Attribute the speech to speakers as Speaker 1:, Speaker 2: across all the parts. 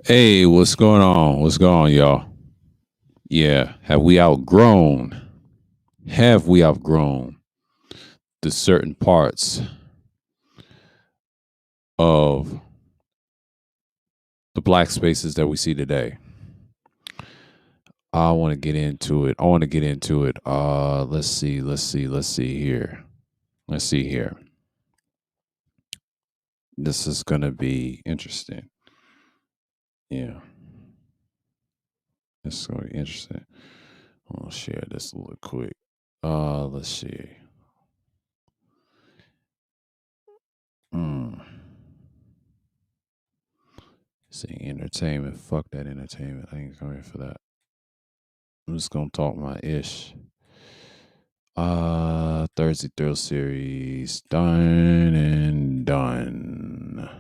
Speaker 1: Hey, what's going on? What's going on, y'all? Yeah, have we outgrown the certain parts of the black spaces that we see today? I want to get into it. I want to get into it. Let's see here. Let's see here. This is gonna be interesting. Yeah, this is gonna be interesting. I'm gonna share this a little quick. Let's see. Hmm. See, entertainment. Fuck that entertainment. I ain't coming for that. I'm just gonna talk my ish. Thursday Thrill Series done and done.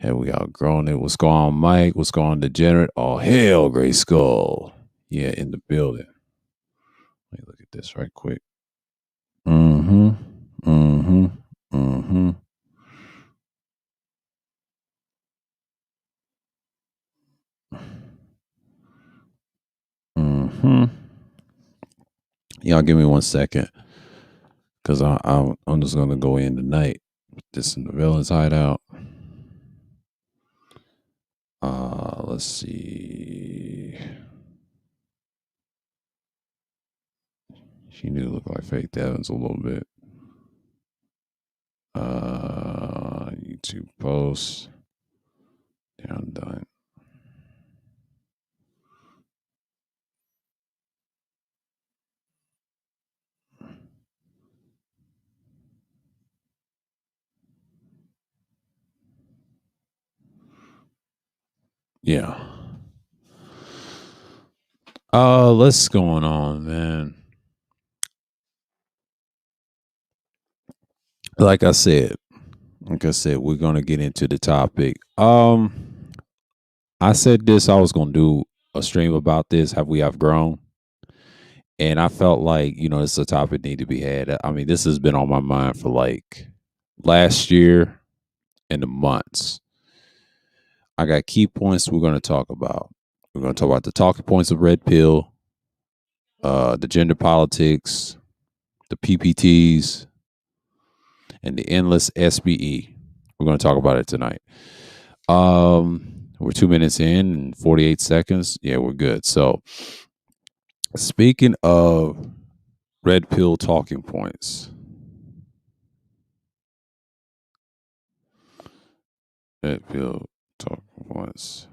Speaker 1: Have we outgrown it? What's going on, Mike? What's going on, Degenerate? Oh hell, Gray Skull. Yeah, in the building. Let me look at this right quick. Mm-hmm. Mm-hmm. Mm-hmm. Mm-hmm. Y'all give me 1 second. Cause I'm just gonna go in tonight. Put this in the villain's hideout. Let's see. She do look like Faith Evans a little bit. YouTube post. Yeah, I'm done. Yeah. What's going on, man? Like I said, we're gonna get into the topic. I said this. I was gonna do a stream about this. Have we outgrown? And I felt like it's a topic need to be had. I mean, this has been on my mind for like last year and the months. I got key points we're gonna talk about. We're gonna talk about the talking points of red pill, the gender politics, the PPTs, and the endless SBE. We're going to talk about it tonight. We're 2 minutes in and 48 seconds. Yeah, we're good. So, speaking of red pill talking points, red pill talking points.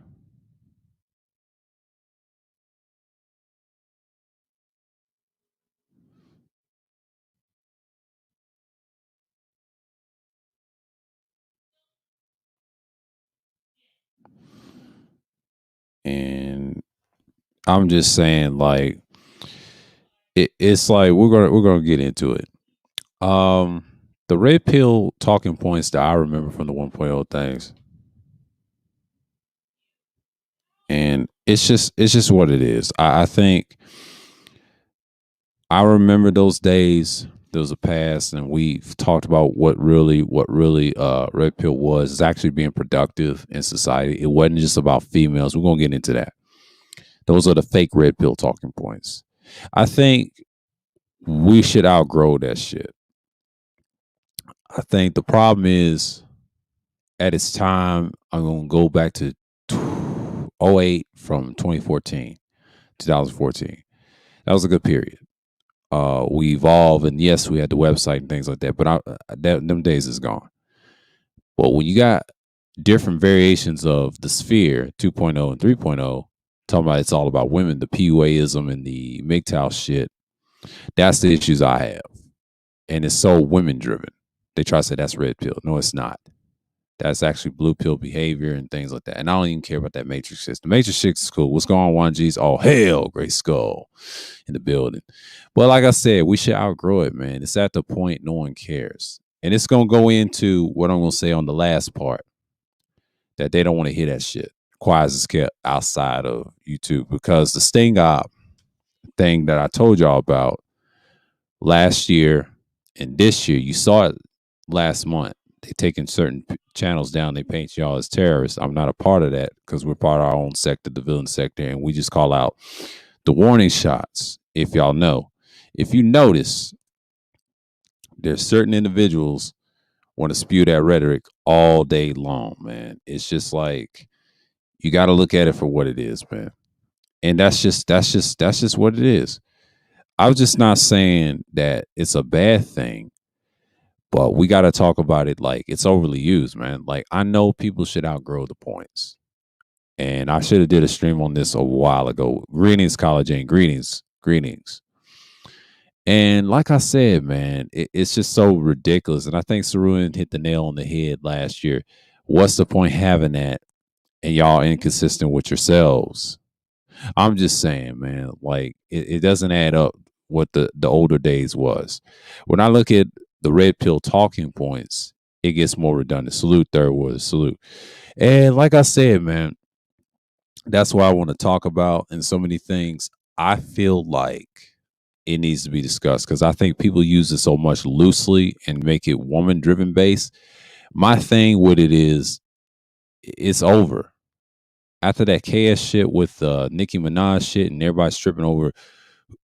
Speaker 1: And I'm just saying, like, it's like we're gonna get into it. Um, the red pill talking points that I remember from the 1.0 things, and it's just what it is. I think I remember those days. There was a past, and we've talked about what really red pill was. It's actually being productive in society. It wasn't just about females. We're gonna get into that. Those are the fake red pill talking points. I think we should outgrow that shit. I think the problem is at its time. I'm gonna go back to '08 from 2014, 2014. That was a good period. We evolved, and yes, we had the website and things like that. But them days is gone. But when you got different variations of the sphere 2.0 and 3.0, talking about it's all about women, the PUAism and the MGTOW shit, that's the issues I have. And it's so women driven. They try to say that's red pill. No, it's not. That's actually blue pill behavior and things like that. And I don't even care about that Matrix shit. The Matrix shit is cool. What's going on, 1Gs? Oh, hell, Gray Skull in the building. But like I said, we should outgrow it, man. It's at the point no one cares. And it's going to go into what I'm going to say on the last part, that they don't want to hear that shit. Quiet is kept outside of YouTube because the Sting Op thing that I told y'all about last year and this year, you saw it last month. They taking certain channels down. They paint y'all as terrorists. I'm not a part of that because we're part of our own sector, the villain sector, and we just call out the warning shots. If y'all know, if you notice, there's certain individuals want to spew that rhetoric all day long, man. It's just like you got to look at it for what it is, man. And that's just what it is. I was just not saying that it's a bad thing, but we got to talk about it like it's overly used, man. Like I know people should outgrow the points, and I should have did a stream on this a while ago. Greetings, college, and greetings. And like I said, man, it's just so ridiculous. And I think Saruin hit the nail on the head last year. What's the point having that, and y'all inconsistent with yourselves? I'm just saying, man, like it doesn't add up what the older days was. When I look at the red pill talking points, it gets more redundant. Salute, third word, salute. And like I said, man, that's what I want to talk about. And so many things I feel like it needs to be discussed because I think people use it so much loosely and make it woman driven based. My thing with it is it's over. After that KS shit with Nicki Minaj shit and everybody stripping over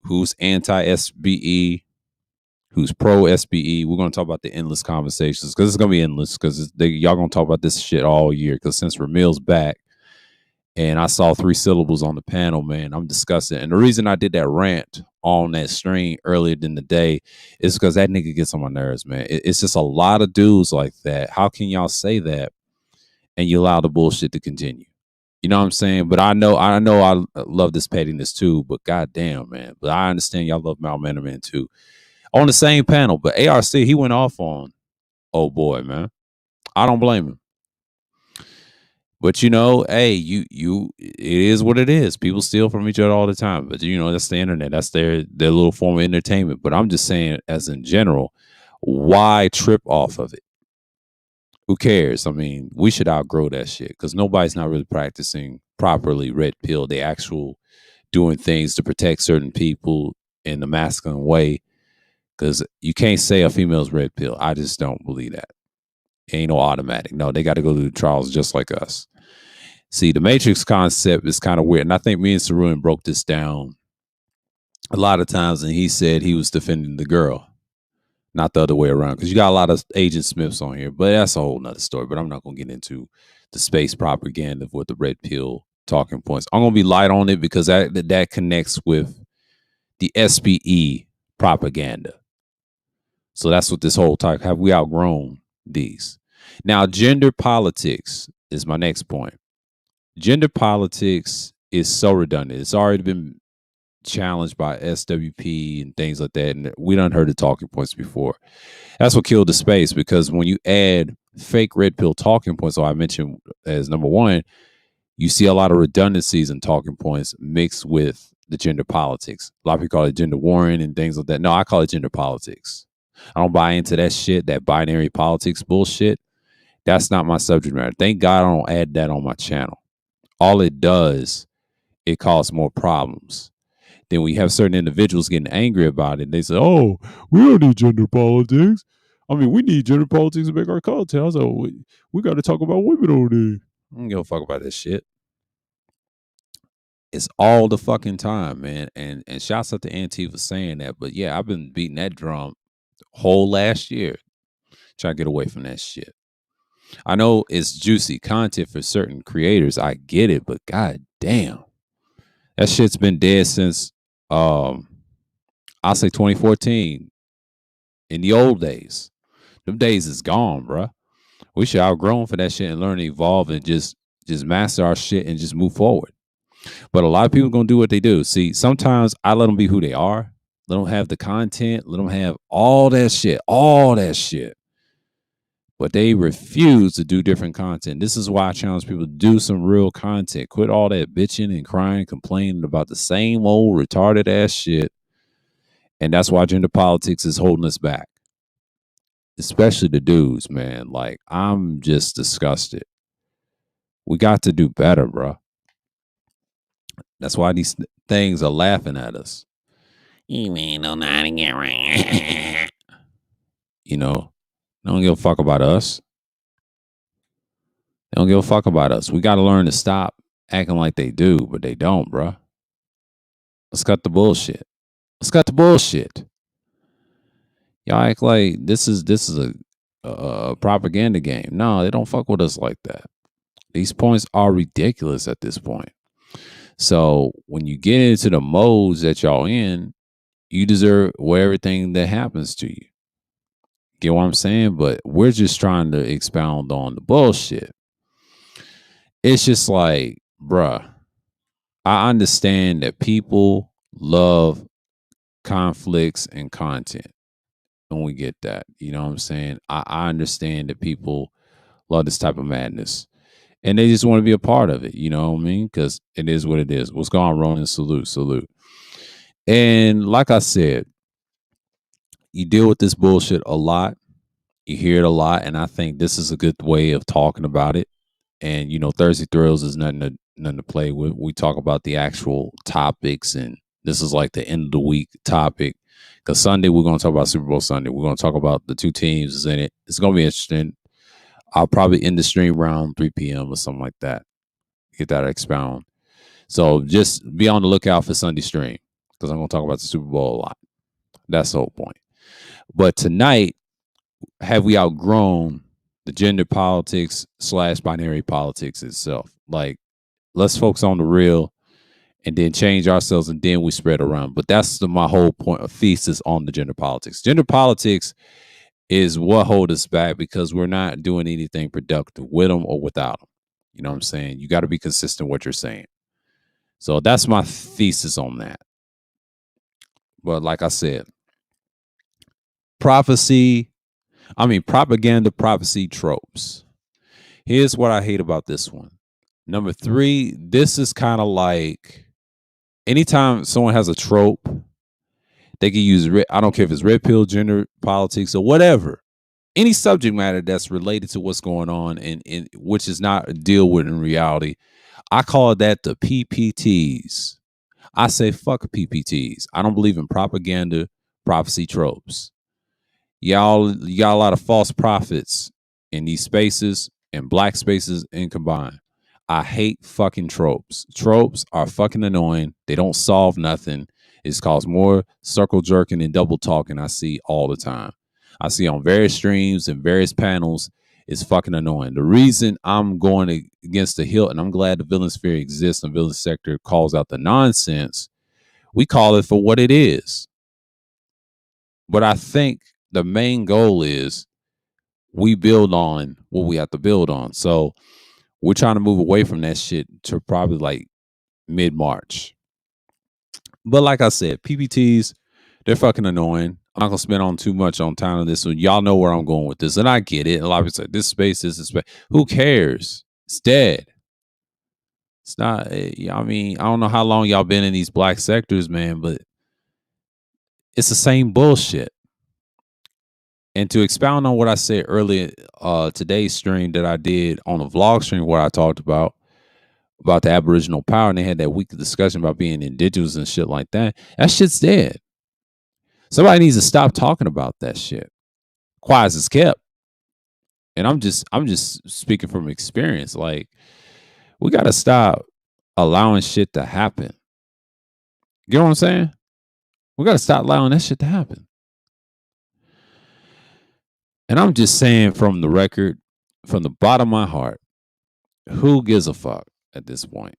Speaker 1: who's anti SBE, who's pro SBE. We're gonna talk about the endless conversations because it's gonna be endless because y'all gonna talk about this shit all year. Because since Ramil's back and I saw 3 syllables on the panel, man, I'm disgusted. And the reason I did that rant on that stream earlier in the day is because that nigga gets on my nerves, man. It's just a lot of dudes like that. How can y'all say that and you allow the bullshit to continue? You know what I'm saying? But I love this pettiness too, but goddamn, man. But I understand y'all love Mal Mannerman too. On the same panel, but ARC, he went off on, oh boy, man. I don't blame him. But you know, hey, it is what it is. People steal from each other all the time. But you know, that's the internet. That's their little form of entertainment. But I'm just saying, as in general, why trip off of it? Who cares? I mean, we should outgrow that shit because nobody's not really practicing properly red pill. They actual doing things to protect certain people in the masculine way. Because you can't say a female's red pill. I just don't believe that. Ain't no automatic. No, they got to go through the trials just like us. See, the Matrix concept is kind of weird. And I think me and Saruin broke this down a lot of times. And he said he was defending the girl, not the other way around. Because you got a lot of Agent Smiths on here. But that's a whole nother story. But I'm not going to get into the space propaganda with the red pill talking points. I'm going to be light on it because that connects with the SPE propaganda. So that's what this whole talk, have we outgrown these? Now, gender politics is my next point. Gender politics is so redundant. It's already been challenged by SWP and things like that. And we done heard the talking points before. That's what killed the space because when you add fake red pill talking points, so I mentioned as number one, you see a lot of redundancies in talking points mixed with the gender politics. A lot of people call it gender warring and things like that. No, I call it gender politics. I don't buy into that shit, that binary politics bullshit. That's not my subject matter. Thank God I don't add that on my channel. All it does, it causes more problems. Then we have certain individuals getting angry about it. They say, oh, we don't need gender politics. I mean, we need gender politics to make our content. So we got to talk about women over there. I don't give a fuck about this shit. It's all the fucking time, man. And shouts out to Antifa for saying that. But yeah, I've been beating that drum whole last year, trying to get away from that shit. I know it's juicy content for certain creators. I get it, but god damn. That shit's been dead since I'll say 2014. In the old days. Them days is gone, bruh. We should outgrown for that shit and learn to evolve and just master our shit and just move forward. But a lot of people gonna do what they do. See, sometimes I let them be who they are. Let them have the content. Let them have all that shit. But they refuse to do different content. This is why I challenge people to do some real content. Quit all that bitching and crying, complaining about the same old retarded ass shit. And that's why gender politics is holding us back. Especially the dudes, man. Like, I'm just disgusted. We got to do better, bro. That's why these things are laughing at us. You man don't know how to get right. You know, they don't give a fuck about us. They don't give a fuck about us. We got to learn to stop acting like they do, but they don't, bruh. Let's cut the bullshit. Let's cut the bullshit. Y'all act like this is a propaganda game. No, they don't fuck with us like that. These points are ridiculous at this point. So when you get into the modes that y'all in, you deserve everything that happens to you. Get what I'm saying? But we're just trying to expound on the bullshit. It's just like, bruh, I understand that people love conflicts and content. And we get that. You know what I'm saying? I understand that people love this type of madness. And they just want to be a part of it. You know what I mean? Because it is what it is. What's going on, Ronan? Salute, salute. And like I said, you deal with this bullshit a lot. You hear it a lot. And I think this is a good way of talking about it. And Thursday Thrills is nothing to play with. We talk about the actual topics, and this is like the end of the week topic. Because Sunday we're going to talk about Super Bowl Sunday. We're going to talk about the two teams in it. It's going to be interesting. I'll probably end the stream around 3 p.m. or something like that. Get that expound. So just be on the lookout for Sunday stream because I'm going to talk about the Super Bowl a lot. That's the whole point. But tonight, have we outgrown the gender politics / binary politics itself? Like, let's focus on the real and then change ourselves and then we spread around. But that's my whole point of thesis on the gender politics. Gender politics is what holds us back because we're not doing anything productive with them or without them. You know what I'm saying? You got to be consistent with what you're saying. So that's my thesis on that. But like I said, propaganda, prophecy tropes. Here's what I hate about this one. Number 3, this is kind of like anytime someone has a trope, they can use I don't care if it's red pill, gender politics, or whatever. Any subject matter that's related to what's going on and which is not deal with in reality. I call that the PPTs. I say fuck PPTs. I don't believe in propaganda, prophecy tropes. Y'all, you got a lot of false prophets in these spaces and black spaces in combined. I hate fucking tropes. Tropes are fucking annoying. They don't solve nothing. It's caused more circle jerking and double talking I see all the time. I see on various streams and various panels. It's fucking annoying. The reason I'm going against the hill, and I'm glad the villain sphere exists and villain sector calls out the nonsense, we call it for what it is. But I think the main goal is we build on what we have to build on. So we're trying to move away from that shit to probably like mid-March. But like I said, PPTs, they're fucking annoying. I'm not gonna spend on too much on time on this. So y'all know where I'm going with this. And I get it. A lot of people say this space, this is space. Who cares? It's dead. It's not, I mean, I don't know how long y'all been in these black sectors, man, but it's the same bullshit. And to expound on what I said earlier, today's stream that I did on a vlog stream where I talked about the Aboriginal power, and they had that weekly discussion about being indigenous and shit like that. That shit's dead. Somebody needs to stop talking about that shit. Quiet as it's kept. And I'm just speaking from experience. Like, we gotta stop allowing shit to happen. You know what I'm saying? We gotta stop allowing that shit to happen. And I'm just saying from the record, from the bottom of my heart, who gives a fuck at this point?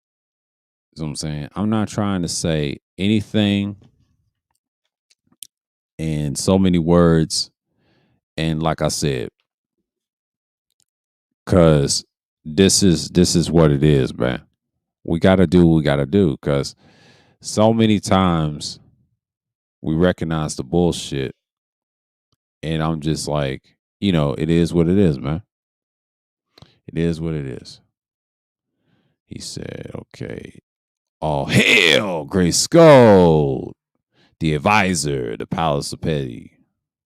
Speaker 1: You know what I'm saying? I'm not trying to say anything in so many words. And like I said, cause this is what it is, man. We gotta do what we gotta do. Cause so many times we recognize the bullshit. And I'm just like, it is what it is, man. It is what it is. He said, okay. Oh hell, Great Skull, the advisor, the Palace of Petty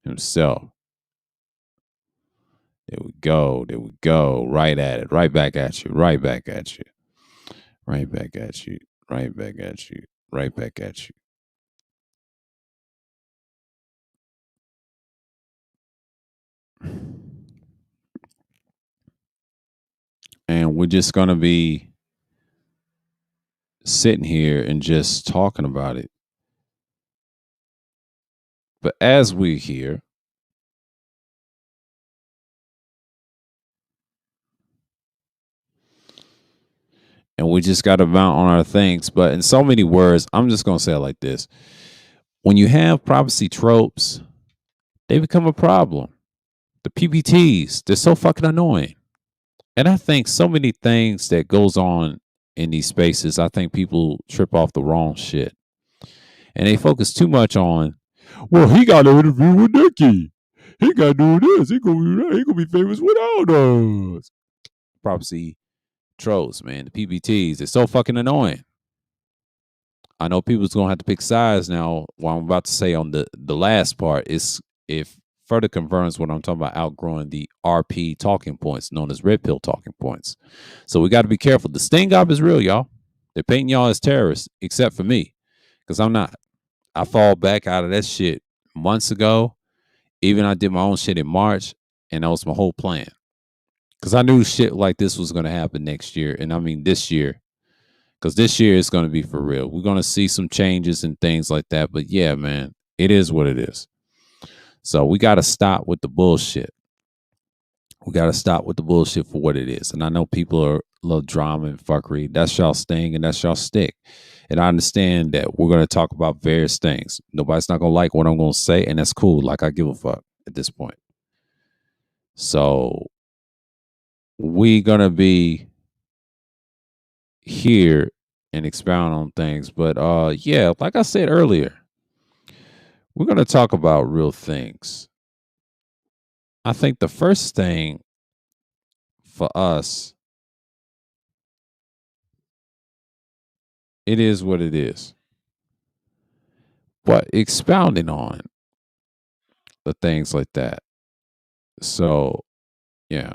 Speaker 1: himself. There we go. There we go. Right at it. Right back at you. Right back at you. Right back at you. Right back at you. Right back at you. And we're just gonna be sitting here and just talking about it. But as we're here, and we just got to mount on our things. But in so many words, I'm just gonna say it like this: when you have prophecy tropes, they become a problem. The PPTs, they're so fucking annoying. And I think so many things that goes on in these spaces, I think people trip off the wrong shit. And they focus too much on, well, he got an interview with Nicki. He got to do this. He gonna do that. He gonna be famous without us. Prophecy trolls, man. The PPTs, they're so fucking annoying. I know people's gonna have to pick sides now. What I'm about to say on the last part is if further confirms what I'm talking about outgrowing the RP talking points, known as red pill talking points. So we got to be careful. The sting up is real, y'all. They're painting y'all as terrorists, except for me, because I'm not. I fall back out of that shit months ago. Even I did my own shit in March, and that was my whole plan. Because I knew shit like this was gonna happen next year, and I mean this year because this year is going to be for real. We're going to see some changes and things like that. But yeah, man, it is what it is. So we got to stop with the bullshit. We got to stop with the bullshit for what it is. And I know people are love drama and fuckery. That's y'all sting and that's y'all stick. And I understand that we're going to talk about various things. Nobody's not going to like what I'm going to say, and that's cool. Like I give a fuck at this point. So we going to be here and expound on things. But yeah, like I said earlier, we're going to talk about real things. I think the first thing for us, it is what it is. But expounding on the things like that. So, yeah.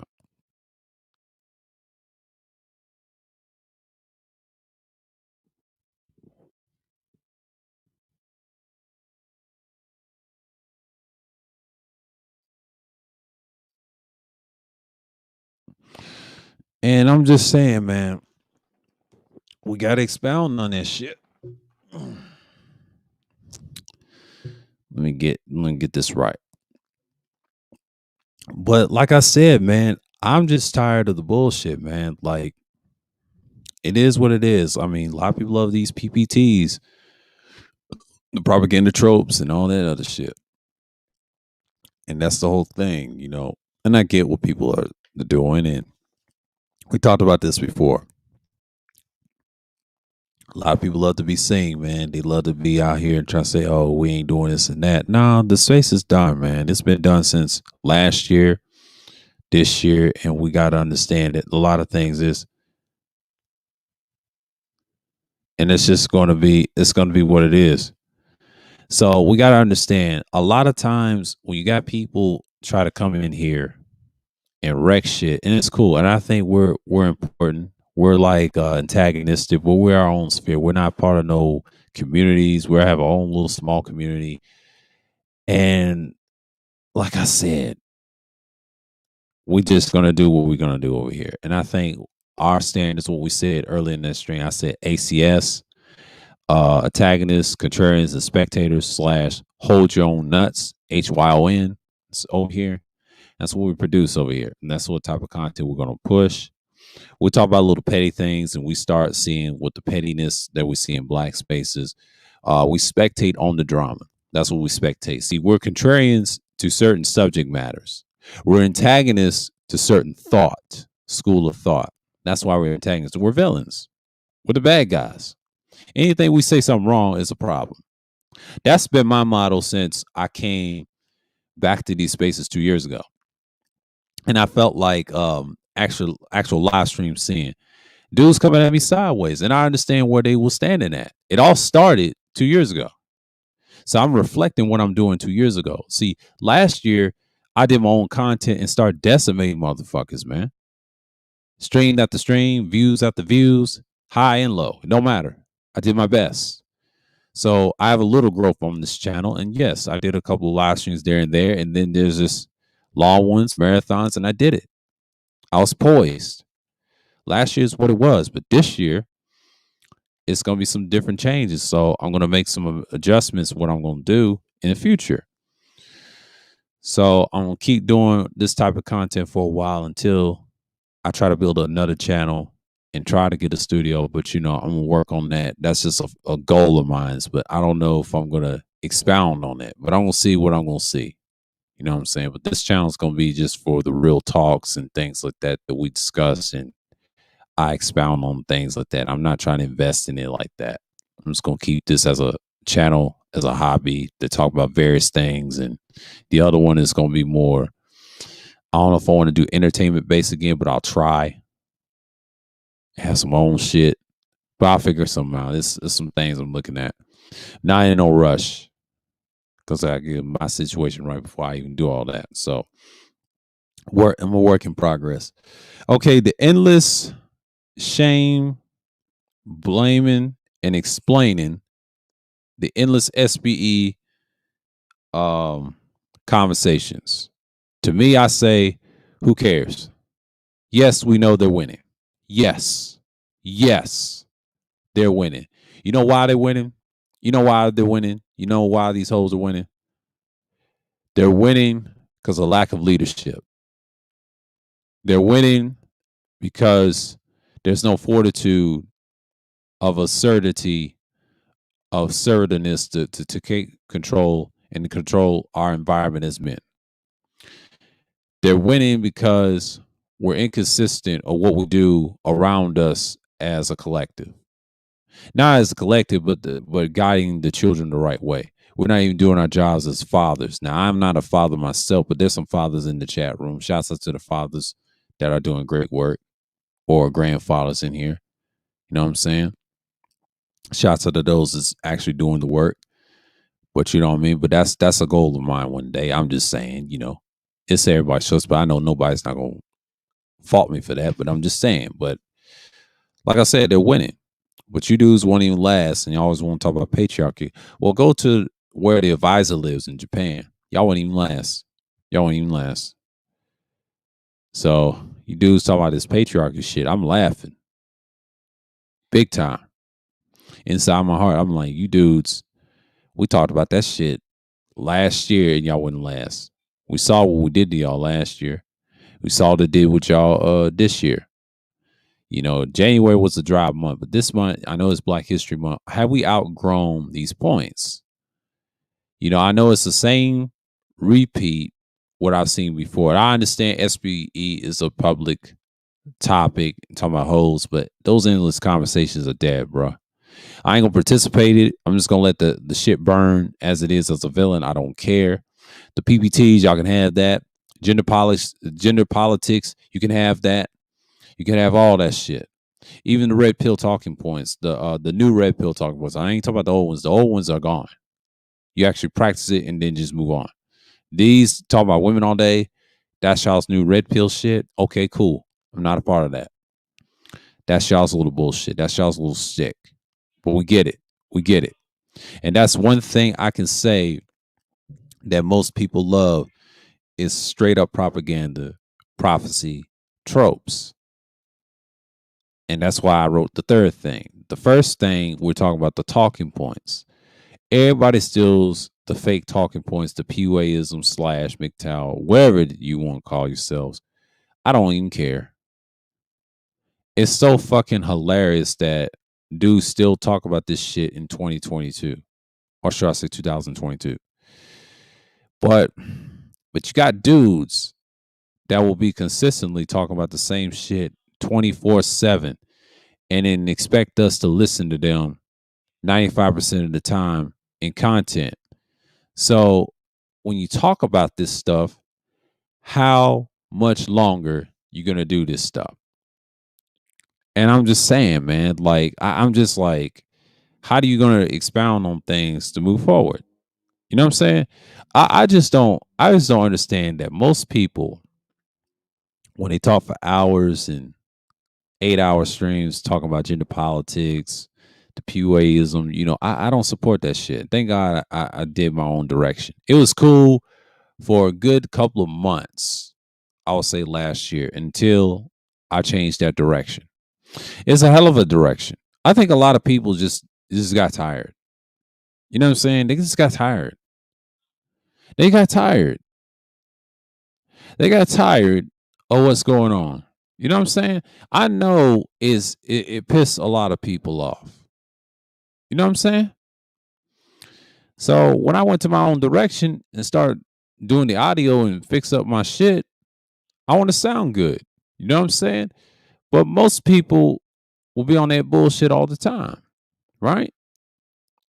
Speaker 1: And I'm just saying, man, we got to expound on that shit. Let me get this right. But like I said, man, I'm just tired of the bullshit, man. Like it is what it is. I mean, a lot of people love these PPTs, the propaganda tropes, and all that other shit. And that's the whole thing, you know. And I get what people are doing, and we talked about this before. A lot of people love to be seen, man. They love to be out here and try to say, "Oh, we ain't doing this and that." No, the space is done, man. It's been done since last year, this year, and we got to understand that a lot of things is, and it's just going to be, it's going to be what it is. So we got to understand. A lot of times when you got people try to come in here and wreck shit, and it's cool. And I think we're important. We're like antagonistic, but we're our own sphere. We're not part of no communities. We have our own little small community. And like I said, we're just gonna do what we're gonna do over here. And I think our stand is what we said earlier in that stream. I said ACS, antagonists, contrarians, and spectators slash hold your own nuts, HYON. It's over here. That's what we produce over here. And that's what type of content we're gonna push. We talk about little petty things and we start seeing what the pettiness that we see in black spaces. We spectate on the drama. That's what we spectate. See, we're contrarians to certain subject matters. We're antagonists to certain thought, school of thought. That's why we're antagonists. We're villains. We're the bad guys. Anything we say something wrong is a problem. That's been my motto since I came back to these spaces 2 years ago. And I felt like actual live stream seeing dudes coming at me sideways, and I understand where they were standing at. It all started 2 years ago. So I'm reflecting what I'm doing 2 years ago. See, last year I did my own content and started decimating motherfuckers, man. Stream after stream, views after views, high and low. It don't matter. I did my best. So I have a little growth on this channel. And yes, I did a couple of live streams there and there. And then there's this long ones, marathons, and I did it. I was poised. Last year's what it was, but this year it's gonna be some different changes. So I'm gonna make some adjustments. What I'm gonna do in the future. So I'm gonna keep doing this type of content for a while until I try to build another channel and try to get a studio. But I'm gonna work on that. That's just a goal of mine. But I don't know if I'm gonna expound on that. But I'm gonna see what I'm gonna see. You know what I'm saying? But this channel is gonna be just for the real talks and things like that we discuss, and I expound on things like that. I'm not trying to invest in it like that. I'm just gonna keep this as a channel, as a hobby to talk about various things, and the other one is gonna be more. I don't know if I want to do entertainment based again, but I'll try. Have some own shit, but I'll figure something out. It's some things I'm looking at. Not in no rush, because I get my situation right before I even do all that. So, I'm a work in progress. Okay, the endless shame, blaming, and explaining, the endless SBE conversations. To me, I say, who cares? Yes, we know they're winning. Yes, yes, they're winning. You know why they're winning? You know why they're winning? You know why these hoes are winning? They're winning because of lack of leadership. They're winning because there's no fortitude of assertivity, of assertiveness to take control and to control our environment as men. They're winning because we're inconsistent of what we do around us as a collective. Not as a collective, but guiding the children the right way. We're not even doing our jobs as fathers. Now, I'm not a father myself, but there's some fathers in the chat room. Shouts out to the fathers that are doing great work, or grandfathers in here. You know what I'm saying? Shouts out to those that's actually doing the work. But you know what I mean? But that's a goal of mine one day. I'm just saying, it's everybody's choice, but I know nobody's not gonna fault me for that. But I'm just saying. But like I said, they're winning. But you dudes won't even last, and you always want to talk about patriarchy. Well, go to where the advisor lives in Japan. Y'all won't even last. Y'all won't even last. So you dudes talk about this patriarchy shit. I'm laughing. Big time. Inside my heart, I'm like, you dudes, we talked about that shit last year and y'all wouldn't last. We saw what we did to y'all last year. We saw what it did with y'all this year. January was a dry month, but this month, I know it's Black History Month. Have we outgrown these points? I know it's the same repeat what I've seen before. I understand SBE is a public topic, talking about hoes, but those endless conversations are dead, bro. I ain't gonna participate in it. I'm just gonna let the shit burn as it is as a villain. I don't care. The PPTs, y'all can have that. Gender politics, you can have that. You can have all that shit. Even the red pill talking points, the new red pill talking points. I ain't talking about the old ones. The old ones are gone. You actually practice it and then just move on. These talk about women all day. That's y'all's new red pill shit. Okay, cool. I'm not a part of that. That's y'all's little bullshit. That's y'all's little stick. But we get it. We get it. And that's one thing I can say that most people love is straight up propaganda, prophecy, tropes. And that's why I wrote the third thing. The first thing, we're talking about the talking points. Everybody steals the fake talking points, the PUAism / MGTOW, whatever you want to call yourselves. I don't even care. It's so fucking hilarious that dudes still talk about this shit in 2022. Or should I say 2022? But you got dudes that will be consistently talking about the same shit 24/7 and then expect us to listen to them 95% of the time in content. So when you talk about this stuff, how much longer you gonna do this stuff? And I'm just saying, man, like I'm just like, how do you gonna expound on things to move forward? You know what I'm saying? I just don't understand that most people, when they talk for hours and 8-hour streams talking about gender politics, the PUAism, I don't support that shit. Thank God I did my own direction. It was cool for a good couple of months, I would say last year, until I changed that direction. It's a hell of a direction. I think a lot of people just got tired. You know what I'm saying? They just got tired. They got tired. They got tired of what's going on. You know what I'm saying? I know it pissed a lot of people off. You know what I'm saying? So when I went to my own direction and started doing the audio and fix up my shit, I want to sound good. You know what I'm saying? But most people will be on that bullshit all the time, right?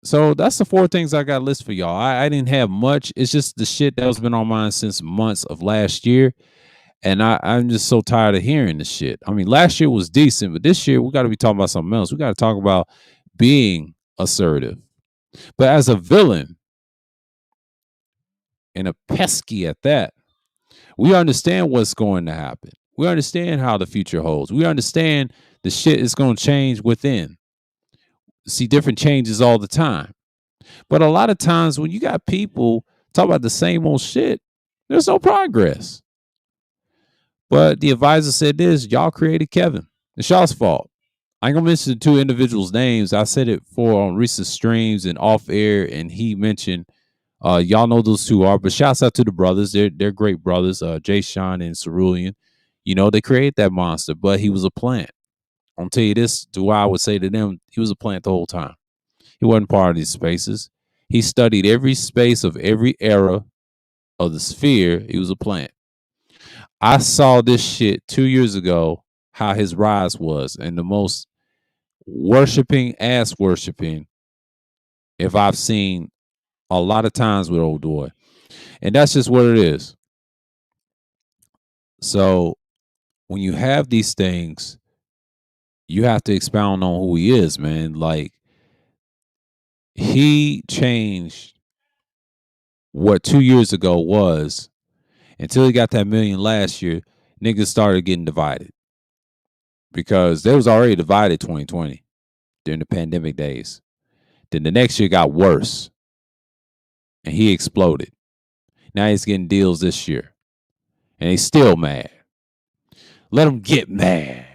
Speaker 1: So that's the four things I got list for y'all. I didn't have much. It's just the shit that has been on mine since months of last year. And I'm just so tired of hearing this shit. I mean, last year was decent, but this year we got to be talking about something else. We got to talk about being assertive. But as a villain and a pesky at that, we understand what's going to happen. We understand how the future holds. We understand the shit is going to change within. See different changes all the time. But a lot of times when you got people talk about the same old shit, there's no progress. But the advisor said this, y'all created Kevin. It's y'all's fault. I ain't gonna mention the two individuals' names. I said it for on recent streams and off air, and he mentioned y'all know those two are, but shouts out to the brothers. They're great brothers, Jay Sean and Cerulean. You know, they created that monster, but he was a plant. I'll tell you this, to why I would say to them, he was a plant the whole time. He wasn't part of these spaces. He studied every space of every era of the sphere. He was a plant. I saw this shit 2 years ago, how his rise was, and the most ass worshiping, if I've seen a lot of times with old boy. And that's just what it is. So when you have these things, you have to expound on who he is, man. Like, he changed what 2 years ago was until he got that million last year. Niggas started getting divided because they was already divided 2020 during the pandemic days. Then the next year got worse and he exploded. Now he's getting deals this year and he's still mad. Let him get mad.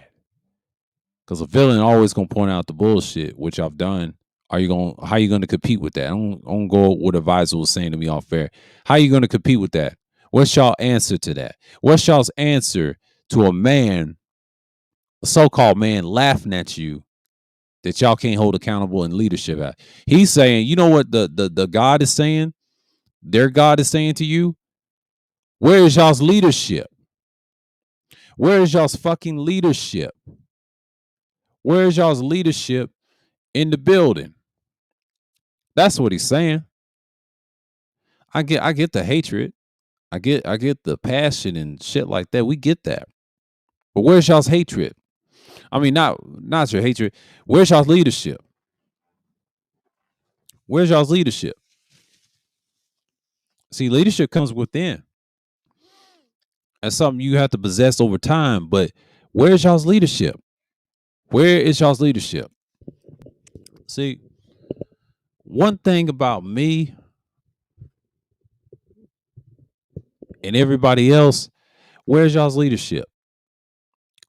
Speaker 1: Because a villain always gonna point out the bullshit, which I've done. How you gonna compete with that? I don't go what advisor was saying to me off air. How you gonna compete with that? What's y'all answer to that? What's y'all's answer to a so-called man laughing at you that y'all can't hold accountable in leadership at? He's saying, you know what the God is saying? Their God is saying to you, where is y'all's leadership? Where is y'all's fucking leadership? Where is y'all's leadership in the building? That's what he's saying. I get the hatred. I get the passion and shit like that. We get that. But where's y'all's hatred? I mean, not your hatred. Where's y'all's leadership? Where's y'all's leadership? See, leadership comes within. That's something you have to possess over time. But where's y'all's leadership? Where is y'all's leadership? See, one thing about me and everybody else, where's y'all's leadership?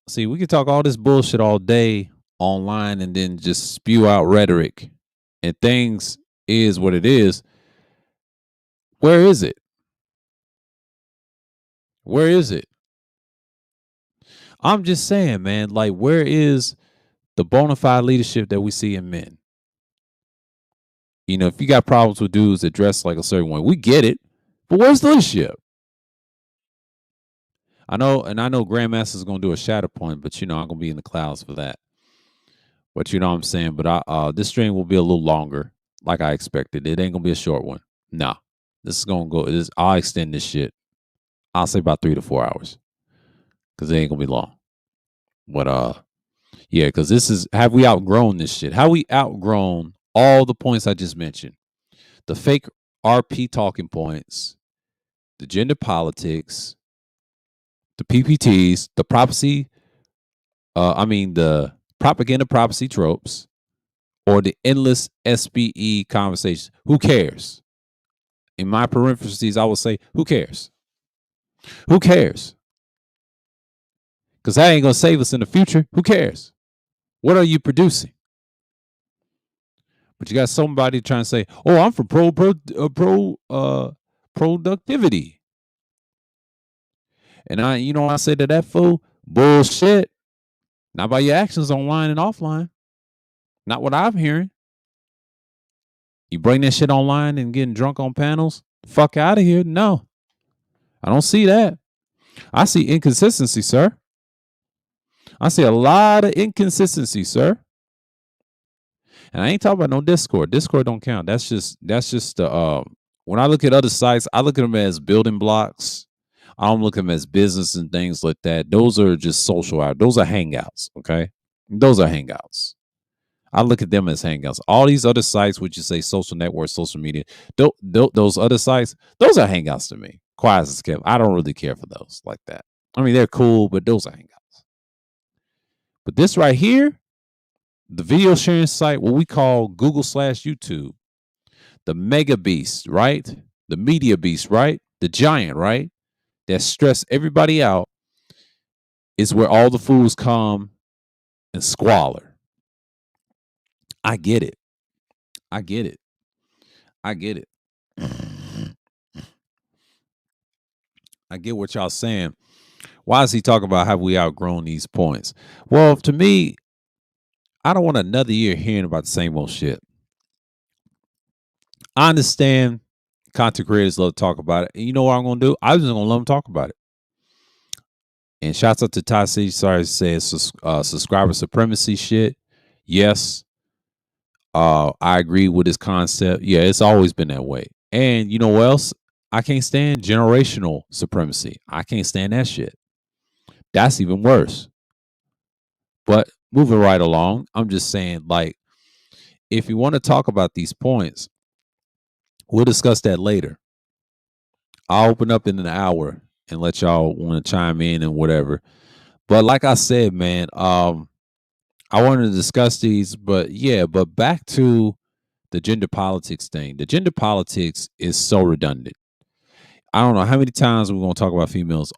Speaker 1: See, we can talk all this bullshit all day online and then just spew out rhetoric and things is what it is. Where is it? Where is it? I'm just saying, man, like, where is the bona fide leadership that we see in men? You know, if you got problems with dudes that dress like a certain way, we get it. But where's the leadership? I know Grandmaster's gonna do a shadow point, but you know, I'm gonna be in the clouds for that. But you know what I'm saying? But this stream will be a little longer, like I expected. It ain't gonna be a short one. Nah. This is gonna go. I'll extend this shit. I'll say about 3 to 4 hours. Cause it ain't gonna be long. But yeah, because this is, have we outgrown this shit? Have we outgrown all the points I just mentioned? The fake RP talking points, the gender politics, the PPTs, the prophecy, the propaganda prophecy tropes, or the endless SBE conversations. Who cares? In my parentheses, I will say, who cares? Who cares? Because that ain't gonna save us in the future. Who cares? What are you producing? But you got somebody trying to say, "Oh, I'm for productivity," and I say to that fool, bullshit. Not by your actions online and offline. Not what I'm hearing. You bring that shit online and getting drunk on panels. Fuck out of here. No, I don't see that. I see inconsistency, sir. I see a lot of inconsistency, sir. And I ain't talking about no Discord. Discord don't count. That's just the when I look at other sites, I look at them as building blocks. I don't look at them as business and things like that. Those are just social out. Those are hangouts. Okay. Those are hangouts. I look at them as hangouts. All these other sites, which you say social networks, social media, those other sites, those are hangouts to me. Quiet as kept. I don't really care for those like that. I mean, they're cool, but those are hangouts. But this right here, the video sharing site, what we call Google/YouTube, the mega beast, right? The media beast, right? The giant, right? That stress everybody out is where all the fools come and squalor. I get it. I get it. I get it. I get what y'all saying. Why is he talking about have we outgrown these points? Well, to me, I don't want another year hearing about the same old shit. I understand content creators love to talk about it. And you know what I'm going to do? I'm just going to let them talk about it. And shouts out to Ty C. Sorry to say it's subscriber supremacy shit. Yes. I agree with this concept. Yeah, it's always been that way. And you know what else? I can't stand generational supremacy. I can't stand that shit. That's even worse. But moving right along, I'm just saying, like, if you want to talk about these points, we'll discuss that later. I'll open up in an hour and let y'all want to chime in and whatever. But like I said, man, I wanted to discuss these, but yeah, but back to the gender politics thing. The gender politics is so redundant. I don't know how many times we're going to talk about females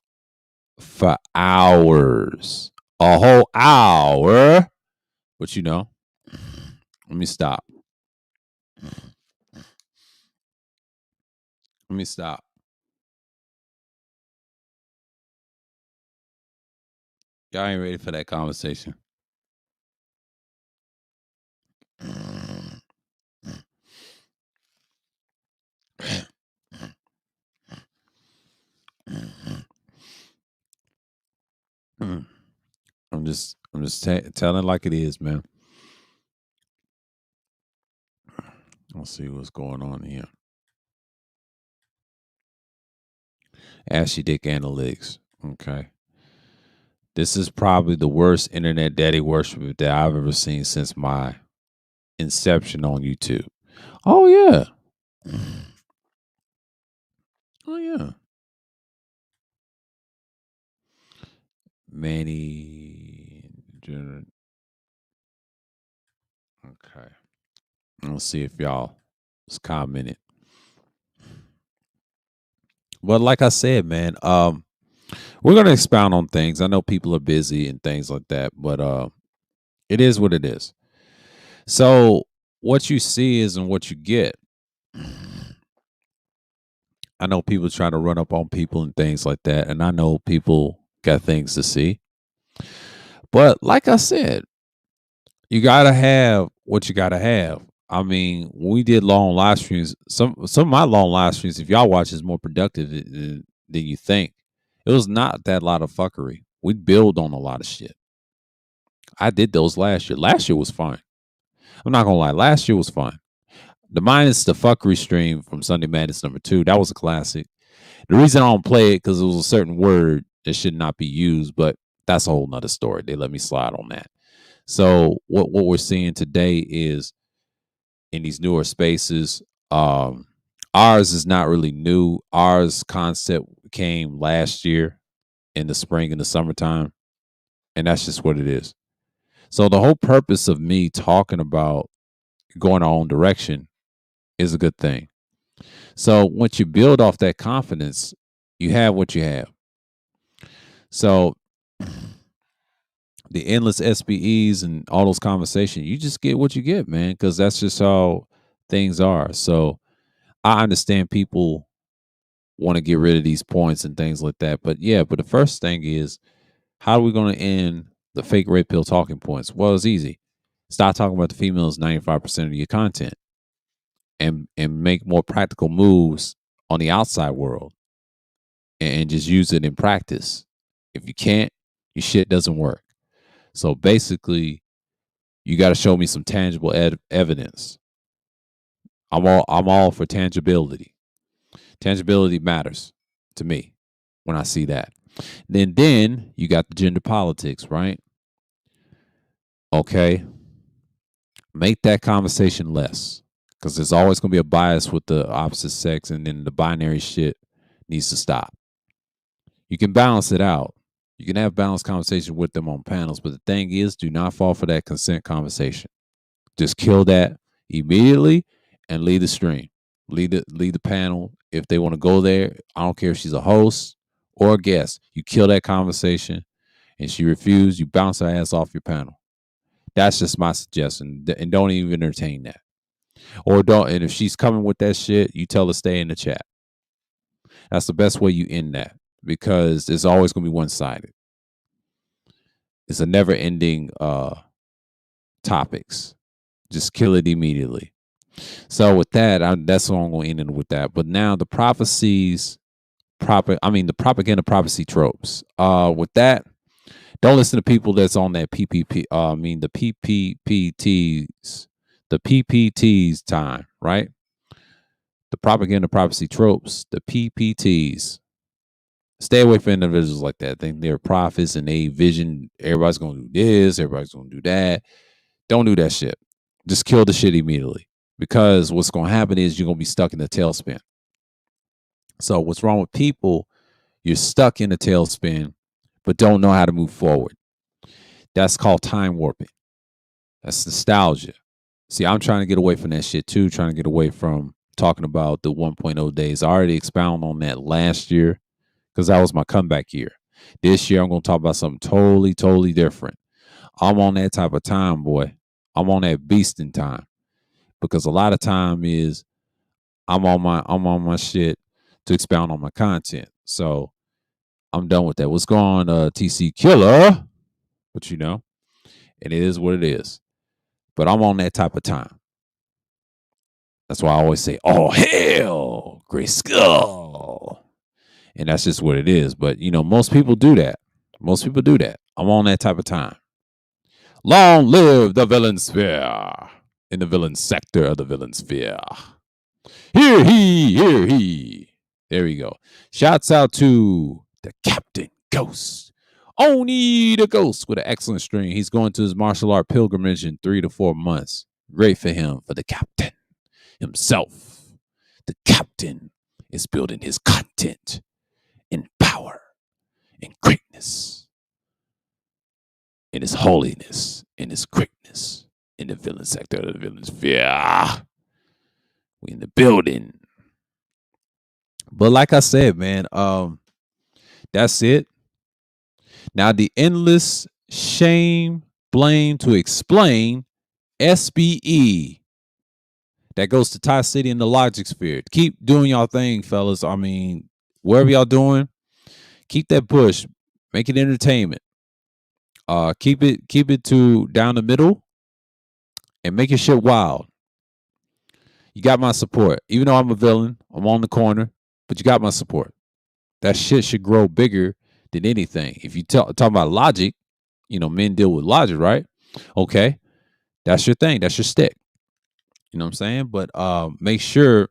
Speaker 1: for hours, a whole hour. But let me stop. Let me stop. Y'all ain't ready for that conversation. I'm just telling it like it is, man. Let's see what's going on here. Ashy Dick Analytics. Okay. This is probably the worst internet daddy worship that I've ever seen since my inception on YouTube. Oh yeah. Oh yeah. Manny. Okay. Let's see if y'all was commented. But like I said, man, we're gonna expound on things. I know people are busy and things like that, but it is what it is. So what you see isn't what you get. I know people try to run up on people and things like that, and I know people got things to see. But like I said, you gotta have what you gotta have. I mean, when we did long live streams, some of my long live streams, if y'all watch, is more productive than you think. It was not that lot of fuckery. We build on a lot of shit. I did those last year. Last year was fun. I'm not gonna lie. Last year was fun. The minus the fuckery stream from Sunday Madness #2. That was a classic. The reason I don't play it because it was a certain word that should not be used, but that's a whole nother story. They let me slide on that. So what we're seeing today is in these newer spaces. Ours is not really new. Ours concept came last year in the spring and the summertime, and that's just what it is. So the whole purpose of me talking about going our own direction is a good thing. So once you build off that confidence, you have what you have. So the endless SBEs and all those conversations, you just get what you get, man, because that's just how things are. So I understand people want to get rid of these points and things like that. But yeah, but the first thing is, how are we going to end the fake red pill talking points? Well, it's easy. Stop talking about the females 95% of your content and make more practical moves on the outside world and just use it in practice. If you can't, your shit doesn't work. So basically, you got to show me some tangible evidence. I'm all for tangibility. Tangibility matters to me when I see that. Then you got the gender politics, right? Okay, make that conversation less because there's always going to be a bias with the opposite sex, and then the binary shit needs to stop. You can balance it out. You can have balanced conversation with them on panels, but the thing is, do not fall for that consent conversation. Just kill that immediately and leave the stream. Leave the panel. If they want to go there, I don't care if she's a host or a guest. You kill that conversation and she refused, you bounce her ass off your panel. That's just my suggestion. And don't even entertain that. Or don't, and if she's coming with that shit, you tell her stay in the chat. That's the best way you end that because it's always gonna be one-sided. It's a never-ending topics. Just kill it immediately. So with that, that's what I'm going to end with that. But now the prophecies, the propaganda prophecy tropes. With that, don't listen to people that's on that PPP. The PPTs time, right? The propaganda prophecy tropes, the PPTs. Stay away from individuals like that. Think they're prophets and they vision everybody's going to do this, everybody's going to do that. Don't do that shit. Just kill the shit immediately. Because what's going to happen is you're going to be stuck in the tailspin. So what's wrong with people? You're stuck in the tailspin, but don't know how to move forward. That's called time warping. That's nostalgia. See, I'm trying to get away from that shit too, trying to get away from talking about the 1.0 days. I already expounded on that last year because that was my comeback year. This year, I'm going to talk about something totally, totally different. I'm on that type of time, boy. I'm on that beasting time. Because a lot of time is I'm on my shit to expound on my content. So I'm done with that. What's going on, TC Killer? But and it is what it is. But I'm on that type of time. That's why I always say, oh hell, Great Skull. And that's just what it is. But most people do that. Most people do that. I'm on that type of time. Long live the villain sphere. In the villain sector of the villain sphere. Here he. There we go. Shouts out to the Captain Ghost. Oni the Ghost with an excellent string. He's going to his martial art pilgrimage in 3 to 4 months. Great for him, for the captain himself. The captain is building his content in power, in greatness, in his holiness, in his greatness, in the villain sector of the villain sphere. We in the building. But like I said, man, that's it. Now the endless shame, blame to explain SBE. That goes to Thai City and the Logic Sphere. Keep doing y'all thing, fellas. Wherever y'all doing, keep that push. Make it entertainment. Keep it to down the middle and make your shit wild. You got my support. Even though I'm a villain, I'm on the corner, but you got my support. That shit should grow bigger than anything. If you talk about logic, men deal with logic, right? Okay, that's your thing. That's your stick. You know what I'm saying? But make sure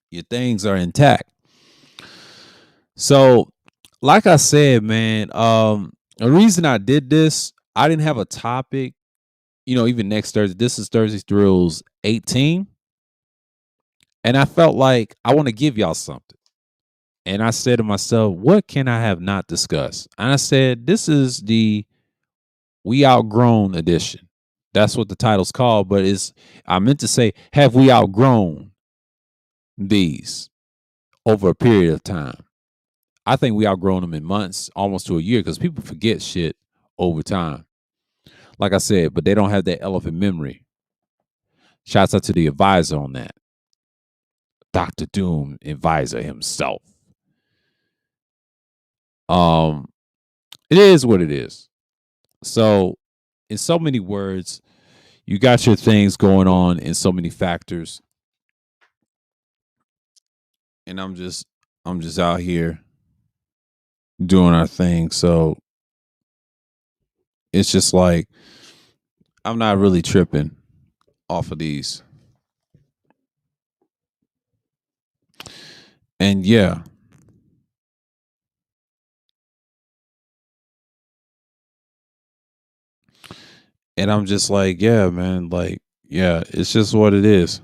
Speaker 1: your things are intact. So, like I said, man, the reason I did this, I didn't have a topic. Even next Thursday. This is Thursday Thrills 18. And I felt like I want to give y'all something. And I said to myself, what can I have not discussed? And I said, this is the We Outgrown edition. That's what the title's called. But I meant to say, have we outgrown these over a period of time? I think we outgrown them in months, almost to a year, because people forget shit over time. Like I said, but they don't have that elephant memory. Shouts out to the advisor on that. Dr. Doom advisor himself. Um, it is what it is. So, in so many words, you got your things going on in so many factors, and I'm just out here doing our thing. So it's just like I'm not really tripping off of these. And yeah, and I'm just like, yeah, man, like, yeah, it's just what it is.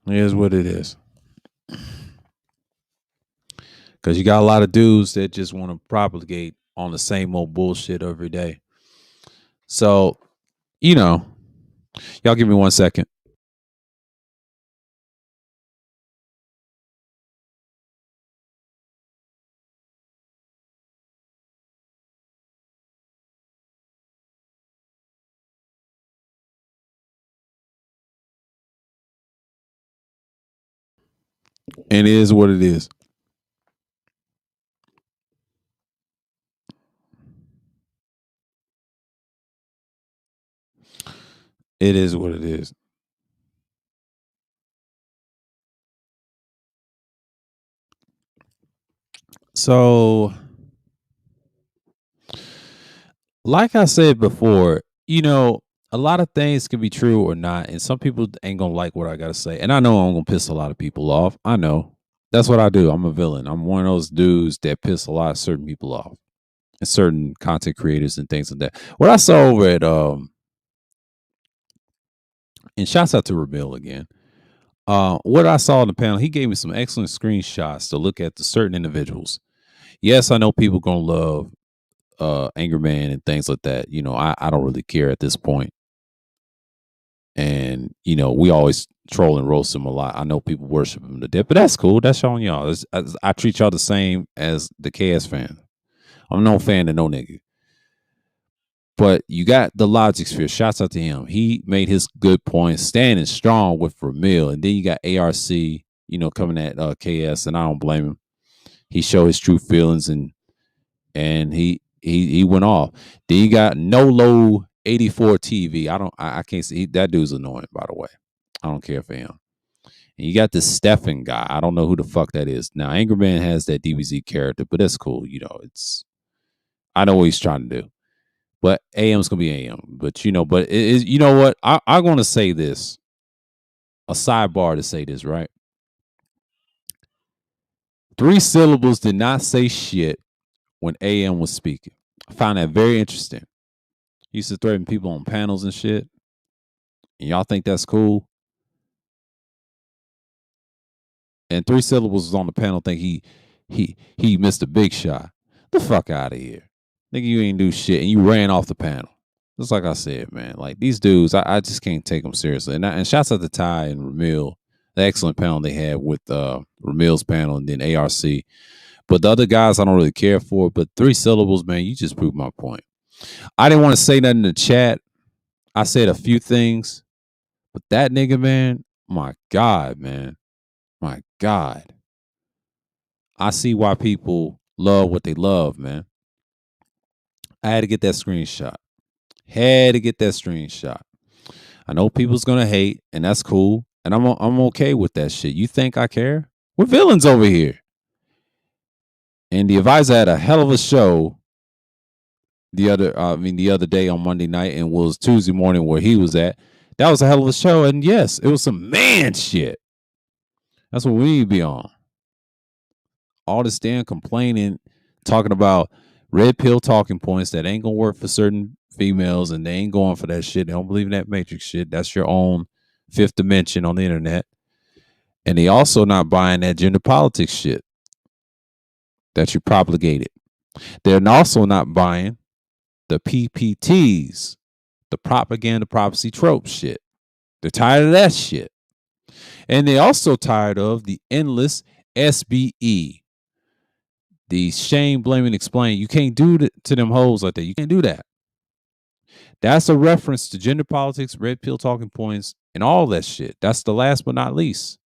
Speaker 1: It is what it is. Because you got a lot of dudes that just want to propagate on the same old bullshit every day. So, you know, y'all give me 1 second. And it is what it is. It is what it is. So, like I said before, a lot of things can be true or not, and some people ain't gonna like what I gotta say. And I know I'm gonna piss a lot of people off. I know. That's what I do. I'm a villain. I'm one of those dudes that piss a lot of certain people off. And certain content creators and things like that. What I saw over at and shouts out to Ramil again. What I saw on the panel, he gave me some excellent screenshots to look at the certain individuals. Yes, I know people gonna love Anger Man and things like that. I don't really care at this point. And we always troll and roast him a lot. I know people worship him to death, but that's cool. That's on y'all. I treat y'all the same as the KS fan. I'm no fan of no nigga. But you got the Logic Sphere. Shouts out to him. He made his good points, standing strong with Ramil. And then you got ARC, coming at KS, and I don't blame him. He showed his true feelings, and he went off. Then you got Nolo 84 TV. I can't see that dude's annoying, by the way. I don't care for him. And you got this Stefan guy. I don't know who the fuck that is. Now, Angerman has that DBZ character, but that's cool. I know what he's trying to do. But AM's gonna be AM. But but it is, you know what? I'm gonna say this. A sidebar to say this, right? Three syllables did not say shit when AM was speaking. I found that very interesting. He used to threaten people on panels and shit. And y'all think that's cool? And three syllables was on the panel. Think he missed a big shot. The fuck out of here, nigga! You ain't do shit, and you ran off the panel. Just like I said, man. Like these dudes, I just can't take them seriously. And shouts out to Ty and Ramil, the excellent panel they had with Ramil's panel and then ARC. But the other guys, I don't really care for. But three syllables, man. You just proved my point. I didn't want to say nothing in the chat. I said a few things, but that nigga, man, my God, man. My God. I see why people love what they love, man. I had to get that screenshot. Had to get that screenshot. I know people's gonna hate, and that's cool. And I'm okay with that shit. You think I care? We're villains over here. And the advisor had a hell of a show the other day on Monday night and was Tuesday morning where he was at. That was a hell of a show. And yes, it was some man shit. That's what we need to be on. All this damn complaining, talking about red pill talking points that ain't gonna work for certain females, and they ain't going for that shit. They don't believe in that matrix shit. That's your own fifth dimension on the internet. And they also not buying that gender politics shit that you propagated. They're also not buying the PPTs, the propaganda, prophecy, trope shit. They're tired of that shit. And they're also tired of the endless SBE, the shame, blame, and explain. You can't do to them hoes like that. You can't do that. That's a reference to gender politics, red pill talking points, and all that shit. That's the last but not least.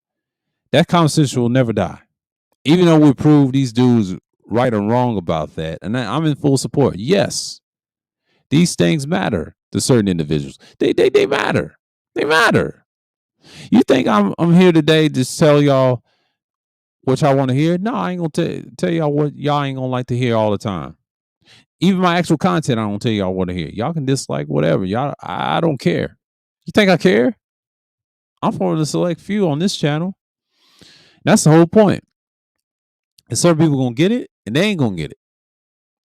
Speaker 1: That conversation will never die. Even though we prove these dudes right or wrong about that, and I'm in full support. Yes, these things matter to certain individuals. They matter. They matter. You think I'm here today to tell y'all what y'all want to hear? No, I ain't gonna tell y'all what y'all ain't gonna like to hear all the time. Even my actual content, I don't tell y'all what to hear. Y'all can dislike whatever. Y'all, I don't care. You think I care? I'm for the select few on this channel. That's the whole point. And certain people gonna get it, and they ain't gonna get it.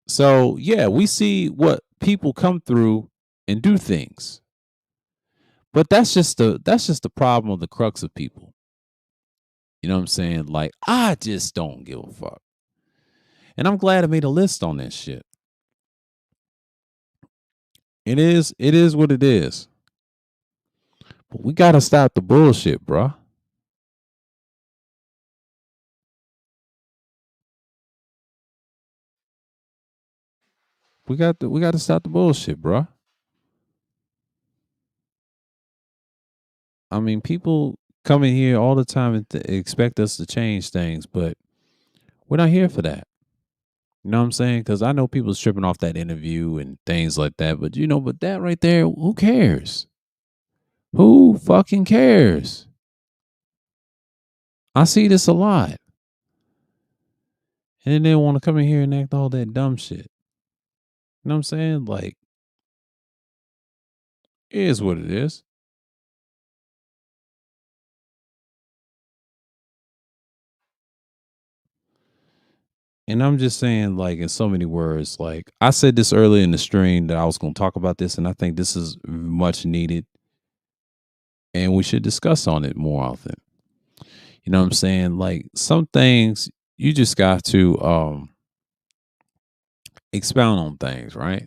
Speaker 1: So yeah, we see what people come through and do things, but that's just the problem of the crux of people. You know what I'm saying? Like, I just don't give a fuck, and I'm glad I made a list on this shit. It is what it is. But we gotta stop the bullshit, bro. We got to stop the bullshit, bro. I mean, people come in here all the time and expect us to change things, but we're not here for that. You know what I'm saying? Because I know people stripping off that interview and things like that, but but that right there, who cares? Who fucking cares? I see this a lot. And then they want to come in here and act all that dumb shit. You know what I'm saying? Like, it is what it is. And I'm just saying, like, in so many words, like, I said this earlier in the stream that I was going to talk about this, and I think this is much needed, and we should discuss on it more often. You know what I'm saying? Like, some things you just got to expound on things, right?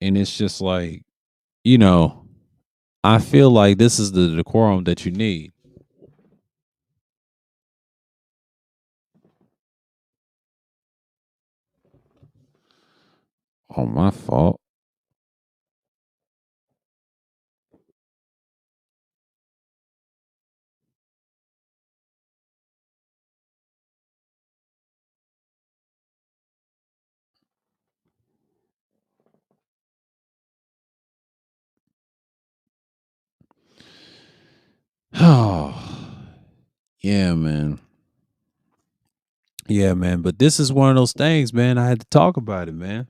Speaker 1: And it's just like, you know, I feel like this is the decorum that you need. Oh, my fault. Oh, yeah, man. Yeah, man. But this is one of those things, man. I had to talk about it, man.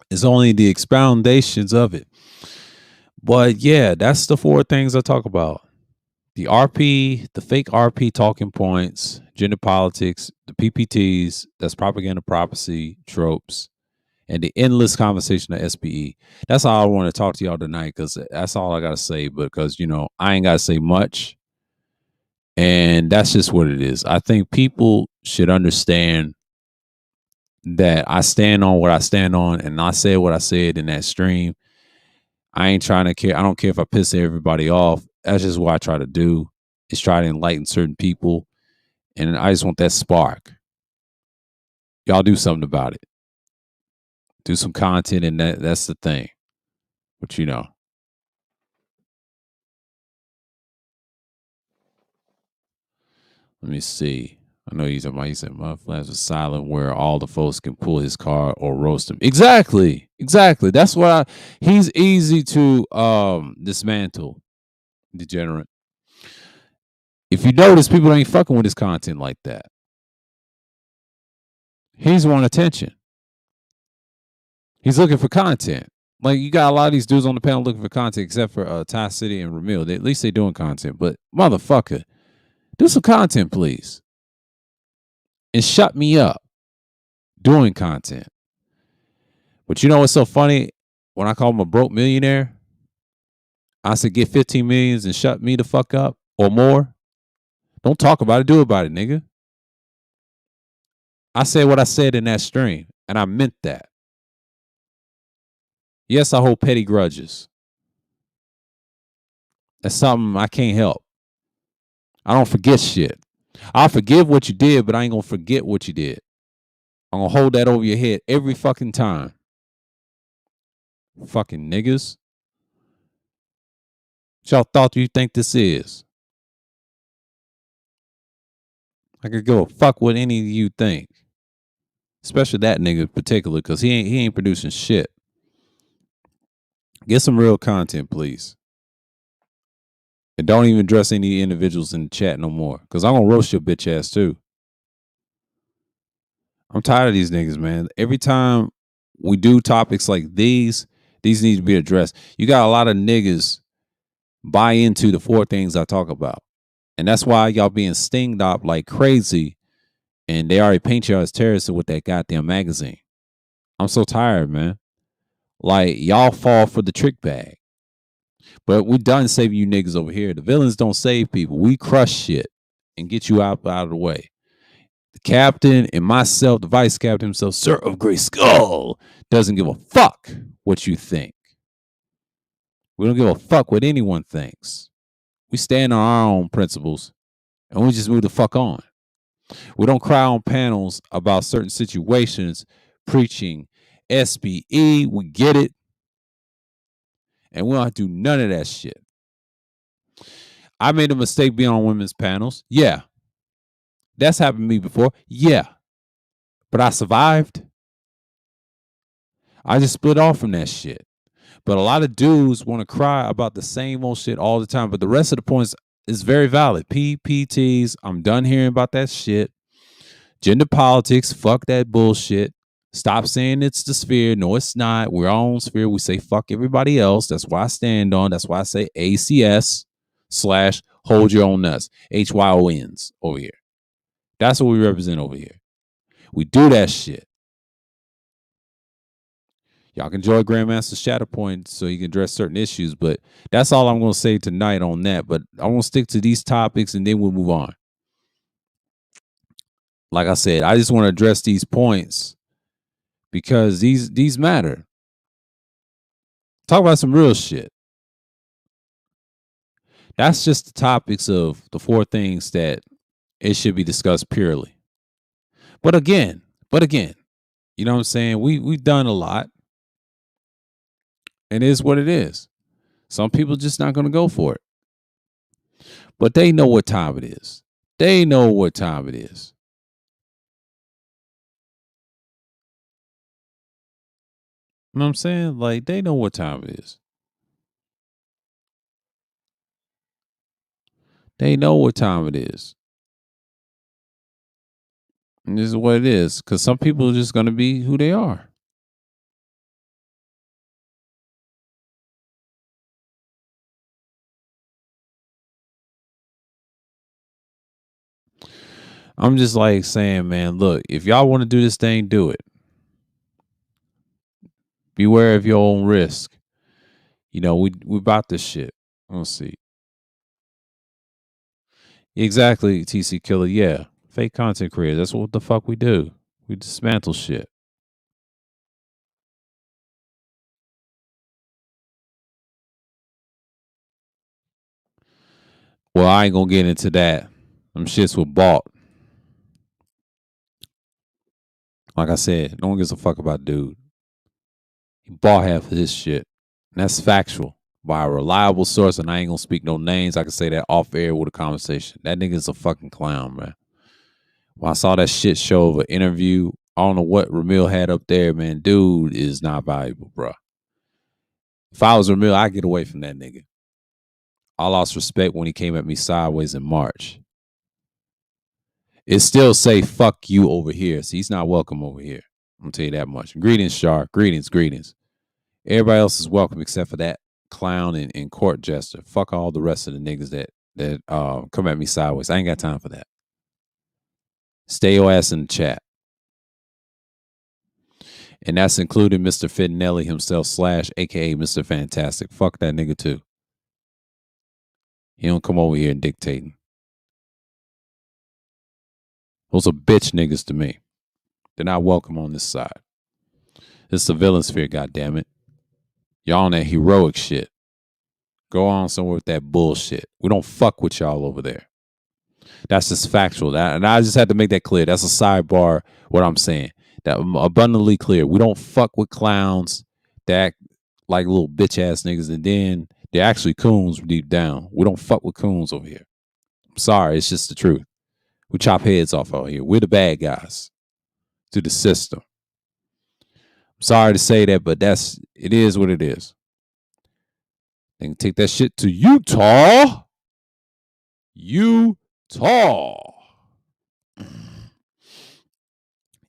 Speaker 1: It's only the expoundations of it. But yeah, that's the four things I talk about: the RP, the fake RP talking points, gender politics, the PPTs, that's propaganda, prophecy, tropes, and the endless conversation of SPE. That's all I want to talk to y'all tonight because that's all I got to say. Because, I ain't got to say much. And that's just what it is. I think people should understand that I stand on what I stand on, and I said what I said in that stream. I ain't trying to care. I don't care if I piss everybody off. That's just what I try to do, is try to enlighten certain people. And I just want that spark. Y'all do something about it. Do some content, and that's the thing. But let me see. I know he said my flash was silent where all the folks can pull his car or roast him. Exactly. Exactly. That's why he's easy to dismantle, degenerate. If you notice, people ain't fucking with his content like that. He's want attention. He's looking for content. Like, you got a lot of these dudes on the panel looking for content, except for Ty City and Ramil. At least they doing content. But motherfucker, do some content, please, and shut me up doing content. But you know what's so funny? When I call him a broke millionaire, I said, get 15 millions and shut me the fuck up or more. Don't talk about it, do about it, nigga. I said what I said in that stream, and I meant that. Yes, I hold petty grudges. That's something I can't help. I don't forget shit. I'll forgive what you did, but I ain't gonna forget what you did. I'm gonna hold that over your head every fucking time. Fucking niggas. What y'all thought you think this is? I could give a fuck what any of you think. Especially that nigga in particular, because he ain't producing shit. Get some real content, please. And don't even address any individuals in the chat no more. Because I'm gonna roast your bitch ass too. I'm tired of these niggas, man. Every time we do topics like these need to be addressed. You got a lot of niggas buy into the 4 things I talk about. And that's why y'all being stinged up like crazy. And they already paint y'all as terrorists with that goddamn magazine. I'm so tired, man. Like, y'all fall for the trick bag. But we done saving you niggas over here. The villains don't save people. We crush shit and get you out of the way. The captain and myself, the vice captain himself, Sir of Grey Skull, doesn't give a fuck what you think. We don't give a fuck what anyone thinks. We stand on our own principles and we just move the fuck on. We don't cry on panels about certain situations preaching SBE. We get it. And we don't do none of that shit. I made a mistake being on women's panels. Yeah. That's happened to me before. Yeah. But I survived. I just split off from that shit. But a lot of dudes want to cry about the same old shit all the time. But the rest of the points is very valid. PPTs, I'm done hearing about that shit. Gender politics, fuck that bullshit. Stop saying it's the sphere. No, it's not. We're our own sphere. We say fuck everybody else. That's why I stand on. That's why I say ACS / hold your own nuts. HYONs over here. That's what we represent over here. We do that shit. Y'all can join Grandmaster Shatterpoint so you can address certain issues, but that's all I'm going to say tonight on that. But I want to stick to these topics and then we'll move on. Like I said, I just want to address these points because these matter. Talk about some real shit. That's just the topics of the 4 things that it should be discussed purely. But again, you know what I'm saying? We've done a lot. And it is what it is. Some people just not going to go for it. But they know what time it is. They know what time it is. You know what I'm saying? Like, they know what time it is. They know what time it is. And this is what it is. Because some people are just going to be who they are. I'm just like saying, man, look, if y'all want to do this thing, do it. Beware of your own risk. You know, we about this shit. Let's see. Exactly, TC Killer. Yeah. Fake content creators. That's what the fuck we do. We dismantle shit. Well, I ain't gonna get into that. Them shits were bought. Like I said, no one gives a fuck about dude. He bought half of his shit. And that's factual by a reliable source, and I ain't gonna speak no names. I can say that off air with a conversation. That nigga's a fucking clown, man. When I saw that shit show of an interview, I don't know what Ramil had up there, man. Dude is not valuable, bro. If I was Ramil, I'd get away from that nigga. I lost respect when he came at me sideways in March. It still say fuck you over here. So he's not welcome over here. I'm gonna tell you that much. Greetings, Shar. Greetings. Everybody else is welcome except for that clown and court jester. Fuck all the rest of the niggas that come at me sideways. I ain't got time for that. Stay your ass in the chat. And that's including Mr. Fittinelli himself / aka Mr. Fantastic. Fuck that nigga too. He don't come over here and dictating. Those are bitch niggas to me. They're not welcome on this side. This is the villain sphere, goddammit. Y'all on that heroic shit. Go on somewhere with that bullshit. We don't fuck with y'all over there. That's just factual. And I just had to make that clear. That's a sidebar, what I'm saying. That abundantly clear. We don't fuck with clowns that act like little bitch ass niggas, and then they're actually coons deep down. We don't fuck with coons over here. I'm sorry, it's just the truth. We chop heads off out here. We're the bad guys to the system. I'm sorry to say that, but it is what it is. They can take that shit to Utah. Utah.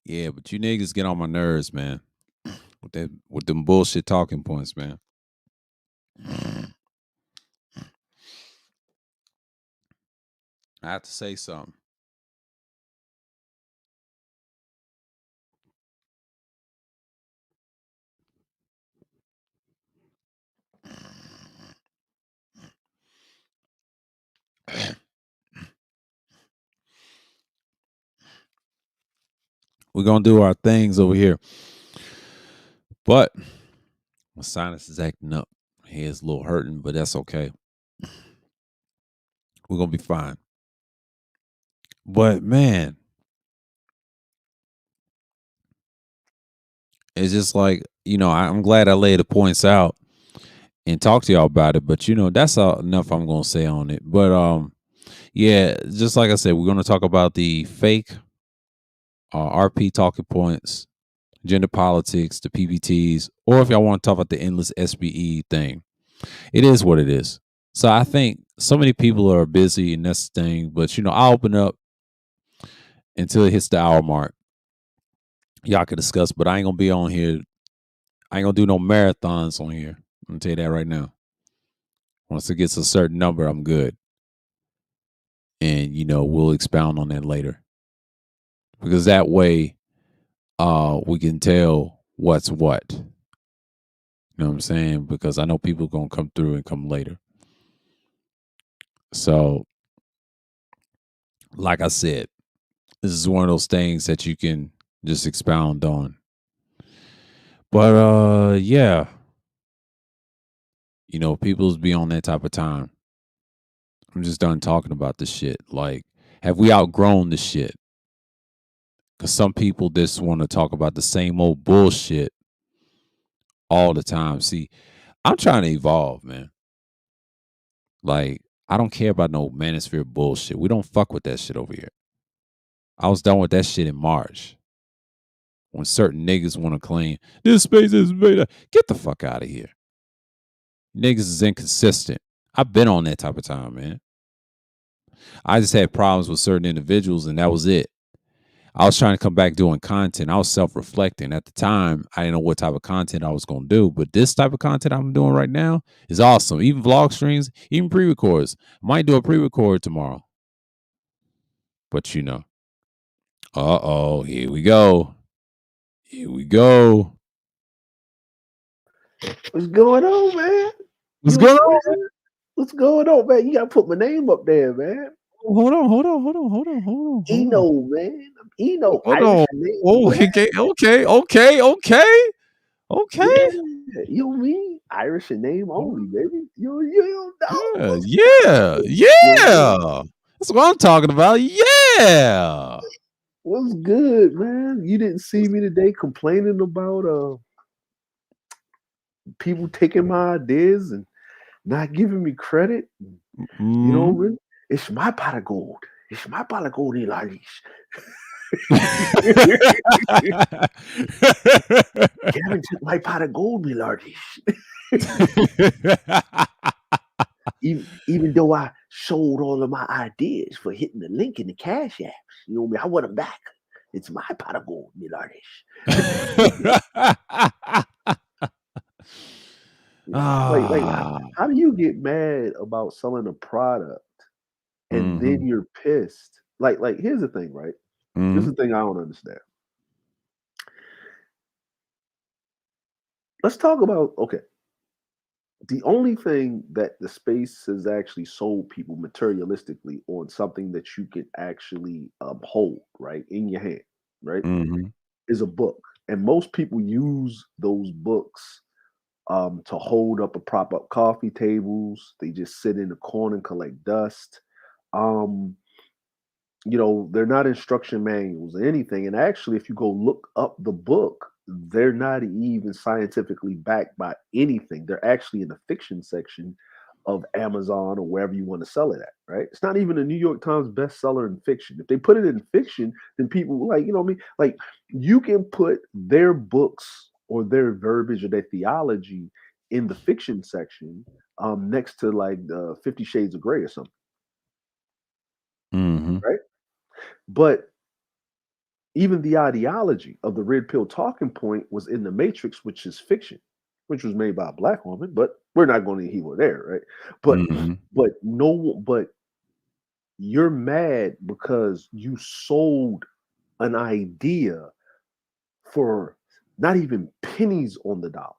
Speaker 1: Yeah, but you niggas get on my nerves, man. With them bullshit talking points, man. I have to say something. We're gonna do our things over here. But my sinus is acting up. My head's a little hurting, but that's okay. We're gonna be fine. But man, it's just like, I'm glad I laid the points out and talk to y'all about it. But that's enough I'm gonna say on it. But yeah, just like I said, we're gonna talk about the fake RP talking points, gender politics, the PBTs, or if y'all want to talk about the endless SBE thing. It is what it is. So I think so many people are busy, and that's the thing. But I'll open up until it hits the hour mark. Y'all can discuss, but I ain't gonna be on here. I ain't gonna do no marathons on here. I'm gonna tell you that right now. Once it gets a certain number, I'm good. And we'll expound on that later. Because that way we can tell what's what. You know what I'm saying? Because I know people gonna come through and come later. So, like I said, this is one of those things that you can just expound on. But yeah. People's be on that type of time. I'm just done talking about this shit. Like, have we outgrown this shit? Because some people just want to talk about the same old bullshit all the time. See, I'm trying to evolve, man. Like, I don't care about no manosphere bullshit. We don't fuck with that shit over here. I was done with that shit in March. When certain niggas want to claim this space is beta, get the fuck out of here. Niggas is inconsistent. I've been on that type of time, man. I just had problems with certain individuals, and that was it. I was trying to come back doing content. I was self-reflecting. At the time, I didn't know what type of content I was going to do, but this type of content I'm doing right now is awesome. Even vlog streams, even pre-records. Might do a pre-record tomorrow. But uh-oh, here we go. Here we go.
Speaker 2: What's going on, man?
Speaker 1: What's going on?
Speaker 2: What's going on, man? You gotta put my name up there, man.
Speaker 1: Hold on.
Speaker 2: Eno, man. I'm Eno.
Speaker 1: Hold
Speaker 2: Irish
Speaker 1: on.
Speaker 2: name.
Speaker 1: Oh, okay.
Speaker 2: Yeah, you know me? Irish name only, baby. You don't know.
Speaker 1: Yeah. That's what I'm talking about. Yeah.
Speaker 2: What's good, man? You didn't see me today complaining about people taking my ideas and not giving me credit. You know, really? It's my pot of gold. It's my pot of gold, Elias. Kevin took my pot of gold, Milardish. Even though I sold all of my ideas for hitting the link in the Cash Apps, you know me, I want them back. It's my pot of gold, Milardish. How do you get mad about selling a product and then you're pissed? Like, here's the thing, right? This is the thing I don't understand. Let's talk about, okay, The only thing that the space has actually sold people materialistically on something that you can actually hold right in your hand, right,
Speaker 1: Mhm.
Speaker 2: is a book. And most people use those books to hold up or prop up coffee tables. They just sit in the corner and collect dust. Um, they're not instruction manuals or anything. And actually, if you go look up the book, they're not even scientifically backed by anything. They're actually in the fiction section of Amazon or wherever you want to sell it at, right? It's not even a New York Times bestseller in fiction. If they put it in fiction, then people like, you know what I mean? Like you can put their books or their verbiage or their theology in the fiction section next to like 50 Shades of Grey or something,
Speaker 1: Mhm.
Speaker 2: right? But even the ideology of the red pill talking point was in the Matrix, which is fiction, which was made by a black woman. But we're not going to here there, right? But
Speaker 1: Mhm.
Speaker 2: but you're mad because you sold an idea for not even pennies on the dollar,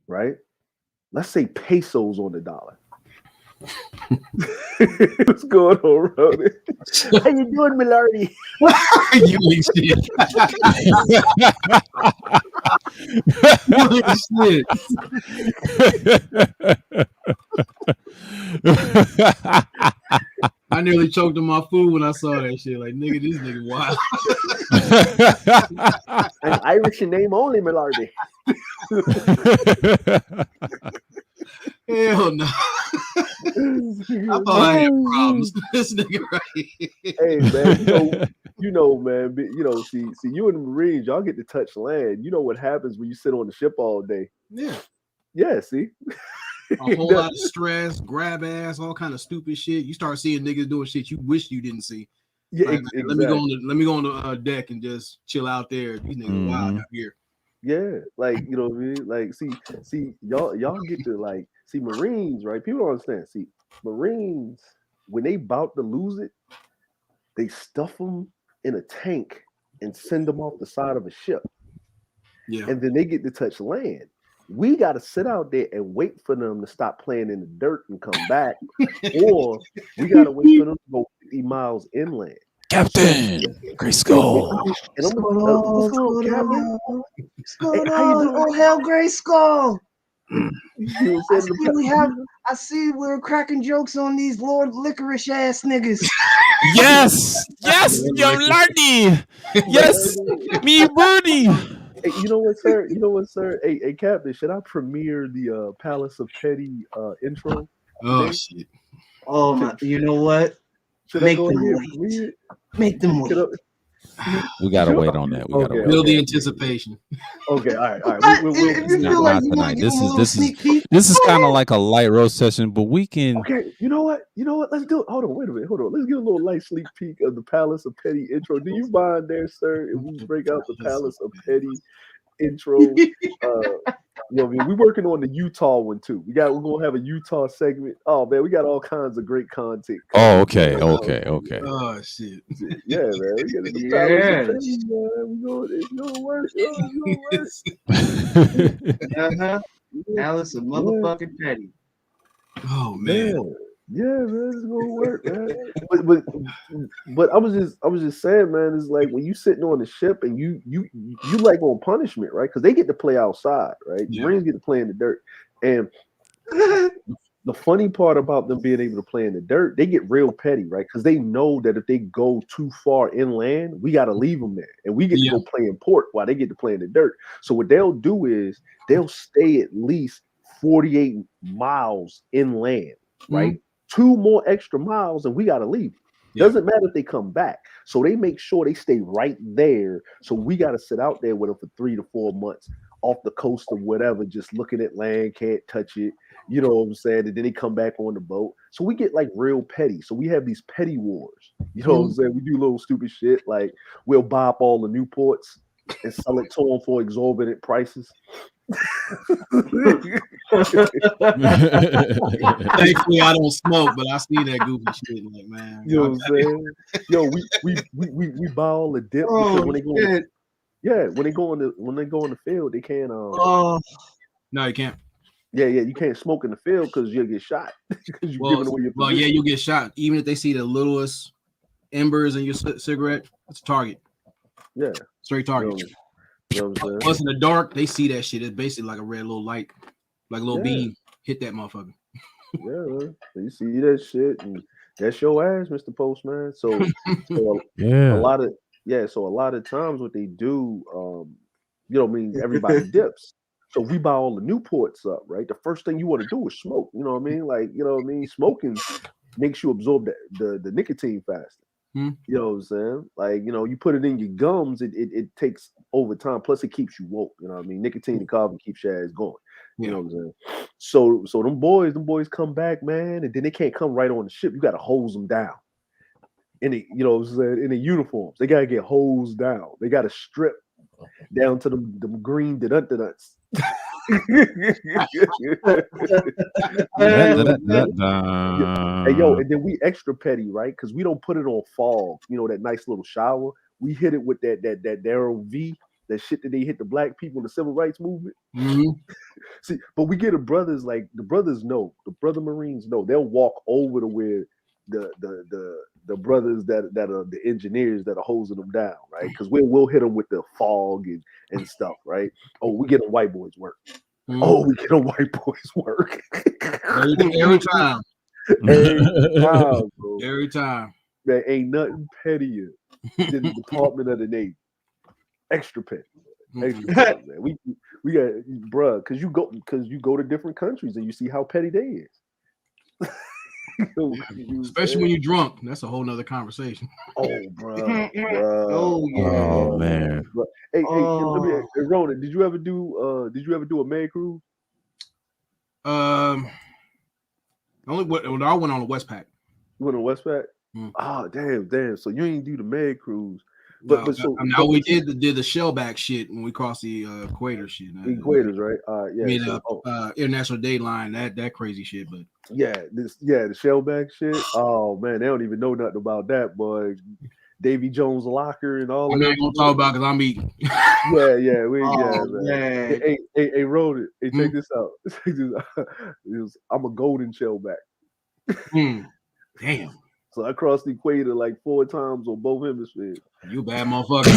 Speaker 2: right? Let's say pesos on the dollar. What's going on, Rody? How you doing, Millardy?
Speaker 3: You ain't shit. You ain't shit. I nearly choked on my food when I saw that shit. Like, nigga, this nigga wild.
Speaker 2: I'm Irish in name only, Millardy.
Speaker 3: Hell no. I thought I had problems. This nigga right.
Speaker 2: Hey man, man. See, you and the Marines, y'all get to touch land. You know what happens when you sit on the ship all day.
Speaker 3: Yeah.
Speaker 2: Yeah, see,
Speaker 3: A whole lot of stress, grab ass, all kind of stupid shit. You start seeing niggas doing shit you wish you didn't see.
Speaker 2: Yeah,
Speaker 3: Like,
Speaker 2: exactly.
Speaker 3: let me go on the deck and just chill out there. These niggas wild out here.
Speaker 2: Yeah, like you know what I mean. Like, see, y'all get to like see Marines, right? People don't understand. See, Marines when they about to lose it, they stuff them in a tank and send them off the side of a ship.
Speaker 3: Yeah.
Speaker 2: And then they get to touch land. We got to sit out there and wait for them to stop playing in the dirt and come back, or we got to wait for them to go 50 miles inland.
Speaker 1: Captain Grayskull.
Speaker 2: And I'm what's going on, Captain?
Speaker 4: What's going
Speaker 2: How you
Speaker 4: on?
Speaker 2: doing?
Speaker 4: Oh, hell, Grayskull.
Speaker 2: You know what I'm saying?
Speaker 4: I see we're cracking jokes on these Lord Licorice ass niggas.
Speaker 1: Yes, young Lardy. Yes, me Birdie.
Speaker 2: Hey, you know what, sir? Hey, Captain, should I premiere the Palace of Petty intro?
Speaker 3: Oh
Speaker 2: Today?
Speaker 3: shit.
Speaker 4: Oh my! You know what?
Speaker 2: Should
Speaker 4: Make
Speaker 2: I go
Speaker 4: them
Speaker 2: ahead and
Speaker 4: wait.
Speaker 2: premiere it?
Speaker 4: Make them wait.
Speaker 1: We gotta wait on that. We gotta wait.
Speaker 3: Build the anticipation.
Speaker 2: Okay, all right.
Speaker 4: If you feel like you want to give them a little sneak peek,
Speaker 1: this is kind of like a light roast session, but we can.
Speaker 2: Okay, you know what? Let's do it. Hold on, wait a minute. Hold on. Let's get a little light sneak peek of the Palace of Petty intro. Do you mind there, sir, if we break out the Palace of Petty intro? We're working on the Utah one too. We're gonna have a Utah segment. Oh man, we got all kinds of great content.
Speaker 1: Oh, okay.
Speaker 3: Oh shit.
Speaker 2: Yeah, man. We got the Palace of Petty, man. It's gonna work.
Speaker 4: Palace of motherfucking Petty.
Speaker 3: Oh man.
Speaker 2: Yeah, man, it's gonna work, man. But I was just saying, man, it's like when you sitting on the ship and you like on punishment, right? Because they get to play outside, right?
Speaker 3: Yeah.
Speaker 2: Marines get to play in the dirt. And the funny part about them being able to play in the dirt, they get real petty, right? Because they know that if they go too far inland, we got to leave them there, and we get to go play in port while they get to play in the dirt. So what they'll do is they'll stay at least 48 miles inland, right? 2 more extra miles, and we got to leave. Doesn't matter if they come back. So they make sure they stay right there. So we got to sit out there with them for 3 to 4 months off the coast of whatever, just looking at land, can't touch it. You know what I'm saying? And then they come back on the boat. So we get like real petty. So we have these petty wars. You know what I'm saying? We do little stupid shit like we'll buy up all the Newports and sell it to them for exorbitant prices.
Speaker 3: Thankfully, I don't smoke, but I see that goofy shit. Like, man,
Speaker 2: you know what I'm saying? Yo, we buy all the dip because when they go, when they go on the field, they can't.
Speaker 3: No, you can't.
Speaker 2: Yeah, you can't smoke in the field because you'll get shot because you're giving away your position.
Speaker 3: Yeah, you'll get shot even if they see the littlest embers in your cigarette. It's a target.
Speaker 2: Yeah,
Speaker 3: straight target.
Speaker 2: You know what I'm saying?
Speaker 3: Plus in the dark, they see that shit. It's basically like a red little light, like a little beam hit that motherfucker.
Speaker 2: Yeah, man. You see that shit, and that's your ass, Mr. Postman. So
Speaker 1: yeah,
Speaker 2: a lot of times what they do, you know what I mean, everybody dips. So we buy all the Newports up, right? The first thing you want to do is smoke. You know what I mean? Like, you know what I mean? Smoking makes you absorb the nicotine faster. You know what I'm saying? Like, you know, you put it in your gums, it takes over time. Plus, it keeps you woke. You know what I mean? Nicotine and carbon keeps your ass going. You know what I'm saying? So them boys come back, man, and then they can't come right on the ship. You got to hose them down. You know what I'm saying? In the uniforms, they gotta get hosed down. They gotta strip down to them green nuts. Hey, yo, and then we extra petty, right? Because we don't put it on fog, you know, that nice little shower. We hit it with that narrow V, that shit that they hit the black people in the civil rights movement. See, but we get the brothers know, the brother Marines know. They'll walk over to where the brothers that are the engineers that are hosing them down, right? Because we'll hit them with the fog and stuff, right? Oh, we get them white boys work. Oh, we get them white boys work.
Speaker 3: every time.
Speaker 2: Bro.
Speaker 3: Every time.
Speaker 2: There ain't nothing pettier than the Department of the Navy. Extra petty. Extra petty, man. We got, bruh, because you go to different countries and you see how petty they is.
Speaker 3: Especially when you're drunk. That's a whole nother conversation.
Speaker 2: Oh, bro.
Speaker 4: Oh, yeah.
Speaker 1: Oh, man.
Speaker 2: Hey, Ronan, did you ever do a May cruise?
Speaker 3: I went on a Westpac.
Speaker 2: You went on Westpac? Oh, damn. So you ain't do the May cruise. But
Speaker 3: we did the shellback shit when we crossed the equator shit.
Speaker 2: Equators, right?
Speaker 3: International date line, that crazy shit. But
Speaker 2: the shellback shit. Oh man, they don't even know nothing about that, boy. Davy Jones locker and all.
Speaker 3: I'm not gonna talk about because I'm eating.
Speaker 2: Man. Hey, Ronan. Hey, check this out. I'm a golden shellback.
Speaker 3: Damn.
Speaker 2: So I crossed the equator like 4 times on both hemispheres.
Speaker 3: You bad motherfucker.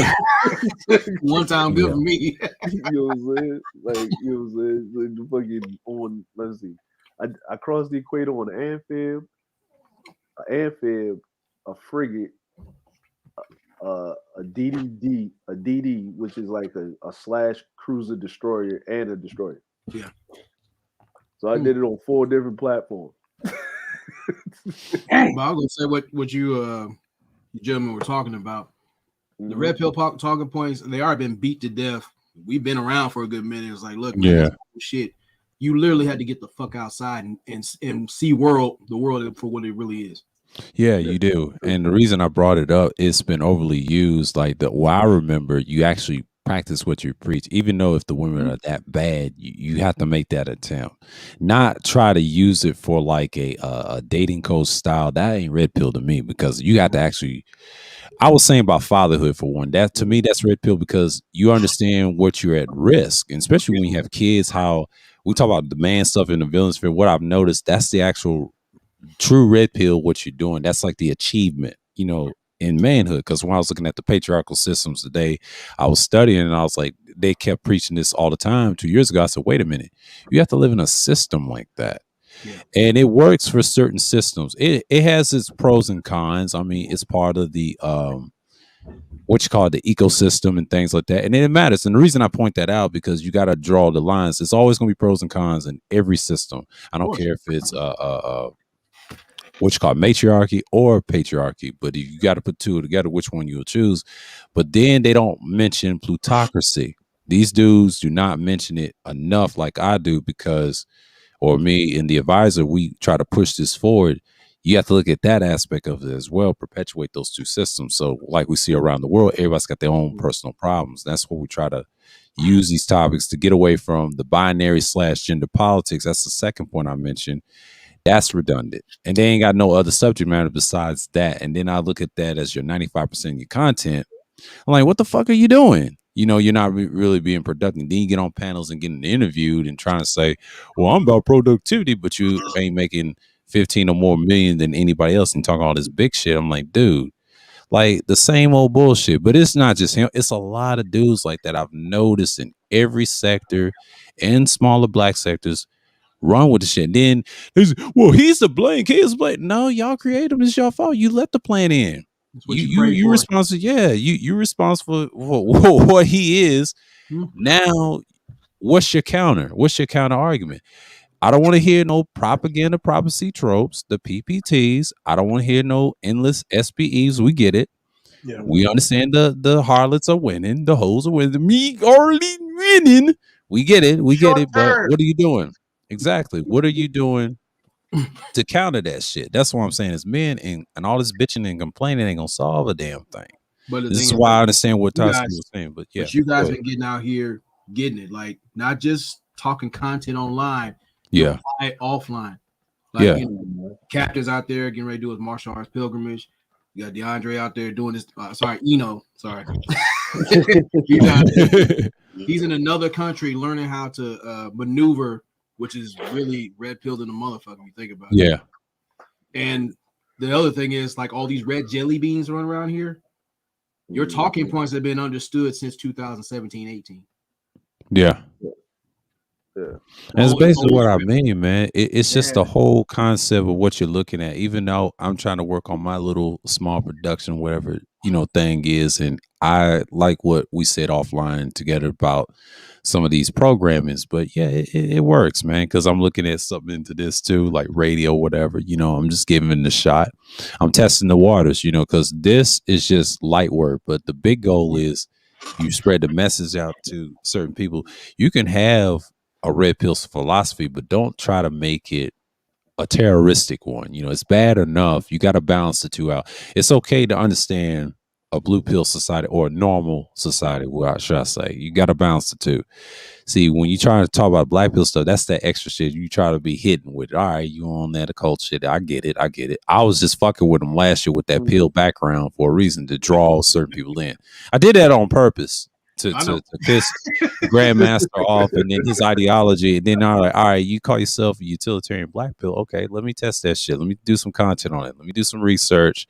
Speaker 3: One time good for me.
Speaker 2: You know what I'm saying? Like, you know what I'm saying? Like the fucking on, let's see. I crossed the equator on an amphib, a frigate, a DD, which is like a slash cruiser destroyer and a destroyer.
Speaker 3: Yeah. So
Speaker 2: I did it on 4 different platforms.
Speaker 3: But I was gonna say what you gentlemen were talking about. The red pill talking points, they already been beat to death. We've been around for a good minute. It's like, look, man, shit. You literally had to get the fuck outside and see the world for what it really is.
Speaker 1: Yeah, you do. And the reason I brought it up, it's been overly used. Like I remember, you actually practice what you preach. Even though if the women are that bad, you have to make that attempt. Not try to use it for like a dating coach style. That ain't red pill to me, because you got to actually. I was saying about fatherhood for one. That to me, that's red pill, because you understand what you're at risk, and especially when you have kids. How we talk about the man stuff in the villain sphere. What I've noticed, that's the actual true red pill. What you're doing, that's like the achievement, you know, in manhood. Because when I was looking at the patriarchal systems today, I was studying and I was like, they kept preaching this all the time. 2 years ago, I said, wait a minute, you have to live in a system like that. Yeah. And it works for certain systems. It has its pros and cons. I mean, it's part of the what you call the ecosystem and things like that. And it matters. And the reason I point that out, because you got to draw the lines. It's always going to be pros and cons in every system. I don't care if it's what you call matriarchy or patriarchy, but if you got to put 2 together, which one you'll choose. But then they don't mention plutocracy. These dudes do not mention it enough like I do, because, or me and the advisor, we try to push this forward. You have to look at that aspect of it as well, perpetuate those 2 systems. So like we see around the world, everybody's got their own personal problems. That's what we try to use these topics to get away from the binary / gender politics. That's the second point I mentioned. That's redundant. And they ain't got no other subject matter besides that. And then I look at that as your 95% of your content. I'm like, what the fuck are you doing? you're not really being productive. Then you get on panels and getting interviewed and trying to say, well, I'm about productivity, but you ain't making 15 or more million than anybody else and talking all this big shit. I'm like, dude, like the same old bullshit. But it's not just him. It's a lot of dudes like that I've noticed in every sector and smaller black sectors run with the shit. Then well, he's to blame. He's blame. No, y'all create him. It's your fault. You let the plan in.
Speaker 3: That's what you
Speaker 1: responsible. Yeah, you responsible for what he is. Now, what's your counter? What's your counter argument? I don't want to hear no propaganda prophecy tropes, the PPTs. I don't want to hear no endless SPEs. We get it.
Speaker 5: Yeah.
Speaker 1: We understand the harlots are winning, the hoes are winning, me already winning. We get it, but what are you doing? Exactly. What are you doing to counter that shit? That's what I'm saying. Is men and all this bitching and complaining ain't gonna solve a damn thing.
Speaker 3: But
Speaker 1: this is why I understand what Toski was saying. But yeah,
Speaker 3: but you guys been getting out here getting it, like not just talking content online,
Speaker 1: yeah,
Speaker 3: apply it offline. Like, captains out there getting ready to do his martial arts pilgrimage. You got DeAndre out there doing this. He's in another country learning how to maneuver, which is really red pilled in the motherfucker. You think about it.
Speaker 1: Yeah.
Speaker 3: And the other thing is, like, all these red jelly beans run around here. Your talking points have been understood since 2017-18.
Speaker 1: Yeah. And it's basically what I mean, man. It's just the whole concept of what you're looking at. Even though I'm trying to work on my little small production, whatever thing is, and I like what we said offline together about some of these programmings. But yeah, it works, man. Because I'm looking at something into this too, like radio, whatever. I'm just giving it a shot. I'm testing the waters, because this is just light work. But the big goal is you spread the message out to certain people. You can have a red pill philosophy, but don't try to make it a terroristic one. It's bad enough. You got to balance the two out. It's okay to understand a blue pill society or a normal society. What should I say? You got to balance the two. See, when you try to talk about black pill stuff, that's that extra shit. You try to be hidden with it. All right, you on that occult shit. I get it. I was just fucking with them last year with that pill background for a reason to draw certain people in. I did that on purpose. To piss the Grandmaster off, and then his ideology, and then all right, you call yourself a utilitarian black pill. Okay, let me test that shit. Let me do some content on it. Let me do some research.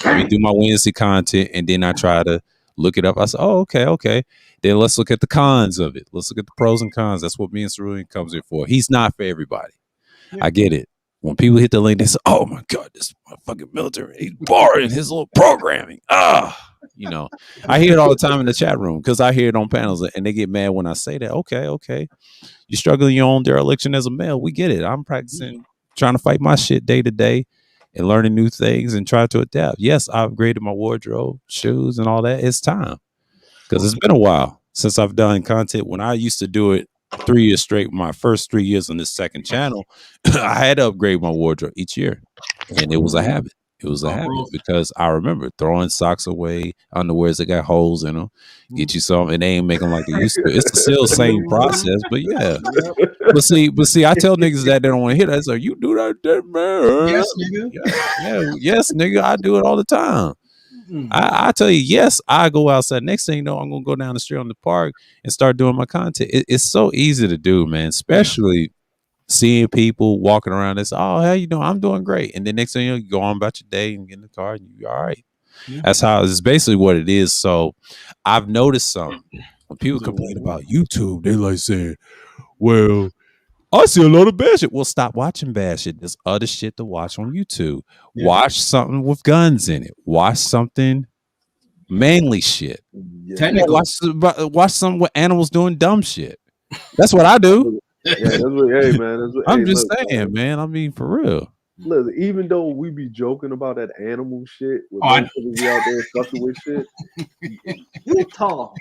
Speaker 1: Let me do my Wednesday content, and then I try to look it up. I said, oh, okay. Then let's look at the cons of it. Let's look at the pros and cons. That's what me and Cerulean comes here for. He's not for everybody. I get it. When people hit the link, they say, oh my God, this motherfucking military, he's boring, his little programming. I hear it all the time in the chat room because I hear it on panels and they get mad when I say that. Okay. You're struggling your own dereliction as a male. We get it. I'm practicing, trying to fight my shit day to day and learning new things and try to adapt. Yes, I've upgraded my wardrobe, shoes, and all that. It's time because it's been a while since I've done content. When I used to do it 3 years straight, my first 3 years on this second channel, I had to upgrade my wardrobe each year. And it was a habit. It was a habit because I remember throwing socks away, underwears that got holes in them. Get you some, and they ain't making like they used to. It's still the same process, but yeah. But see, I tell niggas that they don't want to hear that. So you do that, man.
Speaker 3: Yes, nigga.
Speaker 1: Yes, nigga. I do it all the time. I tell you, yes, I go outside. Next thing you know, I'm gonna go down the street on the park and start doing my content. It's so easy to do, man. Especially seeing people walking around and say, oh, how you doing? I'm doing great. And then next thing you go on about your day and get in the car and you're all right. Yeah. That's how it's basically what it is. So I've noticed something. When people complain about YouTube, they like saying, well, I see a lot of bad shit. Well, stop watching bad shit. There's other shit to watch on YouTube. Yeah. Watch something with guns in it. Watch something manly shit. Yeah. Watch something with animals doing dumb shit. That's what I do.
Speaker 2: Yeah, that's what, hey man.
Speaker 1: I'm just saying, man. I mean, for real.
Speaker 2: Look, even though we be joking about that animal shit, with those people be out there fucking with shit.
Speaker 4: You tall.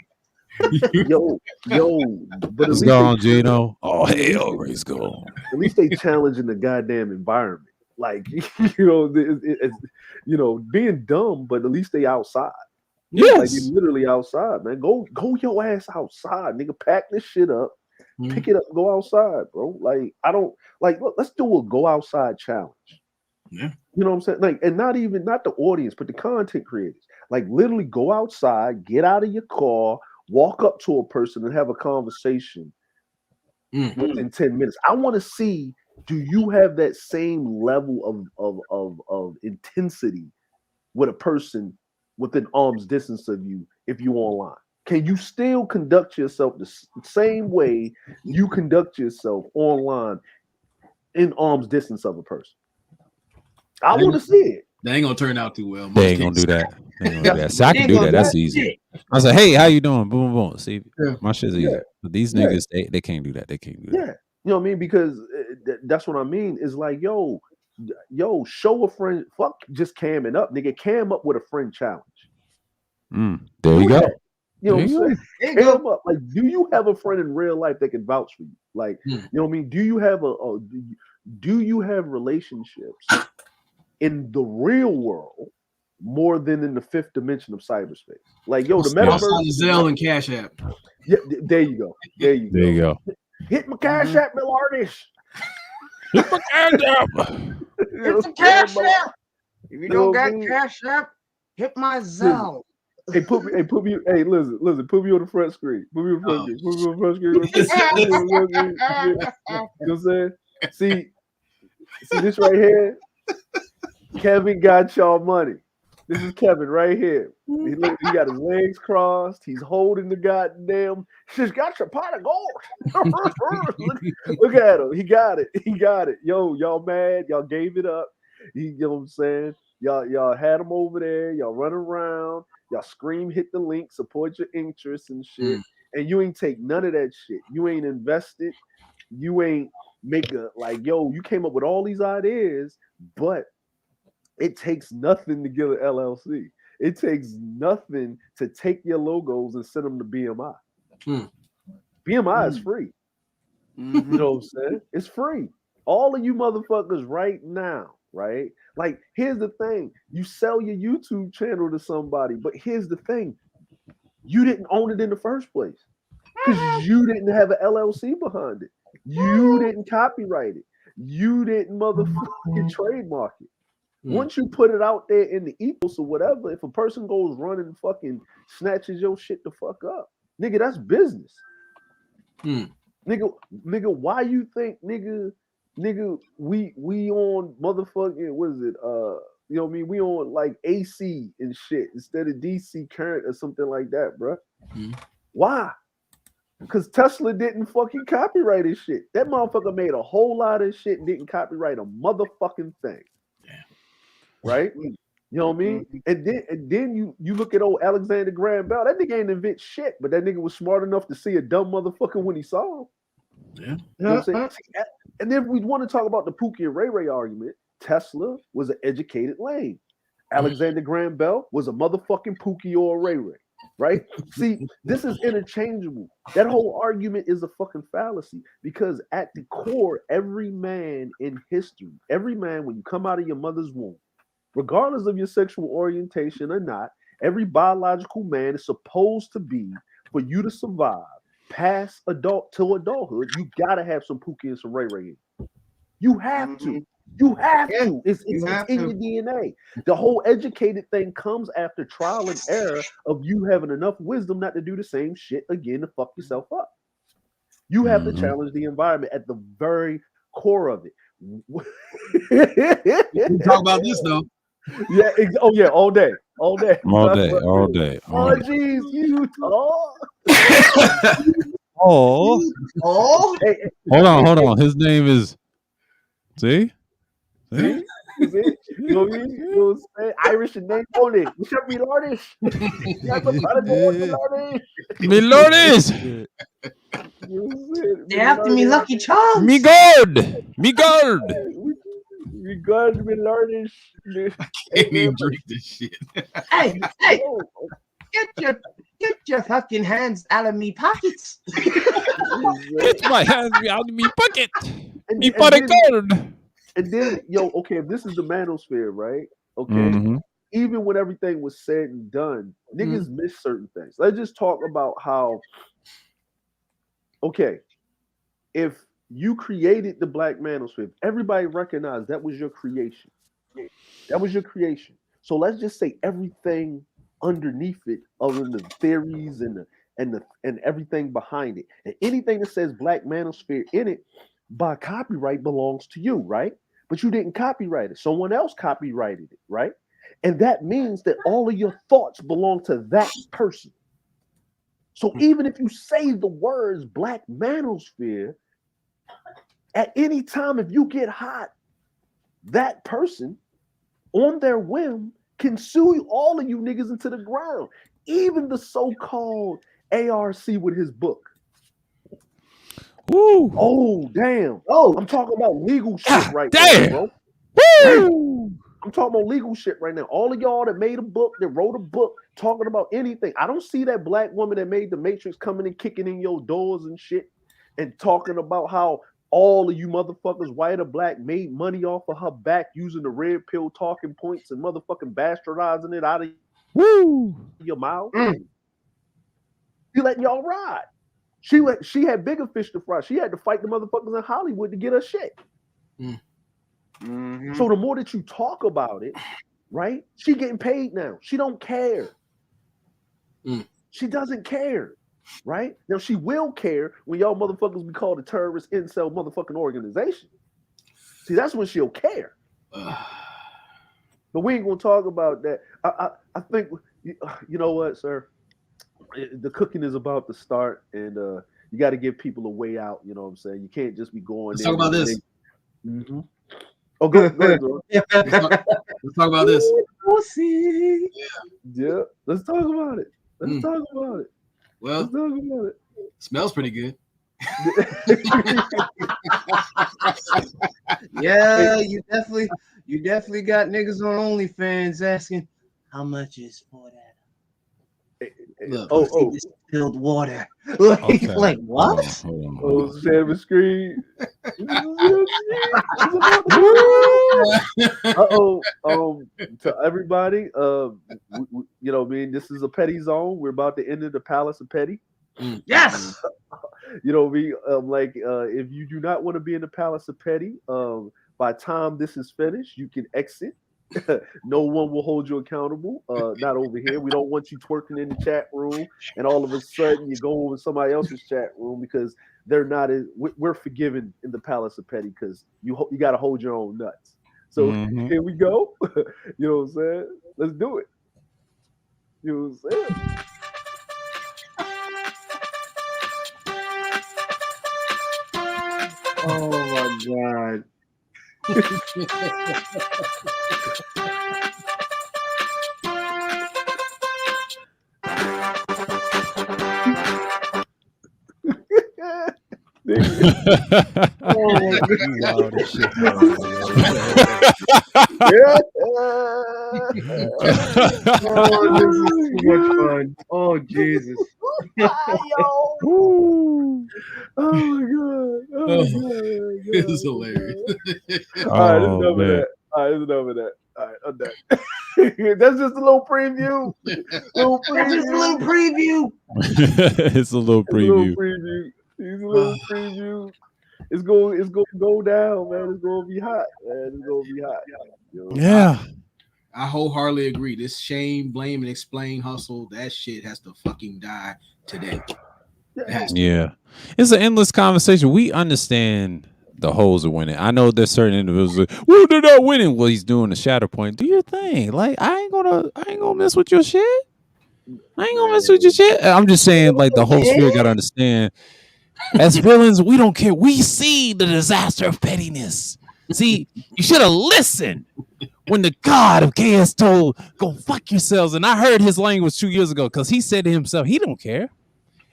Speaker 2: Yo, but
Speaker 1: it's gone, Gino. Oh hell, race go.
Speaker 2: At least they challenging the goddamn environment. Like it's being dumb, but at least they outside.
Speaker 1: Yes,
Speaker 2: like you're literally outside, man. Go your ass outside, nigga. Pack this shit up. Pick it up, go outside, bro. Like I don't like. Look, let's do a go outside challenge.
Speaker 3: Yeah,
Speaker 2: you know what I'm saying. Like, and not the audience, but the content creators. Like, literally go outside, get out of your car, walk up to a person and have a conversation within 10 minutes. I want to see, do you have that same level of intensity with a person within arm's distance of you if you online? Can you still conduct yourself the same way you conduct yourself online in arm's distance of a person? I want to see it.
Speaker 3: They ain't gonna turn out too well.
Speaker 1: They ain't gonna do that. They ain't gonna do that. See, I can do that. That's easy. I was like, hey, how you doing? Boom, boom, boom. See, my shit's easy. But these niggas, they can't do that. They can't do that.
Speaker 2: Yeah. You know what I mean? Because that's what I mean. Is like, yo, show a friend. Fuck just camming up, nigga. Cam up with a friend challenge.
Speaker 1: There you go.
Speaker 2: You know what I'm saying? Cam up. Like, do you have a friend in real life that can vouch for you? Like, you know what I mean? Do you have do you have relationships in the real world more than in the fifth dimension of cyberspace? Like, yo, the metaverse,
Speaker 3: Zelle and Cash App.
Speaker 2: Yeah, there you go. There you go. Hit my Cash App, Bill Artish.
Speaker 1: Hit my Cash App.
Speaker 4: Hit the Cash App. If you don't got Cash App, hit my Zelle.
Speaker 2: Hey, put me. Hey, listen. Put me on the front screen. Put me on the front screen. You know what I'm saying? See this right here. Kevin got y'all money. This is Kevin right here. He got his legs crossed. He's holding the goddamn. She's got your pot of gold. look at him. He got it. Yo, y'all mad? Y'all gave it up. You know what I'm saying? Y'all had him over there. Y'all run around. Y'all scream, hit the link, support your interests and shit. And you ain't take none of that shit. You ain't invested. You ain't make you came up with all these ideas, but it takes nothing to get an LLC. It takes nothing to take your logos and send them to BMI. BMI is free. You know what I'm saying? It's free. All of you motherfuckers right now, right? Like, here's the thing. You sell your YouTube channel to somebody, but here's the thing. You didn't own it in the first place because you didn't have an LLC behind it. You didn't copyright it. You didn't motherfucking trademark it. Once you put it out there in the ethos or whatever, if a person goes running and fucking snatches your shit the fuck up, nigga, that's business. Nigga, why you think, nigga, we on motherfucking, what is it? You know what I mean? We on like AC and shit instead of DC current or something like that, bro. Why? Because Tesla didn't fucking copyright his shit. That motherfucker made a whole lot of shit and didn't copyright a motherfucking thing. Right? You know what I mean? And then you look at old Alexander Graham Bell. That nigga ain't invent shit, but that nigga was smart enough to see a dumb motherfucker when he saw him.
Speaker 3: Yeah.
Speaker 2: You know what I'm saying? And then we want to talk about the Pookie and Ray Ray argument. Tesla was an educated lame. Alexander Graham Bell was a motherfucking Pookie or a Ray Ray. Right? See, this is interchangeable. That whole argument is a fucking fallacy because at the core, every man in history, every man when you come out of your mother's womb, regardless of your sexual orientation or not, every biological man is supposed to be, for you to survive past adult to adulthood, you gotta have some Pookie and some Ray Ray in. You have to. You have to. It's in your DNA. The whole educated thing comes after trial and error of you having enough wisdom not to do the same shit again to fuck yourself up. You have to challenge the environment at the very core of it.
Speaker 3: We talk about this though.
Speaker 2: Yeah. Oh yeah. All day.
Speaker 1: All day.
Speaker 2: Oh geez, you talk.
Speaker 4: Oh.
Speaker 2: Hey,
Speaker 1: hold on. His name is. See?
Speaker 2: You know what I mean? You know what I'm saying? Irish and name on it. What's up, me Lordish?
Speaker 1: Me Lordish.
Speaker 4: They after me Lucky Charms.
Speaker 1: Me God. Me God.
Speaker 2: Me God, me Lordish.
Speaker 3: I can't even drink this shit.
Speaker 4: Hey, get your fucking hands out of me pockets.
Speaker 1: Get my hands out of me pocket. Me bodyguard.
Speaker 2: And then, okay, if this is the manosphere, right? Okay. Even when everything was said and done, niggas miss certain things. Let's just talk about how, okay, if you created the black manosphere, everybody recognized that was your creation. That was your creation. So let's just say everything underneath it, other than the theories and and everything behind it. And anything that says Black Manosphere in it by copyright belongs to you, right? But you didn't copyright it. Someone else copyrighted it, right? And that means that all of your thoughts belong to that person. So even if you say the words Black Manosphere, at any time, if you get hot, that person on their whim can sue all of you niggas into the ground. Even the so-called ARC with his book.
Speaker 1: Woo.
Speaker 2: Oh, damn. Oh, I'm talking about legal shit right
Speaker 1: damn.
Speaker 2: now, bro.
Speaker 1: Woo.
Speaker 2: I'm talking about legal shit right now. All of y'all that made a book, that wrote a book talking about anything. I don't see that black woman that made the Matrix coming and kicking in your doors and shit and talking about how all of you motherfuckers, white or black, made money off of her back using the red pill talking points and motherfucking bastardizing it out of your mouth. She letting y'all ride. She had bigger fish to fry. She had to fight the motherfuckers in Hollywood to get her shit.
Speaker 4: Mm-hmm.
Speaker 2: So the more that you talk about it, right? She getting paid now. She don't care. She doesn't care, right? Now she will care when y'all motherfuckers be called a terrorist incel motherfucking organization. See, that's when she'll care. But we ain't gonna talk about that. I think you know what, sir? The cooking is about to start, and you got to give people a way out. You know what I'm saying? You can't just be going.
Speaker 3: Let's talk about this.
Speaker 2: Mm-hmm. Oh, go ahead, bro.
Speaker 3: Let's talk about this.
Speaker 2: Yeah, let's talk about it. Let's talk about it.
Speaker 3: Well,
Speaker 2: let's talk about it.
Speaker 3: Smells pretty good.
Speaker 4: Yeah, you definitely got niggas on OnlyFans asking how much is for that.
Speaker 3: Look,
Speaker 4: distilled water. Like what?
Speaker 2: Oh, Savage Screen. To everybody, you know, this is a petty zone. We're about to enter the Palace of Petty.
Speaker 4: Yes.
Speaker 2: You know, if you do not want to be in the Palace of Petty, by the time this is finished, you can exit. No one will hold you accountable. Not over here. We don't want you twerking in the chat room, and all of a sudden you go over somebody else's chat room because they're not. We're forgiven in the Palace of Petty because you got to hold your own nuts. So here we go. You know what I'm saying? Let's do it. You know what I'm saying?
Speaker 4: Oh my god. Oh Jesus.
Speaker 2: Oh my god.
Speaker 3: This is hilarious.
Speaker 2: All right, it's enough of that. All right, I'm done. That's just a little preview.
Speaker 4: That's just a little preview.
Speaker 1: It's a little preview.
Speaker 2: It's a little preview. It's going to go down, man. It's going to be hot, man. It's going to be hot. You know?
Speaker 1: Yeah.
Speaker 3: I wholeheartedly agree. This shame, blame, and explain hustle, that shit has to fucking die today.
Speaker 1: Yeah. It's an endless conversation. We understand the hoes are winning. I know there's certain individuals like, well, they're not winning. Well, he's doing the shadow point. Do your thing. Like, I ain't gonna mess with your shit. I ain't gonna mess with your shit. I'm just saying, like, the whole spirit gotta understand. As villains, we don't care. We see the disaster of pettiness. See, you should have listened when the God of chaos told, go fuck yourselves. And I heard his language 2 years ago because he said to himself, he don't care.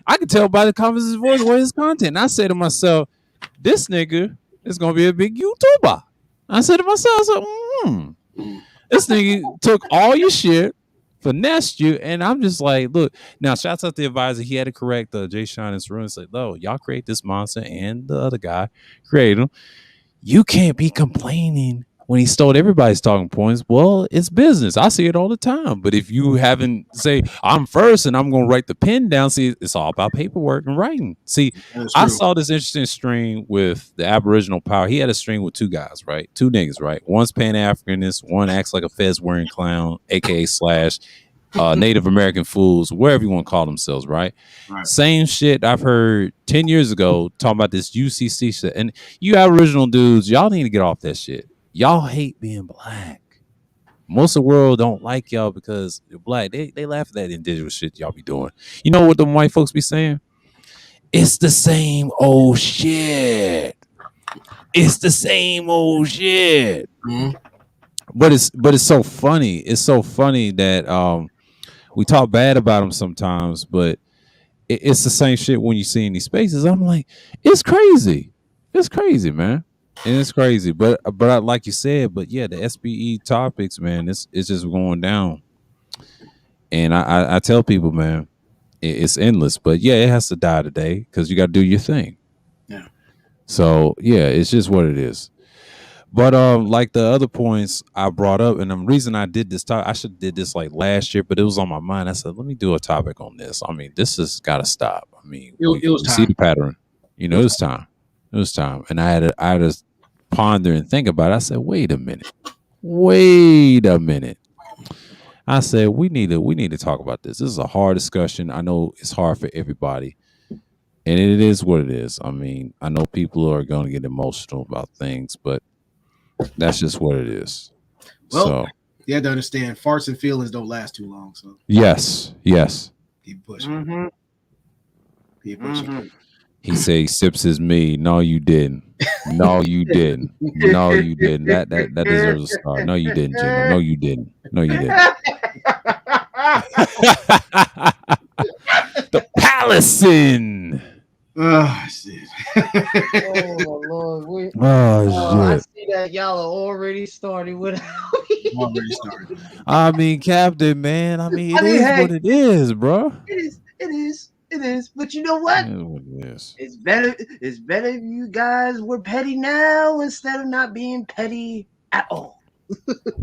Speaker 1: I can tell by the comments of his voice what his content. And I said to myself, this nigga is going to be a big YouTuber. I said to myself, this nigga took all your shit, finessed you, and I'm just like, look, now shouts out the advisor. He had to correct Jay Sean and Saru and say, no, y'all create this monster and the other guy created him. You can't be complaining when he stole everybody's talking points. Well, it's business. I see it all the time. But if you haven't say, I'm first and I'm going to write the pen down, see, it's all about paperwork and writing. See, I saw this interesting stream with the Aboriginal Power. He had a stream with two guys, right? Two niggas, right? One's Pan-Africanist. One acts like a Fez wearing clown, a.k.a. Slash. Native American fools, wherever you want to call themselves, right?
Speaker 3: Right.
Speaker 1: Same shit I've heard 10 years ago talking about this UCC shit. And you Aboriginal dudes, y'all need to get off that shit. Y'all hate being black. Most of the world don't like y'all because you're black. They laugh at that indigenous shit y'all be doing. You know what the white folks be saying? It's the same old shit. It's the same old shit.
Speaker 3: Mhm.
Speaker 1: But it's so funny. It's so funny that we talk bad about them sometimes, but it's the same shit when you see in these spaces. I'm like, it's crazy. It's crazy, man. And it's crazy. But like you said, but yeah, the SBE topics, man, it's just going down. And I tell people, man, it's endless. But yeah, it has to die today because you got to do your thing.
Speaker 3: Yeah.
Speaker 1: So yeah, it's just what it is. But like the other points I brought up, and the reason I did this I should have did this like last year, but it was on my mind. I said, let me do a topic on this. I mean, this has got to stop. I mean,
Speaker 3: It was
Speaker 1: we see
Speaker 3: time.
Speaker 1: the pattern. You know, it was time. It was time, and I had to ponder and think about it. I said, wait a minute. I said we need to talk about this. This is a hard discussion. I know it's hard for everybody, and it is what it is. I mean, I know people are going to get emotional about things, but that's just what it is.
Speaker 3: Well,
Speaker 1: so
Speaker 3: you have to understand, farts and feelings don't last too long. So
Speaker 1: yes,
Speaker 3: keep pushing.
Speaker 4: Mm-hmm.
Speaker 3: Keep pushing.
Speaker 4: Mm-hmm.
Speaker 1: he said he sips his mead. No, you didn't. No, you didn't. No, you didn't. That deserves a star. No, you didn't, Gino. No, you didn't. No, you didn't. The Palacin.
Speaker 3: Oh shit.
Speaker 4: Oh Lord, I
Speaker 1: shit.
Speaker 4: see that y'all are already started without me.
Speaker 3: Already started.
Speaker 1: I mean, Captain, man. I mean, it
Speaker 4: I mean,
Speaker 1: is
Speaker 4: hey.
Speaker 1: what it is, bro.
Speaker 4: It is. But you know what?
Speaker 1: It is what it is.
Speaker 4: It's better if you guys were petty now instead of not being petty at all.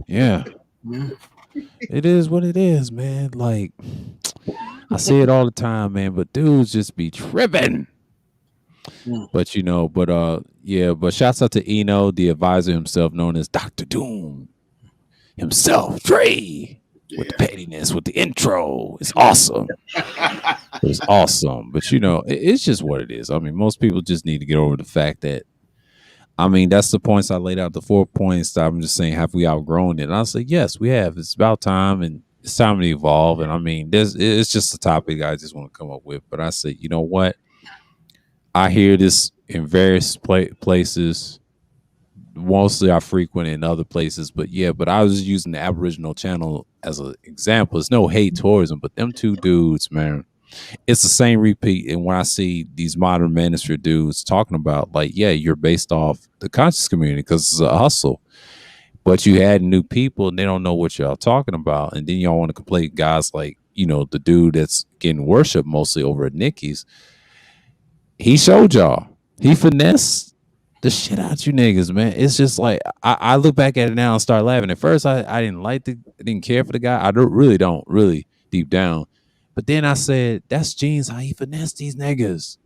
Speaker 1: Yeah.
Speaker 3: Mhm.
Speaker 1: It is what it is, man. Like, I see it all the time, man. But dudes just be tripping. But but shouts out to Eno, the advisor himself, known as Dr. Doom himself, Dre, with the pettiness, with the intro. It's awesome. It's awesome. But it's just what it is. I mean, most people just need to get over the fact that, I mean, that's the points I laid out, the 4 points. I'm just saying, have we outgrown it? And I say, yes, we have. It's about time, and it's time to evolve. And I mean, it's just a topic I just want to come up with. But I say, you know what? I hear this in various places. Mostly I frequent in other places, but I was using the Aboriginal channel as an example. It's no hate towards them, but them two dudes, man, it's the same repeat. And when I see these modern ministry dudes talking about, like, yeah, you're based off the conscious community because it's a hustle, but you add new people and they don't know what y'all talking about. And then y'all want to complain guys like, the dude that's getting worship mostly over at Nikki's. He showed y'all. He finessed the shit out you niggas, man. It's just like I look back at it now and start laughing. At first, I didn't care for the guy. I don't really deep down. But then I said, that's genius how he finessed these niggas.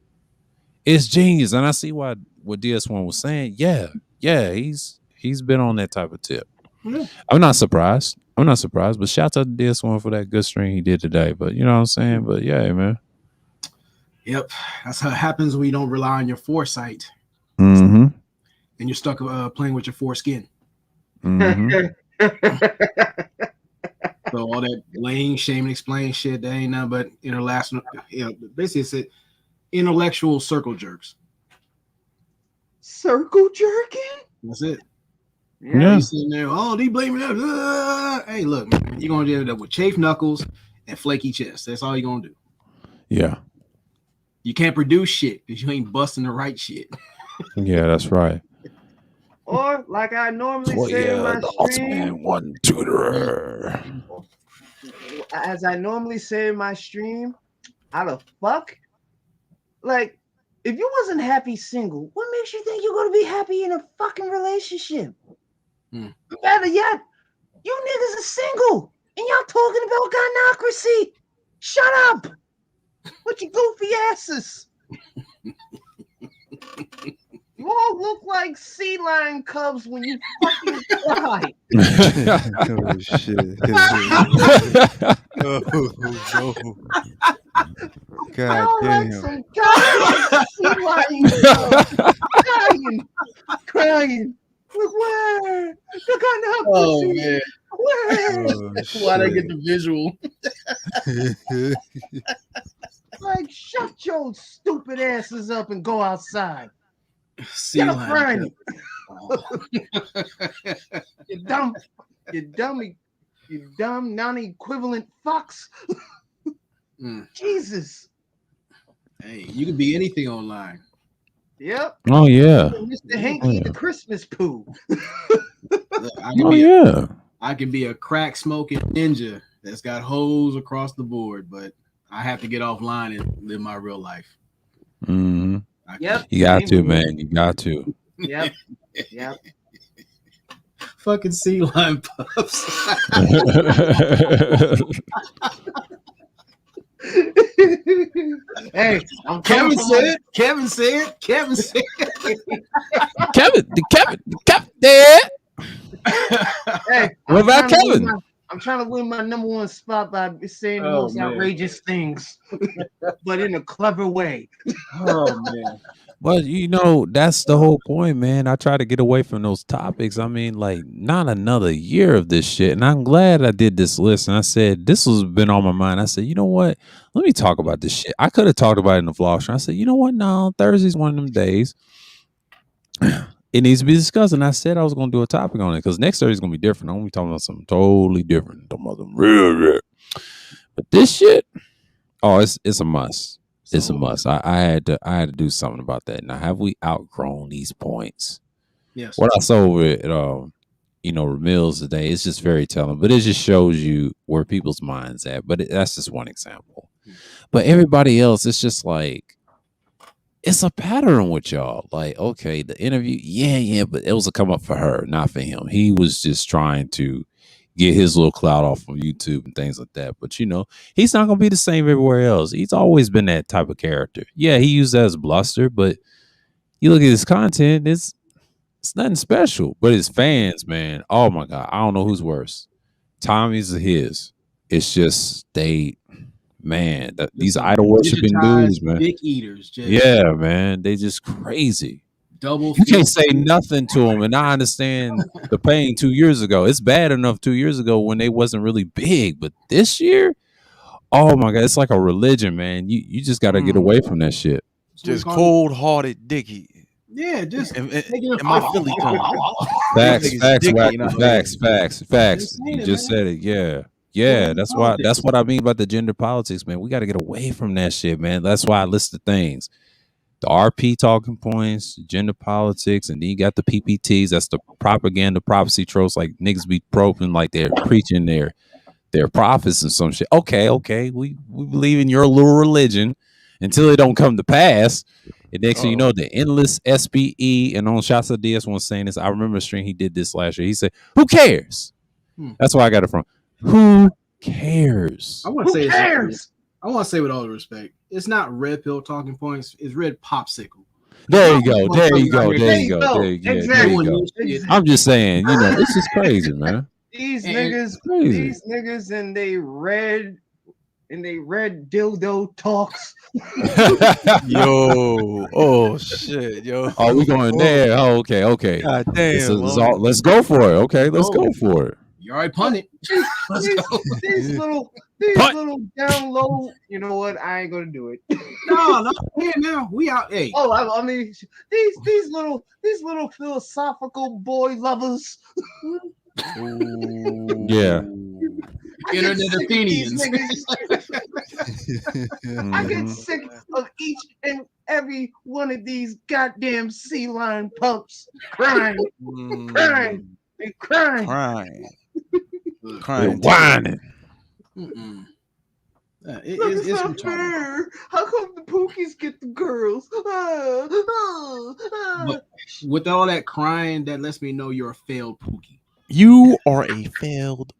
Speaker 1: It's genius, and I see what DS1 was saying. Yeah, he's been on that type of tip.
Speaker 3: Yeah.
Speaker 1: I'm not surprised. But shout out to DS1 for that good stream he did today. But you know what I'm saying. But yeah, man.
Speaker 3: Yep, that's how it happens when you don't rely on your foresight.
Speaker 1: Mm-hmm.
Speaker 3: And you're stuck playing with your foreskin.
Speaker 1: Mm-hmm.
Speaker 3: So all that laying, shame, and explain shit, that ain't nothing but basically it's intellectual circle jerks.
Speaker 4: Circle jerking?
Speaker 3: That's it.
Speaker 1: Yeah.
Speaker 3: You sitting there, they blaming us. Hey, look, man, you're gonna end up with chafed knuckles and flaky chest. That's all you're gonna do.
Speaker 1: Yeah.
Speaker 3: You can't produce shit because you ain't busting the right shit.
Speaker 1: Yeah, that's right.
Speaker 4: Or like I normally say in my stream,
Speaker 1: one tutorer.
Speaker 4: as I normally say in my stream, how the fuck? Like, if you wasn't happy single, what makes you think you're gonna be happy in a fucking relationship? Better yet, you niggas are single and y'all talking about gynocracy. Shut up with your goofy asses. You all look like sea lion cubs when you fucking cry.
Speaker 5: Oh shit! Oh no! God
Speaker 4: Y'all like
Speaker 5: damn!
Speaker 4: some goddamn sea lion cubs. Crying. Look where? Look on the
Speaker 3: Oh
Speaker 4: pussy.
Speaker 3: man,
Speaker 4: Where?
Speaker 5: Oh,
Speaker 3: why'd I get
Speaker 5: shit.
Speaker 3: the visual?
Speaker 4: Like, shut your stupid asses up and go outside.
Speaker 3: Sea
Speaker 4: Get a
Speaker 3: lion.
Speaker 4: friend. You dumb, non-equivalent fucks. Jesus.
Speaker 3: Hey, you can be anything online.
Speaker 4: Yep.
Speaker 1: Oh yeah.
Speaker 4: Mr. Hanky the Christmas poo.
Speaker 3: I can be a crack smoking ninja that's got hoes across the board, but I have to get offline and live my real life.
Speaker 1: Mm-hmm.
Speaker 4: Yep.
Speaker 1: You got to, man. You got to.
Speaker 4: Yep.
Speaker 3: Fucking sea lion pups.
Speaker 4: Hey,
Speaker 3: Kevin said it.
Speaker 1: Kevin there.
Speaker 4: Hey,
Speaker 1: what about Kevin?
Speaker 4: I'm trying to win my number one spot by saying the most outrageous things, but in a clever way.
Speaker 3: Oh man.
Speaker 1: Well, you know, that's the whole point, man. I try to get away from those topics. I mean, like, not another year of this shit. And I'm glad I did this list. And I said, this has been on my mind. I said, you know what? Let me talk about this shit. I could have talked about it in the vlog show. I said, you know what? No, Thursday's one of them days. It needs to be discussed. And I said I was going to do a topic on it because next Thursday's going to be different. I'm going to be talking about something totally different. I'm talking about something real. But this shit, oh, it's a must. It's a must. I had to do something about that. Now, have we outgrown these points?
Speaker 3: Yes.
Speaker 1: What I saw with Ramil's today, it's just very telling. But it just shows you where people's minds at. But that's just one example. But everybody else, it's just like it's a pattern with y'all. Like, okay, the interview, yeah, but it was a come up for her, not for him. He was just trying to get his little clout off of YouTube and things like that. But, you know, he's not going to be the same everywhere else. He's always been that type of character. Yeah, he used that as bluster, but you look at his content, it's nothing special. But his fans, man, oh, my God, I don't know who's worse. Tommy's or his. It's just these idol worshiping dudes, man.
Speaker 3: Dick eaters. Jay.
Speaker 1: Yeah, man, they just crazy. You can't say nothing to them, and I understand the pain 2 years ago. It's bad enough 2 years ago when they wasn't really big, but this year, oh my God, it's like a religion, man. You just got to get away from that shit.
Speaker 5: Just cold-hearted Dickie.
Speaker 3: Yeah, just
Speaker 5: in my Philly country.
Speaker 1: Facts. You just said it, yeah. That's what I mean about the gender politics, man. We got to get away from that shit, man. That's why I listed things. The RP talking points, gender politics, and then you got the PPTs. That's the propaganda, prophecy tropes. Like niggas be proping like they're preaching their prophets and some shit. Okay, we believe in your little religion until it don't come to pass. And next thing you know, the endless SBE and on Shots of DS one saying this. I remember a stream he did this last year. He said, "Who cares?" That's where I got it from. Who cares?
Speaker 3: I want to say this. I want to say with all due respect, it's not red pill talking points. It's red popsicle.
Speaker 1: There you go.
Speaker 4: Exactly.
Speaker 1: I'm just saying, you know, this is crazy, man.
Speaker 4: These niggas and they red dildo talks.
Speaker 5: Yo, oh shit, yo.
Speaker 1: Oh, we going there. Oh, okay.
Speaker 5: God damn.
Speaker 1: Let's go for it. Okay, let's go for it.
Speaker 3: You already punted.
Speaker 4: These little down low. You know what? I ain't gonna do it.
Speaker 3: No, now we out. Hey.
Speaker 4: Oh, I mean, these little philosophical boy lovers.
Speaker 5: Ooh.
Speaker 1: Yeah.
Speaker 3: Internet Athenians.
Speaker 4: I get sick of each and every one of these goddamn sea lion pups crying.
Speaker 5: Crying.
Speaker 1: Whining.
Speaker 3: It's
Speaker 4: how come the Pookies get the girls?
Speaker 3: But with all that crying, that lets me know you're a failed Pookie.
Speaker 5: You are a failed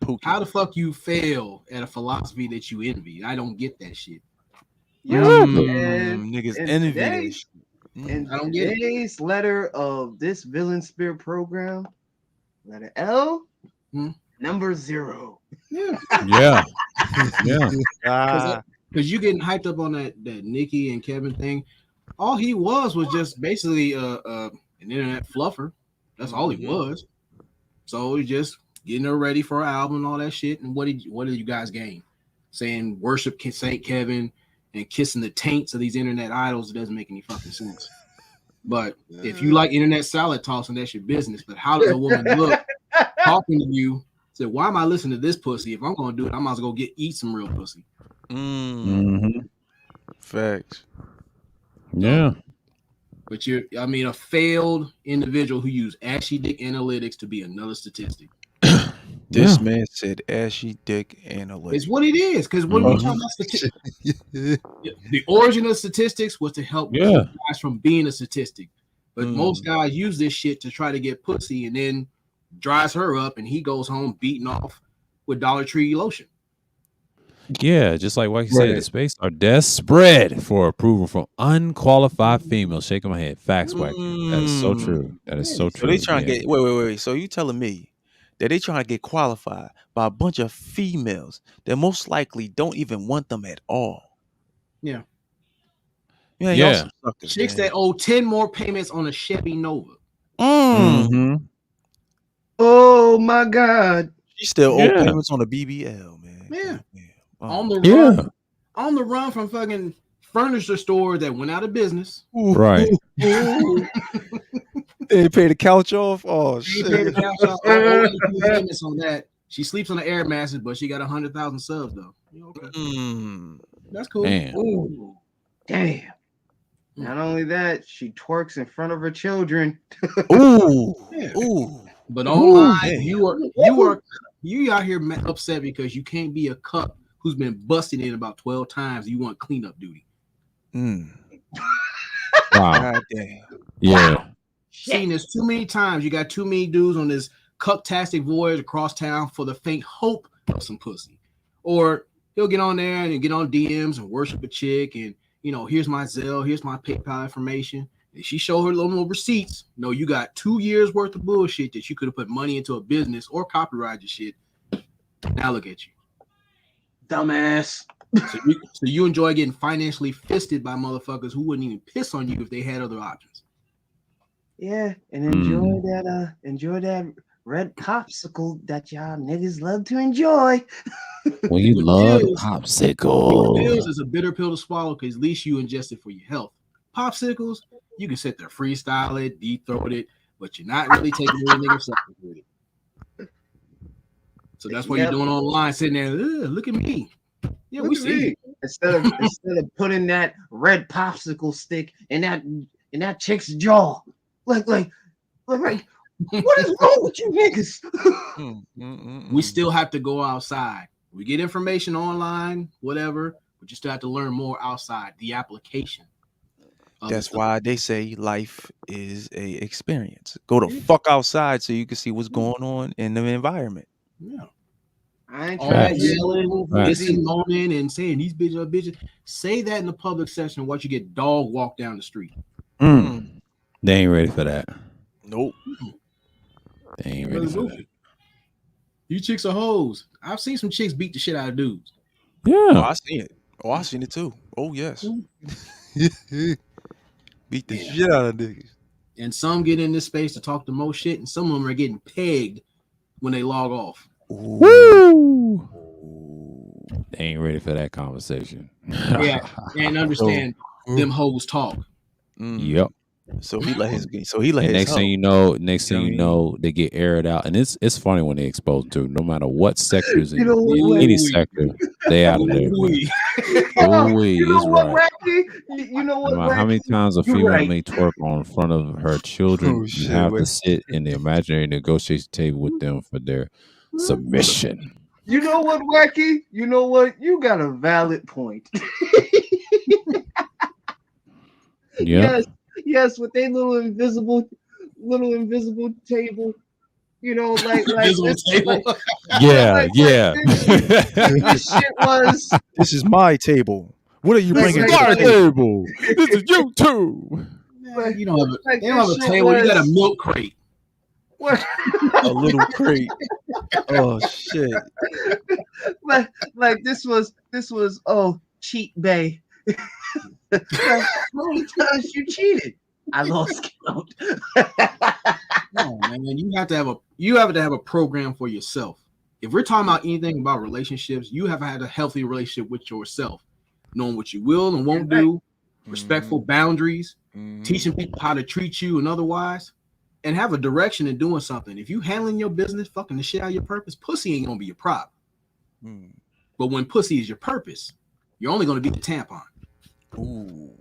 Speaker 5: Pookie.
Speaker 3: How the fuck you fail at a philosophy that you envy? I don't get that shit.
Speaker 5: Niggas envy that shit.
Speaker 4: In
Speaker 3: I don't get it.
Speaker 4: today's letter of this villain spirit program, letter L, number 0.
Speaker 3: Yeah.
Speaker 1: Yeah. Yeah.
Speaker 3: Because you getting hyped up on that Nikki and Kevin thing. All he was just basically an internet fluffer. That's all he was. So he's just getting her ready for an album and all that shit. And what did you guys gain? Saying worship Saint Kevin and kissing the taints of these internet idols. It doesn't make any fucking sense. But if you like internet salad tossing, that's your business. But how does a woman look talking to you? Say, why am I listening to this pussy? If I'm gonna do it, I might as well go eat some real pussy.
Speaker 5: Facts.
Speaker 1: Yeah.
Speaker 3: But a failed individual who used ashy dick analytics to be another statistic.
Speaker 5: This man said ashy dick analytics.
Speaker 3: It's what it is. Because when we talk about statistics, the origin of statistics was to help guys from being a statistic. But most guys use this shit to try to get pussy and then dries her up and he goes home beaten off with Dollar Tree lotion.
Speaker 1: Yeah, just like what you said, the space are desperate for approval from unqualified females. Shaking my head. Facts, Wack. That is so true. That is so true.
Speaker 5: So they trying to get wait. So you telling me that they trying to get qualified by a bunch of females that most likely don't even want them at all?
Speaker 3: Yeah.
Speaker 5: Yeah. Suckers,
Speaker 3: chicks that owe 10 more payments on a Chevy Nova.
Speaker 4: Oh my God.
Speaker 5: She still owe payments on a BBL, man.
Speaker 3: Yeah.
Speaker 5: Oh.
Speaker 3: On the run from fucking furniture store that went out of business.
Speaker 1: Right.
Speaker 5: They paid the couch off. Oh shit.
Speaker 3: Paid the couch off. Payments on that. She sleeps on the air mattress, but she got 100,000 subs though. Okay. That's cool.
Speaker 1: Damn.
Speaker 4: Ooh. Damn. Not only that, she twerks in front of her children.
Speaker 5: Ooh.
Speaker 3: Yeah.
Speaker 5: Ooh.
Speaker 3: But online, you out here upset because you can't be a cup who's been busted in about 12 times. You want cleanup duty.
Speaker 1: Wow.
Speaker 5: God damn.
Speaker 1: Yeah.
Speaker 3: Wow. Seen this too many times. You got too many dudes on this cucktastic voyage across town for the faint hope of some pussy. Or he'll get on there and get on DMs and worship a chick and, here's my Zelle, here's my PayPal information. And she showed her little receipts. No, you got 2 years worth of bullshit that you could have put money into a business or copyrighted your shit. Now look at you.
Speaker 4: Dumbass.
Speaker 3: So you enjoy getting financially fisted by motherfuckers who wouldn't even piss on you if they had other options.
Speaker 4: Yeah, and enjoy that red popsicle that y'all niggas love to enjoy.
Speaker 1: Well, you love popsicle.
Speaker 3: Pills is a bitter pill to swallow because at least you ingest it for your health. Popsicles, you can sit there, freestyle it, deep throat it, but you're not really taking anything or something with it. So that's what you're doing online, sitting there. Look at me. Yeah, we see.
Speaker 4: Instead of putting that red popsicle stick in that chick's jaw, like, what is wrong with you niggas?
Speaker 3: We still have to go outside. We get information online, whatever, but you still have to learn more outside the application.
Speaker 5: That's why they say life is a experience. Go the fuck outside so you can see what's going on in the environment.
Speaker 3: Yeah.
Speaker 4: I ain't
Speaker 3: all
Speaker 4: trying
Speaker 3: that
Speaker 4: to
Speaker 3: yelling, listening, moaning, and saying these bitches are bitches. Say that in the public session. Watch you get dog walk down the street.
Speaker 1: They ain't ready for that.
Speaker 5: Nope.
Speaker 1: They ain't ready for that.
Speaker 3: You chicks are hoes. I've seen some chicks beat the shit out of dudes.
Speaker 1: Yeah.
Speaker 5: Oh, I seen it. Oh, I seen it too. Oh, yes. Beat the shit out of niggas.
Speaker 3: And some get in this space to talk the most shit, and some of them are getting pegged when they log off.
Speaker 1: Woo! They ain't ready for that conversation.
Speaker 3: Yeah, and understand them hoes talk.
Speaker 1: Yep.
Speaker 5: So he let his. So he let his.
Speaker 1: Next thing you know, they get aired out, and it's funny when they expose to. No matter what sectors in any sector, they out of there.
Speaker 4: You know what?
Speaker 1: No matter how many times a female may twerk on front of her children, you have to sit in the imaginary negotiation table with them for their submission.
Speaker 4: You know what, Wacky? You know what? You got a valid point.
Speaker 1: Yeah.
Speaker 4: Yes, with their little invisible table, like this,
Speaker 1: yeah.
Speaker 4: This shit was.
Speaker 5: This is my table. What are you bringing to
Speaker 1: my
Speaker 5: the table?
Speaker 1: This is you too.
Speaker 3: You don't have
Speaker 4: Like,
Speaker 3: they don't have a
Speaker 4: this shit
Speaker 3: table. You got a
Speaker 4: was-
Speaker 3: milk crate.
Speaker 4: What?
Speaker 5: A little crate. Oh shit.
Speaker 4: like this was cheat bay. Like, how many times you cheated? I lost count.
Speaker 3: No, man, you have to have a program for yourself. If we're talking about anything about relationships, you have to have a healthy relationship with yourself, knowing what you will and won't do, respectful boundaries, teaching people how to treat you and otherwise, and have a direction in doing something. If you handling your business, fucking the shit out of your purpose, pussy ain't gonna be your problem. But when pussy is your purpose, you're only gonna be the tampon.
Speaker 5: Ooh.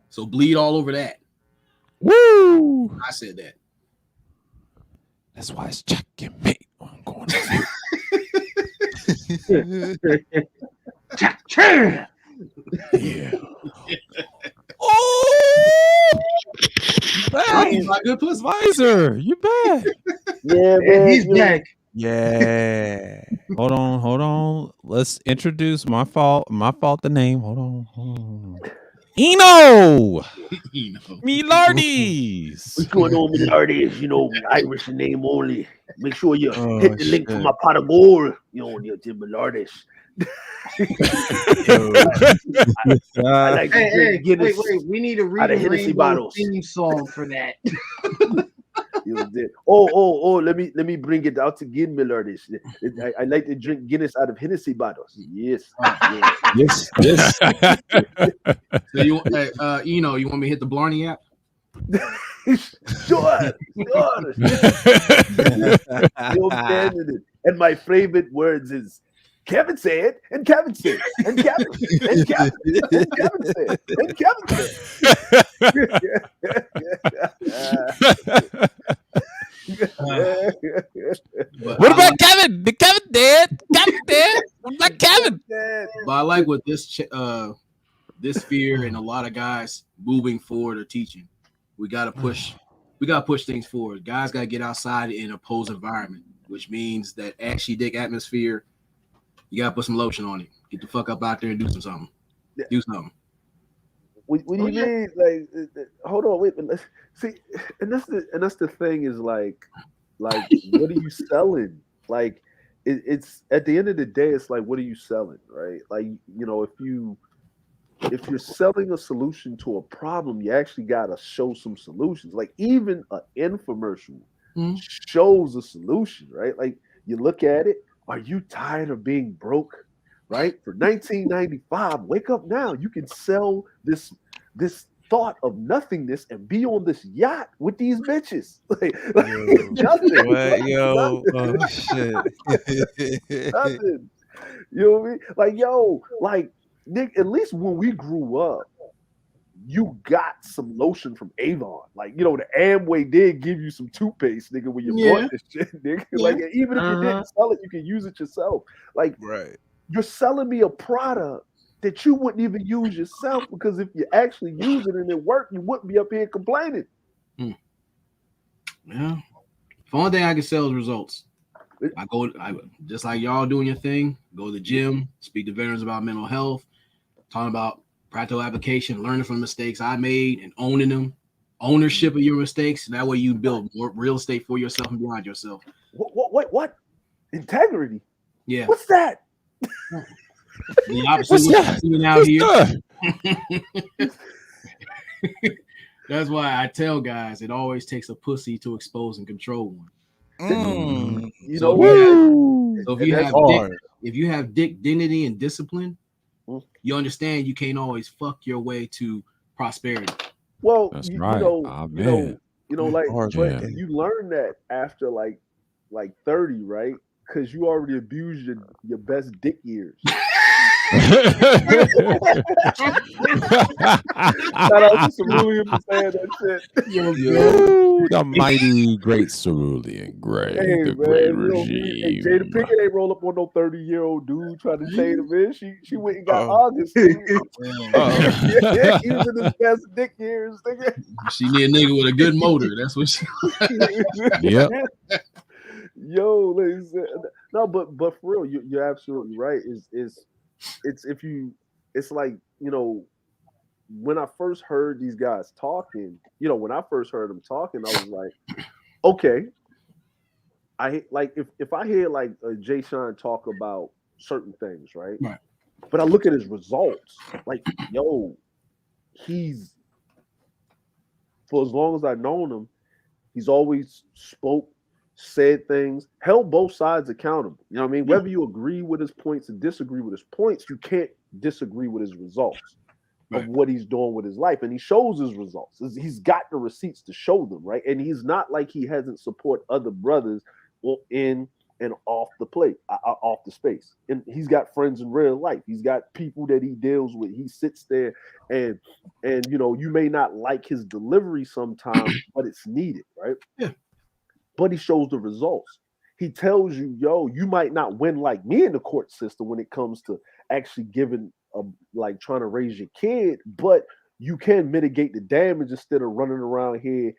Speaker 3: So bleed all over that.
Speaker 1: Woo!
Speaker 3: I said that.
Speaker 1: That's why it's checkmate. I'm going to yeah. Oh,
Speaker 3: Talking about good pussy.
Speaker 1: Visor, you back?
Speaker 2: Yeah,
Speaker 4: And
Speaker 2: man.
Speaker 4: he's back.
Speaker 5: Yeah.
Speaker 1: Hold on. Let's introduce my fault. The name. Hold on. Eno
Speaker 3: You know.
Speaker 1: Milardes.
Speaker 2: What's going on with the artists? You know, Irish name only. Make sure you
Speaker 5: Oh,
Speaker 2: hit the link for
Speaker 5: shit.
Speaker 2: my pot of gold. You know, the artists. I like to drink Guinness.
Speaker 4: Wait. We need a
Speaker 2: out of
Speaker 4: Reading
Speaker 2: Hennessy
Speaker 4: Rainbow
Speaker 2: bottles.
Speaker 4: theme song for that.
Speaker 2: You know, oh, let me bring it out again, Millardish. I like to drink Guinness out of Hennessy bottles. Yes.
Speaker 1: Yes.
Speaker 3: So you want me to hit the Blarney app?
Speaker 2: Sure. And my favorite words is Kevin said, and Kevin said, and Kevin, and Kevin, and Kevin said, and Kevin said.
Speaker 1: What about Kevin? Did Kevin dead? Kevin dead? What about Kevin?
Speaker 3: But I like what this fear and a lot of guys moving forward are teaching. We gotta push things forward. Guys gotta get outside in a pose environment, which means that ashy dick atmosphere. You gotta put some lotion on it. Get the fuck up out there and do something. Do something.
Speaker 2: What do you mean? Like, hold on, wait. Let's see, and that's the thing is like, what are you selling? Like, it's at the end of the day, it's like, what are you selling, right? Like, you know, if you're selling a solution to a problem, you actually gotta show some solutions. Like, even an infomercial shows a solution, right? Like, you look at it. Are you tired of being broke? Right? For $19.95, wake up now. You can sell this thought of nothingness and be on this yacht with these bitches. Nothing.
Speaker 5: Yo, oh shit.
Speaker 2: Nothing. You know what I mean? Like, yo, like, Nick, at least when we grew up, you got some lotion from Avon. Like, you know, the Amway did give you some toothpaste, nigga, when you bought this shit, nigga. Yeah. Like, even if you didn't sell it, you can use it yourself. Like,
Speaker 5: right.
Speaker 2: You're selling me a product that you wouldn't even use yourself, because if you actually use it and it worked, you wouldn't be up here complaining.
Speaker 3: Yeah. The only thing I can sell is results. I just like y'all doing your thing, go to the gym, speak to veterans about mental health, talking about practical application, learning from the mistakes I made and owning them, ownership of your mistakes. That way you build more real estate for yourself and beyond yourself.
Speaker 2: What? Integrity?
Speaker 3: Yeah.
Speaker 2: What's that?
Speaker 3: The opposite of what you're seeing out here. That's why I tell guys it always takes a pussy to expose and control one.
Speaker 2: You know what?
Speaker 3: So if you have dick dignity and discipline, you understand you can't always fuck your way to prosperity.
Speaker 2: Well,
Speaker 1: that's
Speaker 2: you
Speaker 1: right.
Speaker 2: know,
Speaker 1: man.
Speaker 2: you know, like, but you learn that after like 30, right? Because you already abused your best dick years. Shout out to Cerulean for saying that shit.
Speaker 1: Yo, the mighty great Cerulean Gray, the great regime.
Speaker 2: And Jada Pinkett ain't roll up on no 30-year-old dude trying to chain him in. She went and got August. He was in his best dick years.
Speaker 3: She need a nigga with a good motor. That's what she.
Speaker 1: Yep.
Speaker 2: Yo, no, but for real, you're absolutely right. It's like, you know, when I first heard these guys talking, when I first heard them talking, I was like, okay, like if I hear like Jay Sean talk about certain things, right?
Speaker 3: Right.
Speaker 2: But I look at his results, like, yo, he's for as long as I've known him, he's always said things, held both sides accountable. You know what I mean?
Speaker 3: Yeah.
Speaker 2: Whether you agree with his points and disagree with his points, you can't disagree with his results of what he's doing with his life. And he shows his results. He's got the receipts to show them, right? And he's not like he hasn't support other brothers in and off the plate, off the space. And he's got friends in real life. He's got people that he deals with. He sits there and you may not like his delivery sometimes, but it's needed, right?
Speaker 3: Yeah.
Speaker 2: But he shows the results. He tells you, yo, you might not win like me in the court system when it comes to actually giving like trying to raise your kid, but you can mitigate the damage instead of running around here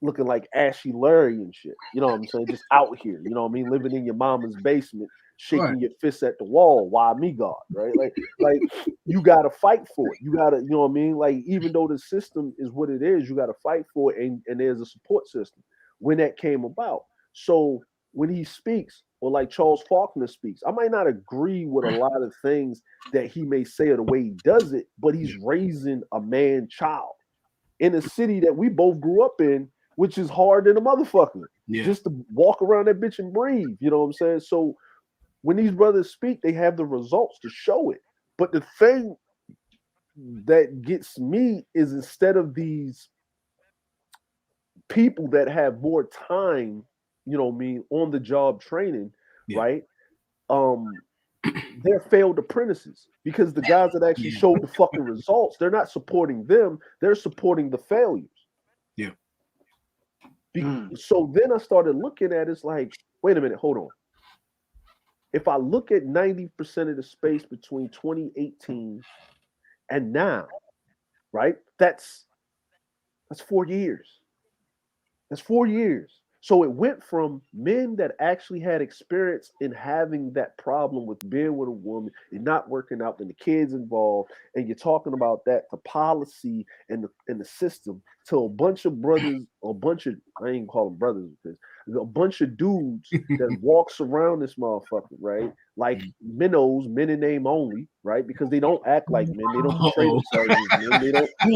Speaker 2: looking like Ashy Larry and shit. You know what I'm saying? Just out here, you know what I mean? Living in your mama's basement, shaking your fists at the wall. Why me, God? Right? Like you gotta fight for it. You gotta, you know what I mean? Like, even though the system is what it is, you gotta fight for it, and there's a support system when that came about. So when he speaks, or like Charles Faulkner speaks, I might not agree with a lot of things that he may say or the way he does it, but he's raising a man child in a city that we both grew up in, which is hard than a motherfucker.
Speaker 3: Yeah.
Speaker 2: Just to walk around that bitch and breathe. You know what I'm saying? So when these brothers speak, they have the results to show it. But the thing that gets me is, instead of these people that have more time, you know what I mean, on the job training, right? They're failed apprentices, because the guys that actually showed the fucking results, they're not supporting them, they're supporting the failures.
Speaker 3: Yeah.
Speaker 2: So then I started looking at it, it's like, wait a minute, hold on. If I look at 90% of the space between 2018 and now, right? That's 4 years. That's 4 years. So it went from men that actually had experience in having that problem with being with a woman and not working out, and the kids involved, and you're talking about that, to policy and the system, to a bunch of brothers, I ain't call them brothers because a bunch of dudes that walks around this motherfucker, right? Like minnows, men in name only, right? Because they don't act like men, they don't portray themselves as men, they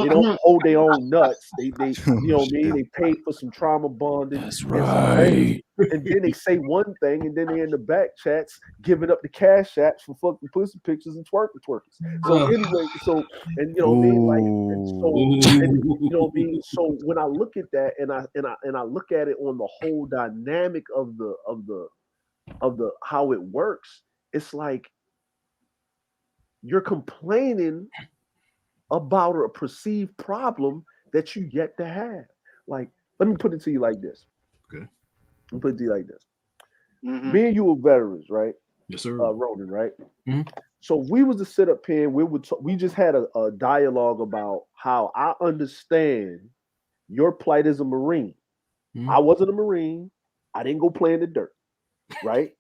Speaker 2: don't hold their own nuts. They you know what I mean? They pay for some trauma bonding.
Speaker 1: That's right.
Speaker 2: And then they say one thing, and then they in the back chats giving up the cash apps for fucking pussy pictures and twerkers. So anyway, and you know what I mean, like, you know what I mean. So when I look at that, and I look at it on the whole dynamic of the how it works, it's like you're complaining about a perceived problem that you yet to have. Like, let me put it to you like this.
Speaker 3: Okay.
Speaker 2: Let me put it to you like this. Me and you are veterans, right?
Speaker 3: Yes, sir.
Speaker 2: Ronan, right? So we was to sit up here, we just had a dialogue about how I understand your plight as a Marine. I wasn't a Marine. I didn't go play in the dirt, right?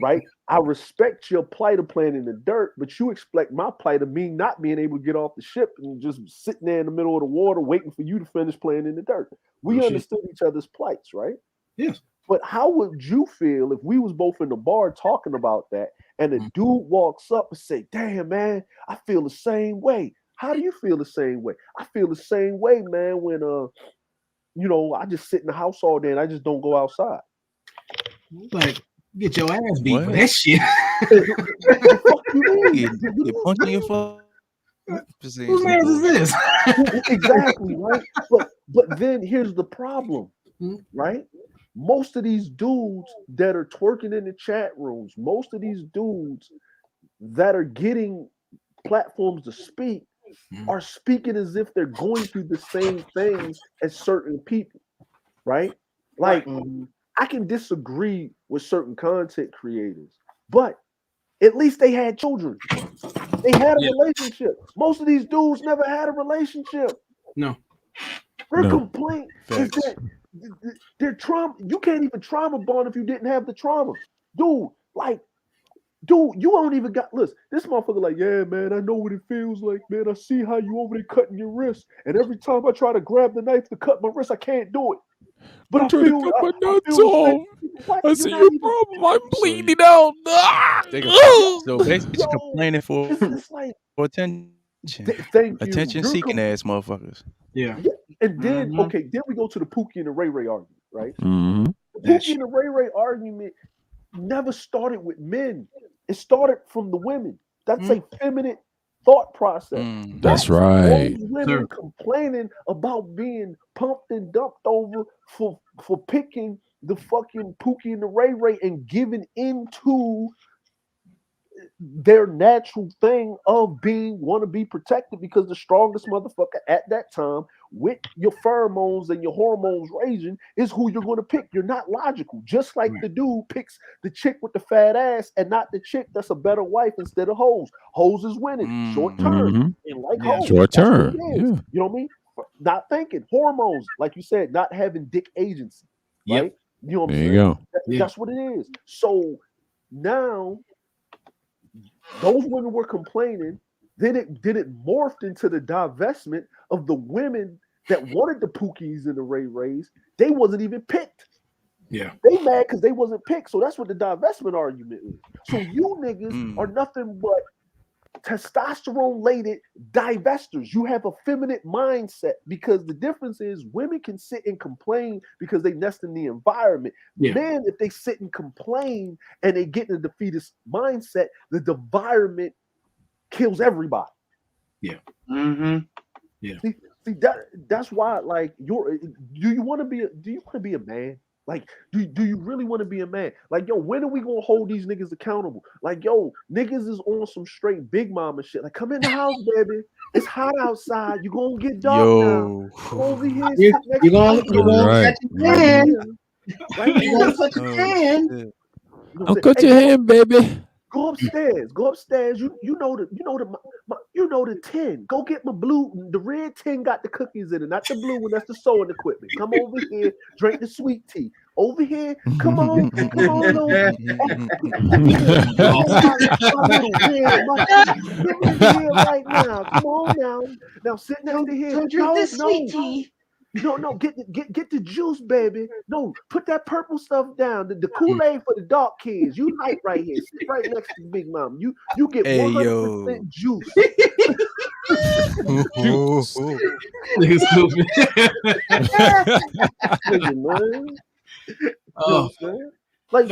Speaker 2: Right? I respect your plight of playing in the dirt, but you expect my plight of me not being able to get off the ship and just sitting there in the middle of the water waiting for you to finish playing in the dirt. We understood each other's plights, right?
Speaker 3: Yes.
Speaker 2: But how would you feel if we was both in the bar talking about that, and a dude walks up and say, damn, man, I feel the same way. How do you feel the same way? I feel the same way, man, when I just sit in the house all day and I just don't go outside.
Speaker 3: Like, get your ass beat for that shit.
Speaker 5: You're punching your fuck.
Speaker 3: Whose man is this?
Speaker 2: Exactly, right? But then here's the problem, right? Most of these dudes that are twerking in the chat rooms, most of these dudes that are getting platforms to speak are speaking as if they're going through the same things as certain people, right? Like, I can disagree with certain content creators, but at least they had children. They had a relationship. Most of these dudes never had a relationship.
Speaker 3: No.
Speaker 2: Her complaint is that their trauma, you can't even trauma bond if you didn't have the trauma. Dude, like, Dude, you don't even got listen. This motherfucker like, yeah, man, I know what it feels like, man. I see how you over there cutting your wrist, and every time I try to grab the knife to cut my wrist, I can't do it. But
Speaker 1: I'm
Speaker 2: I
Speaker 1: trying to
Speaker 2: feel,
Speaker 1: cut my
Speaker 2: I
Speaker 1: nuts
Speaker 2: feel the
Speaker 1: off.
Speaker 2: same. What?
Speaker 1: I
Speaker 2: You're
Speaker 1: see
Speaker 2: not
Speaker 1: your
Speaker 2: even.
Speaker 1: problem. I'm
Speaker 3: So you,
Speaker 1: bleeding out. Ah!
Speaker 5: They so basically
Speaker 2: Yo,
Speaker 5: complaining for
Speaker 2: it's like,
Speaker 5: attention,
Speaker 2: thank you.
Speaker 5: attention seeking ass motherfuckers.
Speaker 3: yeah.
Speaker 2: Yeah. And then,
Speaker 4: Mhm.
Speaker 2: okay, then we go to the Pookie and the Ray Ray argument, right?
Speaker 1: Mm-hmm.
Speaker 2: The
Speaker 3: That
Speaker 2: Pookie
Speaker 3: shit.
Speaker 2: and the Ray Ray argument never started with men. It started from the women. That's a feminine thought process.
Speaker 5: Mm.
Speaker 1: That's
Speaker 2: That's
Speaker 1: right.
Speaker 2: those
Speaker 3: Sir.
Speaker 2: women complaining about being pumped and dumped over for picking the fucking Pookie and the Ray Ray and giving into their natural thing of being want to be protected because the strongest motherfucker at that time with your pheromones and your hormones raging is who you're going to pick. You're not logical. Just like
Speaker 3: Right.
Speaker 2: the dude picks the chick with the fat ass and not the chick that's a better wife instead of hoes. Hoes is winning. Short term.
Speaker 1: Mm-hmm.
Speaker 2: And like
Speaker 3: Yeah.
Speaker 2: hoes.
Speaker 1: Short
Speaker 2: That's what it
Speaker 1: term.
Speaker 2: is.
Speaker 1: Yeah.
Speaker 2: You know what I mean? Not thinking. Hormones, like you said, not having dick agency.
Speaker 3: Yep.
Speaker 2: Right? You know what I'm
Speaker 1: There you
Speaker 2: saying?
Speaker 1: go.
Speaker 3: Yeah.
Speaker 2: That's what it is. So now those women were complaining. Then it morphed into the divestment of the women that wanted the Pookies and the Ray Rays. They wasn't even picked.
Speaker 3: Yeah.
Speaker 2: They mad because they wasn't picked. So that's what the divestment argument is. So you niggas are nothing but testosterone laden divestors. You have a feminine mindset because the difference is women can sit and complain because they nest in the environment.
Speaker 3: Yeah.
Speaker 2: Men, if they sit and complain and they get in a defeatist mindset, the environment kills everybody.
Speaker 4: Mm-hmm.
Speaker 2: See that's why like do you want to be a man? Like, do you really want to be a man? Like, yo, when are we gonna hold these niggas accountable? Like, yo, niggas is on some straight big mama shit. Like, come in the house, baby. It's hot outside. You gonna get dark now.
Speaker 5: Yo.
Speaker 2: Come over here,
Speaker 4: You
Speaker 2: sit next
Speaker 4: you
Speaker 2: to
Speaker 4: gonna
Speaker 2: me.
Speaker 4: you gonna
Speaker 1: Right.
Speaker 4: touch your
Speaker 2: Right
Speaker 4: tan.
Speaker 2: here. Right
Speaker 4: You
Speaker 2: here.
Speaker 4: gonna touch your
Speaker 5: Oh,
Speaker 4: tan.
Speaker 5: shit.
Speaker 2: You know what
Speaker 1: I'll
Speaker 2: I'm
Speaker 1: cut
Speaker 2: saying?
Speaker 1: your
Speaker 2: Hey,
Speaker 1: hand, baby.
Speaker 2: go upstairs. Go upstairs. You know the tin. Go get my blue. The red tin got the cookies in it, not the blue one. That's the sewing equipment. Come over here, drink the sweet tea. Over here, come on, little. My little red muffin. Come over here right now. Come on now. Now sit next to here.
Speaker 4: Don't drink this sweet
Speaker 2: No.
Speaker 4: tea.
Speaker 2: No, get the juice, baby. No, put that purple stuff down. The Kool-Aid for the dark kids. You light right here. Sit right next to Big Mom. You get
Speaker 5: Hey
Speaker 2: 100%
Speaker 5: yo.
Speaker 2: juice.
Speaker 1: Juice.
Speaker 3: Nigga stupid.
Speaker 2: Nigga, man. You know what
Speaker 3: Oh,
Speaker 2: I'm saying? Like,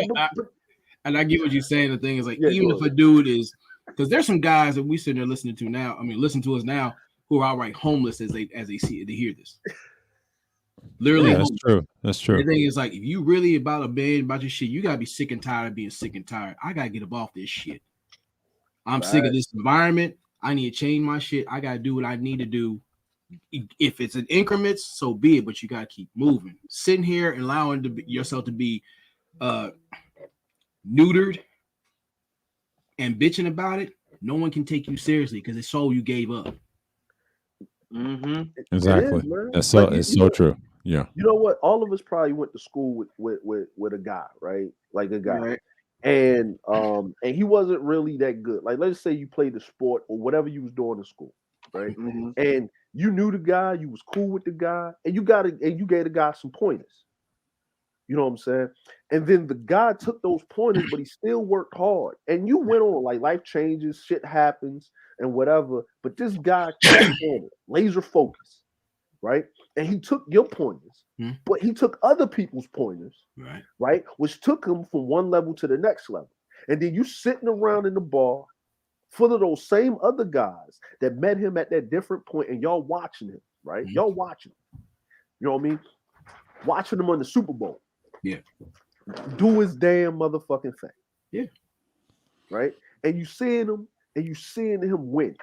Speaker 3: and I get what you're saying. The thing is, like,
Speaker 2: Yeah,
Speaker 3: even
Speaker 2: go
Speaker 3: if a dude is, because there's some guys that we sitting there listening to now. I mean, listen to us now, who are outright homeless as they see it, they hear this. Literally,
Speaker 1: Yeah, that's
Speaker 3: homeless.
Speaker 1: true. That's
Speaker 3: The
Speaker 1: true.
Speaker 3: thing is, like, if you really about a man, about your shit, you gotta be sick and tired of being sick and tired. I gotta get up off this shit. I'm sick of this environment. I need to change my shit. I gotta do what I need to do. If it's in increments, so be it. But you gotta keep moving. Sitting here and allowing yourself to be neutered and bitching about it, no one can take you seriously because it's so you gave up.
Speaker 4: Mm-hmm.
Speaker 1: Exactly.
Speaker 2: It is, man.
Speaker 1: That's so.
Speaker 2: Like,
Speaker 1: It's so true. Yeah.
Speaker 2: You know what? All of us probably went to school with a guy, right? Like a guy.
Speaker 4: Right.
Speaker 2: And he wasn't really that good. Like, let's say you played the sport or whatever you was doing in school, right?
Speaker 4: Mm-hmm.
Speaker 2: And you knew the guy, you was cool with the guy, and you gave the guy some pointers. You know what I'm saying? And then the guy took those pointers, but he still worked hard. And you went on, like, life changes, shit happens, and whatever. But this guy kept on it, laser focus, right? And he took your pointers, but he took other people's pointers, right? Which took him from one level to the next level. And then you sitting around in the bar full of those same other guys that met him at that different point, and y'all watching him, right? Y'all watching him. You know what I mean? Watching him on the Super Bowl.
Speaker 3: Yeah.
Speaker 2: Do his damn motherfucking thing.
Speaker 3: Yeah.
Speaker 2: Right? And you seeing him win.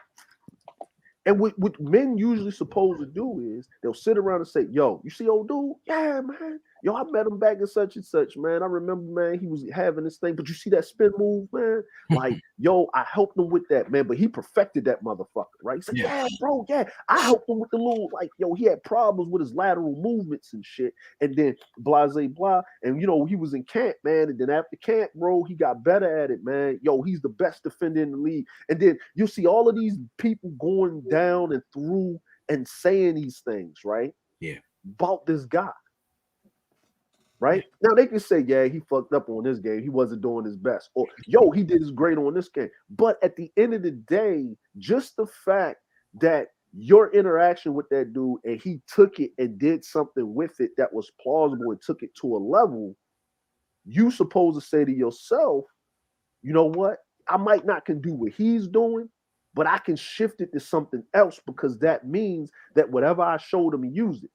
Speaker 2: And what men usually supposed to do is they'll sit around and say, yo, you see old dude? Yeah, man. Yo, I met him back in such and such, man. I remember, man, he was having this thing, but you see that spin move, man? Like, yo, I helped him with that, man, but he perfected that motherfucker, right? He's like, yeah, bro, yeah. I helped him with the little, like, yo, he had problems with his lateral movements and shit. And then blase blah. And, you know, he was in camp, man. And then after camp, bro, he got better at it, man. Yo, he's the best defender in the league. And then you see all of these people going down and through and saying these things, right?
Speaker 3: Yeah.
Speaker 2: About this guy. Right? Now they can say, yeah, he fucked up on this game. He wasn't doing his best. Or, yo, he did his great on this game. But at the end of the day, just the fact that your interaction with that dude and he took it and did something with it that was plausible and took it to a level, you supposed to say to yourself, you know what? I might not can do what he's doing, but I can shift it to something else because that means that whatever I showed him, he used it.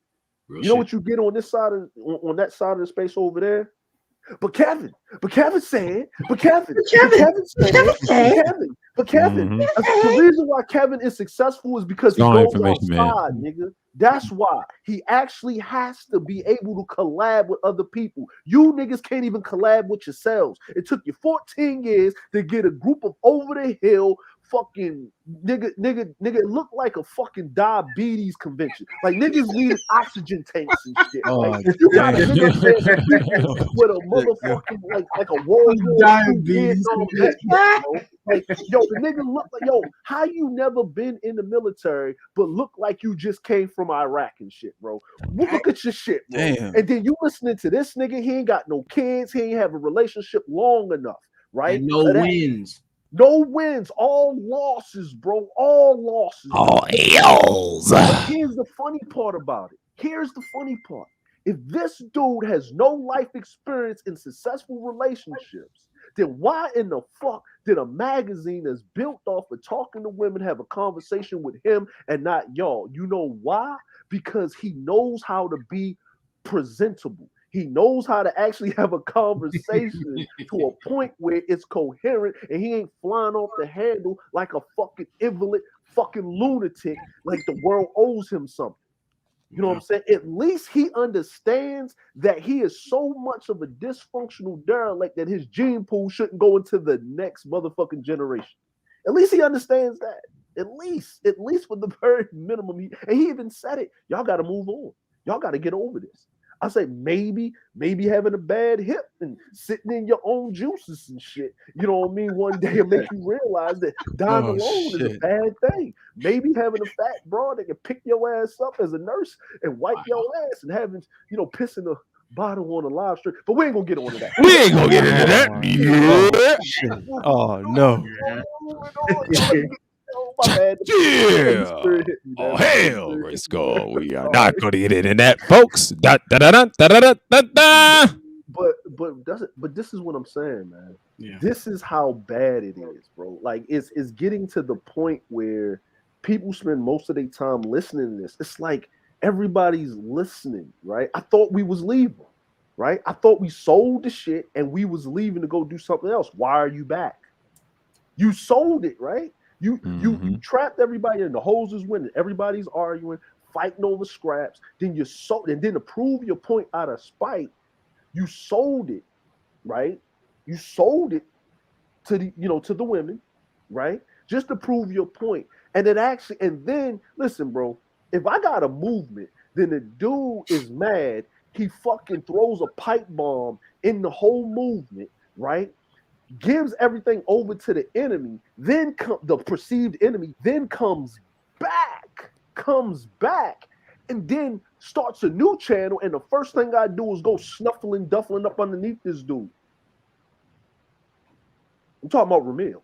Speaker 2: You know what you get on this side of on that side of the space over there? But Kevin said, the reason why Kevin is successful is because he goes outside, nigga. That's why he actually has to be able to collab with other people. You niggas can't even collab with yourselves. It took you 14 years to get a group of over the hill fucking nigga look like a fucking diabetes convention. Like niggas needed oxygen tanks and shit. Like you got a nigga with a motherfucking like a World War diabetes. Like yo, the nigga look like yo. How you never been in the military but look like you just came from Iraq and shit, bro? Look at your shit, bro.
Speaker 5: Damn.
Speaker 2: And then you listening to this nigga. He ain't got no kids. He ain't have a relationship long enough, right?
Speaker 3: And no wins.
Speaker 2: No wins, all losses, bro. All losses.
Speaker 1: All L's.
Speaker 2: Here's the funny part about it. Here's the funny part. If this dude has no life experience in successful relationships, then why in the fuck did a magazine that's built off of talking to women have a conversation with him and not y'all? You know why? Because he knows how to be presentable. He knows how to actually have a conversation to a point where it's coherent and he ain't flying off the handle like a fucking invalid fucking lunatic like the world owes him something. You know what I'm saying? At least he understands that he is so much of a dysfunctional derelict that his gene pool shouldn't go into the next motherfucking generation. At least he understands that. At least with the very minimum. And he even said it. Y'all got to move on. Y'all got to get over this. I say maybe having a bad hip and sitting in your own juices and shit. You know what I mean? One day it'll make you realize that dying alone is a bad thing. Maybe having a fat broad that can pick your ass up as a nurse and wipe your ass and having, pissing the bottle on a live stream. But we ain't gonna get into that.
Speaker 1: We ain't gonna get into that.
Speaker 5: Yeah. Oh no.
Speaker 1: Yeah. Oh hell, let's go. We are not going to get into that, folks. Da, da, da, da, da, da, da.
Speaker 2: But this is what I'm saying, man.
Speaker 3: Yeah.
Speaker 2: This is how bad it is, bro. Like it's getting to the point where people spend most of their time listening to this. It's like everybody's listening, right? I thought we was leaving, right? I thought we sold the shit and we was leaving to go do something else. Why are you back? You sold it, right? You trapped everybody in the hoes is winning. Everybody's arguing, fighting over scraps. Then you sold, and then to prove your point out of spite, you sold it, right? You sold it to the women, right? Just to prove your point. And then listen, bro. If I got a movement, then the dude is mad. He fucking throws a pipe bomb in the whole movement, right? Gives everything over to the enemy, then the perceived enemy, then comes back, and then starts a new channel. And the first thing I do is go snuffling, duffling up underneath this dude. I'm talking about Ramil.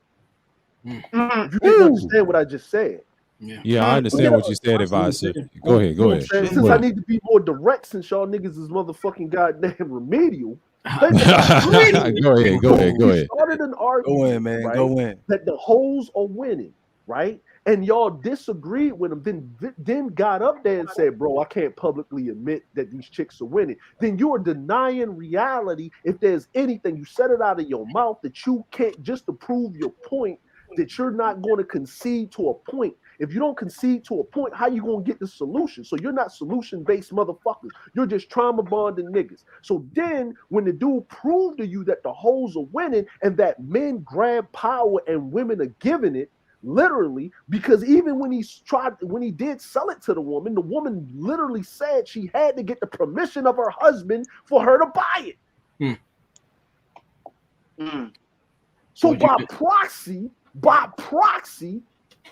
Speaker 2: If you didn't understand what I just said.
Speaker 1: Yeah, I understand what you said, Advisor. Go ahead.
Speaker 2: Since I need to be more direct, since y'all niggas is motherfucking goddamn remedial.
Speaker 1: Go ahead.
Speaker 2: Started an argument,
Speaker 5: Go in, man.
Speaker 2: right,
Speaker 5: Go in.
Speaker 2: that the hoes are winning, right? And y'all disagreed with them, then got up there and said, bro, I can't publicly admit that these chicks are winning. Then you are denying reality. If there's anything, you said it out of your mouth that you can't, just to prove your point, that you're not going to concede to a point. If you don't concede to a point, how you gonna get the solution? So you're not solution-based motherfuckers. You're just trauma bonding niggas. So then when the dude proved to you that the hoes are winning and that men grab power and women are giving it, literally, because even when he did sell it to the woman literally said she had to get the permission of her husband for her to buy it. So by proxy,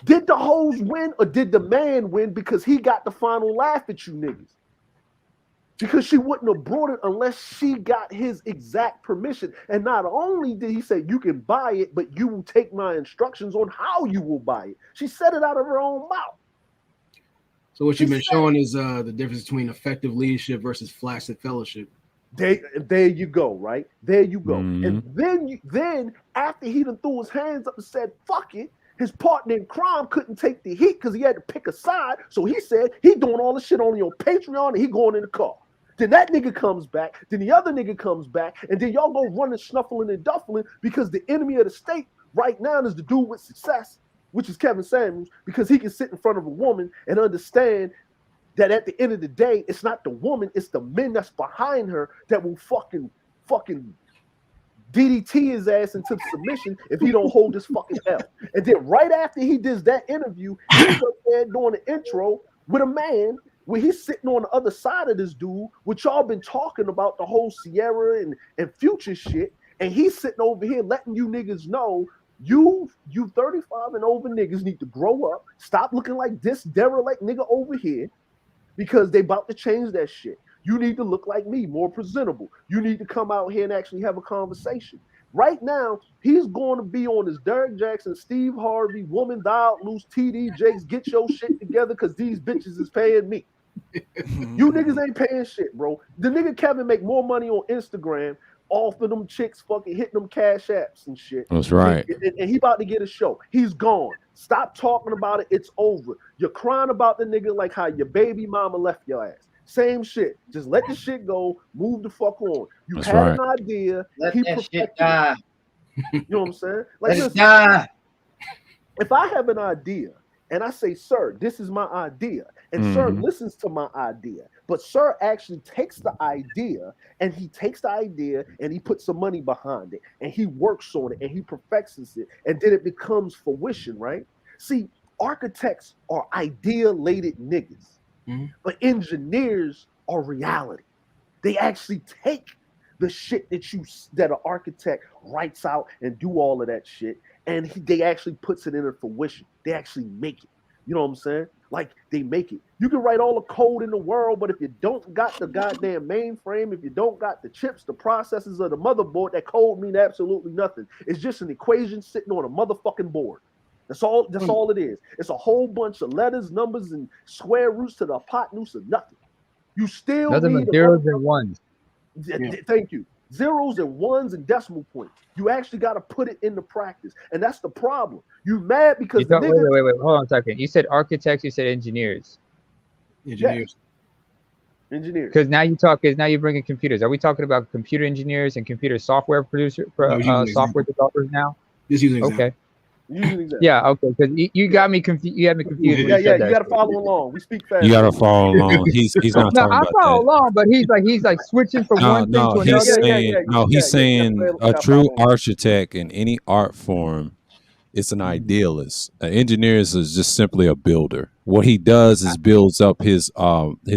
Speaker 2: did the hoes win or did the man win because he got the final laugh at you niggas? Because she wouldn't have brought it unless she got his exact permission. And not only did he say you can buy it, but you will take my instructions on how you will buy it. She said it out of her own mouth.
Speaker 3: So what you've been showing is the difference between effective leadership versus flaccid fellowship.
Speaker 2: There you go, right? There you go. And then after he done threw his hands up and said, fuck it, his partner in crime couldn't take the heat because he had to pick a side. So he said he doing all this shit on your Patreon and he going in the car. Then that nigga comes back. Then the other nigga comes back. And then y'all go running, snuffling, and duffling because the enemy of the state right now is the dude with success, which is Kevin Samuels, because he can sit in front of a woman and understand that at the end of the day, it's not the woman, it's the men that's behind her that will fucking DDT his ass into submission if he don't hold his fucking L. And then right after he does that interview, he's up there doing an intro with a man where he's sitting on the other side of this dude, which y'all been talking about the whole Sierra and Future shit, and he's sitting over here letting you niggas know you 35 and over niggas need to grow up, stop looking like this derelict nigga over here, because they about to change that shit. You need to look like me, more presentable. You need to come out here and actually have a conversation. Right now, he's going to be on his Derek Jackson, Steve Harvey, Woman Dialed Loose, TD Jakes, get your shit together because these bitches is paying me. You niggas ain't paying shit, bro. The nigga Kevin make more money on Instagram off of them chicks fucking hitting them cash apps and shit.
Speaker 1: That's right.
Speaker 2: And he about to get a show. He's gone. Stop talking about it. It's over. You're crying about the nigga like how your baby mama left your ass. Same shit. Just let the shit go. Move the fuck on. You
Speaker 1: That's
Speaker 2: had
Speaker 1: right.
Speaker 2: an idea.
Speaker 4: Let
Speaker 2: He
Speaker 4: that shit
Speaker 2: perfected it.
Speaker 4: die.
Speaker 2: You know what I'm saying? Like,
Speaker 4: Let it
Speaker 2: listen,
Speaker 4: die.
Speaker 2: if I have an idea and I say, sir, this is my idea, and sir listens to my idea, but sir actually takes the idea and he puts some money behind it and he works on it and he perfects it and then it becomes fruition, right? See, architects are idea-lated niggas, but engineers are reality. They actually take the shit that an architect writes out and do all of that shit, and they actually puts it into fruition. They actually make it. You know what I'm saying? Like, they make it. You can write all the code in the world, but if you don't got the goddamn mainframe, if you don't got the chips, the processors, or the motherboard, that code mean absolutely nothing. It's just an equation sitting on a motherfucking board. That's all it is. It's a whole bunch of letters, numbers, and square roots to the hypotenuse of nothing. You still
Speaker 6: Nothing
Speaker 2: need
Speaker 6: but zeros and ones.
Speaker 2: Thank you. Zeros and ones and decimal points. You actually got to put it into practice, and that's the problem. You mad because the nigga.
Speaker 6: Wait. Hold on a second. You said architects. You said engineers.
Speaker 3: Engineers.
Speaker 2: Yeah. Engineers.
Speaker 6: Because now you're bringing computers. Are we talking about computer engineers and computer software software developers now?
Speaker 3: Just using example.
Speaker 6: Okay.
Speaker 2: Exactly.
Speaker 6: Yeah. Okay. Because you got me confused. You had me confused.
Speaker 2: Yeah. You got to follow along. We speak fast.
Speaker 1: You got to follow along. He's not
Speaker 6: No,
Speaker 1: talking
Speaker 6: I
Speaker 1: about
Speaker 6: follow
Speaker 1: that.
Speaker 6: along, but he's like switching from one thing to another.
Speaker 1: He's saying a true architect in any art form is an idealist. An engineer is just simply a builder. What he does is builds up his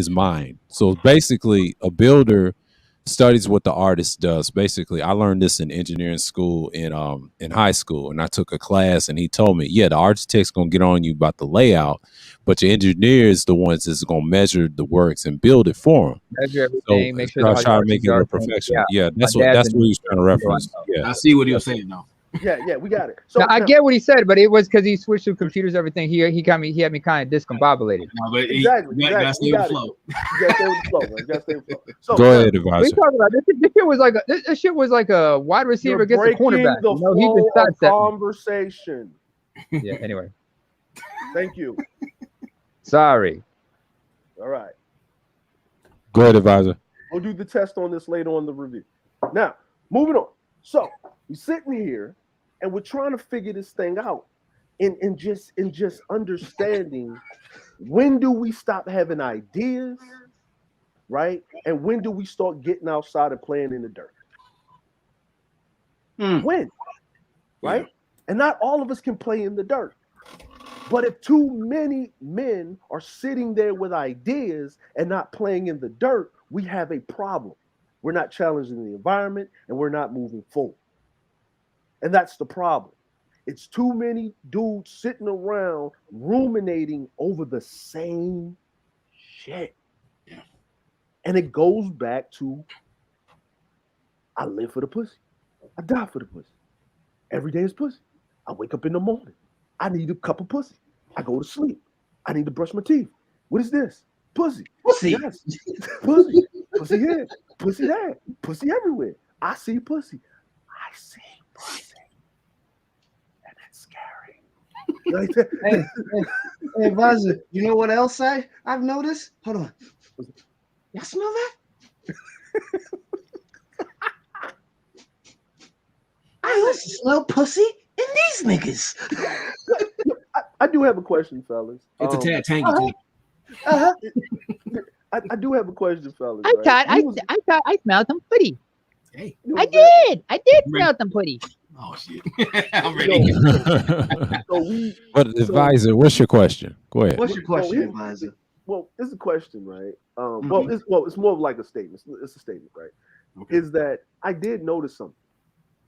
Speaker 1: mind. So basically, a builder studies what the artist does. Basically, I learned this in engineering school in high school, and I took a class, and he told me, yeah, the architect's gonna get on you about the layout, but your engineer is the ones that's gonna measure the works and build it for him.
Speaker 6: Measure everything,
Speaker 1: So
Speaker 6: make sure
Speaker 1: I try to make it a perfection. Yeah, that's what he was trying to reference. Yeah,
Speaker 3: I see what he was saying now.
Speaker 2: Yeah, we got it. So
Speaker 6: now, I get what he said, but it was because he switched to computers, everything. He had me kind of discombobulated.
Speaker 3: No, but
Speaker 2: Exactly.
Speaker 3: You gotta stay with the flow.
Speaker 2: You gotta stay with the flow, man. You gotta stay with the flow. So,
Speaker 1: go ahead,
Speaker 6: What are
Speaker 1: advisor.
Speaker 6: you talking about? This shit was like this shit was like a wide receiver
Speaker 2: you're
Speaker 6: against a
Speaker 2: breaking
Speaker 6: cornerback.
Speaker 2: the
Speaker 6: You know, he
Speaker 2: flow
Speaker 6: just
Speaker 2: of
Speaker 6: sidestepped.
Speaker 2: conversation.
Speaker 6: Yeah. Anyway,
Speaker 2: Thank you.
Speaker 6: sorry.
Speaker 2: All right.
Speaker 1: Go ahead, advisor.
Speaker 2: We'll do the test on this later on in the review. Now, moving on. So we're sitting here and we're trying to figure this thing out. in just understanding when do we stop having ideas, right? And when do we start getting outside and playing in the dirt? When, right? Yeah. And not all of us can play in the dirt. But if too many men are sitting there with ideas and not playing in the dirt, we have a problem. We're not challenging the environment and we're not moving forward. And that's the problem. It's too many dudes sitting around ruminating over the same shit. Yeah. And it goes back to, I live for the pussy. I die for the pussy. Every day is pussy. I wake up in the morning. I need a cup of pussy. I go to sleep. I need to brush my teeth. What is this? Pussy.
Speaker 4: Pussy.
Speaker 2: Yes. Pussy. Pussy here. Pussy there. Pussy everywhere. I see pussy. I see pussy. And it's scary.
Speaker 4: Hey, Buzzer, you know what else I've noticed? Hold on. Y'all smell that? I used to smell pussy in these niggas.
Speaker 2: I do have a question, fellas.
Speaker 3: It's a tad tangy too.
Speaker 2: I do have a question, fellas.
Speaker 6: I thought I smelled some putty.
Speaker 3: Hey,
Speaker 6: I did smell some putty.
Speaker 3: Oh shit! I'm ready.
Speaker 1: But advisor, what's your question? Go ahead.
Speaker 4: What's your question, advisor?
Speaker 2: Well, it's a question, right? It's more of like a statement. It's a statement, right? Okay. Is that I did notice something.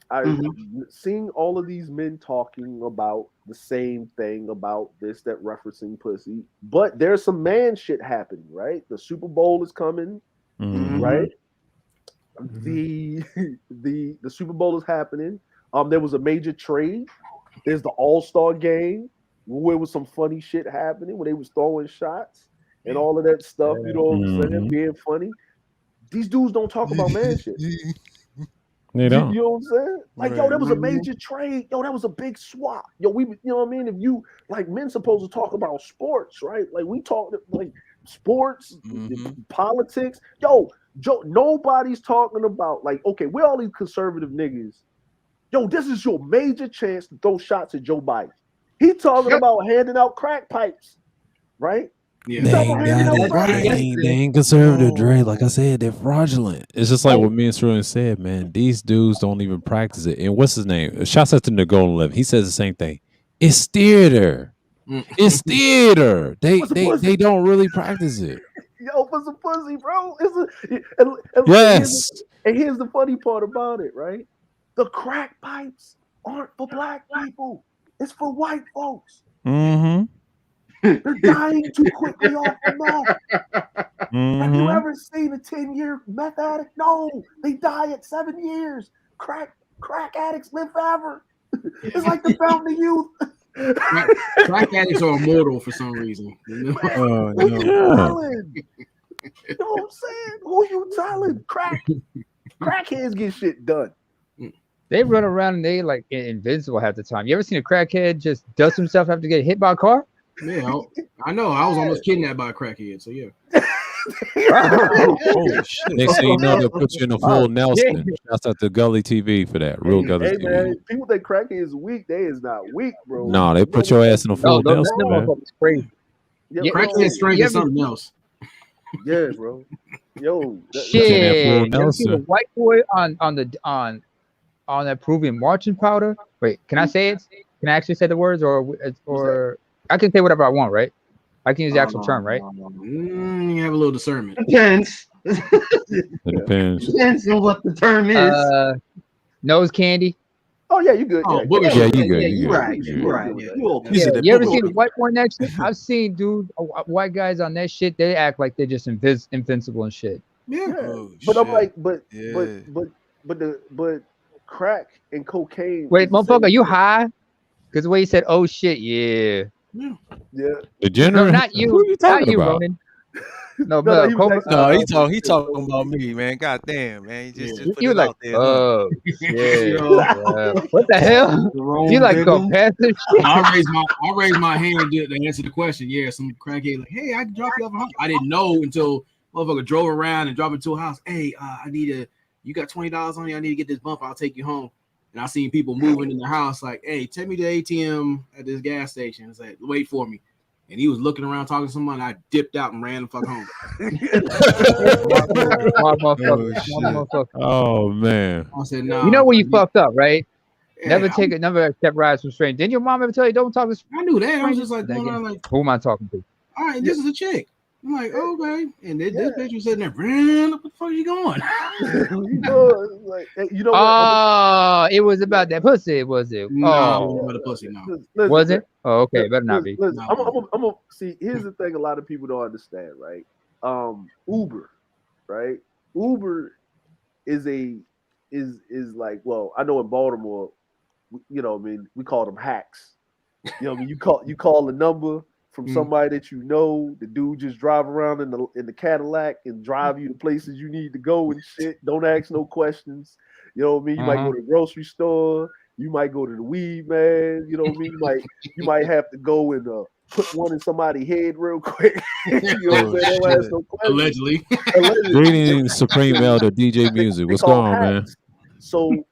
Speaker 2: I've seen all of these men talking about the same thing about this, that referencing pussy, but there's some man shit happening, right? The Super Bowl is coming, right? The Super Bowl is happening. There was a major trade. There's the All-Star game where was some funny shit happening, where they was throwing shots and all of that stuff, you know what I'm saying, being funny. These dudes don't talk about man shit.
Speaker 1: They don't.
Speaker 2: You know what I'm saying? Like, yo, there was a major trade. Yo, that was a big swap. Yo, you know what I mean? If you, like, men supposed to talk about sports, right? Like, we talk, like, sports, politics. Yo, Joe, nobody's talking about, like, okay, we're all these conservative niggas. Yo, this is your major chance to throw shots at Joe Biden. He talking about handing out crack pipes, right?
Speaker 1: Yeah. They ain't conservative, Dre. Like I said, they're fraudulent. It's just like what me and Sterling said, man. These dudes don't even practice it. And what's his name? Shouts out to the Golden 11. He says the same thing. It's theater. It's theater. They don't really practice it.
Speaker 2: Yo, for some pussy, bro.
Speaker 1: Yes.
Speaker 2: And here's the funny part about it, right? The crack pipes aren't for black people. It's for white folks. They're dying too quickly off the meth. Have you ever seen a 10-year meth addict? No, they die at 7 years. Crack addicts live forever. It's like the fountain of youth.
Speaker 3: Crack addicts are immortal for some reason. You know?
Speaker 2: Who you telling? You know what I'm saying? Who you telling? Crackheads get shit done.
Speaker 6: They run around and they like invincible half the time. You ever seen a crackhead just dust himself after getting hit by a car?
Speaker 3: Yeah, I know. I was almost kidnapped by a crackhead, so yeah.
Speaker 1: Oh shit! Next thing you know, they'll put you in a full Nelson. Shouts out to Gully TV for that. Real Gully TV.
Speaker 2: Man, people think crackhead is weak. They is not weak, bro.
Speaker 1: No, they put your ass in a full Nelson, man.
Speaker 6: Crazy.
Speaker 3: Yeah, crackhead strength is something else.
Speaker 2: Yeah, bro. Yo,
Speaker 6: shit. You see the white boy on that Peruvian marching powder? Wait, can I say it? Can I actually say the words or? I can say whatever I want, right? I can use the actual term, right?
Speaker 3: You have a little discernment.
Speaker 4: Depends.
Speaker 1: It depends.
Speaker 4: Depends on what the term is.
Speaker 6: Nose candy.
Speaker 2: Oh yeah, you good.
Speaker 3: Oh,
Speaker 2: yeah,
Speaker 3: you
Speaker 2: good.
Speaker 3: good.
Speaker 4: You're right. You're right.
Speaker 6: Yeah. You ever seen a white boy on that shit? I've seen, dude, white guys on that shit. They act like they're just invincible and shit.
Speaker 2: Yeah,
Speaker 5: Oh,
Speaker 2: but
Speaker 5: shit.
Speaker 2: I'm like, but crack and cocaine.
Speaker 6: Wait, motherfucker, you high? Because the way you said, "Oh shit," yeah.
Speaker 1: Degenerate?
Speaker 6: No, not you.
Speaker 1: Who are you talking about?
Speaker 6: Ronan. No,
Speaker 5: He talking about me, man. God damn, man. He just put
Speaker 6: you
Speaker 5: it
Speaker 6: like,
Speaker 5: out there.
Speaker 6: oh, shit. What the hell? You like go past this shit?
Speaker 3: I raised my hand to answer the question. Yeah, some crackhead like, hey, I can drop you off a house. I didn't know until motherfucker drove around and dropped it to a house. Hey, you got $20 on you. I need to get this bump. I'll take you home. and I seen people moving in the house like, "Hey, take me to ATM at this gas station." It's like, "Wait for me." And he was looking around talking to someone. I dipped out and ran the fuck home.
Speaker 1: Oh man.
Speaker 3: I said, "No."
Speaker 6: You know when you fucked up, right?
Speaker 3: Yeah,
Speaker 6: Never accept rides from strangers. Didn't your mom ever tell you don't talk to strangers?
Speaker 3: I knew that. I was just like going on like,
Speaker 6: who am I talking to?
Speaker 3: All right, this is a chick. I'm like, okay. And this bitch was sitting there, "Man, what the fuck are you going?"
Speaker 2: Like, you know
Speaker 6: what? It was about that pussy, was it?
Speaker 3: No, it wasn't about the pussy, no.
Speaker 2: Listen,
Speaker 6: was it? Oh, okay, better not be.
Speaker 2: Listen, I'm gonna see. Here's the thing: a lot of people don't understand, right? Uber, right? Uber is like, well, I know in Baltimore, you know, what I mean, we call them hacks. You know, what I mean, you call a number from somebody that you know. The dude just drive around in the Cadillac and drive you to places you need to go and shit. Don't ask no questions. You know what I mean? You might go to the grocery store. You might go to the weed man. You know what I mean? You might have to go and put one in somebody's head real quick. You know what I'm saying? Don't ask no questions.
Speaker 3: Allegedly.
Speaker 1: Greetings, Supreme Elder DJ Music. What's going on, man?
Speaker 2: So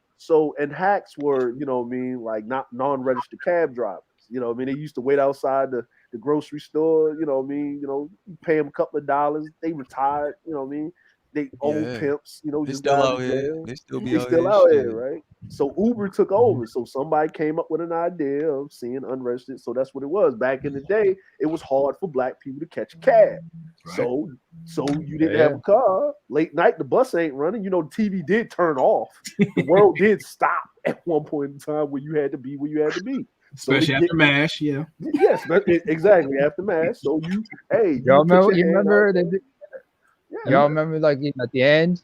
Speaker 2: and hacks were, you know what I mean, like not non-registered cab drivers. You know what I mean? They used to wait outside the grocery store, you know what I mean? You know, you pay them a couple of dollars. They retired, you know what I mean? They old pimps, you know,
Speaker 5: They
Speaker 2: just
Speaker 5: still out here. They
Speaker 2: still out here, right? So Uber took over. So somebody came up with an idea of seeing unregistered. So that's what it was. Back in the day, it was hard for black people to catch a cab. Right. So you didn't have a car. Late night, the bus ain't running. You know, the TV did turn off. The world did stop at one point in time where you had to be where you had to be.
Speaker 3: Especially after MASH, yeah.
Speaker 2: Yes, exactly, after MASH. So
Speaker 6: y'all remember y'all remember like at the end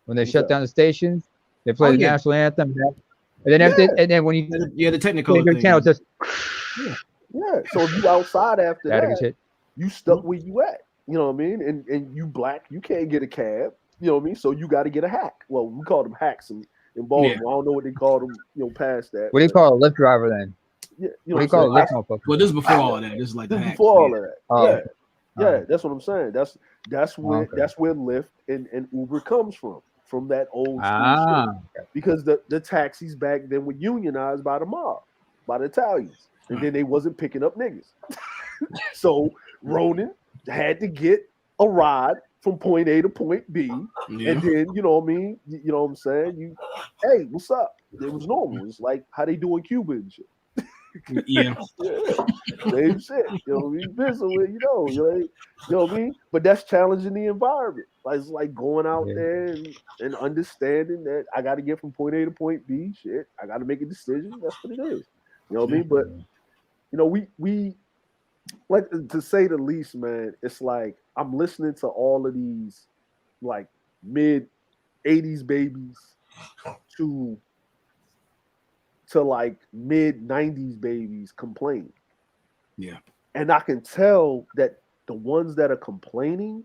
Speaker 6: when they shut down the stations, they play the national anthem, and then and then when you
Speaker 3: the technical
Speaker 6: channel just
Speaker 2: So if you outside after that, you stuck where you at. You know what I mean? And you black, you can't get a cab. You know what I mean? So you got to get a hack. Well, we call them hacks in Baltimore. I don't know what they call them. You know, past that.
Speaker 6: What do you call a Lyft driver then?
Speaker 2: Yeah, you know
Speaker 6: what do you call a Lyft motherfucker?
Speaker 3: Well, this is before all of that. This is like
Speaker 2: this before all of that. Yeah, that's what I'm saying. That's where Lyft and Uber comes from that old school shit. Because the taxis back then were unionized by the mob, by the Italians, and then they wasn't picking up niggas. So Ronan had to get a ride from point A to point B, and then you know what I mean. You know what I'm saying? Hey, what's up? It was normal. It's like how they do in Cuba and shit.
Speaker 3: Yeah.
Speaker 2: Same shit. You know what I mean? You know what I mean? But that's challenging the environment. Like it's like going out there and understanding that I got to get from point A to point B. Shit, I got to make a decision. That's what it is. You know what I mean? But you know, we like, to say the least, man. It's like I'm listening to all of these like mid 80s babies to like mid 90s babies complain.
Speaker 3: Yeah.
Speaker 2: And I can tell that the ones that are complaining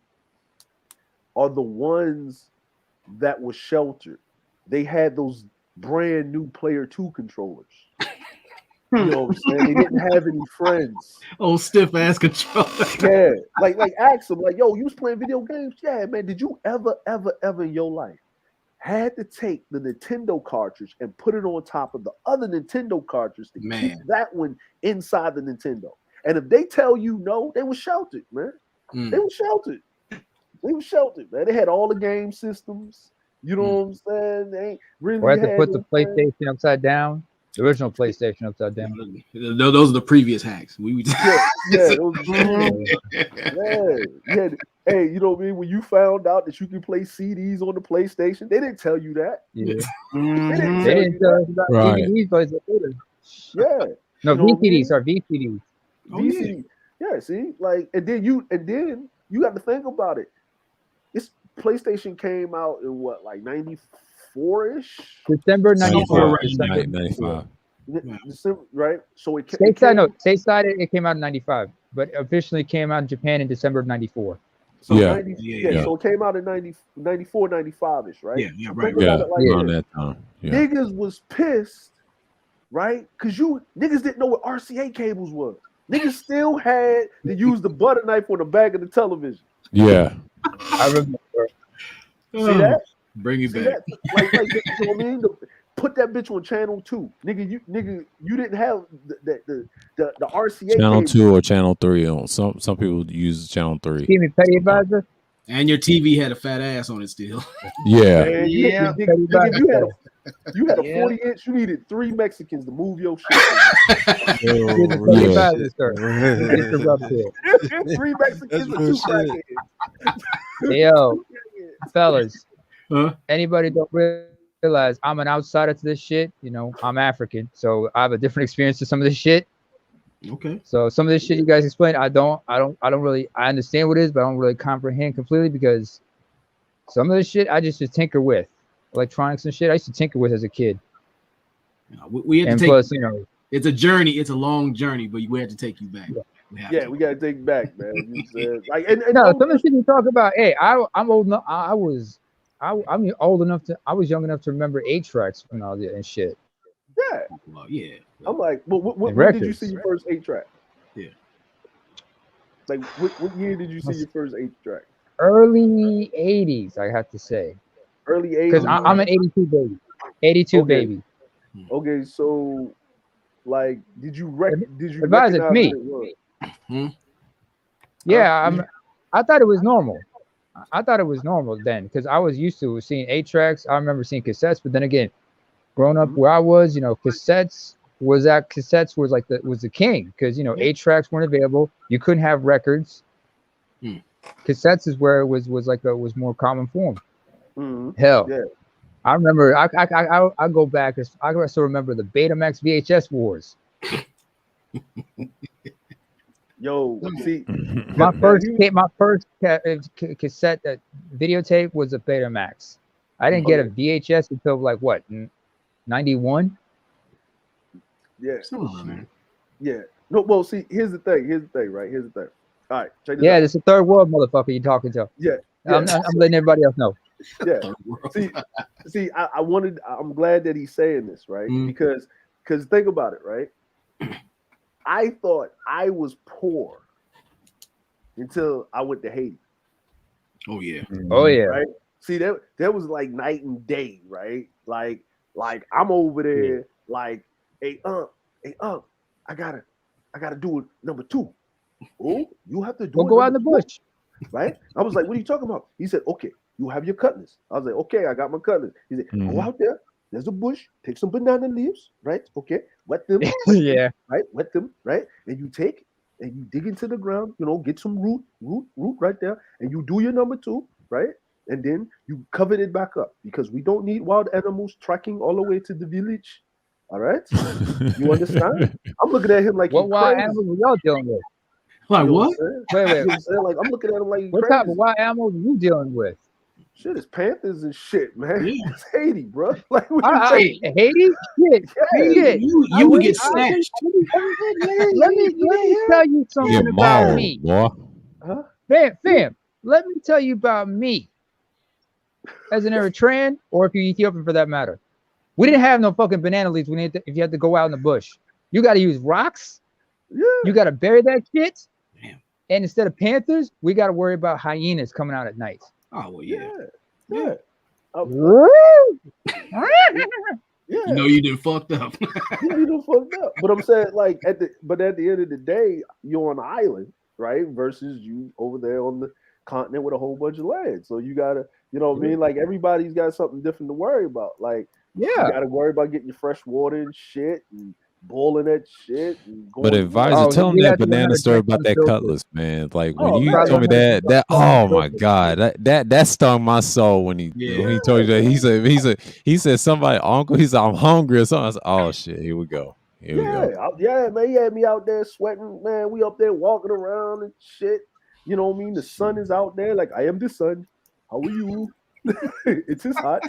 Speaker 2: are the ones that were sheltered. They had those brand new Player 2 controllers. You know what I'm saying? They didn't have any friends.
Speaker 3: Oh, stiff ass controller.
Speaker 2: Yeah. Like ask them, like, yo, you was playing video games? Yeah, man. Did you ever in your life had to take the Nintendo cartridge and put it on top of the other Nintendo cartridge to keep that one inside the Nintendo? And if they tell you no, they were sheltered, man. They were sheltered. Man. They had all the game systems. You know what I'm saying? They ain't really
Speaker 6: had to put the PlayStation upside down. The original PlayStation upside down.
Speaker 3: Those are the previous hacks.
Speaker 2: Hey, you know what I mean? When you found out that you can play CDs on the PlayStation, they didn't tell you that.
Speaker 6: Yeah.
Speaker 2: They didn't tell you that.
Speaker 6: Right. DVDs,
Speaker 2: yeah.
Speaker 6: No, VCDs are VCDs.
Speaker 2: VCD. Yeah, see? Like, and then you got to think about it. This PlayStation came out in what, like 94-ish?
Speaker 6: December 94.
Speaker 1: 95.
Speaker 2: December, right? So
Speaker 6: stateside it came out in 95, but officially came out in Japan in December of 94.
Speaker 2: So so it came out in 94, 95-ish, right?
Speaker 3: Yeah, right.
Speaker 1: Around that time. Yeah.
Speaker 2: Niggas was pissed, right? Because niggas didn't know what RCA cables was. Niggas still had to use the butter knife on the back of the television.
Speaker 1: Yeah.
Speaker 6: I remember.
Speaker 2: See that?
Speaker 3: Bring it back.
Speaker 2: Like, you know what I mean? Put that bitch on channel 2, nigga. You didn't have the RCA
Speaker 1: Channel
Speaker 2: cable.
Speaker 1: 2 or channel 3 on some people use channel 3.
Speaker 6: Excuse me, petty advisor.
Speaker 3: And your TV had a fat ass on it still.
Speaker 1: Yeah.
Speaker 2: Man,
Speaker 4: Yeah.
Speaker 2: nigga, you had a
Speaker 4: Yeah.
Speaker 2: 40-inch. You needed 3 Mexicans to move your shit.
Speaker 6: Excuse me, petty advisor, sir. Interrupt here.
Speaker 2: 3 Mexicans and 2 crackheads.
Speaker 6: Hey, yo, fellas.
Speaker 3: Huh?
Speaker 6: Anybody don't realize I'm an outsider to this shit? You know, I'm African, so I have a different experience to some of this shit.
Speaker 3: Okay.
Speaker 6: So some of this shit you guys explain, I don't really, I understand what it is, but I don't really comprehend completely because some of this shit I just tinker with, electronics and shit. I used to tinker with as a kid.
Speaker 3: We had to
Speaker 6: And
Speaker 3: take.
Speaker 6: plus, you know,
Speaker 3: It's a journey. It's a long journey, but we had to take you back.
Speaker 2: Yeah, we gotta take it back, man. You said, like,
Speaker 6: no, some of the shit you talk about. Hey, I'm old enough. I'm old enough to. I was young enough to remember 8-tracks when I was and shit.
Speaker 2: Yeah.
Speaker 3: Well, yeah.
Speaker 2: I'm like, when did you see your first 8-track?
Speaker 3: Yeah.
Speaker 2: Like, what year did you see your first 8-track?
Speaker 6: Early 80s, I have to say.
Speaker 2: Early 80s.
Speaker 6: Because I'm an 82 baby. 82
Speaker 2: Okay.
Speaker 6: baby.
Speaker 2: Okay, so like, did you
Speaker 6: Advise it
Speaker 2: recognize
Speaker 6: me.
Speaker 2: what it was?
Speaker 6: Yeah, I thought it was normal. I thought it was normal then because I was used to seeing 8-tracks. I remember seeing cassettes, but then again, growing up where I was, you know, cassettes was like the king because, you know, 8-tracks weren't available. You couldn't have records. Cassettes is where it was more common form. Hell,
Speaker 2: Yeah.
Speaker 6: I remember I go back. I still remember the Betamax VHS wars.
Speaker 2: Yo, see,
Speaker 6: my first cassette videotape was a Betamax. I didn't get a VHS until like what, 91?
Speaker 2: Yeah. Yeah. No, well, see, here's the thing, right? Here's the thing. All right, check this out.
Speaker 6: This is a third world motherfucker you're talking to.
Speaker 2: Yeah.
Speaker 6: I'm letting everybody else know.
Speaker 2: Yeah. See, I'm glad that he's saying this, right? Because think about it, right? I thought I was poor until I went to Haiti.
Speaker 3: Oh yeah.
Speaker 6: Oh yeah.
Speaker 2: Right? See, that was like night and day, right? Like I'm over there, like, hey, I gotta do it number 2. Oh, you have to do
Speaker 6: We'll
Speaker 2: it.
Speaker 6: go out in the bush.
Speaker 2: Right? I was like, what are you talking about? He said, okay, you have your cutlass. I was like, okay, I got my cutlass. He said, go out there. There's a bush. Take some banana leaves, right? Okay, wet them.
Speaker 6: Yeah.
Speaker 2: Right? Wet them, right? And you take and you dig into the ground, you know, get some root right there, and you do your number 2, right? And then you cover it back up because we don't need wild animals tracking all the way to the village. All right? You understand? I'm looking at him like,
Speaker 6: what wild animals were y'all dealing with?
Speaker 3: Like what?
Speaker 6: Wait.
Speaker 2: Like, I'm looking at him like,
Speaker 6: what type of wild animals are you dealing with?
Speaker 2: Shit, it's panthers and shit, man. Yeah. It's Haiti, bro. Like, what
Speaker 6: Haiti? Shit.
Speaker 2: Yeah.
Speaker 3: You would get snatched.
Speaker 6: Let me tell you something about me.
Speaker 2: Huh?
Speaker 6: Fam, let me tell you about me. As an Eritrean, or if you're Ethiopian for that matter. We didn't have no fucking banana leaves if you had to go out in the bush. You got to use rocks.
Speaker 2: Yeah.
Speaker 6: You got to bury that shit.
Speaker 3: Damn.
Speaker 6: And instead of panthers, we got to worry about hyenas coming out at night.
Speaker 3: Oh well, yeah.
Speaker 2: Yeah.
Speaker 3: You know you done fucked up.
Speaker 2: You done fucked up. But I'm saying, like, at the end of the day, you're on an island, right? Versus you over there on the continent with a whole bunch of land. So you gotta, you know what I mean? Like, everybody's got something different to worry about. Like, you gotta worry about getting your fresh water and shit and boiling that shit. And going
Speaker 1: but advisor, tell him that banana story about that cutlass, man. Like when you told me that oh my god, that stung my soul when he told you that. He said somebody uncle. He said I'm hungry or something. I said, oh shit, here we go. Here we go.
Speaker 2: Yeah, man. He had me out there sweating, man. We up there walking around and shit. You know what I mean? The sun is out there. Like, I am the sun. How are you? It's just hot.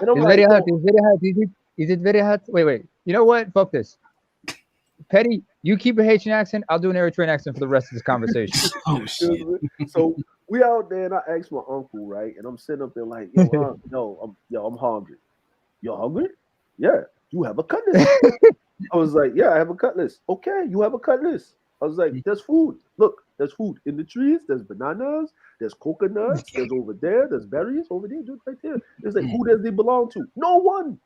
Speaker 2: And I'm
Speaker 6: very hot. It's very hot. Is it very hot? Wait. You know what? Fuck this. Petty, you keep a Haitian accent. I'll do an Eritrean accent for the rest of this conversation.
Speaker 3: Oh shit.
Speaker 2: So we out there, and I asked my uncle, right? And I'm sitting up there like, I'm hungry. You're hungry? Yeah. You have a cutlass. I was like, yeah, I have a cutlass. Okay, you have a cutlass. I was like, there's food. Look, there's food in the trees. There's bananas. There's coconuts. There's over there. There's berries over there. Dude, right there. It's like, who does they belong to? No one.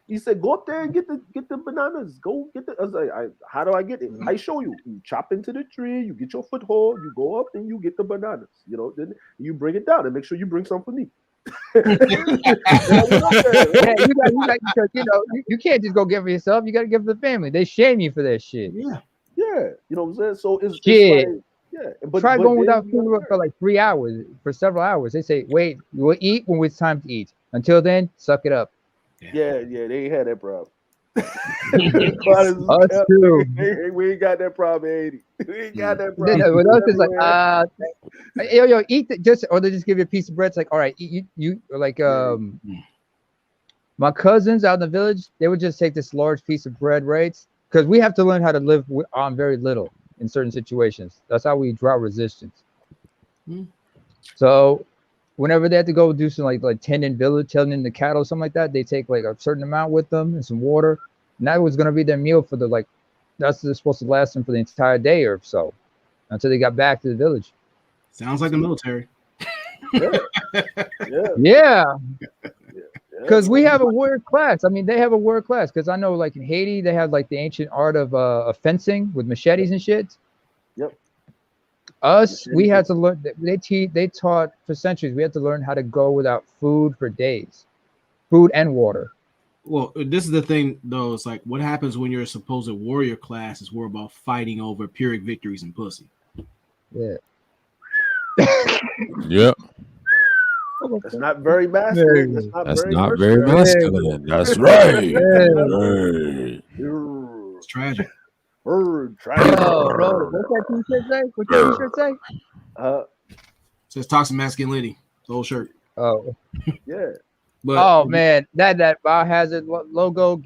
Speaker 2: He said, go up there and get the bananas. Go get the. I was like, how do I get it? I show you. You chop into the tree. You get your foothold. You go up and you get the bananas. You know, then you bring it down and make sure you bring some for me.
Speaker 6: Yeah, because you can't just go get for yourself. You got to give for the family. They shame you for that shit.
Speaker 2: Yeah, you know what I'm saying. So it's
Speaker 6: shit.
Speaker 2: It's like, but
Speaker 6: try going without food for like 3 hours, for several hours. They say, wait, we'll eat when it's time to eat. Until then, suck it up.
Speaker 2: Yeah, they ain't had that problem.
Speaker 6: Us too.
Speaker 2: We ain't got that problem, 80. We ain't got that problem.
Speaker 6: With us, it's like, yo, eat or they just give you a piece of bread. It's like, all right, you like my cousins out in the village, they would just take this large piece of bread, right? Because we have to learn how to live on very little in certain situations. That's how we drought resistance. So whenever they had to go do some like tending the cattle, something like that, they take like a certain amount with them and some water. And that was gonna be their meal for that's supposed to last them for the entire day or so until they got back to the village.
Speaker 3: Sounds like the military.
Speaker 2: Yeah.
Speaker 6: Because we have a warrior class. I mean, they have a warrior class. Because I know, like in Haiti, they have like the ancient art of fencing with machetes and shit.
Speaker 2: Yep.
Speaker 6: Us, we had to learn. They taught for centuries. We had to learn how to go without food for days, food and water.
Speaker 3: Well, this is the thing, though. It's like, what happens when you're a supposed warrior class is we're about fighting over Pyrrhic victories and pussy.
Speaker 6: Yeah.
Speaker 1: Yep.
Speaker 2: That's not very masculine.
Speaker 1: That's not very masculine. That's right.
Speaker 3: It's tragic.
Speaker 2: Tragic.
Speaker 6: Oh, what's that t-shirt say? What your t-shirt say?
Speaker 3: Says toxic masculinity. The whole shirt.
Speaker 6: Oh.
Speaker 2: Yeah.
Speaker 3: But
Speaker 6: man, that biohazard logo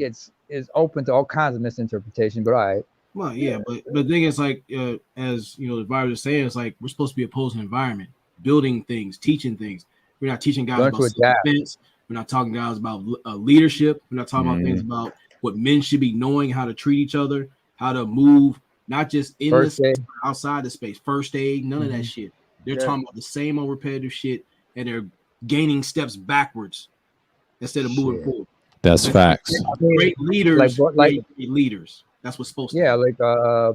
Speaker 6: is open to all kinds of misinterpretation. But all right.
Speaker 3: Well, yeah, but the thing is, like, as you know, the virus is saying, it's like we're supposed to be opposing environment, building things, teaching things. We're not teaching guys about self-defense. We're not talking guys about leadership. We're not talking about things about what men should be knowing, how to treat each other, how to move, not just in this outside the space. First aid, none of that shit. They're talking about the same old repetitive shit, and they're gaining steps backwards instead of moving forward.
Speaker 1: That's facts.
Speaker 3: Great leaders, great leaders. That's what's supposed to.
Speaker 6: Yeah, like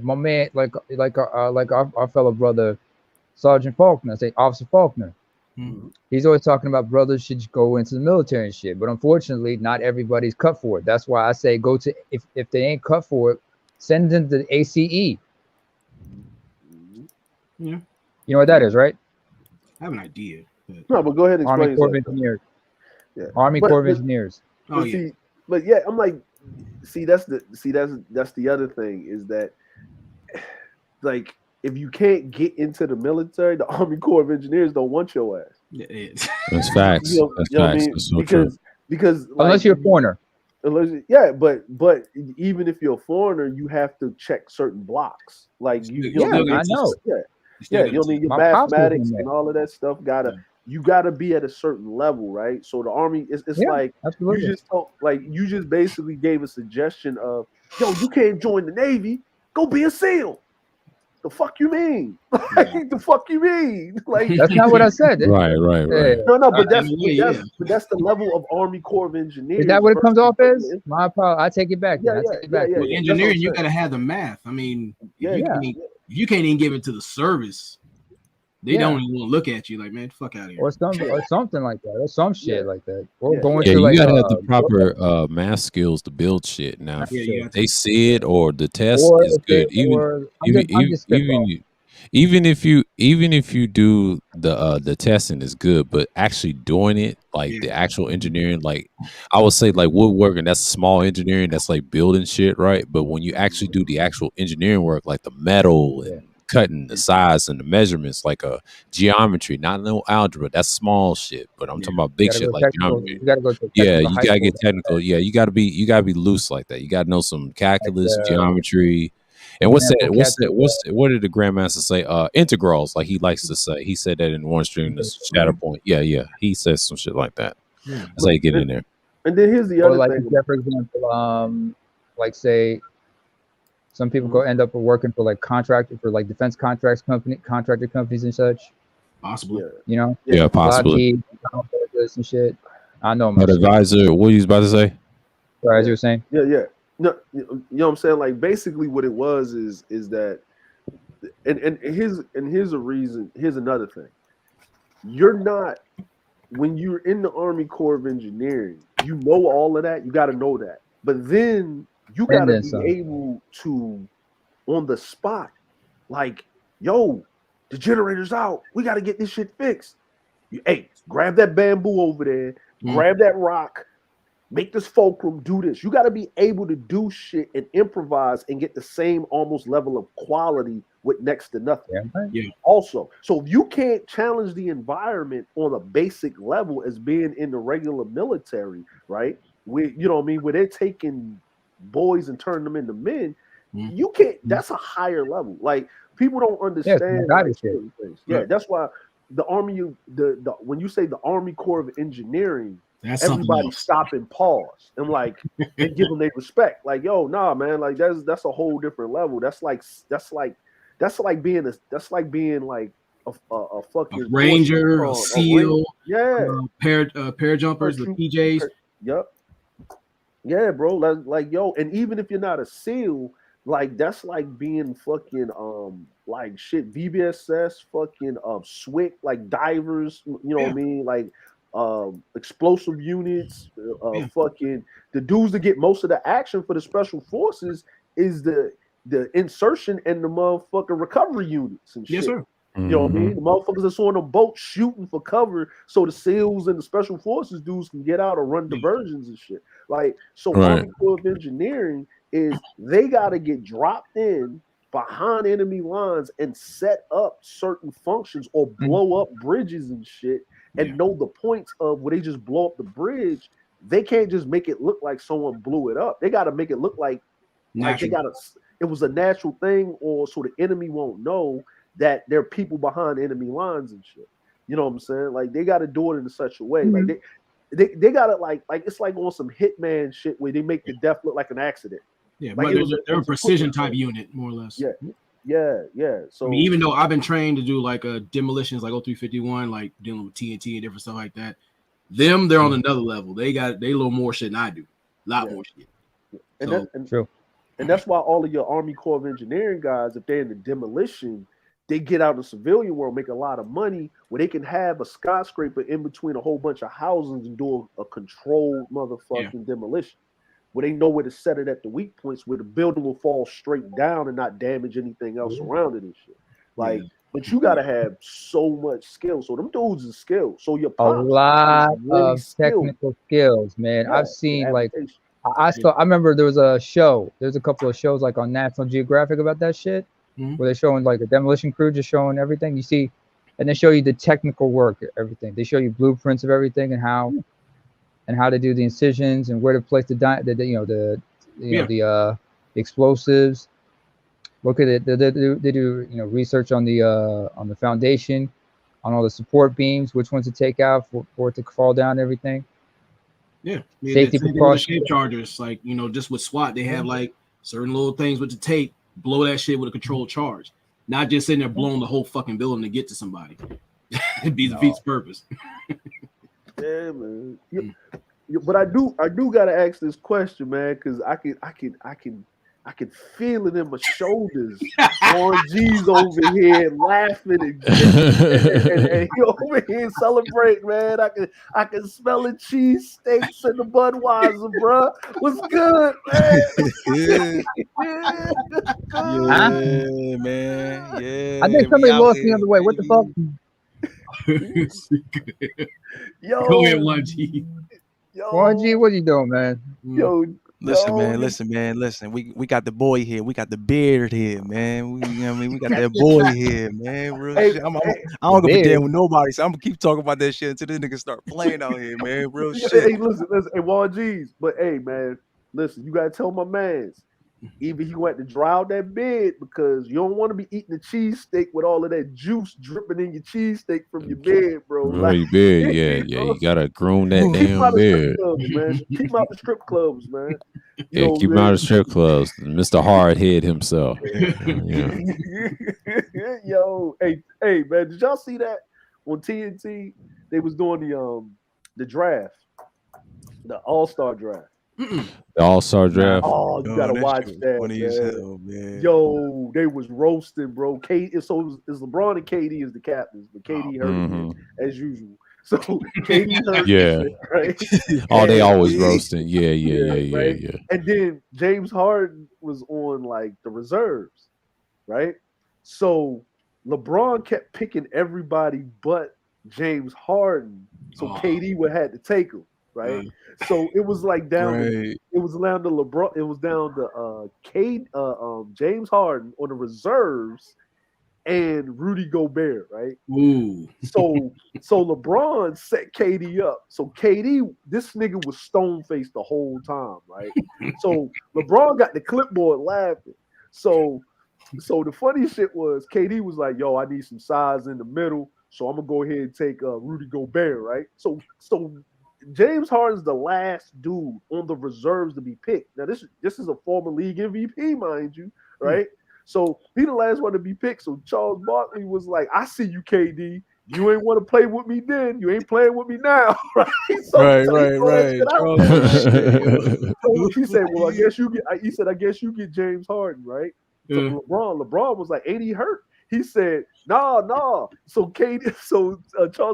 Speaker 6: my man, like our fellow brother, Sergeant Faulkner, Officer Faulkner. He's always talking about brothers should go into the military and shit, but unfortunately, not everybody's cut for it. That's why I say go to if they ain't cut for it, send them to the ACE. Yeah, you know what that is, right?
Speaker 3: I have an idea.
Speaker 2: No, but go ahead and explain.
Speaker 6: Army Corps of Engineers. Yeah. Army Corps of Engineers.
Speaker 2: Oh yeah. See, but yeah, I'm like, that's the other thing is that, like, if you can't get into the military, the Army Corps of Engineers don't want your ass.
Speaker 1: That's facts. That's facts. I mean? That's so
Speaker 2: because
Speaker 6: unless you're a foreigner.
Speaker 2: But even if you're a foreigner, you have to check certain blocks. Like
Speaker 6: I know.
Speaker 2: You'll need your mathematics and all of that stuff. You gotta be at a certain level, right? So the Army it's like absolutely. You just basically gave a suggestion of, yo, you can't join the Navy, go be a SEAL. The fuck you mean? The fuck you mean? Like,
Speaker 6: that's not what I said.
Speaker 1: Right.
Speaker 2: No, but that's the level of Army Corps of Engineers.
Speaker 6: Is that what it comes off as? My apologies. I take it back.
Speaker 3: Well, engineering, you gotta have the math. I mean, you can't even give it to the service. They don't even want to look at you like, man, fuck out of here.
Speaker 6: Or something like that. Or some shit like that. Or going
Speaker 1: to
Speaker 6: like,
Speaker 1: you gotta have the proper math skills to build shit. Now, if they see it or the test is good. Even if you do the testing is good, but actually doing it, like the actual engineering, like I would say, like woodworking, that's small engineering, that's like building shit, right? But when you actually do the actual engineering work, like the metal and cutting the size and the measurements, like a geometry, not no algebra, that's small shit, but I'm talking about big shit like geometry. You gotta get technical. Yeah, you gotta be loose like that. You gotta know some calculus, geometry. And what did the grandmaster say? Integrals, like he likes to say. He said that in one stream, the shadow point. Yeah. He says some shit like that. That's how you get in there.
Speaker 2: And then here's the other thing.
Speaker 6: For example, like say Some people go end up working for like defense contractor companies and such.
Speaker 3: Possibly.
Speaker 6: You know?
Speaker 1: Yeah, possibly.
Speaker 6: Lockheed, and shit. I know
Speaker 1: my advisor. What you about to say?
Speaker 6: As you were saying.
Speaker 2: Yeah. No, you know what I'm saying? Like basically what it was is that and here's a reason, here's another thing. You're not, when you're in the Army Corps of Engineering, you know all of that, you gotta know that. But then you gotta be able to, on the spot, like, yo, the generator's out. We gotta get this shit fixed. Hey, grab that bamboo over there, grab that rock, make this fulcrum, do this. You got to be able to do shit and improvise and get the same almost level of quality with next to nothing.
Speaker 3: Yeah.
Speaker 2: Also, so if you can't challenge the environment on a basic level as being in the regular military, right? You know what I mean? Where they're taking boys and turning them into men, you can't. That's a higher level. Like people don't understand certain things. Yeah, that's why the Army, the when you say the Army Corps of Engineering, everybody stop and pause and like and give them their respect. Like, yo, nah, man, like that's a whole different level. That's like being like a fucking
Speaker 3: ranger, a SEAL,
Speaker 2: parajumpers,
Speaker 3: the PJs.
Speaker 2: Yep. Yeah, bro. Like yo, and even if you're not a SEAL, like that's like being fucking like shit VBSS, fucking SWIC, like divers, you know what I mean? Like explosive units, fucking the dudes that get most of the action for the special forces is the insertion and the motherfucking recovery units and shit.
Speaker 3: Yes, sir.
Speaker 2: You know what I mean? The motherfuckers that's on the boat shooting for cover so the SEALs and the special forces dudes can get out or run diversions and shit. Like, so Army Corps of Engineering is they got to get dropped in behind enemy lines and set up certain functions or blow up bridges and shit and know the points of where they just blow up the bridge. They can't just make it look like someone blew it up. They got to make it look like it was a natural thing, or so the enemy won't know that there are people behind enemy lines and shit. You know what I'm saying? Like they got to do it in such a way. Like they got to like it's like on some Hitman shit where they make the death look like an accident.
Speaker 3: Yeah,
Speaker 2: like
Speaker 3: but they're a precision type unit, more or less.
Speaker 2: Yeah. So
Speaker 3: I mean, even though I've been trained to do like demolitions, like 0351, like dealing with TNT and different stuff like that, they're on another level. They a little more shit than I do, a lot more shit.
Speaker 2: And that's why all of your Army Corps of Engineering guys, if they're in the demolition, they get out in the civilian world, make a lot of money where they can have a skyscraper in between a whole bunch of houses and do a controlled motherfucking demolition, where they know where to set it at the weak points, where the building will fall straight down and not damage anything else around it and shit. Like, but you got to have so much skill. So them dudes is skilled. So your
Speaker 6: pops, a lot really of technical skills, man. I've seen like I remember there was there's a couple of shows like on National Geographic about that shit. Where they're showing like a demolition crew, just showing everything you see, and they show you the technical work, everything. They show you blueprints of everything and how to do the incisions and where to place the explosives. Look at it. They do research on the foundation, on all the support beams, which ones to take out for it to fall down, and everything.
Speaker 3: Yeah,
Speaker 6: safety precautions.
Speaker 3: Shape chargers, like just with SWAT, they have like certain little things with the tape. Blow that shit with a controlled charge, not just sitting there blowing the whole fucking building to get to somebody. It defeats purpose.
Speaker 2: Yeah, man. But I do gotta ask this question, man, because I can feel it in my shoulders. Warren G's over here laughing and he over here celebrating, man. I can smell the cheese steaks and the Budweiser, bro. What's good, man?
Speaker 5: Yeah, man. Yeah.
Speaker 6: I think somebody lost me on the way. What the fuck?
Speaker 2: Yo,
Speaker 3: go ahead, 1G.
Speaker 2: Yo,
Speaker 6: 1G, what you doing, man?
Speaker 2: Yo.
Speaker 5: Listen, man. Listen. We got the boy here. We got the beard here, man. We got that boy here, man. Real shit. I don't give a damn with nobody, so I'm gonna keep talking about that shit until this nigga start playing out here, man. Real shit.
Speaker 2: Hey, listen. Hey, Warren G's. But hey, man, listen. You gotta tell my mans. Either he went to dry out that bed because you don't want to be eating the cheesesteak with all of that juice dripping in your cheesesteak from your bed, bro. Like,
Speaker 1: Your bed, yeah. You gotta groom that
Speaker 2: keep him out
Speaker 1: damn
Speaker 2: of strip
Speaker 1: bed.
Speaker 2: clubs, man. Keep him out the strip clubs, man. You
Speaker 1: Yeah,
Speaker 2: know,
Speaker 1: keep him out of strip clubs. Mr. Hardhead himself. Yeah.
Speaker 2: Yo, hey, man, did y'all see that on TNT? They was doing the draft, the All-Star draft.
Speaker 1: The All-Star draft.
Speaker 2: Oh, you gotta watch that.
Speaker 5: Funny as hell, man.
Speaker 2: Yo, they was roasting, bro. So it's LeBron and KD is the captains, but KD hurt again, as usual. So KD hurt,
Speaker 1: yeah,
Speaker 2: right?
Speaker 1: Oh, they always roasting. Yeah.
Speaker 2: Right? And then James Harden was on like the reserves, right? So LeBron kept picking everybody but James Harden, so KD would have to take him, right? So it was like down. It was down to LeBron. It was down to James Harden on the reserves and Rudy Gobert, right?
Speaker 3: Ooh.
Speaker 2: So LeBron set KD up. So KD, this nigga was stone faced the whole time, right? So LeBron got the clipboard laughing. So the funny shit was KD was like, "Yo, I need some size in the middle, so I'm gonna go ahead and take Rudy Gobert, right?" So James Harden's the last dude on the reserves to be picked. Now this is a former league MVP, mind you, right? So he the last one to be picked. So Charles Barkley was like, "I see you, KD. You ain't want to play with me then. You ain't playing with me now, right?"
Speaker 5: Right.
Speaker 2: So he said, "Well, I guess you get." He said, "I guess you get James Harden, right?" So LeBron was like, "Ain't he hurt?" He said, "Nah." So Charles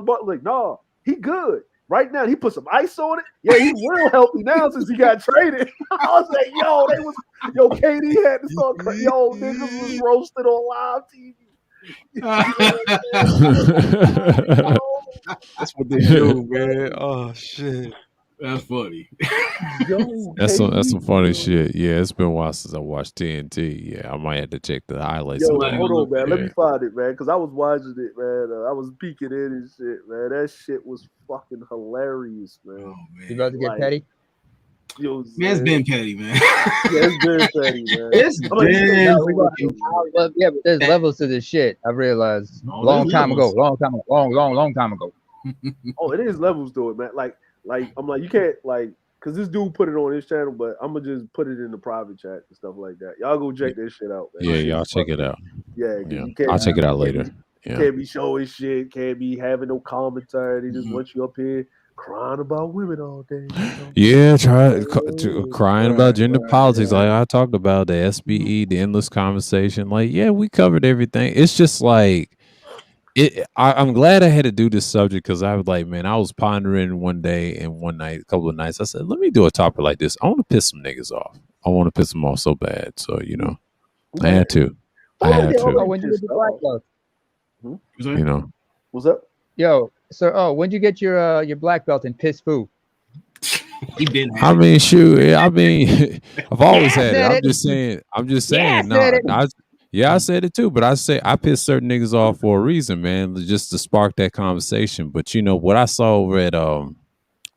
Speaker 2: Barkley like, "Nah, he good." Right now, he put some ice on it. Yeah, he's real healthy now since he got traded. I was like, KD had to start crying. Yo, niggas was roasted on live TV.
Speaker 5: That's what they do, man. Oh shit.
Speaker 3: That's funny.
Speaker 1: That's some funny shit. Yeah, it's been a while since I watched TNT. Yeah, I might have to check the highlights.
Speaker 2: Hold on, man. Let me find it, man, because I was watching it, man. I was peeking in and shit, man. That shit was fucking hilarious, man.
Speaker 3: Oh, man.
Speaker 6: You about to get petty?
Speaker 3: Man, it's been petty, man.
Speaker 2: It's been petty, man.
Speaker 6: Yeah, but there's levels to this shit. I realized long time ago.
Speaker 2: Oh, it is levels to it, man. Like I'm like, you can't because this dude put it on his channel, but I'm gonna just put it in the private chat and stuff like that. Y'all go check this shit out, man.
Speaker 1: Yeah, y'all check it out.
Speaker 2: Yeah,
Speaker 1: I'll check it out later.
Speaker 2: Can't be showing shit, can't be having no commentary. They just want you up here crying about women all day.
Speaker 1: Yeah, crying about gender politics. Like I talked about the SBE, the endless conversation. Like, yeah, we covered everything. It's just like I'm glad I had to do this subject because I was like, man, I was pondering one day and one night, a couple of nights. I said, let me do a topic like this. I want to piss some niggas off. I want to piss them off so bad. So I had to.
Speaker 6: When you get the black belt?
Speaker 2: What's up?
Speaker 6: Yo, so when you get your black belt in piss foo?
Speaker 1: I mean, shoot. I mean, I've always had it. I'm just saying. I said it too, but I piss certain niggas off for a reason, man, just to spark that conversation. But what I saw over at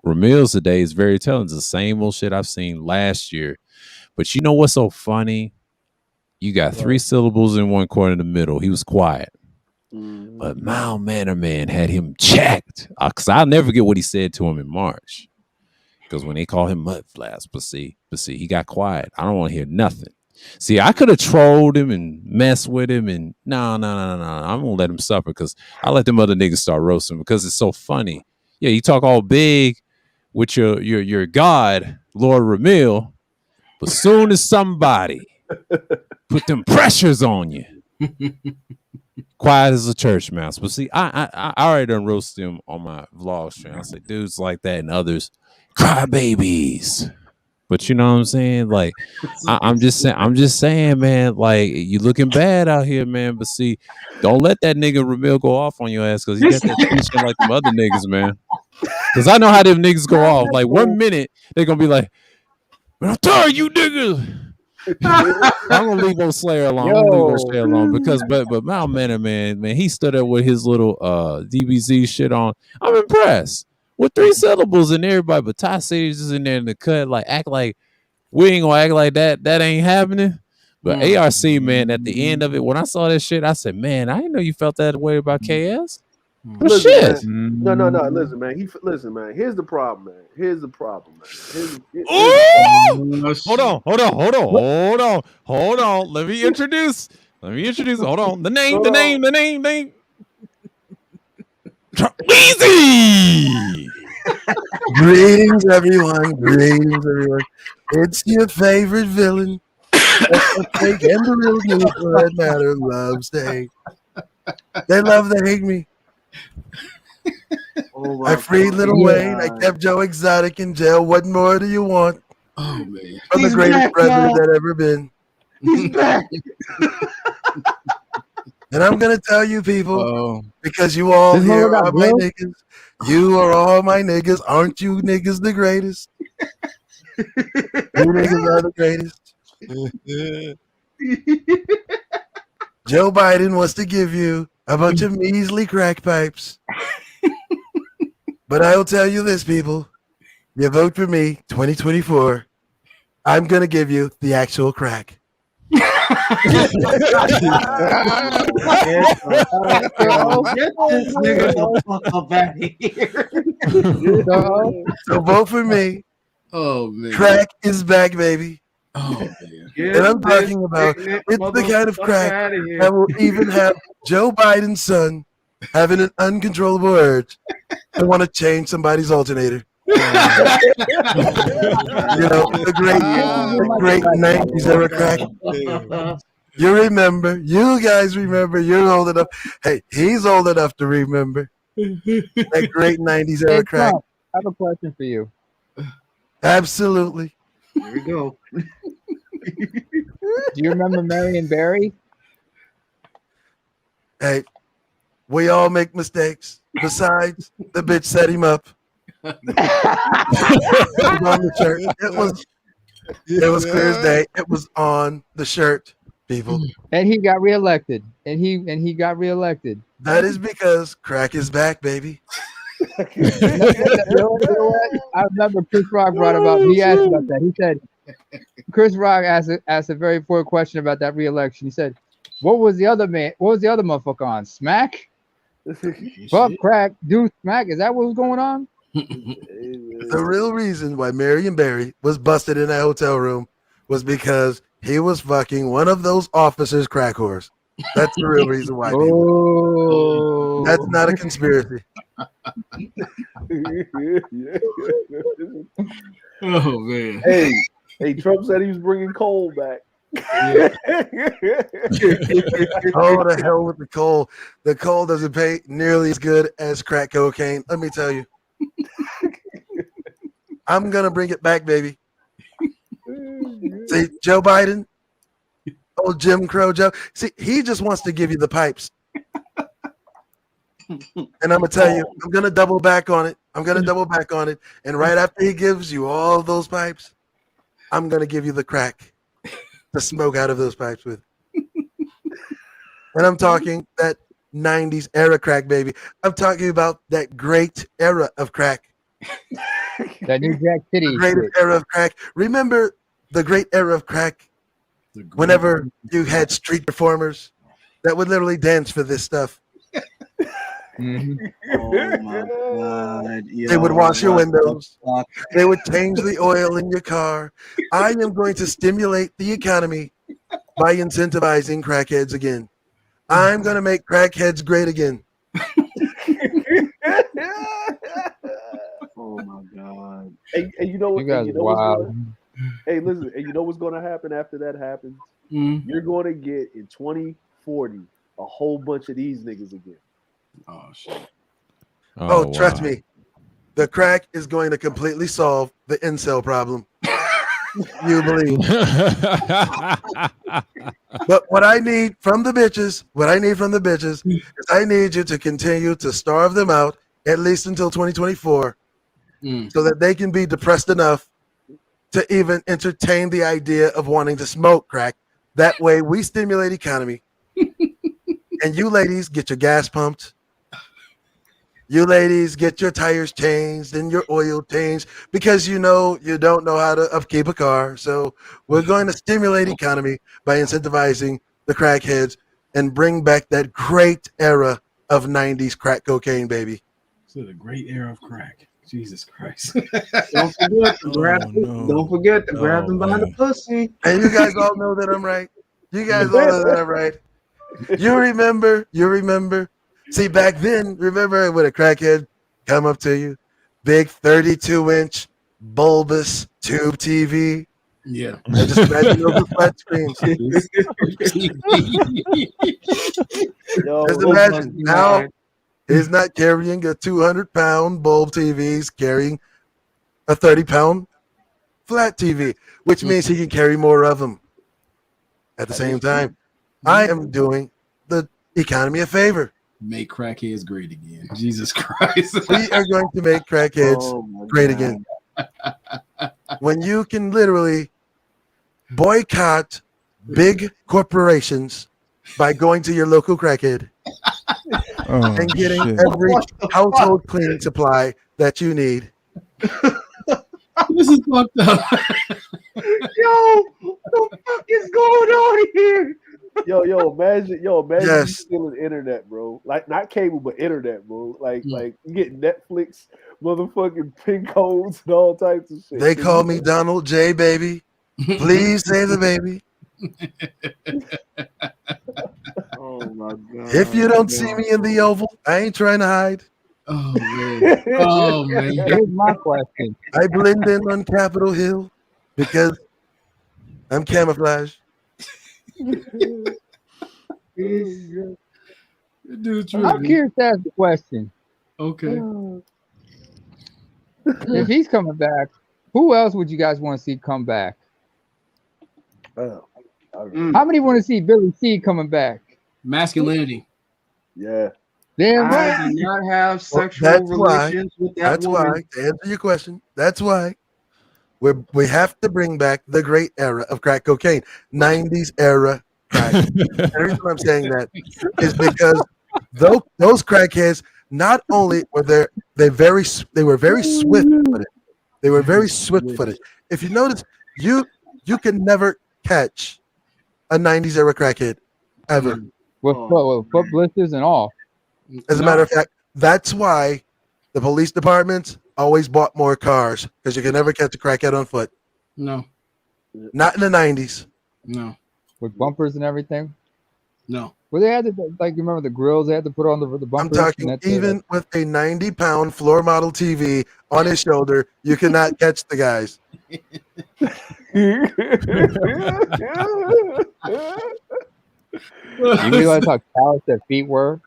Speaker 1: Ramil's today is very telling. It's the same old shit I've seen last year. But you know what's so funny? You got 3 syllables in one corner in the middle. He was quiet. But my man had him checked. Because I'll never forget what he said to him in March. Because when they call him mud flaps, but see, he got quiet. I don't want to hear nothing. See, I could have trolled him and messed with him, and no. I'm gonna let him suffer because I let them other niggas start roasting because it's so funny. Yeah, you talk all big with your God, Lord Ramil, but soon as somebody put them pressures on you, quiet as a church mouse. But see, I already done roasted him on my vlog stream. I say dudes like that and others cry babies. But you know what I'm saying? Like, I'm just saying, man, like, you looking bad out here, man. But see, don't let that nigga Ramil go off on your ass because he got that teaching like them other niggas, man. Because I know how them niggas go off. Like, 1 minute, they're going to be like, man, I'm tired of you niggas. I'm going to leave old Slayer alone. Because, but my man, he stood there with his little DBZ shit on. I'm impressed. With 3 syllables and everybody, but Ty City's is in there in the cut, like act like We ain't gonna act like that ain't happening. But ARC, man, at the end of it, when I saw that shit, I said, man, I didn't know you felt that way about KS. Well,
Speaker 2: Listen,
Speaker 1: shit.
Speaker 2: man. No. Listen, man. Listen, man. Here's the problem, man. Here's the problem, man.
Speaker 1: Ooh! Hold on. Let me introduce. Hold on. The name. Easy.
Speaker 7: Greetings, everyone. It's your favorite villain. That's the fake and the real news for that matter loves to hate. They love to hate me. I freed Little Wayne. I kept Joe Exotic in jail. What more do you want?
Speaker 3: Oh man,
Speaker 7: I'm the greatest president that ever been.
Speaker 4: He's back.
Speaker 7: And I'm gonna tell you, people, because you all here are my niggas. You are all my niggas. Aren't you niggas the greatest? You niggas are the greatest. Joe Biden wants to give you a bunch of measly crack pipes. But I will tell you this, people. You vote for me, 2024. I'm going to give you the actual crack.
Speaker 4: Get this nigga the fuck up out of here.
Speaker 7: So vote for me.
Speaker 3: Oh man,
Speaker 7: crack is back, baby.
Speaker 3: Oh man,
Speaker 7: and I'm talking about it's the kind of crack that will even have Joe Biden's son having an uncontrollable urge to want to change somebody's alternator. You know, the great 90s era crack. You guys remember, you're old enough. Hey, he's old enough to remember that great 90s era crack.
Speaker 6: I have a question for you.
Speaker 7: Absolutely.
Speaker 4: Here we go.
Speaker 6: Do you remember Marion Barry?
Speaker 7: Hey, we all make mistakes. Besides, the bitch set him up. On the shirt. It was clear as day. It was on the shirt, people.
Speaker 6: And he got reelected. And he got reelected.
Speaker 7: That is because crack is back, baby.
Speaker 6: You know what? I remember Chris Rock brought about. He asked about that. He said, Chris Rock asked a very important question about that reelection. He said, "What was the other motherfucker on? Smack? Fuck crack, do smack? Is that what was going on?"
Speaker 7: The real reason why Marion Barry was busted in that hotel room was because he was fucking one of those officers' crack whores. That's the real reason why.
Speaker 6: Oh.
Speaker 7: That's not a conspiracy.
Speaker 3: Oh man.
Speaker 2: Hey, Trump said he was bringing coal back.
Speaker 7: Oh, the hell with the coal. The coal doesn't pay nearly as good as crack cocaine. Let me tell you. I'm going to bring it back, baby. See, Joe Biden, old Jim Crow Joe. See, he just wants to give you the pipes. And I'm going to tell you, I'm going to double back on it. And right after he gives you all those pipes, I'm going to give you the crack to smoke out of those pipes with. And I'm talking that 90s era crack, baby. I'm talking about that great era of crack.
Speaker 6: That New Jack City.
Speaker 7: The greatest era of crack. Remember the great era of crack? Whenever you had street performers that would literally dance for this stuff.
Speaker 4: Oh my God.
Speaker 7: They would wash your windows. They would change the oil in your car. I am going to stimulate the economy by incentivizing crackheads again. I'm going to make crackheads great again.
Speaker 4: Oh my God.
Speaker 2: Hey, you know what? Hey, listen. And you know what's going to happen after that happens? You're going to get in 2040 a whole bunch of these niggas again.
Speaker 3: Oh shit.
Speaker 7: Oh, trust me. The crack is going to completely solve the incel problem. You believe. But what I need from the bitches is I need you to continue to starve them out at least until 2024 so that they can be depressed enough to even entertain the idea of wanting to smoke crack. That way we stimulate economy and you ladies get your gas pumped. You ladies get your tires changed and your oil changed because you don't know how to upkeep a car. So we're going to stimulate economy by incentivizing the crackheads and bring back that great era of 90s crack cocaine, baby.
Speaker 3: So the great era of crack. Jesus Christ.
Speaker 4: Don't forget to grab them by the pussy.
Speaker 7: And you guys all know that I'm right. You guys all know that I'm right. You remember. See, back then, remember when a crackhead come up to you, big 32-inch bulbous tube TV.
Speaker 3: Yeah.
Speaker 7: I just imagine those flat screens. Just imagine now he's not carrying a 200-pound bulb TV, he's carrying a 30-pound flat TV, which means he can carry more of them. At the same time, I am doing the economy a favor.
Speaker 3: Make crackheads great again. Jesus Christ.
Speaker 7: We are going to make crackheads great again. When you can literally boycott big corporations by going to your local crackhead and getting every household cleaning supply that you need.
Speaker 3: This is fucked up.
Speaker 4: Yo, what the fuck is going on here?
Speaker 2: Yo, imagine
Speaker 7: Yes.
Speaker 2: you stealing the internet, bro. Like not cable, but internet, bro. Like you get Netflix, motherfucking pin codes and all types of shit.
Speaker 7: They call me Donald J, baby. Please say the baby.
Speaker 4: Oh my god.
Speaker 7: If you don't see me in the Oval, I ain't trying to hide.
Speaker 3: Oh man. Oh man.
Speaker 6: Here's my question.
Speaker 7: I blend in on Capitol Hill because I'm camouflage.
Speaker 3: Dude's
Speaker 6: I'm curious to ask the question.
Speaker 3: Okay.
Speaker 6: If he's coming back, who else would you guys want to see come back? How many want to see Billy C coming back?
Speaker 3: Masculinity.
Speaker 2: Yeah.
Speaker 6: Damn
Speaker 4: I
Speaker 6: right.
Speaker 4: do not have sexual
Speaker 7: That's why.
Speaker 4: relations with that
Speaker 7: That's
Speaker 4: woman.
Speaker 7: why. To answer your question, that's why we have to bring back the great era of crack cocaine, 90s era crack. The reason I'm saying that is because those crackheads not only were they were very swift-footed. They were very swift-footed. If you notice, you can never catch a 90s era crackhead ever.
Speaker 6: With foot blisters and all.
Speaker 7: As a matter of fact, that's why the police departments always bought more cars, because you can never catch a crackhead on foot.
Speaker 3: No.
Speaker 7: Not in the 90s.
Speaker 3: No.
Speaker 6: With bumpers and everything.
Speaker 3: No.
Speaker 6: Well, they had to, like, you remember the grills they had to put on the
Speaker 7: I'm
Speaker 6: bumpers?
Speaker 7: talking even with a 90-pound floor model TV on his shoulder, you cannot catch the guys.
Speaker 6: You realize how callous their feet were?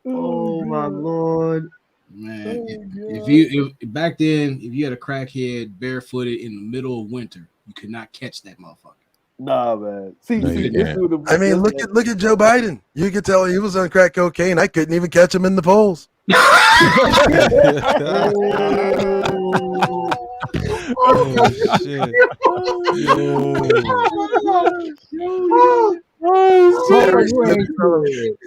Speaker 4: Oh my lord.
Speaker 3: Man, if back then, if you had a crackhead barefooted in the middle of winter, you could not catch that motherfucker.
Speaker 2: Nah, man. See,
Speaker 1: No, you
Speaker 2: this
Speaker 1: can't.
Speaker 2: is the-
Speaker 7: I mean, look at Joe Biden. You could tell he was on crack cocaine. I couldn't even catch him in the polls.
Speaker 5: Oh shit.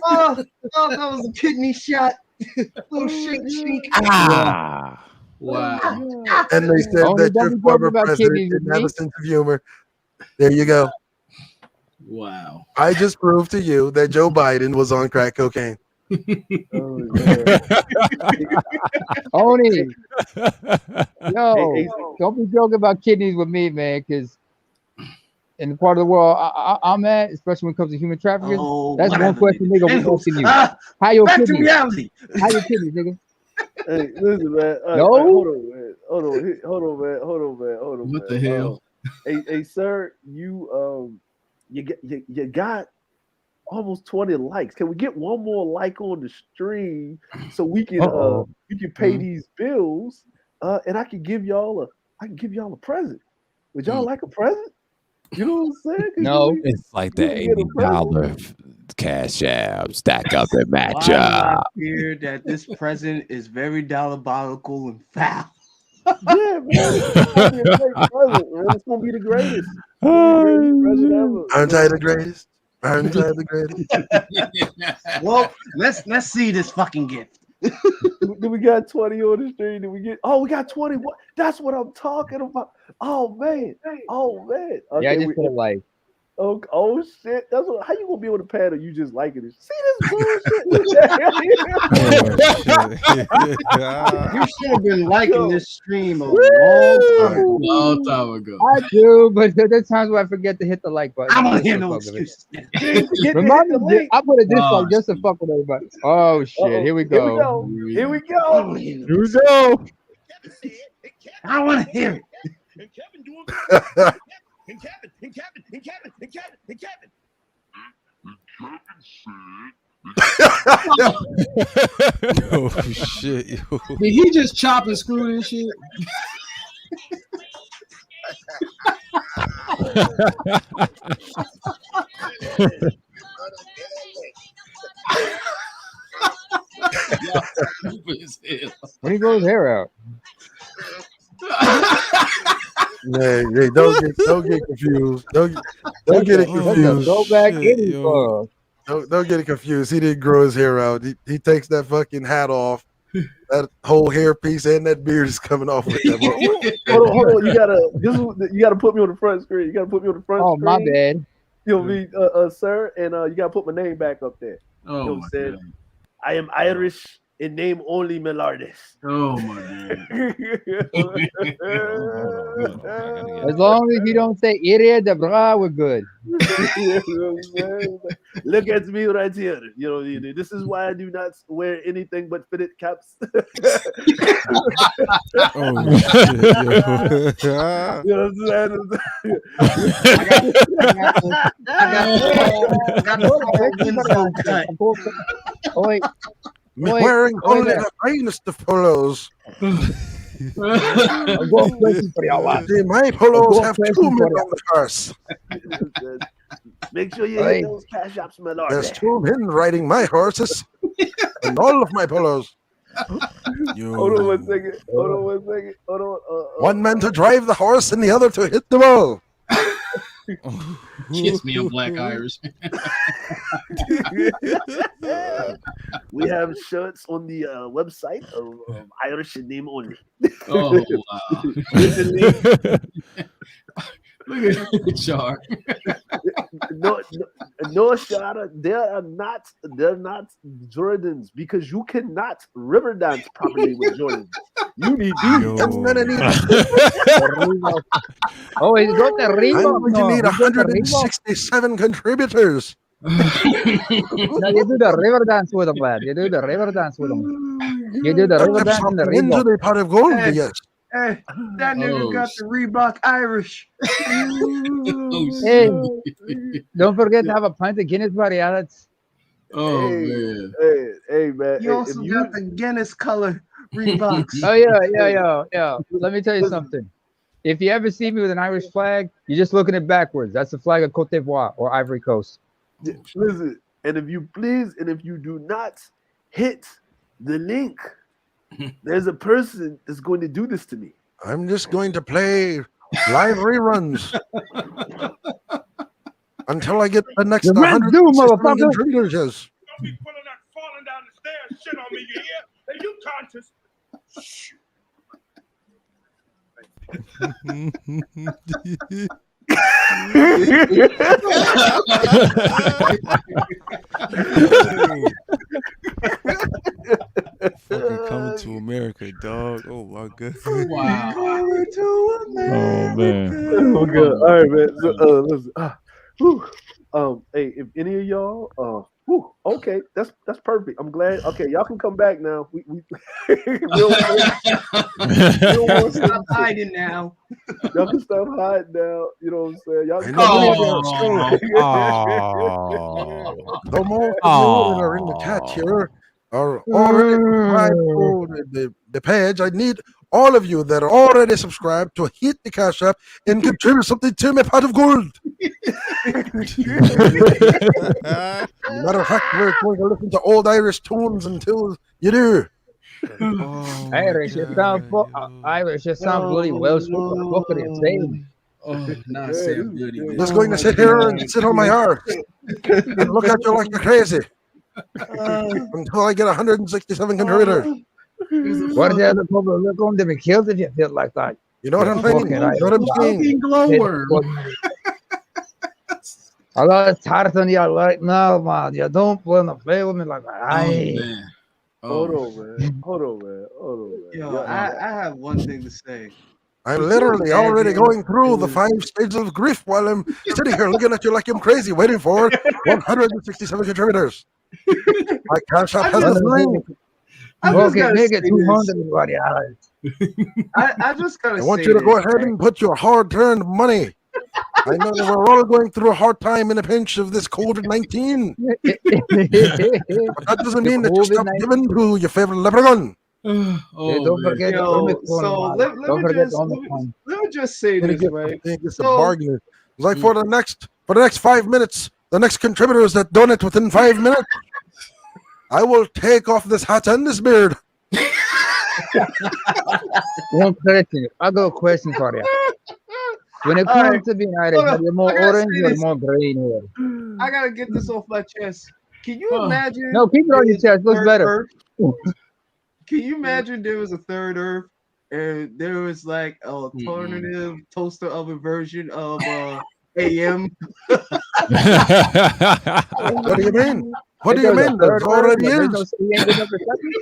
Speaker 4: Oh, that was a kidney shot. Little shake.
Speaker 1: Ah.
Speaker 3: Wow.
Speaker 7: And they said
Speaker 6: Only
Speaker 7: that your
Speaker 6: don't be
Speaker 7: former
Speaker 6: talking about
Speaker 7: president
Speaker 6: kidneys with
Speaker 7: didn't have
Speaker 6: me.
Speaker 7: a sense of humor. There you go.
Speaker 3: Wow.
Speaker 7: I just proved to you that Joe Biden was on crack cocaine.
Speaker 2: Oh, yeah.
Speaker 6: Oni, yo,
Speaker 2: Hey,
Speaker 6: don't be joking about kidneys with me, man, because in the part of the world I'm at, especially when it comes to human trafficking, that's one question nigga will asking you. How your
Speaker 4: Back to
Speaker 6: kidneys?
Speaker 4: reality.
Speaker 6: How your kidneys, nigga?
Speaker 2: Hey, listen, man.
Speaker 6: No?
Speaker 2: Hold on, man. Hold on,
Speaker 3: What
Speaker 2: man.
Speaker 3: the hell?
Speaker 2: Hey, sir, you got almost 20 likes. Can we get one more like on the stream so we can pay these bills? And I can give y'all a present. Would y'all like a present? You know what I'm saying?
Speaker 6: No.
Speaker 1: It's like
Speaker 2: You
Speaker 1: the
Speaker 2: can get a
Speaker 1: $80 cash app, stack up and match
Speaker 4: Why
Speaker 1: up.
Speaker 4: I hear that this present is very diabolical and foul.
Speaker 2: Yeah, man. It's gonna be a great present, man. It's gonna be the greatest. It's gonna be the greatest present ever.
Speaker 7: Aren't I the greatest? Aren't I the greatest?
Speaker 4: Well, let's see this fucking gift.
Speaker 2: Do we got 20 on the stream? Did we get? Oh, we got 20. What? That's what I'm talking about. Oh man. Okay,
Speaker 6: yeah, I just put a like.
Speaker 2: Oh shit! That's what. How you gonna be on the panel? You just liking it? See this bullshit?
Speaker 4: You should have been liking this stream a long time ago.
Speaker 6: I do, but there's times where I forget to hit the like button.
Speaker 4: I don't hear no excuses.
Speaker 6: Remind me, I put a dislike just to fuck with everybody. Oh shit! Here we go.
Speaker 2: Here we go.
Speaker 6: Here we go.
Speaker 4: I want to hear it.
Speaker 8: And Kevin doing good. And Kevin.
Speaker 5: Oh shit! Yo.
Speaker 3: Did he just chop and screw this shit?
Speaker 6: When he grows his hair out.
Speaker 7: Hey, don't get confused. Don't get it confused.
Speaker 6: Go back in.
Speaker 7: Don't get it confused. He didn't grow his hair out. He takes that fucking hat off. That whole hair piece and that beard is coming off with that.
Speaker 2: Hold on. You gotta put me on the front screen. You gotta put me on the front screen.
Speaker 6: Oh, my bad.
Speaker 2: You'll be sir, and you gotta put my name back up there.
Speaker 3: Oh,
Speaker 2: you know what I'm saying? I am Irish in name only, Melardis.
Speaker 3: Oh my god.
Speaker 6: As long as you don't say idiot, the bra, we're good.
Speaker 2: Look at me right here. You know, this is why I do not wear anything but fitted caps.
Speaker 5: Oh shit!
Speaker 2: You know what I'm saying?
Speaker 6: Oh wait.
Speaker 7: Wearing only the finest of polos. My polos have 2 men on the horse.
Speaker 2: Make sure you hit those cash apps, my lord.
Speaker 7: There's 2 men riding my horses and all of my polos.
Speaker 2: Hold on one second. Hold on.
Speaker 7: One man to drive the horse and the other to hit the ball.
Speaker 3: Kiss me, I'm Black Irish.
Speaker 2: We have shirts on the website of Irish in name only.
Speaker 3: Oh wow! Look at Char.
Speaker 2: No, Shara, they're not Jordans because you cannot river dance properly with Jordans. You need these.
Speaker 6: Oh, he's got the Reebok.
Speaker 7: You need 167 contributors.
Speaker 6: No, you do the river dance with them, lad. You do the river dance with them. You do the river dance in the Reebok.
Speaker 7: Into the pot of gold, yes.
Speaker 4: Hey, that nigga got the Reebok Irish.
Speaker 6: Hey, don't forget to have a pint of Guinness, buddy, Alex.
Speaker 3: Oh man.
Speaker 2: Hey man.
Speaker 4: You also got the Guinness color Reeboks.
Speaker 6: Oh yeah. Let me tell you something. If you ever see me with an Irish flag, you're just looking at backwards. That's the flag of Cote d'Ivoire or Ivory Coast.
Speaker 2: Listen, and if you do not hit the link, there's a person that's going to do this to me.
Speaker 7: I'm just going to play live reruns until I get the next 100 contributors. Yes.
Speaker 8: Don't be pulling that falling down the stairs shit on me, you hear? Are you conscious?
Speaker 5: Fucking coming to America, dog. Oh my god.
Speaker 3: Wow.
Speaker 4: Coming to America.
Speaker 1: Oh man.
Speaker 2: Oh god. All right, man. So, listen. Hey, if any of y'all, okay, that's perfect. I'm glad. Okay, y'all can come back now. We don't want to
Speaker 4: stop hiding now.
Speaker 2: Y'all can stop hiding now. You know what I'm saying? Y'all can
Speaker 7: The more that are in the chat here are already subscribed to the page. I need all of you that are already subscribed to hit the cash app and contribute something to my pot of gold. Matter of fact, we're going to listen to old Irish tunes until you do.
Speaker 6: Irish, it sounds bloody well spoken. What could it say?
Speaker 3: Oh, not Sam Goody.
Speaker 7: Just going to sit here and sit on my heart and look at you like you're crazy. until I get 167 contributors.
Speaker 6: What is the other people look on them and kills if you feel like that?
Speaker 7: You know what I'm saying? You know what I'm saying?
Speaker 3: Fucking glowworm.
Speaker 6: I love Tarzan. Yeah, like no man, you don't want to play with me like that.
Speaker 3: Oh, man.
Speaker 2: Hold on, man. Hold on, man.
Speaker 4: Yo, I have one thing to say.
Speaker 7: I'm
Speaker 4: Could you
Speaker 7: literally already
Speaker 4: imagine
Speaker 7: going through the
Speaker 4: doing-
Speaker 7: 5 stages of grief while I'm sitting here looking at you like I'm crazy, waiting for 167 contributors. My cash app has this link.
Speaker 6: Okay, make it 200, everybody.
Speaker 4: I just gotta
Speaker 7: I want
Speaker 4: say
Speaker 7: you to go
Speaker 4: this,
Speaker 7: ahead
Speaker 4: right?
Speaker 7: and put your hard-earned money. I know that we're all going through a hard time in a pinch of this COVID-19, but that doesn't mean that you stop
Speaker 6: COVID-19.
Speaker 7: giving to your favorite leprechaun.
Speaker 6: Hey, don't
Speaker 3: man.
Speaker 6: forget the
Speaker 4: Yo,
Speaker 6: Omicron,
Speaker 4: so
Speaker 6: man.
Speaker 4: let
Speaker 6: Don't
Speaker 4: me
Speaker 6: forget
Speaker 4: just
Speaker 6: the Omicron.
Speaker 4: let me just say
Speaker 7: Gonna
Speaker 4: this,
Speaker 7: get
Speaker 4: right?
Speaker 7: it's a
Speaker 4: So-
Speaker 7: bargain. It's like for the next 5 minutes, the next contributors that donate within 5 minutes, I will take off this hat and this beard.
Speaker 6: One question. I got a question for you. When it
Speaker 4: All
Speaker 6: comes
Speaker 4: right.
Speaker 6: to being Irish,
Speaker 4: Hold
Speaker 6: are
Speaker 4: on.
Speaker 6: you more
Speaker 4: I gotta
Speaker 6: orange
Speaker 4: say
Speaker 6: or
Speaker 4: this.
Speaker 6: more green here?
Speaker 4: I gotta get this off my chest. Can you imagine?
Speaker 6: No, keep it on your
Speaker 4: there's a
Speaker 6: chest. Looks
Speaker 4: third
Speaker 6: better.
Speaker 4: Earth? Can you imagine there was a third Earth and there was like an alternative toaster oven version of AM?
Speaker 7: What do you mean? What do you
Speaker 6: There's a
Speaker 7: mean? There
Speaker 6: third Earth,
Speaker 7: already
Speaker 6: but there's no
Speaker 7: is.
Speaker 6: he ain't good enough for second?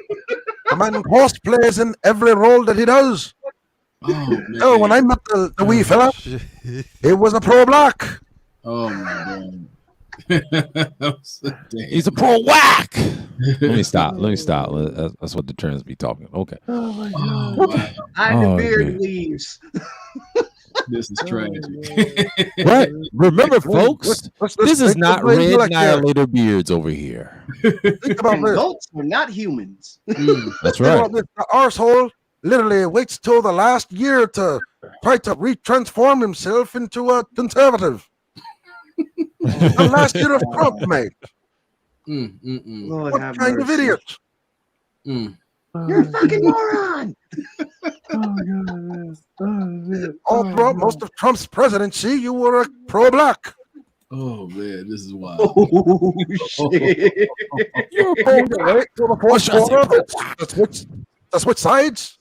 Speaker 7: A man cosplays in every role that he does.
Speaker 3: Oh, man.
Speaker 7: Oh, when I met the wee fella, he was a pro-black.
Speaker 3: Oh, my God.
Speaker 1: He's a pro whack. Let me stop. That's what the trends be talking. Okay.
Speaker 2: Oh my
Speaker 3: Oh,
Speaker 2: god.
Speaker 3: wow.
Speaker 4: I the
Speaker 1: Oh,
Speaker 4: beard
Speaker 1: man.
Speaker 4: leaves.
Speaker 3: This is tragic.
Speaker 1: Right. Remember,
Speaker 7: Let's-
Speaker 1: folks,
Speaker 7: let's
Speaker 1: this is
Speaker 7: think
Speaker 1: not
Speaker 7: of the
Speaker 1: Red
Speaker 7: intellect here.
Speaker 1: Annihilator Beards over here.
Speaker 7: Think about
Speaker 4: And
Speaker 7: this.
Speaker 4: goats are not humans.
Speaker 1: That's
Speaker 7: Think
Speaker 1: right.
Speaker 7: about this. The arsehole literally waits till the last year to try to retransform himself into a conservative. The last year of Trump, mate.
Speaker 4: Lord
Speaker 7: What
Speaker 4: have
Speaker 7: kind of
Speaker 4: mercy.
Speaker 7: idiot?
Speaker 4: You're a fucking moron.
Speaker 2: Oh god, man. Oh, man.
Speaker 7: All throughout most of Trump's presidency, you were a pro-black.
Speaker 3: Oh, man. This is wild.
Speaker 4: Oh shit.
Speaker 7: You were pro-black till the fourth quarter. To switch sides.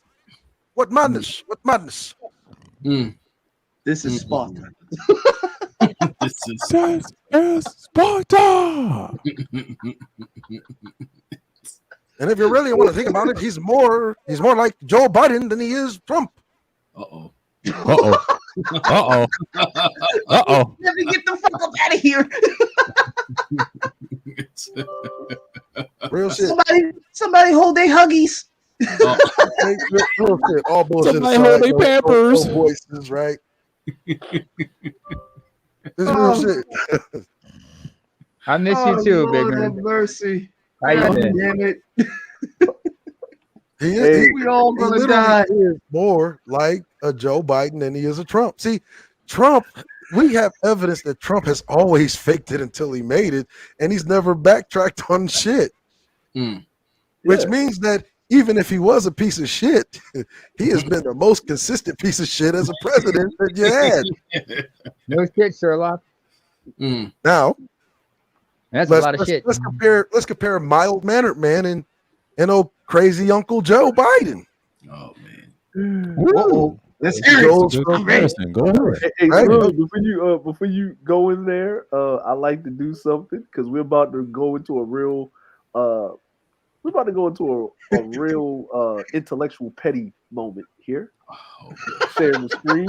Speaker 7: What madness? What madness?
Speaker 4: This is Sparta.
Speaker 3: This is
Speaker 1: Sparta.
Speaker 7: And if you really want to think about it, he's more like Joe Biden than he is Trump.
Speaker 3: Uh-oh.
Speaker 1: Uh-oh. Uh-oh. Uh-oh.
Speaker 4: Let me get the fuck up out of here.
Speaker 7: Real shit.
Speaker 4: Somebody hold their huggies.
Speaker 3: Oh,
Speaker 7: Real shit. All bullshit.
Speaker 1: Somebody
Speaker 7: aside,
Speaker 1: hold their
Speaker 7: no
Speaker 1: Pampers.
Speaker 7: voices, right? This is real shit.
Speaker 6: I miss you too, big
Speaker 4: Lord have
Speaker 6: man.
Speaker 4: mercy.
Speaker 6: How you
Speaker 4: God
Speaker 6: been?
Speaker 4: damn it.
Speaker 7: He
Speaker 2: Hey,
Speaker 4: We all
Speaker 7: he
Speaker 4: gonna
Speaker 7: literally
Speaker 4: die.
Speaker 7: is more like a Joe Biden than he is a Trump. See, Trump, we have evidence that Trump has always faked it until he made it, and he's never backtracked on shit. Which means that even if he was a piece of shit, he has been the most consistent piece of shit as a president that you had.
Speaker 6: No shit, Sherlock.
Speaker 7: Now,
Speaker 6: That's a lot of shit.
Speaker 7: let's compare mild mannered man and old crazy Uncle Joe Biden.
Speaker 3: oh, man.
Speaker 4: Uh-oh. Let's hear it.
Speaker 7: Goes
Speaker 1: Good
Speaker 7: from
Speaker 1: comparison. Go ahead.
Speaker 2: Hey,
Speaker 7: Right.
Speaker 2: look, before you go in there, I like to do something because we're about to go into a real intellectual petty moment here. Sharing the screen.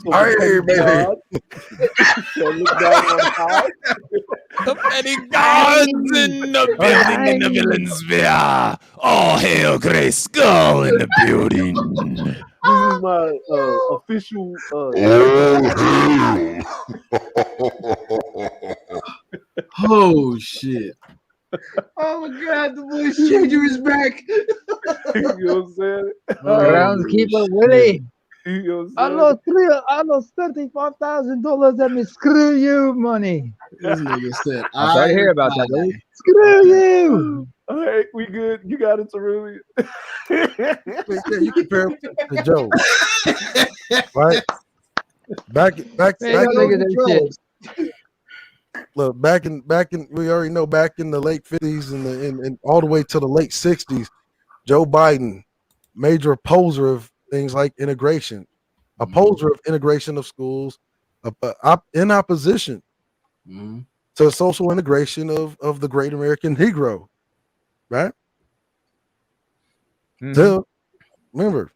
Speaker 2: So
Speaker 7: Hey, baby.
Speaker 2: God shall look down on high.
Speaker 1: The petty gods in the building in the villain sphere. All hail Grayskull in the building.
Speaker 2: This is my official.
Speaker 3: Oh, shit.
Speaker 4: Oh my god, the voice changer is back.
Speaker 2: You know what I'm saying?
Speaker 6: Groundskeeper Willie.
Speaker 2: You know what
Speaker 6: I
Speaker 2: I'm saying?
Speaker 6: lost $35,000. Let me screw you money.
Speaker 3: This nigga said,
Speaker 6: I'm sorry to hear about that,
Speaker 3: I-
Speaker 6: Willie. Screw you.
Speaker 2: All right, we good. You got it, Cerulean.
Speaker 7: Yeah, you compare him to Joe, right? Back
Speaker 6: Man, y'all niggas
Speaker 7: in
Speaker 6: ain't shit.
Speaker 7: look, back in we already know back in the late 50s and all the way to the late 60s, Joe Biden, major opposer of things like integration, opposer of integration of schools, in opposition to social integration of the great American Negro, right? So remember,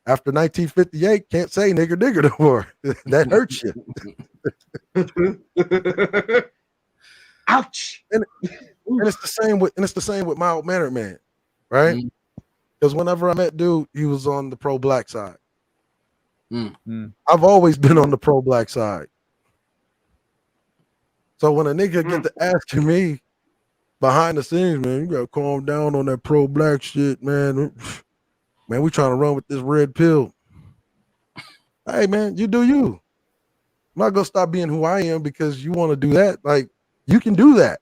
Speaker 7: after 1958, can't say nigger no more. That hurts you.
Speaker 4: Ouch.
Speaker 7: And it's the same with Mild Mannered Man, right? Because whenever I met dude, he was on the pro-black side. I've always been on the pro-black side. So when a nigga get to asking me behind the scenes, man, you gotta calm down on that pro-black shit, man. Man, we trying to run with this red pill. Hey, man, you do you. I'm not gonna stop being who I am because you want to do that. Like, you can do that,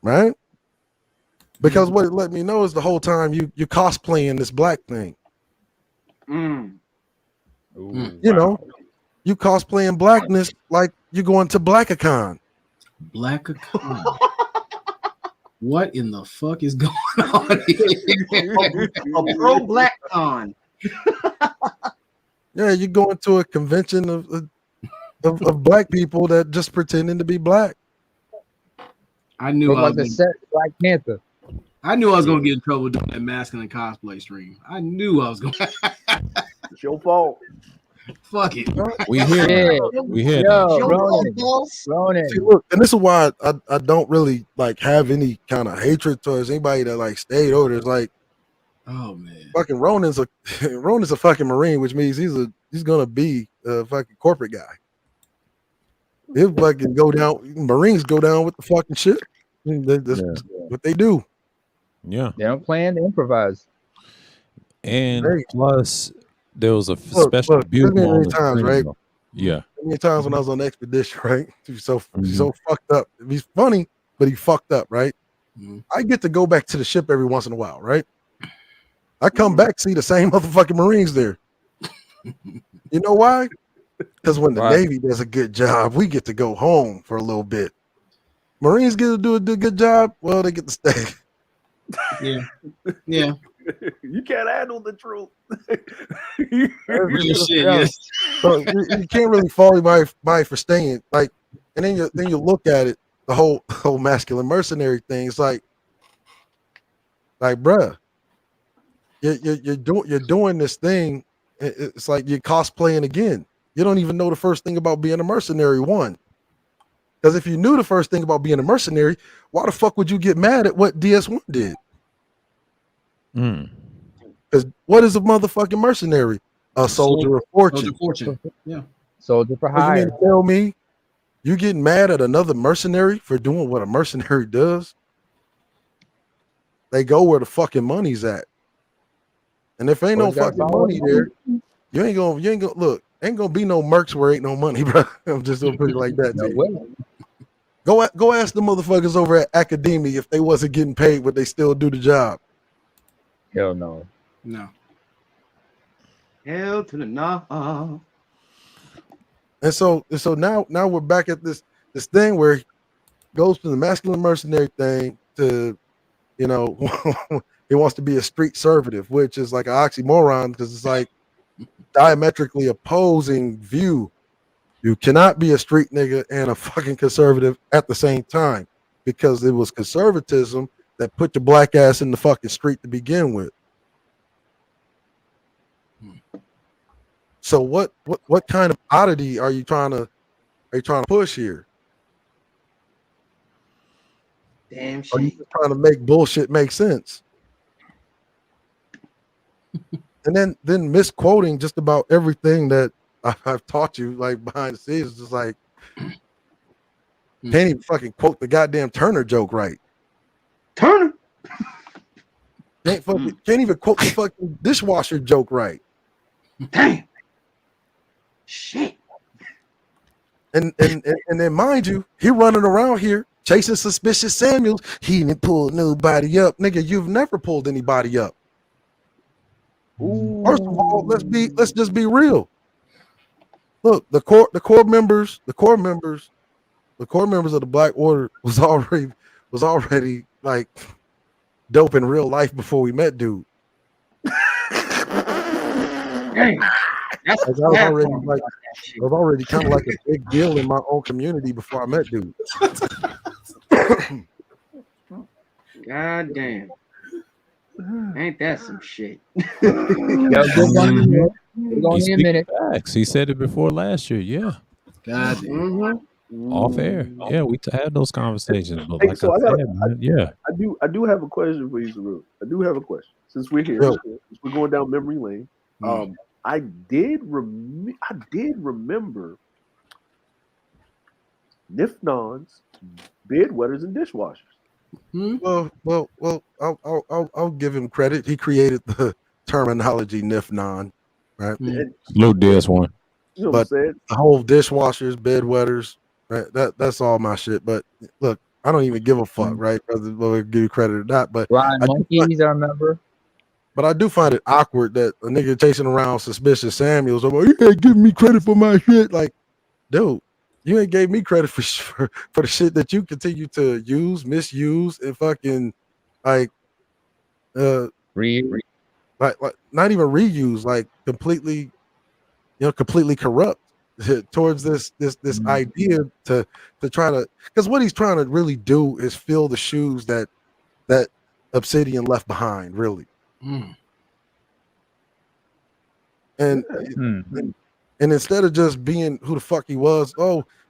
Speaker 7: right? Because what it let me know is the whole time you're cosplaying this black thing. You know, you cosplaying blackness like you're going to Blackacon.
Speaker 3: Blackacon. What in the fuck is going on here?
Speaker 4: A pro-black con.
Speaker 7: Yeah, you're going to a convention of black people that just pretending to be black.
Speaker 3: I knew I was
Speaker 6: the set Black Panther.
Speaker 3: I knew I was gonna get in trouble doing that masculine cosplay stream. I knew I was gonna.
Speaker 2: It's your fault.
Speaker 3: Fuck it.
Speaker 1: We hear that. We hear that.
Speaker 6: Ronan.
Speaker 7: See, look, and this is why I don't really like have any kind of hatred towards anybody that like stayed over there. It's like,
Speaker 3: oh man,
Speaker 7: fucking Ronan's a fucking Marine, which means he's gonna be a fucking corporate guy. He'll fucking go down. Marines go down with the fucking shit. That's what they do.
Speaker 1: Yeah,
Speaker 6: they don't plan, they improvise.
Speaker 1: And plus, there was a special beauty on the
Speaker 7: times, right?
Speaker 1: Yeah,
Speaker 7: many times when I was on the expedition, right? He's so fucked up. He's funny, but he fucked up, right? I get to go back to the ship every once in a while, right? I come back, see the same motherfucking Marines there. You know why? Because when the Navy does a good job, we get to go home for a little bit. Marines get to do a good job, well, they get to stay.
Speaker 3: Yeah. Yeah.
Speaker 2: You can't handle the truth.
Speaker 3: Real shit, yes.
Speaker 7: So you can't really fault anybody for staying. Like, and then you look at it, the whole masculine mercenary thing. It's like bruh, you're doing this thing. It's like you're cosplaying again. You don't even know the first thing about being a mercenary. One, because if you knew the first thing about being a mercenary, why the fuck would you get mad at what DS1 did? Because what is a motherfucking mercenary? A soldier of fortune.
Speaker 3: Soldier of fortune. Yeah.
Speaker 6: Soldier for hire.
Speaker 7: You mean to tell me you getting mad at another mercenary for doing what a mercenary does? They go where the fucking money's at. And if ain't no fucking money there, you ain't gonna look. Ain't gonna be no mercs where ain't no money, bro. I'm just gonna put it like that. Go ask the motherfuckers over at Academia if they wasn't getting paid, would they still do the job?
Speaker 6: Hell no.
Speaker 3: No.
Speaker 4: Hell to the no.
Speaker 7: And so now we're back at this thing where it goes from the masculine mercenary thing to, you know, he wants to be a street conservative, which is like an oxymoron because it's like diametrically opposing view. You cannot be a street nigga and a fucking conservative at the same time because it was conservatism that put your black ass in the fucking street to begin with. So what kind of oddity are you trying to push here?
Speaker 4: Damn shit.
Speaker 7: Are you just trying to make bullshit make sense? And then misquoting just about everything that I've taught you, like behind the scenes, just like can't even fucking quote the goddamn Turner joke right.
Speaker 4: Turner
Speaker 7: can't even quote the fucking dishwasher joke right.
Speaker 4: Damn. Shit.
Speaker 7: And then mind you, he running around here chasing suspicious Samuels. He didn't pull nobody up, nigga. You've never pulled anybody up. Ooh. First of all, let's just be real. Look, the core members of the Black Order was already like dope in real life before we met dude.
Speaker 4: Dang. That's
Speaker 7: Like, I was already kind of like a big deal in my own community before I met dude.
Speaker 4: God damn. Ain't that some shit?
Speaker 6: Yo, good one in here. We're going
Speaker 1: He's
Speaker 6: in a minute.
Speaker 1: facts. He said it before last year. Yeah.
Speaker 3: God damn.
Speaker 1: Off air. Yeah, we had those conversations. But
Speaker 2: Hey,
Speaker 1: like
Speaker 2: so
Speaker 1: I said, man, yeah.
Speaker 2: I do have a question for you, Saru. I do have a question. Since we're here,
Speaker 7: Yeah.
Speaker 2: since we're going down memory lane. I did remember Nifnons, bedwetters, and dishwashers.
Speaker 7: Well, I'll give him credit. He created the terminology Nifnon, right?
Speaker 2: And,
Speaker 1: Little DS one.
Speaker 2: you know
Speaker 7: But
Speaker 2: what I'm saying?
Speaker 7: the whole dishwashers, bedwetters, right? That's all my shit. But look, I don't even give a fuck, right? Whether we give you credit or not. But
Speaker 6: Blind monkeys, I remember.
Speaker 7: But I do find it awkward that a nigga chasing around suspicious Samuels. I'm like, you ain't giving me credit for my shit. Like, dude, you ain't gave me credit for the shit that you continue to use, misuse, and fucking like like not even reuse, like completely corrupt towards this idea to try to, because what he's trying to really do is fill the shoes that Obsidian left behind, really. And instead of just being who the fuck he was,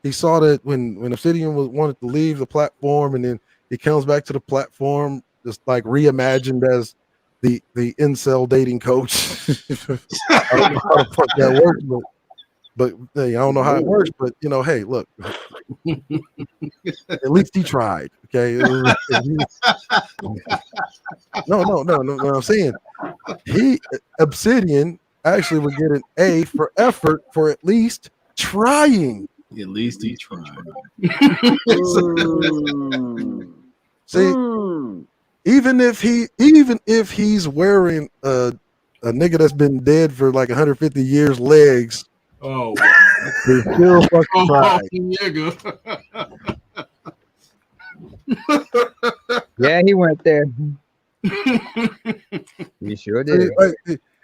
Speaker 7: he saw that when Obsidian wanted to leave the platform, and then he comes back to the platform just like reimagined as the incel dating coach. I don't know how the fuck that works, but hey, I don't know how it works, but hey, look, at least he tried. Okay, no. I'm saying Obsidian actually would get an A for effort for at least trying.
Speaker 3: At least he tried.
Speaker 7: See, even if he's wearing a nigga that's been dead for like 150 years legs, they still fucking tried.
Speaker 6: Yeah, he went there. He sure did.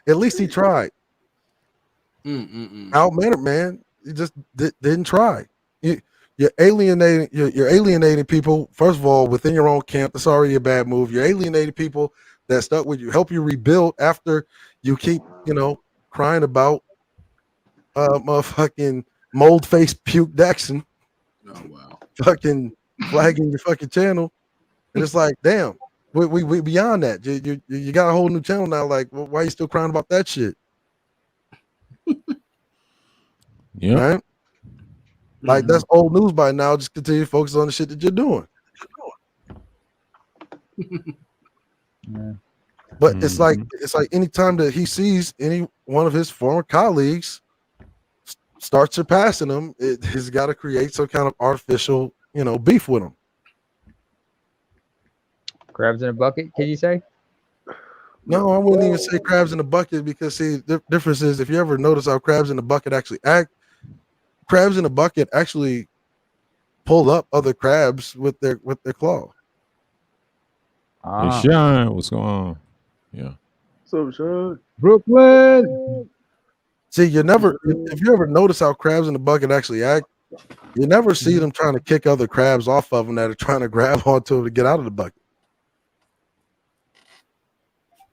Speaker 7: At least he tried. Outmannered, man. He just didn't try. You're alienating people. First of all, within your own camp, that's already a bad move. You're alienating people that stuck with you, help you rebuild after you keep, crying about motherfucking mold face puke Daxon.
Speaker 3: Oh wow.
Speaker 7: Fucking flagging your fucking channel. And it's like, damn, we beyond that. You got a whole new channel now. Like, well, why are you still crying about that shit?
Speaker 1: Yeah.
Speaker 7: Right? Like, that's old news by now. Just continue to focus on the shit that you're doing. But it's like anytime that he sees any one of his former colleagues start surpassing him, he's got to create some kind of artificial, beef with him.
Speaker 6: Crabs in a bucket, can you say?
Speaker 7: No, I wouldn't even say crabs in a bucket, because see, the difference is, if you ever notice how crabs in the bucket actually act, crabs in a bucket actually pull up other crabs with their claw.
Speaker 1: Hey, Sean, what's going on? Yeah.
Speaker 2: So, Sean.
Speaker 6: Brooklyn.
Speaker 7: See, if you ever notice how crabs in the bucket actually act, you never see them trying to kick other crabs off of them that are trying to grab onto them to get out of the bucket.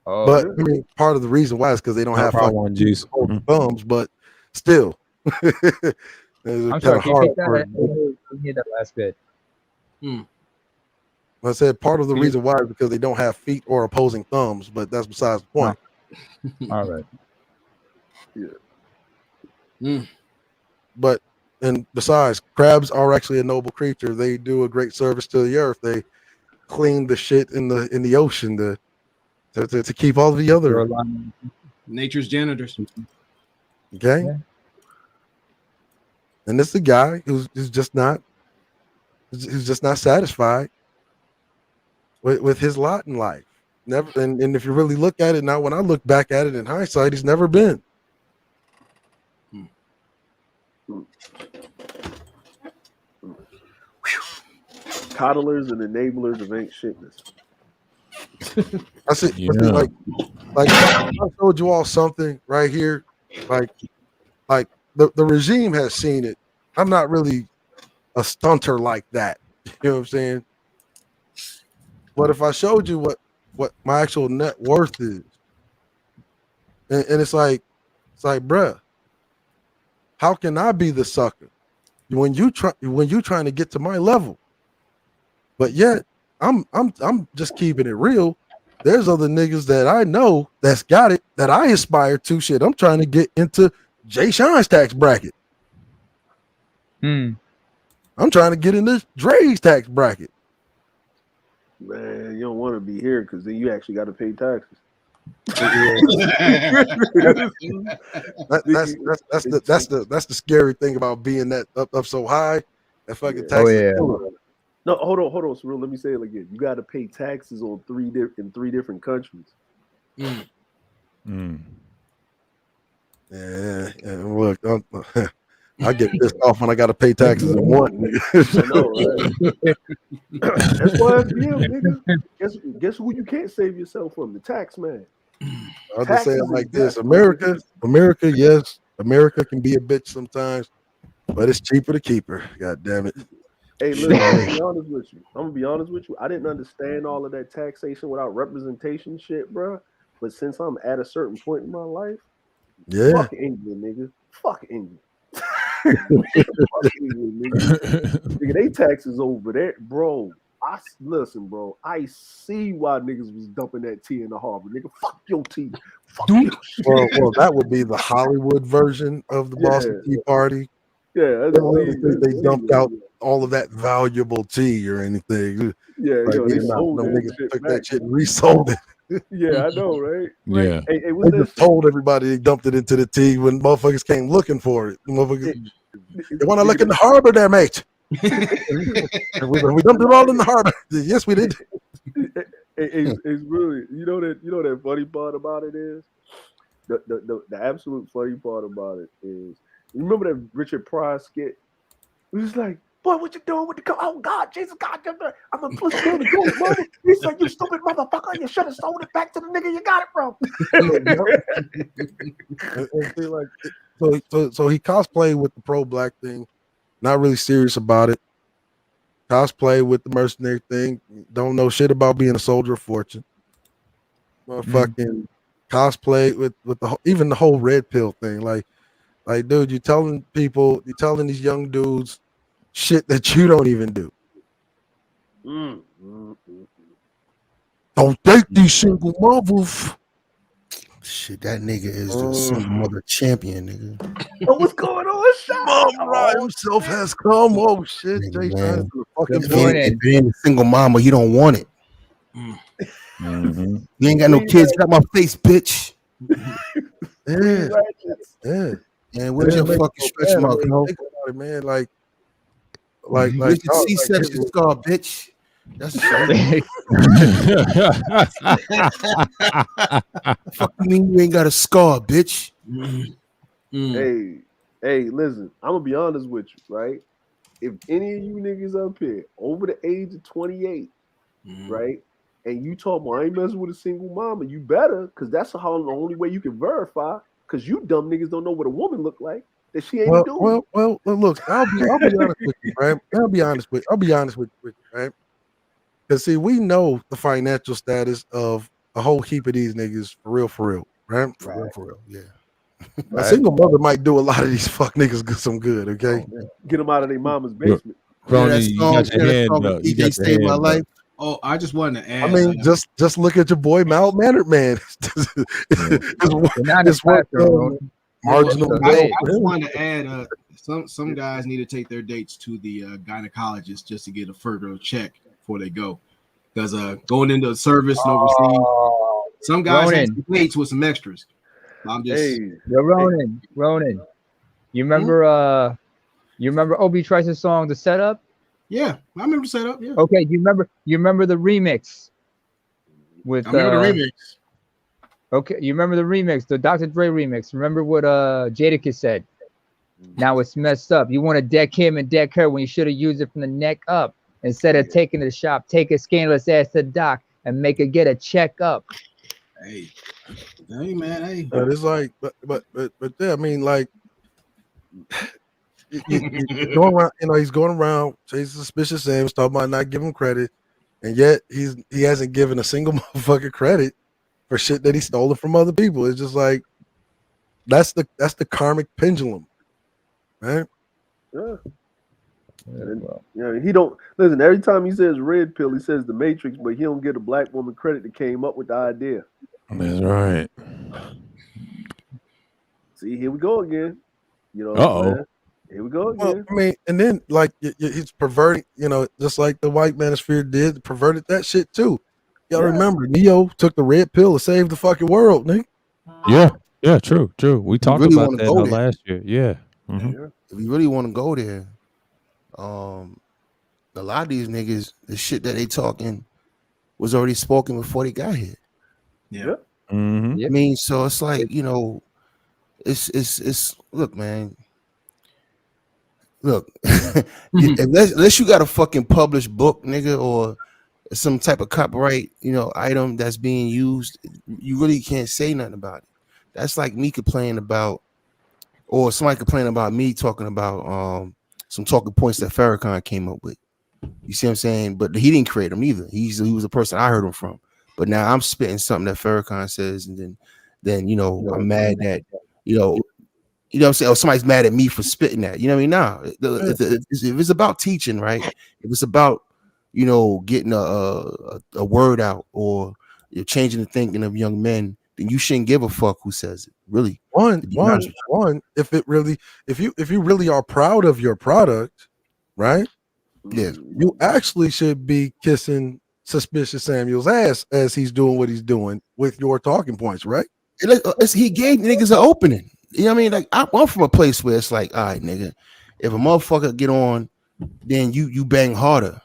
Speaker 7: But I mean, part of the reason why is because they don't have fucking juice thumbs, but still.
Speaker 6: I'm sorry, can you take that? I hear that last bit.
Speaker 7: I said part of the reason why is because they don't have feet or opposing thumbs, but that's besides the point.
Speaker 6: All right.
Speaker 7: Yeah. But, and besides, crabs are actually a noble creature. They do a great service to the earth. They clean the shit in the ocean to keep all the other
Speaker 3: nature's janitors.
Speaker 7: Okay. Yeah. And it's the guy who's just not satisfied with his lot in life. Never, and if you really look at it now, when I look back at it in hindsight, he's never been.
Speaker 2: Coddlers and enablers of ain't shitness.
Speaker 7: That's it.
Speaker 1: Yeah.
Speaker 7: Like I showed you all something right here. Like the regime has seen it. I'm not really a stunter like that. You know what I'm saying? But if I showed you what my actual net worth is, and it's like, bruh, how can I be the sucker when you trying to get to my level? But yet I'm just keeping it real. There's other niggas that I know that's got it that I aspire to. Shit, I'm trying to get into Jay Sean's tax bracket. I'm trying to get into Dre's tax bracket.
Speaker 2: Man, you don't want to be here because then you actually got to pay taxes.
Speaker 7: That's the scary thing about being that up so high. That fucking taxes.
Speaker 6: Oh yeah.
Speaker 2: No, hold on, Surreal. Let me say it again. You got to pay taxes on three different countries.
Speaker 7: Yeah, look, I get pissed off when I got to pay taxes in one.
Speaker 2: I know, right? That's why it's real, nigga. Guess who you can't save yourself from? The tax man.
Speaker 7: I'll just say it like this: America, yes, America can be a bitch sometimes, but it's cheaper to keep her. God damn it.
Speaker 2: Hey, listen, I'm gonna be honest with you. I didn't understand all of that taxation without representation shit, bro. But since I'm at a certain point in my life, fuck England, nigga. Fuck England. Fuck England, nigga. They taxes over there, bro. Listen, bro. I see why niggas was dumping that tea in the harbor, nigga. Fuck your tea. Fuck your shit.
Speaker 7: Well, that would be the Hollywood version of the Boston Tea Party.
Speaker 2: Yeah,
Speaker 7: they dumped out all of that valuable tea or anything.
Speaker 2: Yeah,
Speaker 7: like,
Speaker 2: they sold that
Speaker 7: niggas
Speaker 2: shit
Speaker 7: took
Speaker 2: back.
Speaker 7: that shit and resold it.
Speaker 2: Yeah, I know, right?
Speaker 1: Yeah.
Speaker 2: Hey,
Speaker 7: they just told everybody they dumped it into the tea when motherfuckers came looking for it. Motherfuckers, they want to look in the harbor there, mate. we dumped it all in the harbor. Yes, we did.
Speaker 2: It's really, you know that funny part about it is the absolute funny part about it is, you remember that Richard Pryor skit? It was like, boy, what you doing with the oh God, Jesus God, I'm gonna push you on the gold, mama. He said, you stupid motherfucker, you should have sold it back to the nigga you got it from.
Speaker 7: So he cosplayed with the pro-black thing, not really serious about it. Cosplay with the mercenary thing, don't know shit about being a soldier of fortune. Motherfucking cosplay with even the whole red pill thing. Like, dude, you're telling these young dudes shit that you don't even do. Don't date these single mothers.
Speaker 9: Shit, that nigga is the single mother champion, nigga.
Speaker 2: Oh, what's going on, Sean?
Speaker 7: Mom Ra himself has come. Oh shit, Jason.
Speaker 9: If you ain't a single mama, you don't want it. You ain't got no kids. Got my face, bitch.
Speaker 7: Yeah.
Speaker 9: And where's your fucking stretch mark, bro?
Speaker 7: Man, like
Speaker 9: C-section scar, bitch. That's fuck you mean you ain't got a scar, bitch?
Speaker 2: Hey, listen, I'm gonna be honest with you, right? If any of you niggas up here over the age of 28, right, and you talk about I ain't messing with a single mama, you better, because that's the only way you can verify. Because you dumb niggas don't know what a woman look like that she ain't doing.
Speaker 7: Well, look, I'll be honest with you, right? I'll be honest with you, right? Because see, we know the financial status of a whole heap of these niggas for real, right?
Speaker 9: For real, yeah.
Speaker 7: A single mother might do a lot of these fuck niggas some good, okay?
Speaker 2: Get them out of their mama's basement.
Speaker 1: You got your hand up. You got your hand up.
Speaker 3: Oh, I just wanted to add.
Speaker 7: I mean, just look at your boy Mal-mannered man.
Speaker 6: It's
Speaker 7: marginal.
Speaker 3: I just wanted to add. Some guys need to take their dates to the gynecologist just to get a further check before they go, because going into service and overseas, some guys have some dates with some extras. I'm just
Speaker 6: Ronan. You remember Obi Trice's song "The Setup"?
Speaker 3: Yeah, I remember the setup. Yeah.
Speaker 6: Okay, you remember the remix with
Speaker 3: I remember the remix.
Speaker 6: Okay, you remember the remix, the Dr. Dre remix. Remember what Jadakiss said? Now it's messed up. You want to deck him and deck her when you should have used it from the neck up. Instead of taking it to the shop, take a scandalous ass to the doc and make her get a checkup.
Speaker 3: Hey, man, hey.
Speaker 7: It's like, but yeah, I mean, like, you going around, he's going around chasing suspicious names, talking about not giving credit, and yet he hasn't given a single motherfucker credit for shit that he stolen from other people. It's just like that's the karmic pendulum, right?
Speaker 2: Yeah. He don't listen. Every time he says red pill, he says the Matrix, but he don't get a black woman credit that came up with the idea.
Speaker 1: That's right.
Speaker 2: See, here we go again. You know,
Speaker 1: Uh-oh.
Speaker 2: Here we go again.
Speaker 7: Well, I mean, and then like he's perverting, just like the white manosphere did, perverted that shit too. Y'all remember Neo took the red pill to save the fucking world, nigga.
Speaker 1: Yeah, true. We talked
Speaker 9: really
Speaker 1: about
Speaker 9: wanna
Speaker 1: that
Speaker 9: go there.
Speaker 1: last year. Yeah. Mm-hmm.
Speaker 9: If you really want to go there, a lot of these niggas, the shit that they talking was already spoken before they got here.
Speaker 3: Yeah.
Speaker 1: Mm-hmm.
Speaker 9: I mean, so it's like, it's look, man. Look, unless you got a fucking published book, nigga, or some type of copyright, item that's being used, you really can't say nothing about it. That's like me complaining about, or somebody complaining about me talking about some talking points that Farrakhan came up with. You see what I'm saying? But he didn't create them either. He was a person I heard him from. But now I'm spitting something that Farrakhan says, and then I'm mad that you know what I'm saying? Or somebody's mad at me for spitting that. You know what I mean? Nah. If it's about teaching, right? If it's about getting a word out, or you're changing the thinking of young men, then you shouldn't give a fuck who says it. Really.
Speaker 7: One. If you really are proud of your product, right?
Speaker 9: Yeah,
Speaker 7: you actually should be kissing Suspicious Samuel's ass as he's doing what he's doing with your talking points, right?
Speaker 9: He gave niggas an opening. You know what I mean? Like I'm from a place where it's like, all right, nigga, if a motherfucker get on, then you bang harder.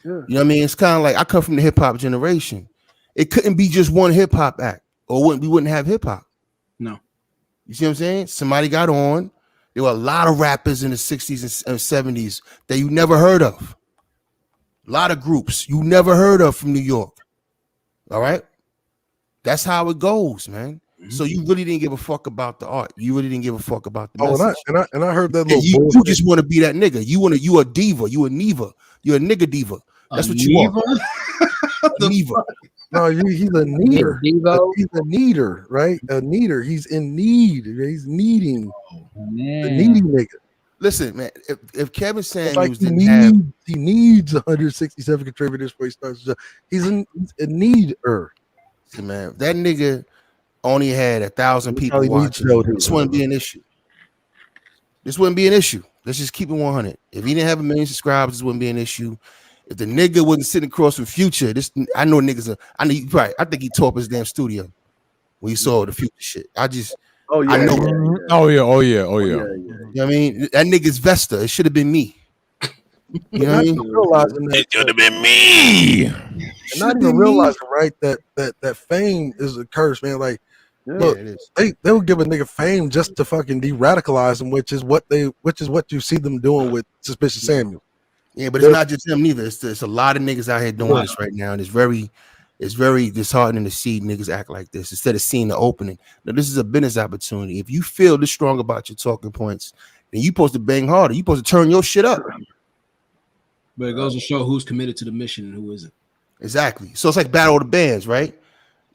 Speaker 2: Yeah.
Speaker 9: You know what I mean? It's kind of like I come from the hip hop generation. It couldn't be just one hip hop act, or we wouldn't have hip hop.
Speaker 3: No.
Speaker 9: You see what I'm saying? Somebody got on. There were a lot of rappers in the 60s and 70s that you never heard of. A lot of groups you never heard of from New York. All right? That's how it goes, man. Mm-hmm. So you really didn't give a fuck about the art. You really didn't give a fuck about the message.
Speaker 7: And I heard that little
Speaker 9: you just want to be that nigga. You a diva. You a Neva. You're a nigga diva. That's what you want.
Speaker 7: Neva. No, he's a needer. He's a needer, right? A needer. He's in need. He's needing. The needy nigga.
Speaker 9: Listen, man. If Kevin Samuels
Speaker 7: like he needs 167 contributors before he starts. He's a needer.
Speaker 9: See, man, that nigga only had 1,000 people watching. This wouldn't be an issue. Let's just keep it 100. If he didn't have 1 million subscribers, this wouldn't be an issue. If the nigga wasn't sitting across from Future, I know niggas. I think he tore up his damn studio when he saw the Future shit. I know.
Speaker 1: Oh yeah.
Speaker 9: You know what I mean? That nigga's Vesta. It should have been me. You know what I mean?
Speaker 1: It should have been me.
Speaker 7: Not even realizing, right, that fame is a curse, man. Like, look, they will give a nigga fame just to fucking de-radicalize him, which is what you see them doing with Suspicious Samuel.
Speaker 9: Yeah, but it's not just him neither. It's a lot of niggas out here doing this right now, and it's very disheartening to see niggas act like this instead of seeing the opening. Now, this is a business opportunity. If you feel this strong about your talking points, then you supposed to bang harder. You supposed to turn your shit up.
Speaker 3: But it goes to show who's committed to the mission and who isn't.
Speaker 9: Exactly. So it's like battle of the bands, right?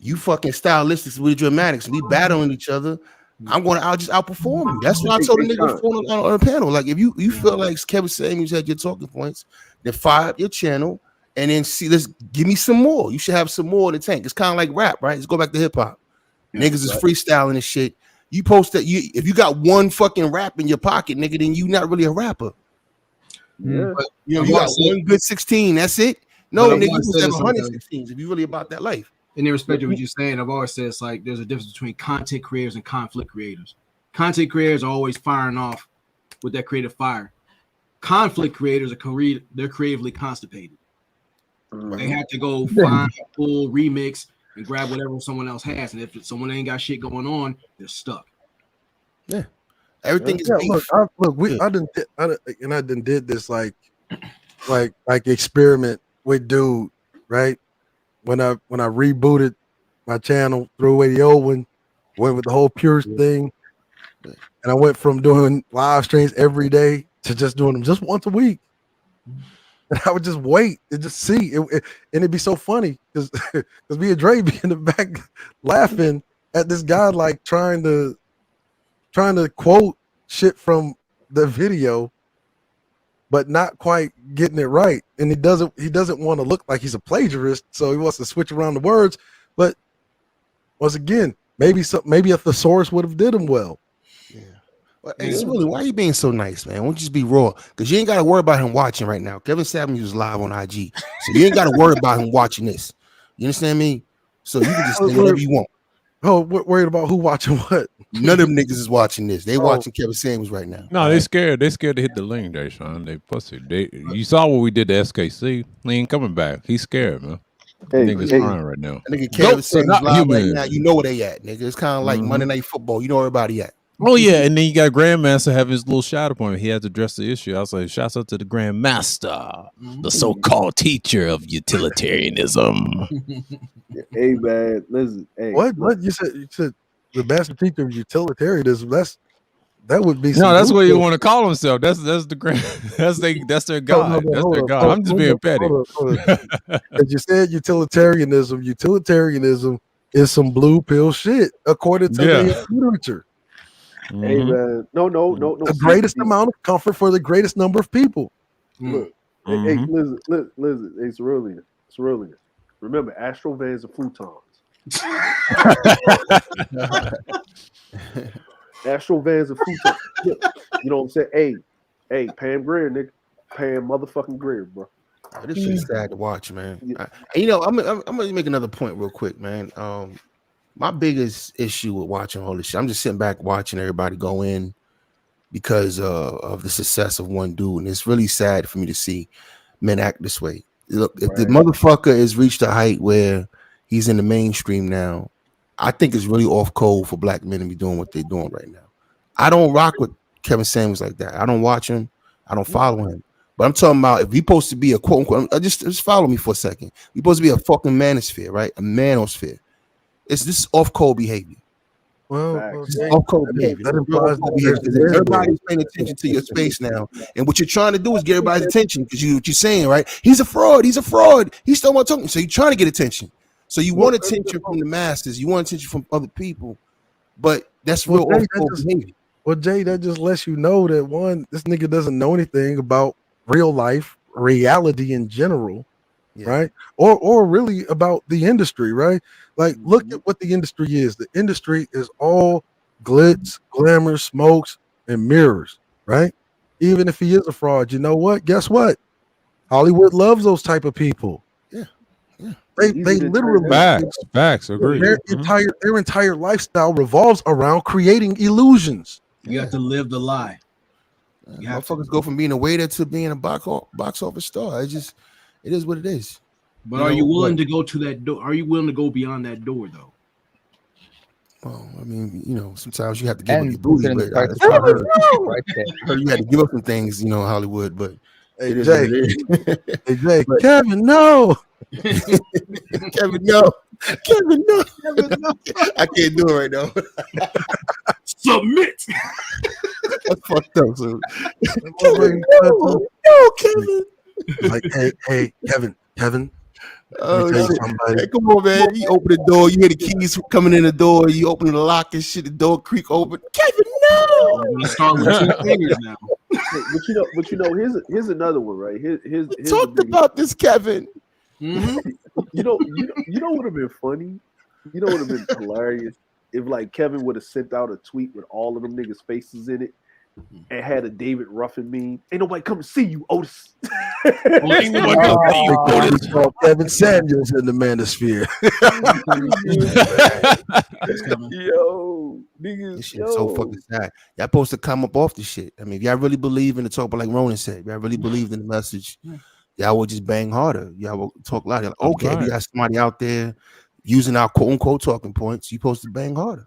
Speaker 9: You fucking stylistics with dramatics. We battling each other. I'll just outperform you. That's what I told the nigga on the panel. Like, if you feel like Kevin Samuels had your talking points, then fire up your channel and then let's give me some more. You should have some more in the tank. It's kind of like rap, right? Let's go back to hip hop. Niggas is freestyling and shit. You post that if you got one fucking rap in your pocket, nigga, then you not really a rapper.
Speaker 2: Yeah.
Speaker 9: But, you got one good 16. That's it. No, nigga, you supposed to have 116s if you really about that life.
Speaker 3: In respect of what you're saying, I've always said it's like there's a difference between content creators and conflict creators. Content creators are always firing off with that creative fire. Conflict creators they're creatively constipated. They have to go find a full remix and grab whatever someone else has, and if someone ain't got shit going on, they're stuck.
Speaker 9: Yeah, Everything is beef.
Speaker 7: Look, I done did this like experiment with dude, right? When I rebooted my channel, threw away the old one, went with the whole pure thing, and I went from doing live streams every day to just doing them just once a week. And I would just wait and just see it, and it'd be so funny because me and Dre be in the back laughing at this guy like trying to quote shit from the video, but not quite getting it right. And he doesn't want to look like he's a plagiarist, so he wants to switch around the words. But once again, maybe a thesaurus would have did him well.
Speaker 9: Yeah. Well, hey, really, why are you being so nice, man? Why don't you just be raw? Because you ain't got to worry about him watching right now. Kevin Samuels is live on IG, so you ain't got to worry about him watching this. You understand me? So you can just say whatever you want.
Speaker 7: Oh, worried about who watching what?
Speaker 9: None of them niggas is watching this. They watching Kevin Samuels right now.
Speaker 1: No, they scared. They scared to hit the link there, Sean. They pussy. You saw what we did to SKC. He ain't coming back. He's scared, man. Niggas crying right now.
Speaker 9: Nigga Kevin Samuels live right now. You know where they at, nigga. It's kind of like Monday Night Football. You know where everybody at.
Speaker 1: Oh yeah, and then you got Grandmaster have his little shadow appointment. He had to address the issue. I was like, shouts out to the Grandmaster, the so-called teacher of utilitarianism.
Speaker 2: Hey man, listen. Hey,
Speaker 7: what you said the master teacher of utilitarianism. That would be
Speaker 1: no. That's what you want to call himself. That's the grand. That's their god. That's their god. I'm just being petty.
Speaker 7: As you said, utilitarianism. Utilitarianism is some blue pill shit, according to the literature.
Speaker 2: Hey man, no.
Speaker 7: The greatest amount of comfort for the greatest number of people.
Speaker 2: Look, hey, listen. It's Cerulean. Remember, Astro vans are futons. Astro vans are futons. You know what I'm saying? Hey, Pam Grier, nigga. Pam motherfucking Grier, bro.
Speaker 9: This shit's sad to watch, man. You know, I'm gonna make another point real quick, man. My biggest issue with watching all this shit, I'm just sitting back watching everybody go in because of the success of one dude, and it's really sad for me to see men act this way. Look, if the motherfucker has reached a height where he's in the mainstream now, I think it's really off code for black men to be doing what they're doing right now. I don't rock with Kevin Samuels like that. I don't watch him. I don't follow him. But I'm talking about if he's supposed to be a quote unquote, just follow me for a second. He's supposed to be a fucking manosphere, right? A manosphere. This is off code behavior.
Speaker 7: Well,
Speaker 9: off code behavior. Everybody's paying attention to your space now, and what you're trying to do is get everybody's attention because what you're saying, right? He's a fraud. He's still want talking. So you're trying to get attention. So you want attention from the masses. You want attention from other people, but that's real off code behavior.
Speaker 7: Well, Jay, that just lets you know that one, this nigga doesn't know anything about real life, reality in general. Right, or really about the industry, right? Like, look at what the industry is. The industry is all glitz, glamour, smokes, and mirrors, right? Even if he is a fraud, you know what? Guess what? Hollywood loves those type of people.
Speaker 9: Yeah.
Speaker 7: They literally
Speaker 1: facts. Agree.
Speaker 7: Their entire lifestyle revolves around creating illusions.
Speaker 3: You have to live the lie.
Speaker 9: Motherfuckers go from being a waiter to being a box office star. It is what it is.
Speaker 3: But are you willing to go to that door? Are you willing to go beyond that door, though?
Speaker 9: Well, I mean, sometimes you have to give up your booty. But you had to give up some things, Hollywood. But
Speaker 7: hey, Jay, Kevin, no.
Speaker 9: Kevin, no. I can't do it right now.
Speaker 3: Submit.
Speaker 9: That's fucked up. So.
Speaker 7: Kevin, no, Kevin. Like, hey, Kevin.
Speaker 9: Oh, hey, come on, man. You open the door, you hear the keys coming in the door, you open the lock and shit, the door creak open. Kevin, no.
Speaker 3: Start with 2 fingers now.
Speaker 2: But here's another one, right? Here's
Speaker 9: talked about this, Kevin.
Speaker 2: You know what would have been funny? You know what would have been hilarious? If like Kevin would have sent out a tweet with all of them niggas' faces in it and had a David Ruffin meme. Ain't nobody come to see you, Otis.
Speaker 7: Kevin Samuels in the manosphere.
Speaker 2: Yo, niggas,
Speaker 9: this shit's so fucking sad. Y'all supposed to come up off the shit. I mean, if y'all really believe in the talk, but like Ronan said, if y'all really believed in the message, y'all would just bang harder. Y'all will talk louder. Like, okay, we got somebody out there using our quote unquote talking points. You supposed to bang harder.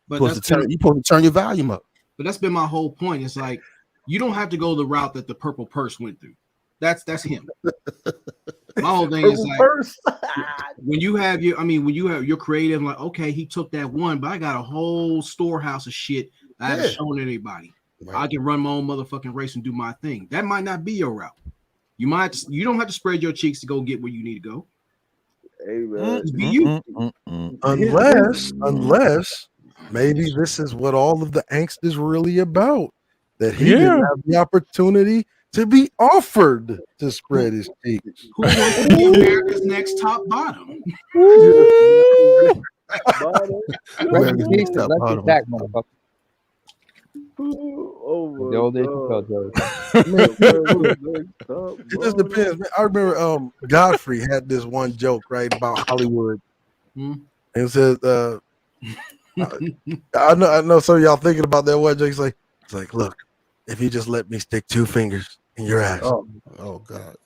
Speaker 9: But you supposed to turn your volume up.
Speaker 3: But that's been my whole point. It's like you don't have to go the route that the Purple Purse went through. That's him. My whole thing is like when you have your creative, like, okay, he took that one, but I got a whole storehouse of shit I haven't shown anybody. Right. I can run my own motherfucking race and do my thing. That might not be your route. You don't have to spread your cheeks to go get where you need to go.
Speaker 2: Hey, man.
Speaker 3: Be you.
Speaker 7: Unless maybe this is what all of the angst is really about. That he didn't have the opportunity to be offered to spread his cheeks.
Speaker 3: Who wants to be America's next top bottom?
Speaker 2: Oh,
Speaker 7: it just depends. Man. I remember Godfrey had this one joke right about Hollywood, and it says, "I know some of y'all thinking about that one joke." It's like, look, if you just let me stick 2 fingers in your ass,
Speaker 9: oh God,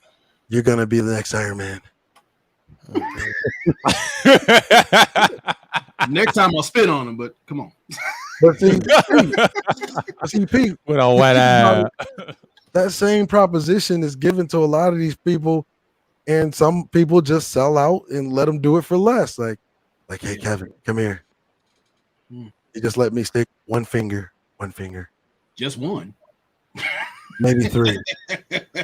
Speaker 7: you're gonna be the next Iron Man.
Speaker 3: Next time I'll spit on him, but come on.
Speaker 7: But see, Pete,
Speaker 1: with a wet eye.
Speaker 7: That same proposition is given to a lot of these people, and some people just sell out and let them do it for less. Like, hey, Kevin, come here. You just let me stick 1 finger.
Speaker 3: Just one.
Speaker 7: Maybe 3.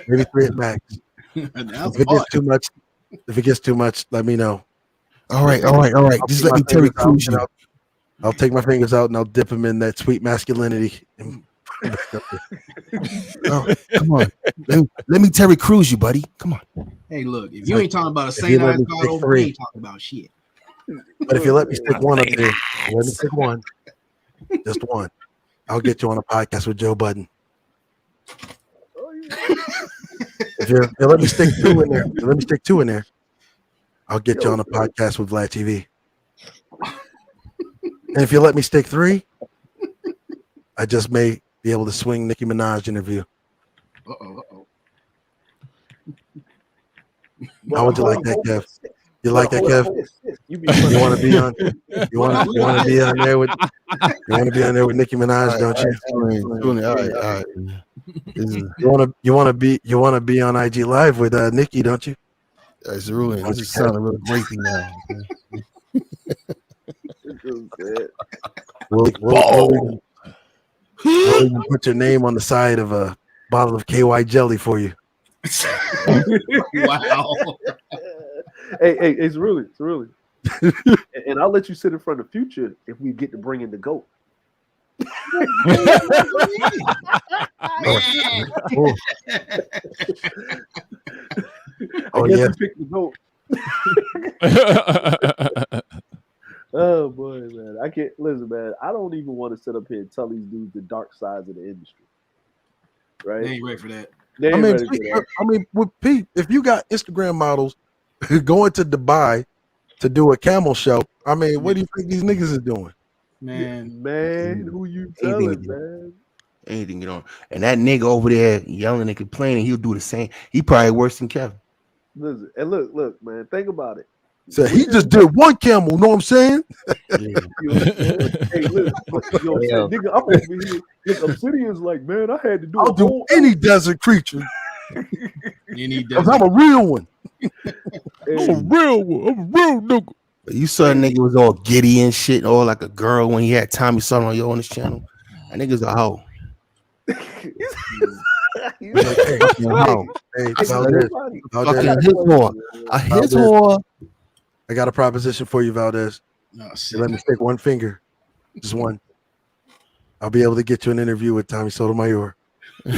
Speaker 7: Maybe 3 at max. If it gets too much, let me know.
Speaker 9: All right. Just let me Terry Crews you.
Speaker 7: I'll take my fingers out and I'll dip them in that sweet masculinity.
Speaker 9: Oh, come on. Let me Terry Crews you, buddy. Come on.
Speaker 3: Hey, look, if you ain't talking about a St. Ives bottle, we ain't talking about shit.
Speaker 7: But if you let me stick 1 up there, let me stick 1. Just 1. I'll get you on a podcast with Joe Budden. If you let me stick 2 in there, I'll get you on a podcast with Vlad TV. And if you let me stick 3, I just may be able to swing Nicki Minaj interview. How would you like that, Kev? You like that, Kev? You want to be on? You want to be on there with? You want to be on there with Nicki Minaj, don't you?
Speaker 9: All right.
Speaker 7: You want to be on IG Live with Nicki, don't you?
Speaker 9: That's ruined. This is sounding real rapey now.
Speaker 7: We'll even put your name on the side of a bottle of KY jelly for you.
Speaker 3: Wow.
Speaker 2: Hey, it's really. And I'll let you sit in front of Future if we get to bring in the GOAT.
Speaker 7: Yeah.
Speaker 2: Pick the GOAT. Oh boy, man. I can't listen, man. I don't even want to sit up here and tell these dudes the dark sides of the industry. Right?
Speaker 3: They ain't ready for that.
Speaker 7: I mean, with Pete, if you got Instagram models going to Dubai to do a camel show, I mean, what do you think these niggas is doing?
Speaker 2: Man, who you telling, man?
Speaker 9: Anything, you know. And that nigga over there yelling and complaining, he'll do the same. He probably worse than Kevin.
Speaker 2: Listen, and look, man, think about it.
Speaker 7: So he just did 1 camel, know what I'm saying?
Speaker 2: Hey, listen, nigga, I'm over here. Look, Obsidian's like, man, I had to do.
Speaker 7: I'll do any desert creature.
Speaker 3: Because
Speaker 7: I'm a real one.
Speaker 9: I'm a real nigga. You saw a nigga was all giddy and shit, all like a girl when he had Tommy Sutton on his channel. That nigga's a hoe. His whore.
Speaker 7: I got a proposition for you, Valdez. Let me stick 1 finger, just 1. I'll be able to get you an interview with Tommy Sotomayor.
Speaker 9: And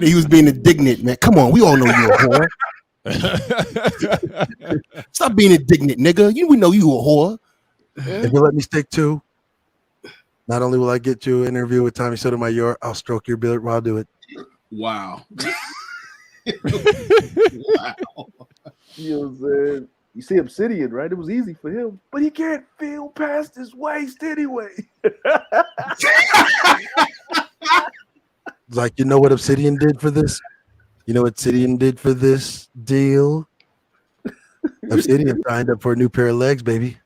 Speaker 9: he was being indignant, man. Come on, we all know you're a whore. Stop being indignant, nigga. We know you a whore.
Speaker 7: If you let me stick 2, not only will I get you an interview with Tommy Sotomayor, I'll stroke your beard while I do it.
Speaker 3: Wow.
Speaker 2: Wow. You know what I'm saying? You see Obsidian, right? It was easy for him, but he can't feel past his waist anyway.
Speaker 7: Like, you know what Obsidian did for this? You know what Obsidian did for this deal? Obsidian signed up for a new pair of legs, baby.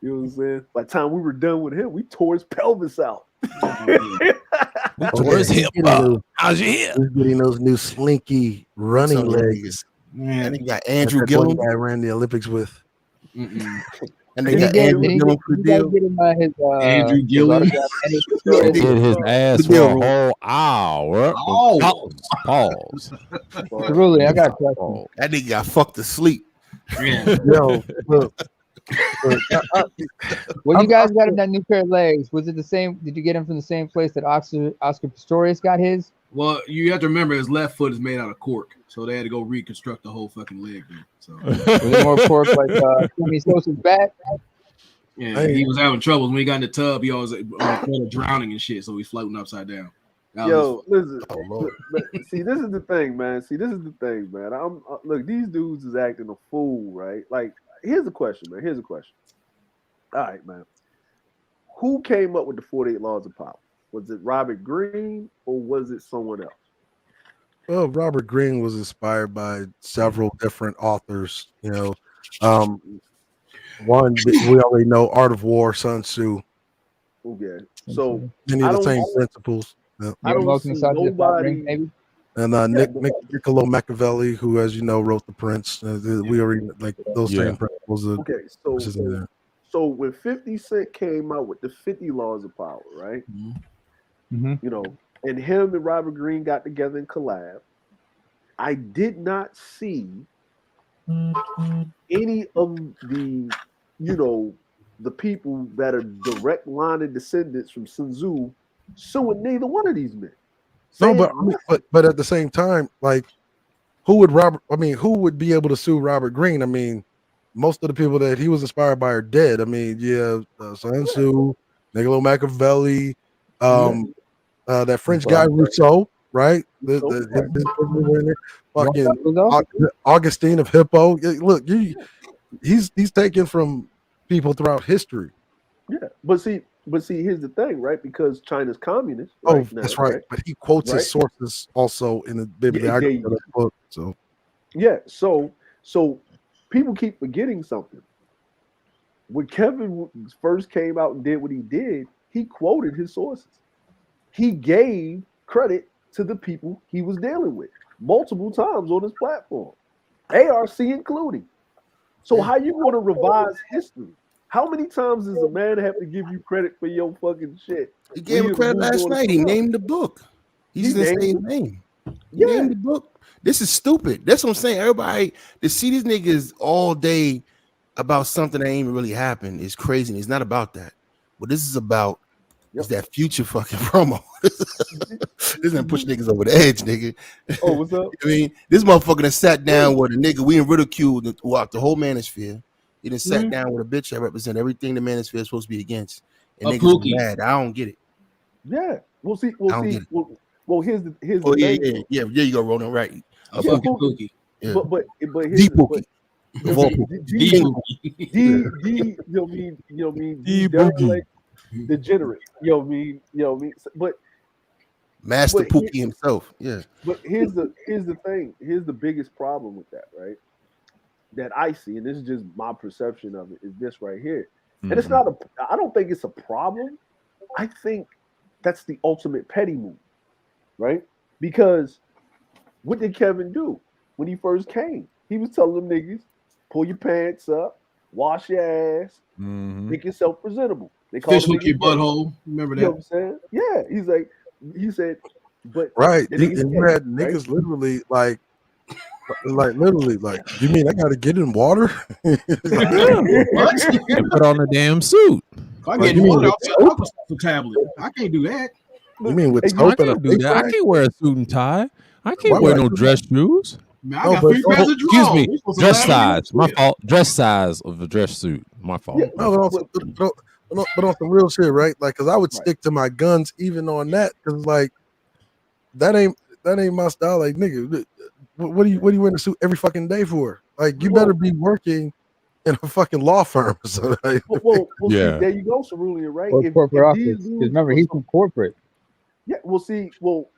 Speaker 2: You know what I'm saying? By the time we were done with him, we tore his pelvis out.
Speaker 1: Where's hip? How's your hip?
Speaker 7: He's getting those new slinky running legs.
Speaker 9: And he got
Speaker 7: That
Speaker 9: Andrew
Speaker 7: one
Speaker 9: Gillum.
Speaker 7: guy ran the Olympics with.
Speaker 9: And they got Andrew Gillum for the deal.
Speaker 3: Andrew Gillum.
Speaker 1: He did his ass for a whole hour. Pause.
Speaker 6: Really, I got a question.
Speaker 9: That nigga got fucked to sleep.
Speaker 7: Yo, look.
Speaker 6: When you guys got him that new pair of legs, was it the same? Did you get him from the same place that Oscar Pistorius got his?
Speaker 3: Well, you have to remember his left foot is made out of cork, so they had to go reconstruct the whole fucking leg. So
Speaker 6: was it more cork like Sammy Sosa's back?
Speaker 3: Yeah, he was having troubles when he got in the tub. He always drowning and shit, so he's floating upside down.
Speaker 2: Listen. See, this is the thing, man. Look, these dudes is acting a fool, right? Like, here's a question, man. All right, man. Who came up with the 48 Laws of Power? Was it Robert Greene or was it someone else?
Speaker 7: Well, Robert Greene was inspired by several different authors. You know, one we already know, Art of War, Sun Tzu.
Speaker 2: Okay, so
Speaker 7: many of the same principles. Yeah.
Speaker 2: I don't see nobody.
Speaker 7: And Niccolo Machiavelli, who, as you know, wrote The Prince. We already like those same principles.
Speaker 2: Okay, so when 50 Cent came out with the 50 Laws of Power, right?
Speaker 6: Mm-hmm.
Speaker 2: You know, and him and Robert Greene got together and collab. I did not see any of the, you know, the people that are direct line of descendants from Sun Tzu suing neither one of these men.
Speaker 7: No, but at the same time, like, who would be able to sue Robert Greene? I mean, most of the people that he was inspired by are dead. I mean, Sun Tzu, Niccolo Machiavelli, that French guy Rousseau, right? Fucking Augustine of Hippo. Look, he's taken from people throughout history.
Speaker 2: Yeah, but see, here's the thing, right? Because China's communist.
Speaker 7: That's right. But he quotes his sources also in the bibliography of the book. So
Speaker 2: so people keep forgetting something. When Kevin first came out and did what he did, he quoted his sources. He gave credit to the people he was dealing with multiple times on his platform, ARC including. So how you want to revise history? How many times does a man have to give you credit for your fucking shit?
Speaker 9: He gave him credit last night. He named the book. He just didn't say his name. He named the book. This is stupid. That's what I'm saying. Everybody to see these niggas all day about something that ain't even really happened is crazy. And it's not about that. What this is about is that Future fucking promo. This isn't push niggas over the edge, nigga.
Speaker 2: Oh, what's up?
Speaker 9: I mean, this motherfucker that sat down with a nigga we in ridicule throughout the whole manosphere. He done sat down with a bitch that represent everything the manosphere is supposed to be against. And niggas be mad. I don't get it.
Speaker 2: Yeah. We'll see. Well, here's the thing.
Speaker 9: Yeah. There you go, Ronan. Right.
Speaker 3: A fucking Pookie.
Speaker 2: Yeah. But
Speaker 9: here's the Pookie.
Speaker 2: Degenerate. You know what I mean? But
Speaker 9: Master Pookie himself. Yeah.
Speaker 2: But here's the thing. Here's the biggest problem with that, right? That I see, and this is just my perception of it, is this right here. And it's not I don't think it's a problem. I think that's the ultimate petty move, right? Because what did Kevin do when he first came? He was telling them niggas, pull your pants up, wash your ass, make yourself presentable. They call
Speaker 3: fish hook your butthole. Remember that?
Speaker 2: You know what I'm saying? Yeah. He said, but
Speaker 7: right. And you had niggas literally like literally, you mean I gotta get in water?
Speaker 1: Put on a damn suit.
Speaker 3: If I get in water, I'll put the tablet. I can't do that.
Speaker 7: You mean with
Speaker 1: I can't do that. I can't wear a suit and tie. I can't wear no dress shoes.
Speaker 3: Man, I got 3 pairs of drawers.
Speaker 1: Excuse me. Dress size. My fault. Dress size of a dress suit. My fault.
Speaker 7: Yeah, but on some real shit, right? Like, cause I would stick to my guns even on that, cause like that ain't my style. Like, nigga, what do you wear a suit every fucking day for? Like, you better be working in a fucking law firm. So, like,
Speaker 2: see, there you go, Cerulean, right?
Speaker 6: Or corporate office. Because remember, he's from corporate.
Speaker 2: Yeah, we'll see. Well,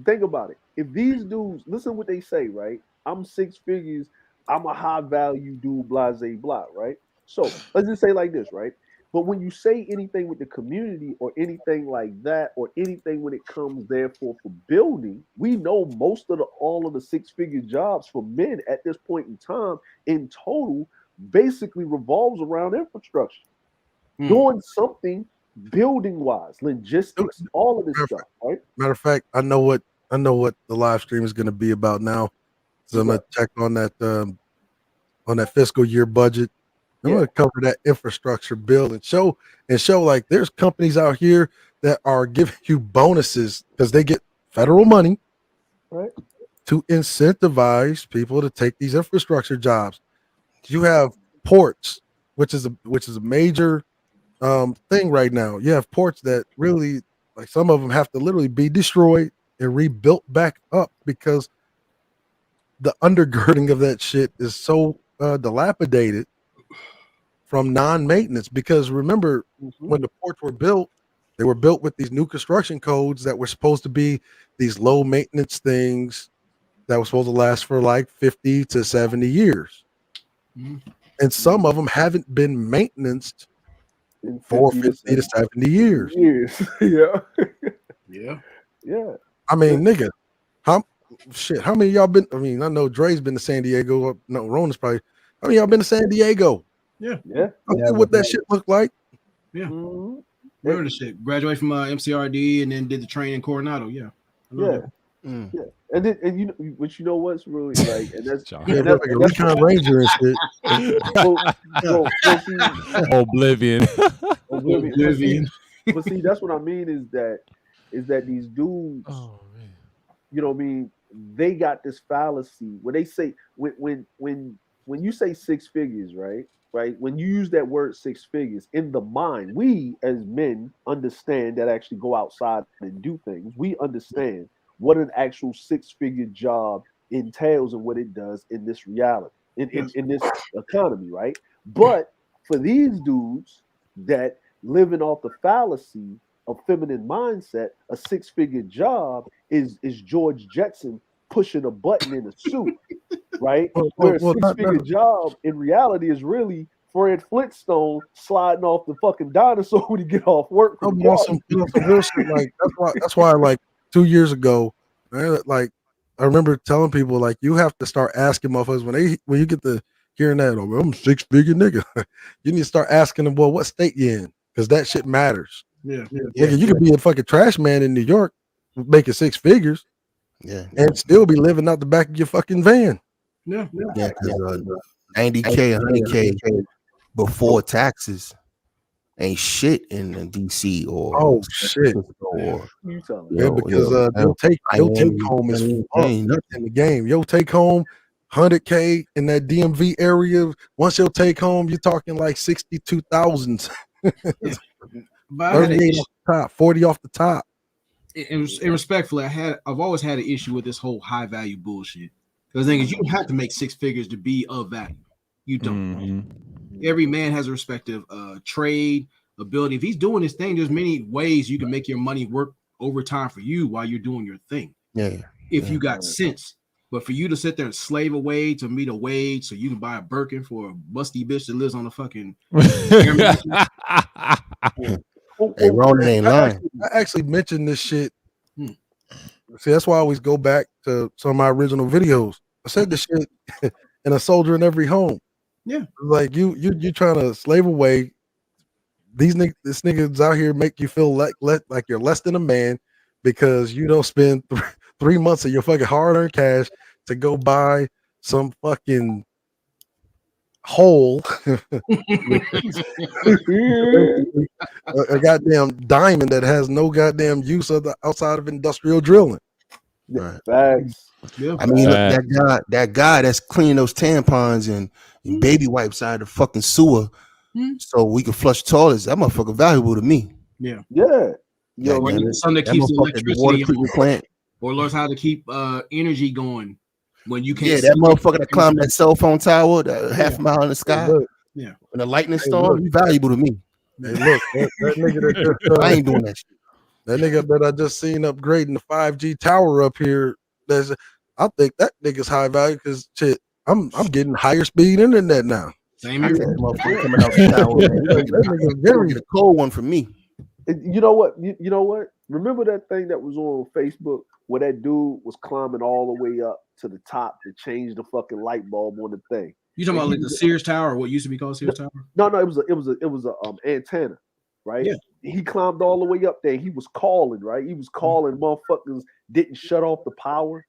Speaker 2: think about it. If these dudes, listen what they say, right? I'm 6 figures. I'm a high value dude, blase blah, right? So let's just say like this, right? But when you say anything with the community or anything like that, or anything when it comes therefore for building, we know most of all of the six-figure jobs for men at this point in time in total basically revolves around infrastructure. Doing something building wise, logistics, all of this stuff, right?
Speaker 7: Matter of fact, I know what the live stream is going to be about now. So I'm going to check on that fiscal year budget. I'm going to cover that infrastructure bill and show like there's companies out here that are giving you bonuses because they get federal money,
Speaker 2: right,
Speaker 7: to incentivize people to take these infrastructure jobs. You have ports, which is a major thing right now. You have ports that really, like, some of them have to literally be destroyed and rebuilt back up because the undergirding of that shit is so dilapidated from non-maintenance. Because remember, when the ports were built, they were built with these new construction codes that were supposed to be these low maintenance things that were supposed to last for like 50 to 70 years. And some of them haven't been maintained for 50 to 70 years.
Speaker 2: Yeah.
Speaker 3: Yeah.
Speaker 7: I mean, nigga, how many of y'all been? I mean, I know Dre's been to San Diego. No, Rona's probably. How many of y'all been to San Diego?
Speaker 3: Yeah.
Speaker 7: What that shit look like?
Speaker 3: Yeah. Remember the shit. Graduated from MCRD and then did the training in Coronado. Yeah.
Speaker 2: Yeah. And then, and you know, but you know what's really like, and that's
Speaker 7: Recon Ranger and shit.
Speaker 1: Oblivion.
Speaker 2: But see, that's what I mean is that these dudes, you know what I mean, they got this fallacy where they say when you say six figures, right? When you use that word six figures, in the mind, we as men understand that actually go outside and do things. We understand what an actual six-figure job entails and what it does in this reality, in this economy, right? But for these dudes that living off the fallacy of feminine mindset, a six-figure job is George Jetson pushing a button in a suit, right? Where a six-figure job in reality is really Fred Flintstone sliding off the fucking dinosaur when he get off work.
Speaker 7: Some real shit, like that's why like 2 years ago, like I remember telling people, like, you have to start asking motherfuckers when you get to hearing that, oh, I'm six-figure nigga, you need to start asking them, well, what state you in? Because that shit matters.
Speaker 3: Yeah.
Speaker 7: You could be a fucking trash man in New York making six figures, and still be living out the back of your fucking van.
Speaker 9: Yeah, because 90K, 100K before taxes ain't shit in DC or
Speaker 7: shit.
Speaker 9: Or,
Speaker 7: because your take home is in the game. Your take home 100K in that DMV area. Once your take home, you're talking like 62,000. 38 off the top, 40 off the top.
Speaker 3: And respectfully, I've always had an issue with this whole high value bullshit. Because the thing is, you don't have to make six figures to be of value. You don't. Every man has a respective trade ability. If he's doing his thing, there's many ways you can make your money work overtime for you while you're doing your thing. If you got sense. But for you to sit there and slave away to meet a wage so you can buy a Birkin for a busty bitch that lives on the fucking
Speaker 9: Hey, Ronan ain't lying.
Speaker 7: I actually mentioned this shit. See, that's why I always go back to some of my original videos. I said this shit in A Soldier in Every Home.
Speaker 3: Yeah,
Speaker 7: like you trying to slave away. This niggas out here make you feel like you're less than a man because you don't spend 3 months of your fucking hard-earned cash to go buy some fucking hole, a goddamn diamond that has no goddamn use outside of industrial drilling.
Speaker 2: Right. Facts.
Speaker 9: I mean, look, that guy that's cleaning those tampons and baby wipes out of the fucking sewer, so we can flush toilets. That motherfucker valuable to me.
Speaker 3: Yeah.
Speaker 2: Yo,
Speaker 3: something that keeps the electricity water plant, or learns how to keep energy going when you can't.
Speaker 9: Yeah, that motherfucker that climbed that cell phone tower, that half a mile in the sky.
Speaker 3: Yeah,
Speaker 9: when the lightning storm, he's valuable to me.
Speaker 7: Hey, look, that nigga that just,
Speaker 9: I ain't doing that shit.
Speaker 7: That nigga that I just seen upgrading the 5G tower up here. I think that nigga's high value because shit, I'm getting higher speed internet now.
Speaker 3: Same here.
Speaker 9: Motherfucker coming out the shower, man. Get a cold one for me.
Speaker 2: You know what? You know what? Remember that thing that was on Facebook where that dude was climbing all the way up to the top to change the fucking light bulb on the thing?
Speaker 3: You talking about like the Sears Tower, or what used to be called Sears Tower?
Speaker 2: No, it was a antenna, right?
Speaker 3: Yeah.
Speaker 2: He climbed all the way up there. He was calling, right? He was calling. Motherfuckers didn't shut off the power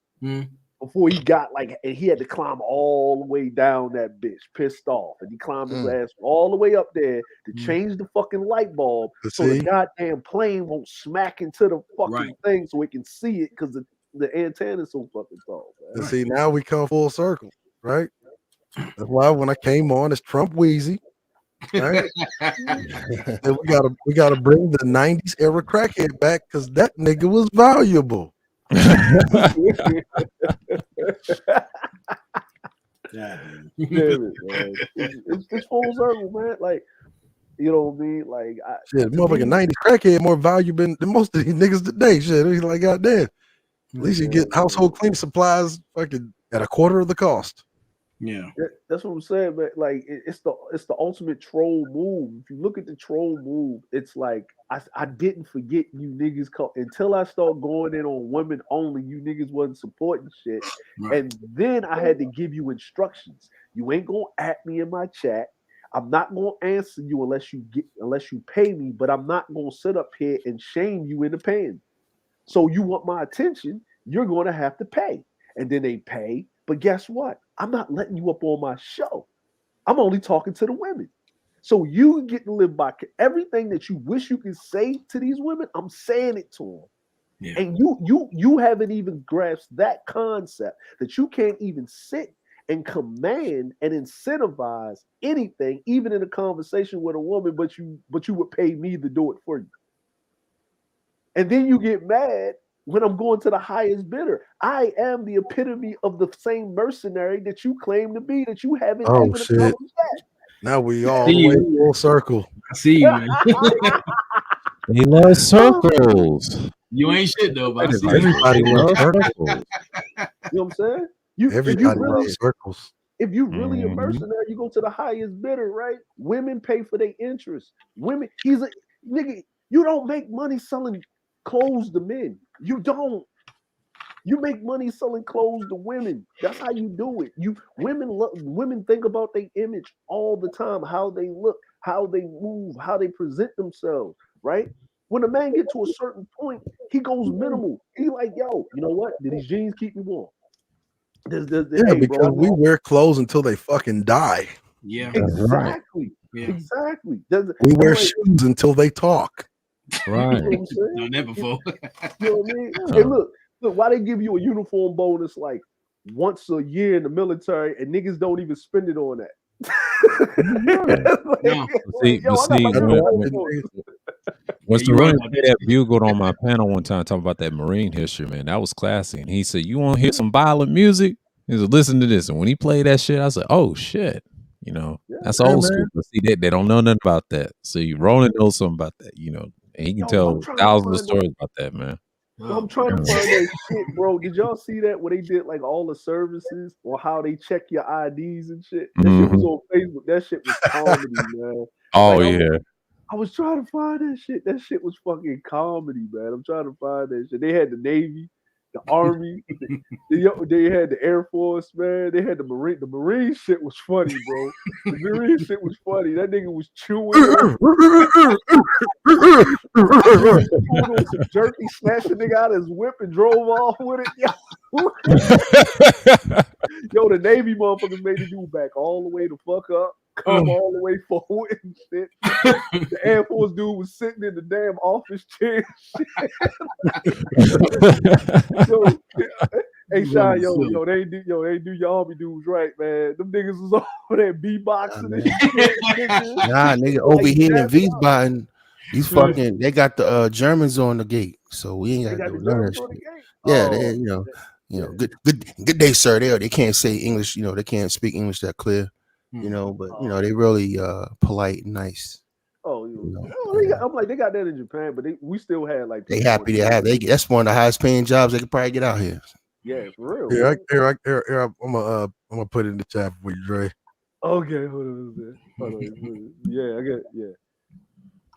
Speaker 2: before he got and he had to climb all the way down that bitch, pissed off, and he climbed his ass all the way up there to change the fucking light bulb so the goddamn plane won't smack into the fucking thing so we can see it because the antenna is so fucking tall.
Speaker 7: Man. See, now we come full circle, right? That's why when I came on, it's Trump Wheezy. Right? And we gotta bring the 90s era crackhead back because that nigga was valuable.
Speaker 2: It's full circle, man. Like, you know what I mean? Like,
Speaker 7: shit, motherfucking 90s crackhead more valuable than most of these niggas today. Shit, he's like, goddamn. At least you get household cleaning supplies fucking at a quarter of the cost.
Speaker 3: Yeah,
Speaker 2: that's what I'm saying, man. Like, it's the ultimate troll move. If you look at the troll move, it's like I didn't forget you niggas until I start going in on women only. You niggas wasn't supporting shit, and then I had to give you instructions. You ain't gonna at me in my chat. I'm not gonna answer you unless you pay me. But I'm not gonna sit up here and shame you into paying. So you want my attention? You're gonna have to pay, and then they pay. But guess what? I'm not letting you up on my show. I'm only talking to the women. So you get to live by everything that you wish you could say to these women. I'm saying it to them. Yeah. And you haven't even grasped that concept that you can't even sit and command and incentivize anything, even in a conversation with a woman, but you would pay me to do it for you. And then you get mad when I'm going to the highest bidder. I am the epitome of the same mercenary that you claim to be, that you haven't even
Speaker 7: shit.
Speaker 2: Yet.
Speaker 7: Now we all the way full circle.
Speaker 3: I see you, man.
Speaker 1: He loves circles.
Speaker 3: You ain't shit though, but
Speaker 7: everybody loves circles.
Speaker 2: You know what I'm saying?
Speaker 7: Everybody loves circles.
Speaker 2: If you really a mercenary, you go to the highest bidder, right? Women pay for their interest. Women, he's a nigga. You don't make money selling clothes to men. You don't. You make money selling clothes to women. That's how you do it. Women think about their image all the time, how they look, how they move, how they present themselves, right? When a man gets to a certain point, he goes minimal. He like, yo, you know what? Did these jeans keep me warm?
Speaker 7: Because we wear clothes until they fucking die.
Speaker 3: Yeah,
Speaker 2: exactly.
Speaker 3: Yeah.
Speaker 2: Exactly.
Speaker 7: We wear shoes until they talk.
Speaker 1: Right.
Speaker 2: You know what I'm
Speaker 3: Done that before.
Speaker 2: You know what I mean? Hey, look, why they give you a uniform bonus like once a year in the military and niggas don't even spend it on that?
Speaker 1: What's the running that bugled on my panel one time talking about that Marine history, man? That was classy. And he said, "You want to hear some violent music? He said, listen to this." And when he played that shit, I was like, "Oh shit." You know, that's old school. But see, they don't know nothing about that. So Roland knows something about that, you know, and he can tell thousands of stories about that, man.
Speaker 2: I'm trying to find that shit, bro. Did y'all see that when they did like all the services or how they check your IDs and shit? That shit was on Facebook. That shit was comedy, man.
Speaker 1: Oh, like,
Speaker 2: I was trying to find that shit. That shit was fucking comedy, man. I'm trying to find that shit. They had the Navy, the Army, they had the Air Force, man. They had the Marine. The Marine shit was funny, bro. The Marine shit was funny. That nigga was chewing on some jerky, snatched the nigga out of his whip and drove off with it. Yo, the Navy motherfuckers made the dude back all the way the fuck up, come all the way forward and shit. The Air Force dude was sitting in the damn office chair. Hey, Sean, yo, they do your Army dudes right, man. Them niggas was over there beatboxing and shit.
Speaker 9: Nah, nigga, over here in Wiesbaden, these fucking, they got the Germans on the gate, so we ain't got to do none of that shit. Yeah, they, you know, good day, sir. They can't say English, you know, they can't speak English that clear, you know, but you know, they really polite and nice.
Speaker 2: Oh, I'm like, they got that in Japan, but we still had like.
Speaker 9: They happy to have. That's one of the highest paying jobs they could probably get out here.
Speaker 2: Yeah, for real.
Speaker 7: Yeah, here, I'm gonna put it in the chat for you, Dre.
Speaker 2: Okay, hold on. Yeah, I got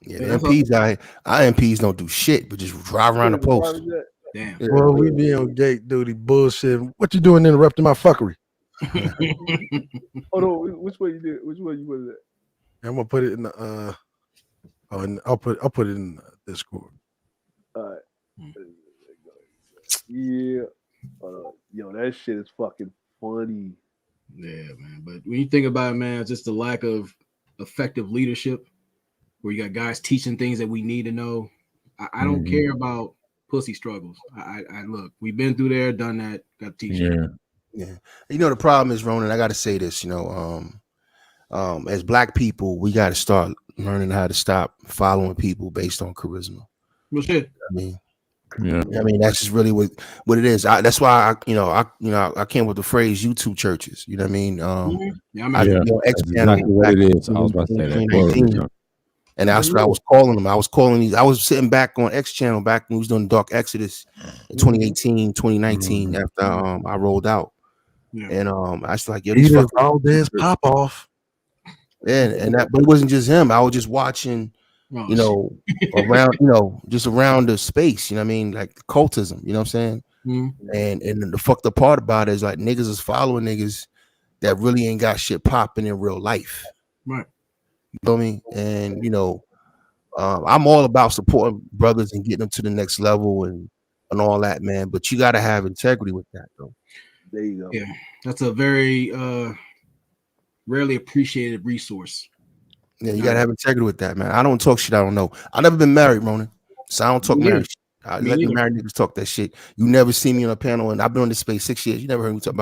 Speaker 9: Yeah, the MPs, our MPs don't do shit, but just drive around the post.
Speaker 3: Damn.
Speaker 9: Yeah.
Speaker 7: Well, we be on gate duty bullshit. What you doing interrupting my fuckery?
Speaker 2: Hold on, which one you did? Which one you put it at?
Speaker 7: I'm gonna put it in the I'll put it in Discord.
Speaker 2: All right. Yeah. Yo, that shit is fucking funny.
Speaker 3: Yeah, man. But when you think about it, man, it's just the lack of effective leadership where you got guys teaching things that we need to know. I don't care about pussy struggles. I look, we've been through there, done that, got to teach you.
Speaker 9: Yeah. You know, the problem is, Ronan, I got to say this, as black people, we got to start learning how to stop following people based on charisma.
Speaker 3: Well, shit.
Speaker 9: I mean, that's just really what it is. That's why I came with the phrase YouTube churches. You know what I mean?
Speaker 1: Exactly what it is. I was about to say that.
Speaker 9: And that's what I was calling them. I was sitting back on X channel back when we was doing Dark Exodus in 2018, 2019 after I rolled out. And I was like, yo, these
Speaker 7: Valdez pop off.
Speaker 9: And that, but it wasn't just him. I was just watching, around, just around the space, you know what I mean? Like cultism, you know what I'm saying? And the fucked up part about it is like niggas is following niggas that really ain't got shit popping in real life.
Speaker 3: Right.
Speaker 9: You know what I mean? And I'm all about supporting brothers and getting them to the next level and all that, man. But you gotta have integrity with that, though.
Speaker 2: There you go.
Speaker 3: Yeah, that's a very rarely appreciated resource.
Speaker 9: Yeah, you gotta have integrity with that, man. I don't talk shit I don't know. I've never been married, Ronan, so I don't talk married shit. I let the married niggas talk that shit. You never see me on a panel, and I've been on this space 6 years. You never heard me talk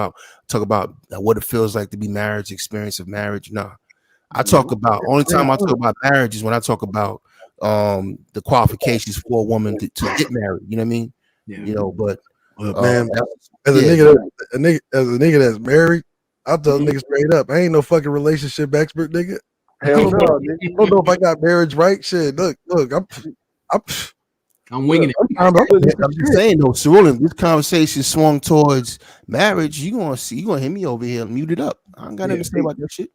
Speaker 9: about what it feels like to be married, experience of marriage. Nah, I talk about only time I talk about marriage is when I talk about the qualifications for a woman to get married. You know what I mean?
Speaker 3: Yeah.
Speaker 9: But
Speaker 7: man, as a nigga that's married, I'll tell niggas straight up, I ain't no fucking relationship expert, nigga.
Speaker 2: Hell no,
Speaker 7: I don't know if I got marriage right. Shit, look,
Speaker 3: I'm winging it.
Speaker 9: I'm just saying though, Cerulin, this conversation swung towards marriage. You gonna hear me over here muted up. I don't got nothing to say about that shit.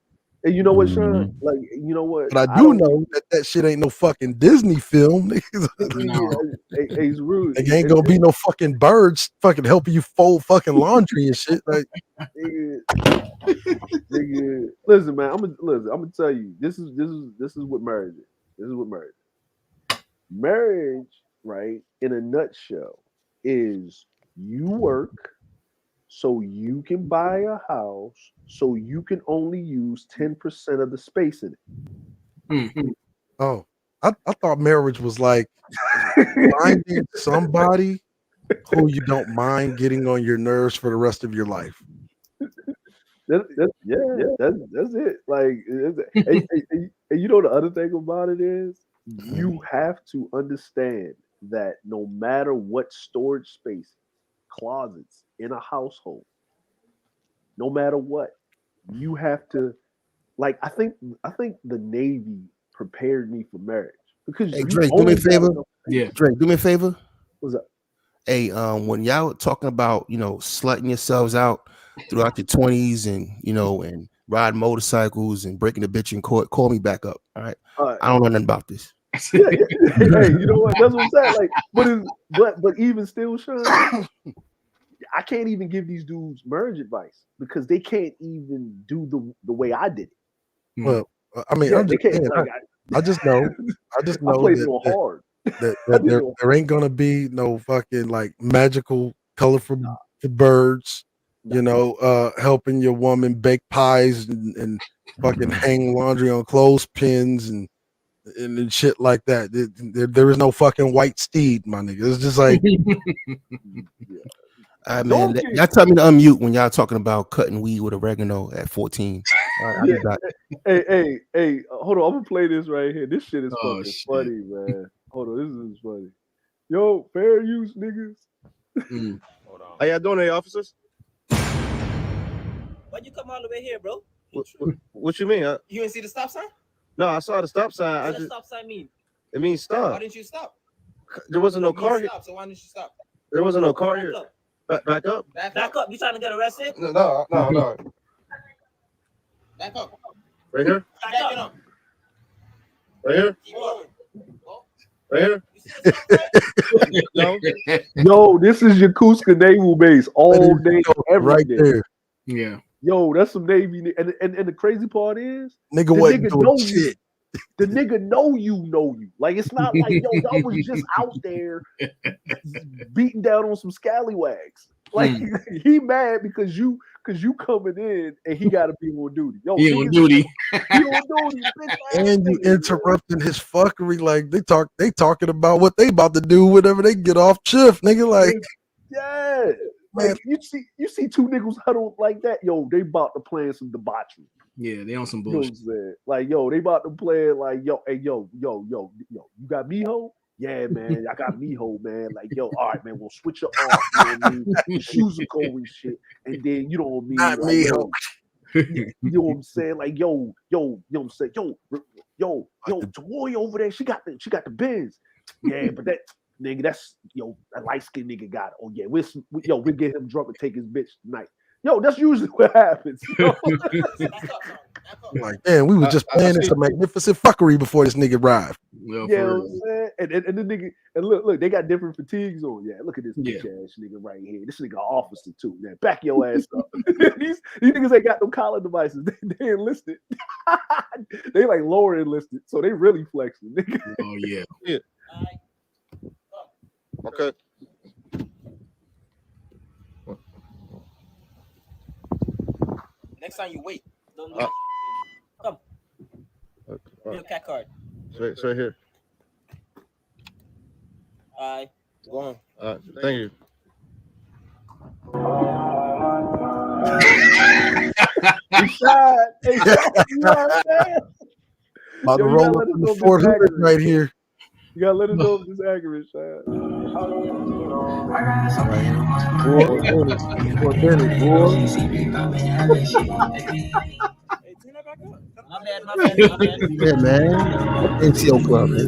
Speaker 2: And you know what, Sean? Like, you know what?
Speaker 7: But I do know that shit ain't no fucking Disney film.
Speaker 2: It's rude.
Speaker 7: It ain't gonna be no fucking birds fucking helping you fold fucking laundry and shit. Like,
Speaker 2: nigga, listen, man. I'm gonna tell you. This is what marriage is. This is what marriage is. Marriage, right? In a nutshell, is you work so you can buy a house, so you can only use 10% of the space in it.
Speaker 7: Oh, I thought marriage was like finding somebody who you don't mind getting on your nerves for the rest of your life.
Speaker 2: That's it. Like, and you know the other thing about it is you have to understand that no matter what storage space, closets in a household, no matter what, you have to, like, I think the Navy prepared me for marriage because
Speaker 9: hey, Drake, do me a favor. Drake, do me a favor.
Speaker 2: What's up?
Speaker 9: Hey, when y'all talking about slutting yourselves out throughout your 20s and and riding motorcycles and breaking the bitch in court, call me back up. All right. I don't know nothing about this.
Speaker 2: Hey, you know what? That's what I'm saying. Like, but even still, Sean, I can't even give these dudes marriage advice because they can't even do the way I did it.
Speaker 7: Well, I mean, I just know
Speaker 2: I played real hard.
Speaker 7: that there ain't gonna be no fucking like magical, colorful birds, helping your woman bake pies and fucking hang laundry on clothespins and shit like that. There is no fucking white steed, my nigga. It's just like,
Speaker 9: man, y'all tell me to unmute when y'all talking about cutting weed with oregano at 14.
Speaker 2: Hey, hold on. I'm gonna play this right here. This shit is fucking funny, man. Hold on, this is funny. Yo, fair use, niggas.
Speaker 10: Hold on. How y'all doing, there, officers?
Speaker 11: Why'd you come all the way here, bro?
Speaker 10: What you mean?
Speaker 11: You didn't see the stop sign?
Speaker 10: No, I saw the stop sign.
Speaker 11: What does stop sign mean?
Speaker 10: It means stop.
Speaker 11: Why didn't you stop?
Speaker 10: There wasn't no car here.
Speaker 11: So why didn't you stop?
Speaker 10: There wasn't no car here.
Speaker 11: Back up. You trying to get arrested?
Speaker 10: No.
Speaker 11: Back Back up.
Speaker 10: Right here.
Speaker 11: Back it up.
Speaker 10: Right here.
Speaker 11: Keep going.
Speaker 10: Right here. No.
Speaker 2: Yo, this is Yokosuka Naval Base all day, every
Speaker 7: right
Speaker 2: day.
Speaker 7: there.
Speaker 3: Yeah.
Speaker 2: Yo, that's some Navy. And the crazy part is,
Speaker 7: Nigga
Speaker 2: the
Speaker 7: wasn't
Speaker 2: nigga
Speaker 7: doing
Speaker 2: know
Speaker 7: shit.
Speaker 2: you. The nigga know you. Like, it's not like, yo, y'all was just out there beating down on some scallywags. Like, he mad because you coming in and he got to be on duty. Yo,
Speaker 3: He on duty.
Speaker 2: He on duty.
Speaker 7: And you interrupting his fuckery. Like they talking about what they about to do whenever they get off shift. Nigga, like,
Speaker 2: yeah. Like, you see two niggas huddled like that. Yo, they about to plan some debauchery.
Speaker 3: Yeah, they on some
Speaker 2: You know what
Speaker 3: bullshit.
Speaker 2: I'm saying? Like, yo, they about to play it like, yo, hey, yo, you got Miho? Yeah, man, I got Miho, man. Like, yo, all right, man, we'll switch it off, you know what I mean? The shoes are cold and shit. And then, you know what I mean?
Speaker 7: not
Speaker 2: Like,
Speaker 7: Miho.
Speaker 2: you know what I'm saying? Like, yo, you know what I'm saying? Yo, Tawoya over there, she got the Benz. Yeah, but that nigga, that's, yo, a light-skinned nigga got it. Oh, yeah, we'll get him drunk and take his bitch tonight. Yo, that's usually what happens.
Speaker 7: Like, man, we was just planning some magnificent fuckery before this nigga arrived.
Speaker 2: Yeah, you know what I'm saying? And the nigga, and look, they got different fatigues on. Yeah, look at this bitch ass nigga right here. This nigga officer too. Man, back your ass up. these niggas ain't got no collar devices. They enlisted. They like lower enlisted, so they really flexing. Nigga.
Speaker 3: Oh yeah.
Speaker 10: Yeah. Okay.
Speaker 11: Next time you wait. Don't come. Your cat card.
Speaker 10: It's right here.
Speaker 11: Alright. Go on.
Speaker 10: Thank you.
Speaker 2: Hey, you know what I'm saying?
Speaker 7: About to
Speaker 2: Yo, you
Speaker 7: roll
Speaker 2: gotta
Speaker 7: up
Speaker 2: let us
Speaker 7: in
Speaker 2: know
Speaker 7: the
Speaker 2: if this
Speaker 7: Fort Hood
Speaker 2: accurate.
Speaker 7: right here.
Speaker 2: You gotta let us know if this is accurate, Shad.
Speaker 11: My bad.
Speaker 9: Yeah, man. NCO Club, man.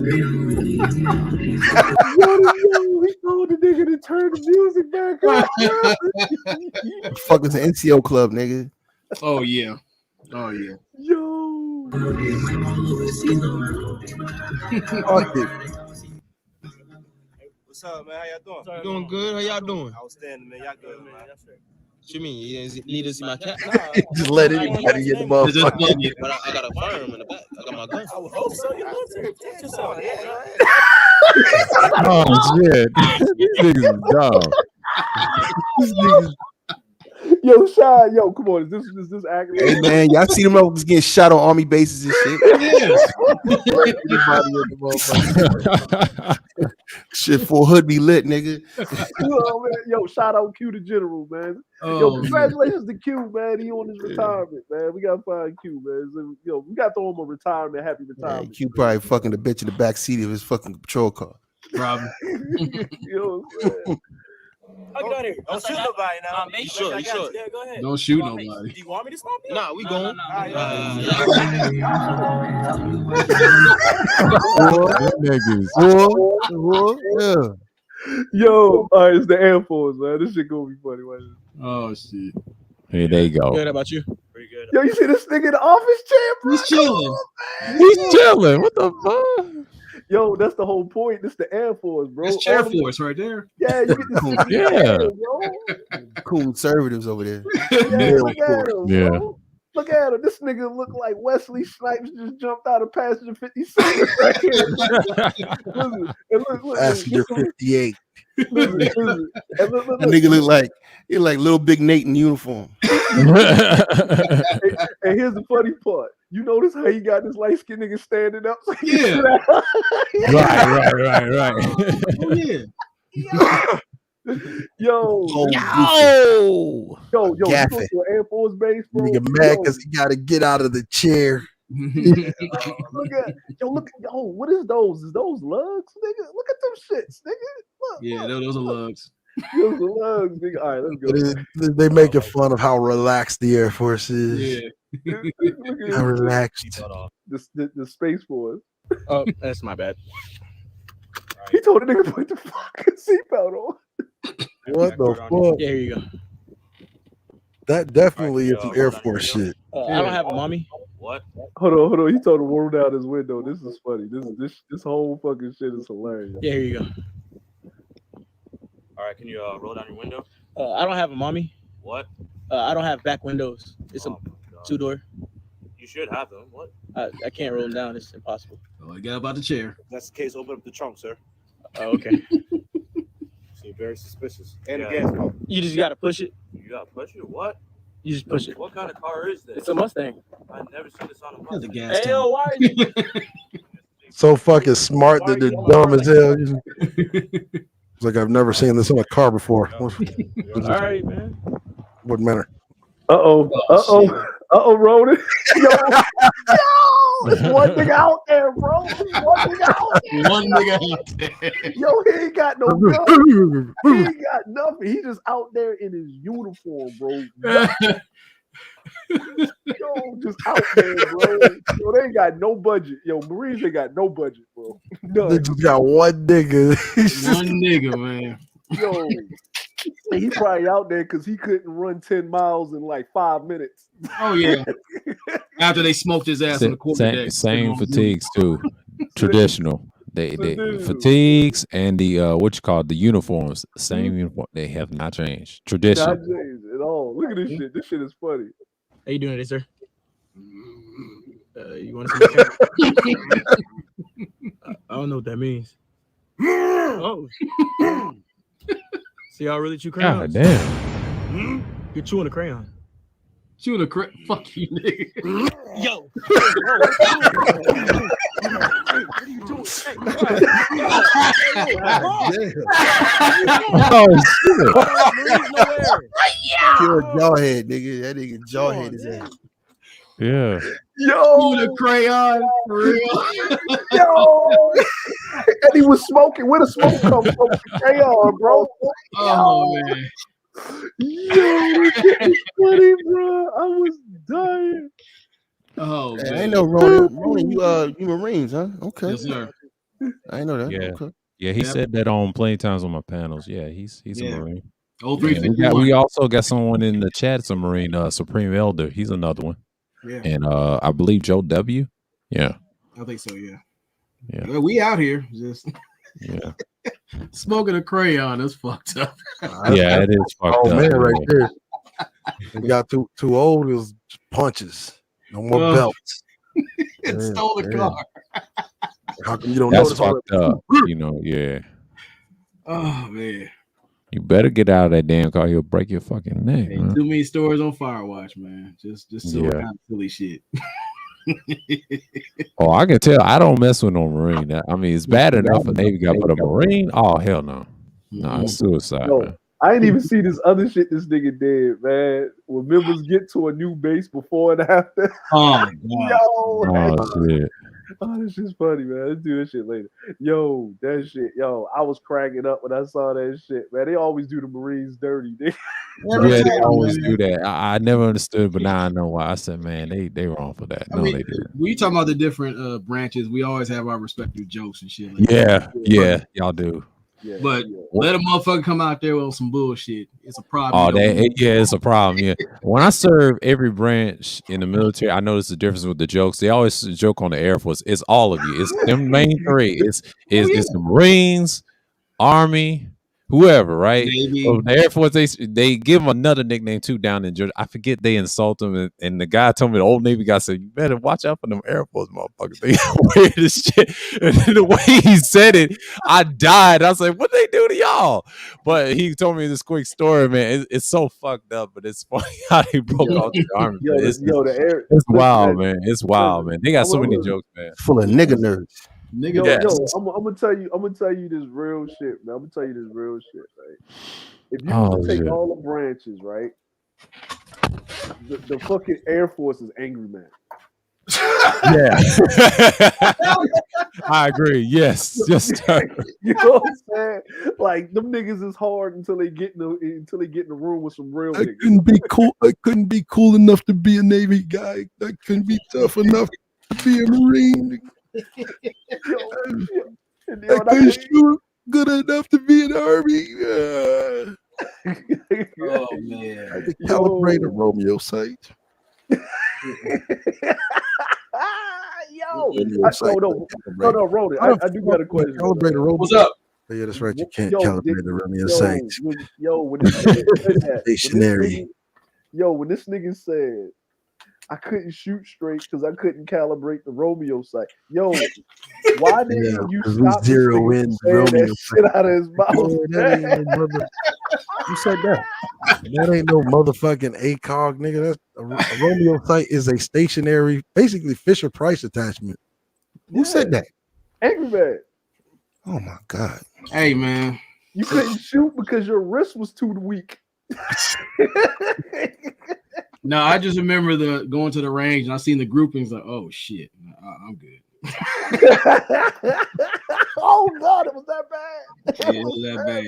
Speaker 2: Yo, he told the nigga to turn the music back up.
Speaker 9: The fuck is an NCO Club, nigga?
Speaker 3: Oh yeah. Oh yeah.
Speaker 2: Yo.
Speaker 7: Fuck it.
Speaker 12: What's up, man? How y'all doing?
Speaker 13: You doing good? How y'all doing?
Speaker 12: Outstanding, man. Y'all good, man.
Speaker 13: What you mean? You didn't need to see my cat?
Speaker 7: Just let anybody in the motherfucker.
Speaker 13: But I got a firearm in the back. I got my gun.
Speaker 12: I would hope so. You know, protect yourself.
Speaker 1: Oh shit! These niggas dumb.
Speaker 2: These niggas. Yo, Shy, yo, come on, is this accurate?
Speaker 9: Hey man, y'all see them motherfuckers getting shot on army bases and shit? Shit, Fort Hood be lit, nigga.
Speaker 2: Yo, shout out Q the General, man. Yo, congratulations to Q, man. He on his retirement, man. We gotta find Q, man. So, yo, we gotta throw him a retirement, happy retirement.
Speaker 9: Man, Q probably fucking the bitch in the back seat of his fucking patrol car.
Speaker 3: Probably.
Speaker 2: You know what I'm saying?
Speaker 12: I'll get out of here. Don't shoot nobody now.
Speaker 13: You sure?
Speaker 12: Yeah, go ahead.
Speaker 3: Don't shoot nobody.
Speaker 12: Do you want me to stop you?
Speaker 13: Nah, we going.
Speaker 9: Yeah.
Speaker 2: Yo, all right, it's the Air Force, man. This shit gonna be funny. Right?
Speaker 3: Oh shit.
Speaker 1: Here they go.
Speaker 13: Good. How about you?
Speaker 12: Pretty good.
Speaker 2: Yo, you see this nigga in the office chair, bro?
Speaker 3: He's chilling.
Speaker 1: He's chilling. What the fuck?
Speaker 2: Yo, that's the whole point. This the Air Force, bro.
Speaker 3: That's Chair Force right there.
Speaker 2: Yeah, you get to see the
Speaker 1: Yeah.
Speaker 2: Air, bro.
Speaker 9: Cool conservatives over there.
Speaker 2: Yeah, look at him,
Speaker 1: Yeah.
Speaker 2: bro. Look at him. This nigga look like Wesley Snipes just jumped out of Passenger 57 right here. Listen, and look,
Speaker 7: Passenger 58.
Speaker 2: Listen. And look.
Speaker 9: That nigga look like little Big Nate in uniform.
Speaker 2: And here's the funny part. You notice how he got this light skinned nigga standing up? So
Speaker 3: Yeah.
Speaker 1: Right.
Speaker 3: Oh yeah.
Speaker 2: Yo,
Speaker 9: Yo.
Speaker 2: you go
Speaker 9: Gaffy.
Speaker 2: to an Air Force base, bro.
Speaker 7: Nigga mad because he got to get out of the chair.
Speaker 2: Look, what is those? Is those lugs, nigga? Look at them shits, nigga. Look,
Speaker 3: Yeah, those are lugs.
Speaker 2: those are lugs, nigga. All right, let's go.
Speaker 7: They making fun of how relaxed the Air Force is.
Speaker 3: Yeah.
Speaker 2: Look
Speaker 7: How
Speaker 2: at
Speaker 7: relaxed.
Speaker 2: the Space Force.
Speaker 13: Oh, that's my bad.
Speaker 2: He told the nigga to put the fucking seatbelt on.
Speaker 7: What the fuck?
Speaker 13: Yeah, here you go.
Speaker 7: That definitely is some Air Force shit.
Speaker 12: I don't have a mommy. What?
Speaker 2: Hold on. He told him roll down his window. This is funny. This whole fucking shit is hilarious.
Speaker 12: Yeah, here you go. All right, can you roll down your window? I don't have a mommy. What? I don't have back windows. It's a 2-door. You should have them. What? I can't roll them down. It's impossible.
Speaker 3: Oh, I got about the chair.
Speaker 12: If that's the case, open up the trunk, sir. Oh, okay. Seem very suspicious. And again, you just gotta push it. You gotta push it? What? You just push it. What kind of car is this? It's a Mustang. I've never seen this on a Mustang.
Speaker 3: gas
Speaker 12: Hey, yo, why are you?
Speaker 7: So fucking smart that they're dumb as hell. It's like I've never seen this on a car before.
Speaker 12: All right, man.
Speaker 7: What matter?
Speaker 2: Ronan. Yo, there's one nigga out there, bro. One nigga out there. Yo, he ain't got no gun. He ain't got nothing. He just out there in his uniform, bro. Yo, just out there, bro. Yo, they ain't got no budget. Yo, Marines ain't got no budget, bro. None.
Speaker 7: They just got one nigga.
Speaker 3: One nigga, man.
Speaker 2: Yo, he probably out there because he couldn't run 10 miles in like 5 minutes.
Speaker 3: Oh yeah. After they smoked his ass on the quarterdeck.
Speaker 1: Same fatigues too. Traditional. They fatigues and the the uniforms. Same uniform. They have not changed. Tradition.
Speaker 2: Not changed at all. Look at this shit. This shit is funny.
Speaker 12: How you doing today, sir? You want to see my cat? I don't know what that means. Oh. See how I really chew crayons?
Speaker 1: God damn.
Speaker 12: You're chewing a crayon.
Speaker 3: Chewing a crayon? Fuck you, nigga.
Speaker 12: Yo.
Speaker 8: What are you doing?
Speaker 9: Oh shit! You're a jawhead, nigga. That nigga jawhead is ass.
Speaker 1: Yeah.
Speaker 2: Yo,
Speaker 3: the crayon for real.
Speaker 2: Yo, and he was smoking. Where the smoke come from? The crayon, bro.
Speaker 3: Oh man.
Speaker 2: Yo, this shit is funny, bro. I was dying.
Speaker 3: Oh man.
Speaker 9: I ain't know Ronan, you Marines, huh? Okay.
Speaker 3: Yes, sir.
Speaker 9: I ain't know that.
Speaker 1: Yeah.
Speaker 9: Okay.
Speaker 1: Yeah, he said that on plenty times on my panels. Yeah, he's a Marine.
Speaker 3: Oh,
Speaker 1: yeah, we also got someone in the chat, it's a Marine, Supreme Elder. He's another one.
Speaker 3: Yeah.
Speaker 1: And I believe Joe W. Yeah.
Speaker 3: I think so, yeah.
Speaker 1: Yeah.
Speaker 3: Well, we out here just smoking a crayon. That's fucked up.
Speaker 1: Yeah, it is fucked up.
Speaker 7: Oh man, right there. It got too old. It was punches. No more belts.
Speaker 3: It stole the car.
Speaker 7: How come you don't
Speaker 1: That's
Speaker 7: notice all
Speaker 1: fucked
Speaker 7: that?
Speaker 1: up. Yeah.
Speaker 3: Oh man.
Speaker 1: You better get out of that damn car. He'll break your fucking neck.
Speaker 3: Hey, too many stories on Firewatch, man. Just so kind of silly shit.
Speaker 1: Oh, I can tell. I don't mess with no Marine. I mean, it's bad enough a Navy guy, but a Marine? Oh, hell no. No, it's suicide, man.
Speaker 2: I ain't even see this other shit this nigga did, man. When members get to a new base before and after.
Speaker 3: Oh,
Speaker 2: shit. Oh, this shit's funny, man. Let's do this shit later. Yo, that shit. Yo, I was cracking up when I saw that shit, man. They always do the Marines dirty.
Speaker 1: Yeah, they always do that. I never understood, but now I know why. I said, man, they wrong for that. No, they didn't.
Speaker 3: When you talk about the different branches, we always have our respective jokes and shit.
Speaker 1: Like y'all do.
Speaker 2: Yeah,
Speaker 3: but let a motherfucker come out there with some bullshit. It's a problem.
Speaker 1: It's a problem. Yeah. When I serve every branch in the military, I notice the difference with the jokes. They always joke on the Air Force. It's all of you. It's them main three. It's the Marines, Army, whoever, right? So the Air Force, they give them another nickname too down in Georgia. I forget they insult them, and the guy told me, the old Navy guy said, "You better watch out for them Air Force motherfuckers. They weird as shit." And the way he said it, I died. I was like, "What they do to y'all?" But he told me this quick story, man. It's so fucked up, but it's funny how they broke out the Army. It's wild, man. It's wild, man. They got so many jokes, man.
Speaker 9: Full of nigga nerds.
Speaker 2: Yo, I'm gonna tell you this real shit, man. I'm gonna tell you this real shit, right? If you take all the branches, right? The fucking Air Force is angry man.
Speaker 1: Yeah. I agree. Yes. Sir.
Speaker 2: You know what I'm saying? Like them niggas is hard until they get in the room with some real niggas.
Speaker 7: I couldn't be cool enough to be a Navy guy. I couldn't be tough enough to be a Marine. I couldn't shoot good enough to be an Army.
Speaker 3: Oh man.
Speaker 7: I had to calibrate a Romeo sight.
Speaker 2: No, Ronan, I do got a question.
Speaker 7: Calibrate a Romeo.
Speaker 3: What's up?
Speaker 7: Yeah, that's right. You can't calibrate the Romeo sights.
Speaker 2: When this nigga said that,
Speaker 7: Stationary.
Speaker 2: when this nigga said I couldn't shoot straight because I couldn't calibrate the Romeo sight. Yo, why didn't you stop
Speaker 7: zero in
Speaker 2: saying
Speaker 7: Romeo
Speaker 2: that shit out of his mouth?
Speaker 7: That ain't no you said that. That ain't no motherfucking ACOG, nigga. That's a Romeo sight is a stationary, basically Fisher Price attachment.
Speaker 9: Who said that?
Speaker 2: Angry Man.
Speaker 9: Oh my god.
Speaker 3: Hey man,
Speaker 2: you couldn't shoot because your wrist was too weak.
Speaker 3: No, I just remember going to the range and I seen the groupings like, oh shit, I'm good.
Speaker 2: Oh god, it was that bad.
Speaker 3: Yeah, it was that bad.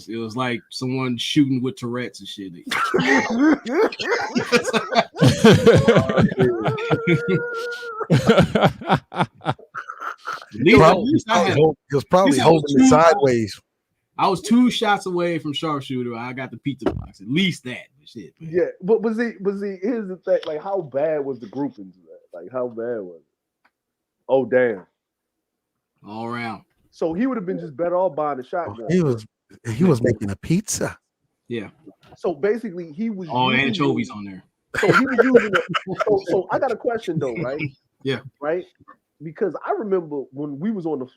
Speaker 3: It was like someone shooting with Tourette's and shit.
Speaker 7: He was probably holding it sideways.
Speaker 3: I was 2 shots away from sharpshooter. I got the pizza box. At least that shit. Man.
Speaker 2: Yeah, but was he? Here's the thing. Like, how bad was the groupings? Like, how bad was it? Oh damn!
Speaker 3: All around.
Speaker 2: So he would have been just better off buying a shotgun.
Speaker 7: He was making a pizza.
Speaker 3: Yeah.
Speaker 2: So basically, he was.
Speaker 3: Oh, anchovies on there.
Speaker 2: So he was using it. So I got a question though, right?
Speaker 3: Yeah.
Speaker 2: Right. Because I remember when we was on the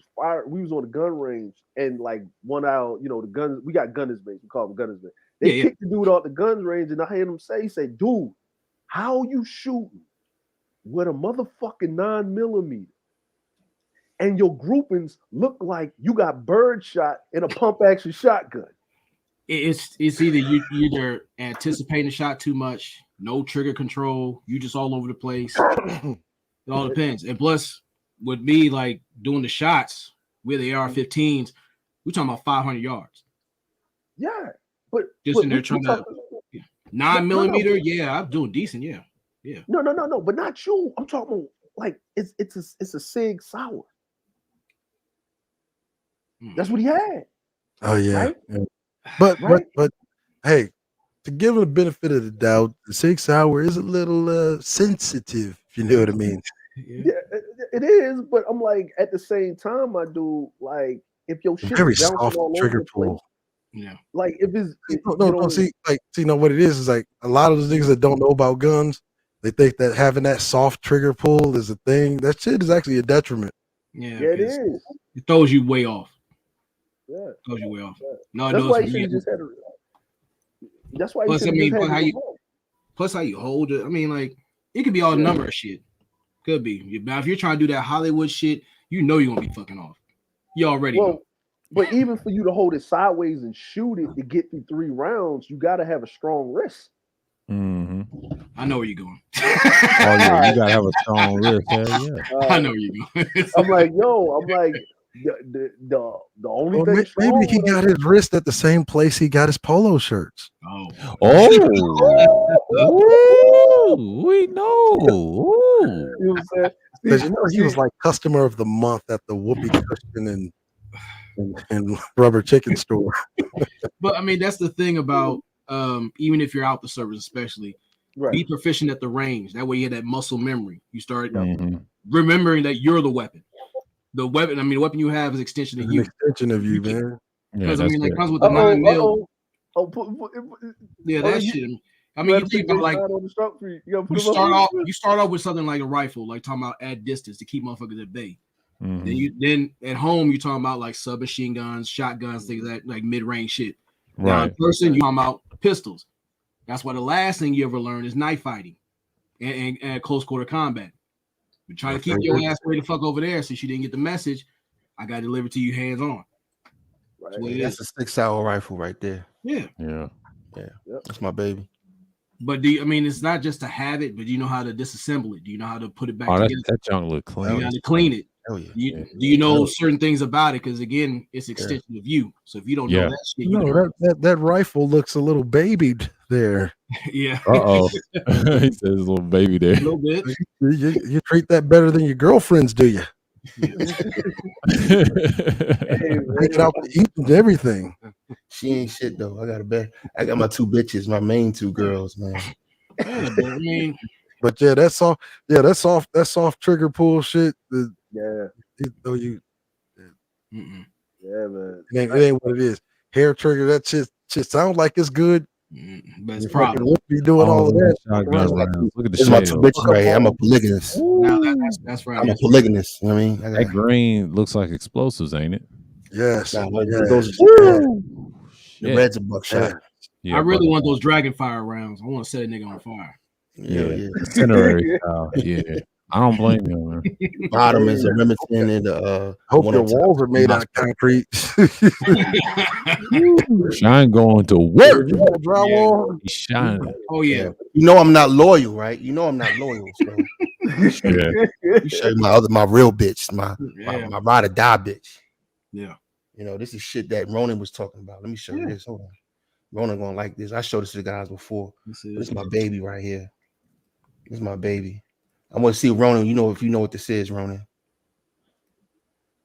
Speaker 2: gun range, and like one hour, the guns, we got gunners mates, we call them gunners mates. They kicked the dude off the guns range, and I heard him say, dude, how you shooting with a motherfucking 9mm? And your groupings look like you got bird shot in a pump action shotgun.
Speaker 3: It's either you're anticipating the shot too much, no trigger control, you just all over the place. It all depends. And plus, with me like doing the shots with the AR-15s, we're talking about 500 yards.
Speaker 2: Yeah, but
Speaker 3: just in there trying to 9mm. Yeah, I'm doing decent. Yeah.
Speaker 2: No, but not you. I'm talking about like it's a Sig Sauer. That's what he had.
Speaker 7: Oh yeah.
Speaker 2: Right?
Speaker 7: Yeah. But hey, to give him the benefit of the doubt, the Sig Sauer is a little sensitive, if you know what I mean.
Speaker 2: Yeah, it is, but I'm like at the same time, I do like if your shit
Speaker 7: very
Speaker 2: is bouncing
Speaker 7: soft
Speaker 2: all
Speaker 7: trigger
Speaker 2: over the place,
Speaker 7: pull.
Speaker 3: Yeah,
Speaker 2: like if it's
Speaker 7: no, what it is like a lot of the niggas that don't know about guns, they think that having that soft trigger pull is a thing. That shit is actually a detriment.
Speaker 3: Yeah,
Speaker 2: it is.
Speaker 3: It throws you way off.
Speaker 2: Yeah,
Speaker 3: throws you way off.
Speaker 2: Yeah.
Speaker 3: No,
Speaker 2: that's why you should just had. That's why.
Speaker 3: Plus, plus how you hold it. I mean, like it could be all number of shit. Could be. Now, if you're trying to do that Hollywood shit, you're gonna be fucking off. You already know.
Speaker 2: But even for you to hold it sideways and shoot it to get through 3 rounds, you got to have a strong wrist.
Speaker 1: Mm-hmm.
Speaker 3: I know where you're going.
Speaker 1: Oh yeah, you gotta have a strong wrist. Yeah.
Speaker 3: I know where you're going.
Speaker 2: I'm like the only thing.
Speaker 7: Maybe he got his wrist at the same place he got his polo shirts.
Speaker 1: Oh, we know.
Speaker 2: You know what I'm saying?
Speaker 7: Because he was like customer of the month at the Whoopee Cushion and Rubber Chicken store.
Speaker 3: But I mean, that's the thing about even if you're out the service, especially be proficient at the range. That way you have that muscle memory. You start remembering that you're the weapon. The weapon you have is an extension of you.
Speaker 7: Extension of you, man.
Speaker 3: Because I mean, like comes with the 9mm. Yeah, that shit. I mean, you think about like you start off with something like a rifle, like talking about at distance to keep motherfuckers at bay.
Speaker 1: Mm-hmm.
Speaker 3: Then at home you're talking about like submachine guns, shotguns, things like that, like mid-range shit.
Speaker 1: Right.
Speaker 3: Now in person you're talking about pistols. That's why the last thing you ever learn is knife fighting and close quarter combat. But try to keep your ass way the fuck over there since you didn't get the message. I got to deliver to you hands on.
Speaker 9: Right. That's a 6-hour rifle right there.
Speaker 3: Yeah.
Speaker 9: That's my baby.
Speaker 3: But it's not just to have it, but do you know how to disassemble it? Do you know how to put it back together?
Speaker 1: That junk look clean.
Speaker 3: You got to clean it.
Speaker 9: Hell yeah.
Speaker 3: Do you know certain things about it? Because again, it's an extension of you. So if you don't know that shit,
Speaker 7: that rifle looks a little babied there.
Speaker 3: Yeah.
Speaker 1: Uh-oh. He says little baby there.
Speaker 3: A little bit.
Speaker 7: You treat that better than your girlfriends, do you? Taking out the eat and everything.
Speaker 9: She ain't shit though. I got my 2 bitches, my main 2 girls, man.
Speaker 3: Yeah, but I mean,
Speaker 7: But yeah, that's soft. Yeah, that's soft trigger pull shit.
Speaker 2: Yeah.
Speaker 7: You.
Speaker 2: Yeah, man.
Speaker 7: It ain't what it is. Hair trigger. That shit sounds like it's good.
Speaker 3: But it's
Speaker 7: fucking won't be doing all of that.
Speaker 1: Shotgun rounds. Look at the
Speaker 9: This is my
Speaker 1: shade.
Speaker 9: two bitches right here. I'm a polygamist.
Speaker 3: Now that's right.
Speaker 9: I'm a polygamist. You know what I mean?
Speaker 1: That green looks like explosives, ain't it?
Speaker 7: Yes.
Speaker 9: Nah,
Speaker 7: Yes.
Speaker 9: those the reds are buckshot.
Speaker 3: I really want those dragon fire rounds. I want to set a nigga on fire.
Speaker 9: Yeah.
Speaker 1: Incendiary style. Yeah. I don't blame you, man.
Speaker 9: Bottom is a Remington and
Speaker 7: hope your walls are made out of concrete.
Speaker 1: Shine going to work.
Speaker 7: You got a drywall?
Speaker 1: He's shining.
Speaker 3: Oh yeah.
Speaker 9: You know I'm not loyal, right? You know I'm not loyal. So you show you my real bitch, my ride or die bitch.
Speaker 3: Yeah.
Speaker 9: You know, this is shit that Ronan was talking about. Let me show you this. Hold on. Ronan gonna like this. I showed this to the guys before. This is my baby right here. This is my baby. I want to see Ronan. You know, if you know what this is, Ronan.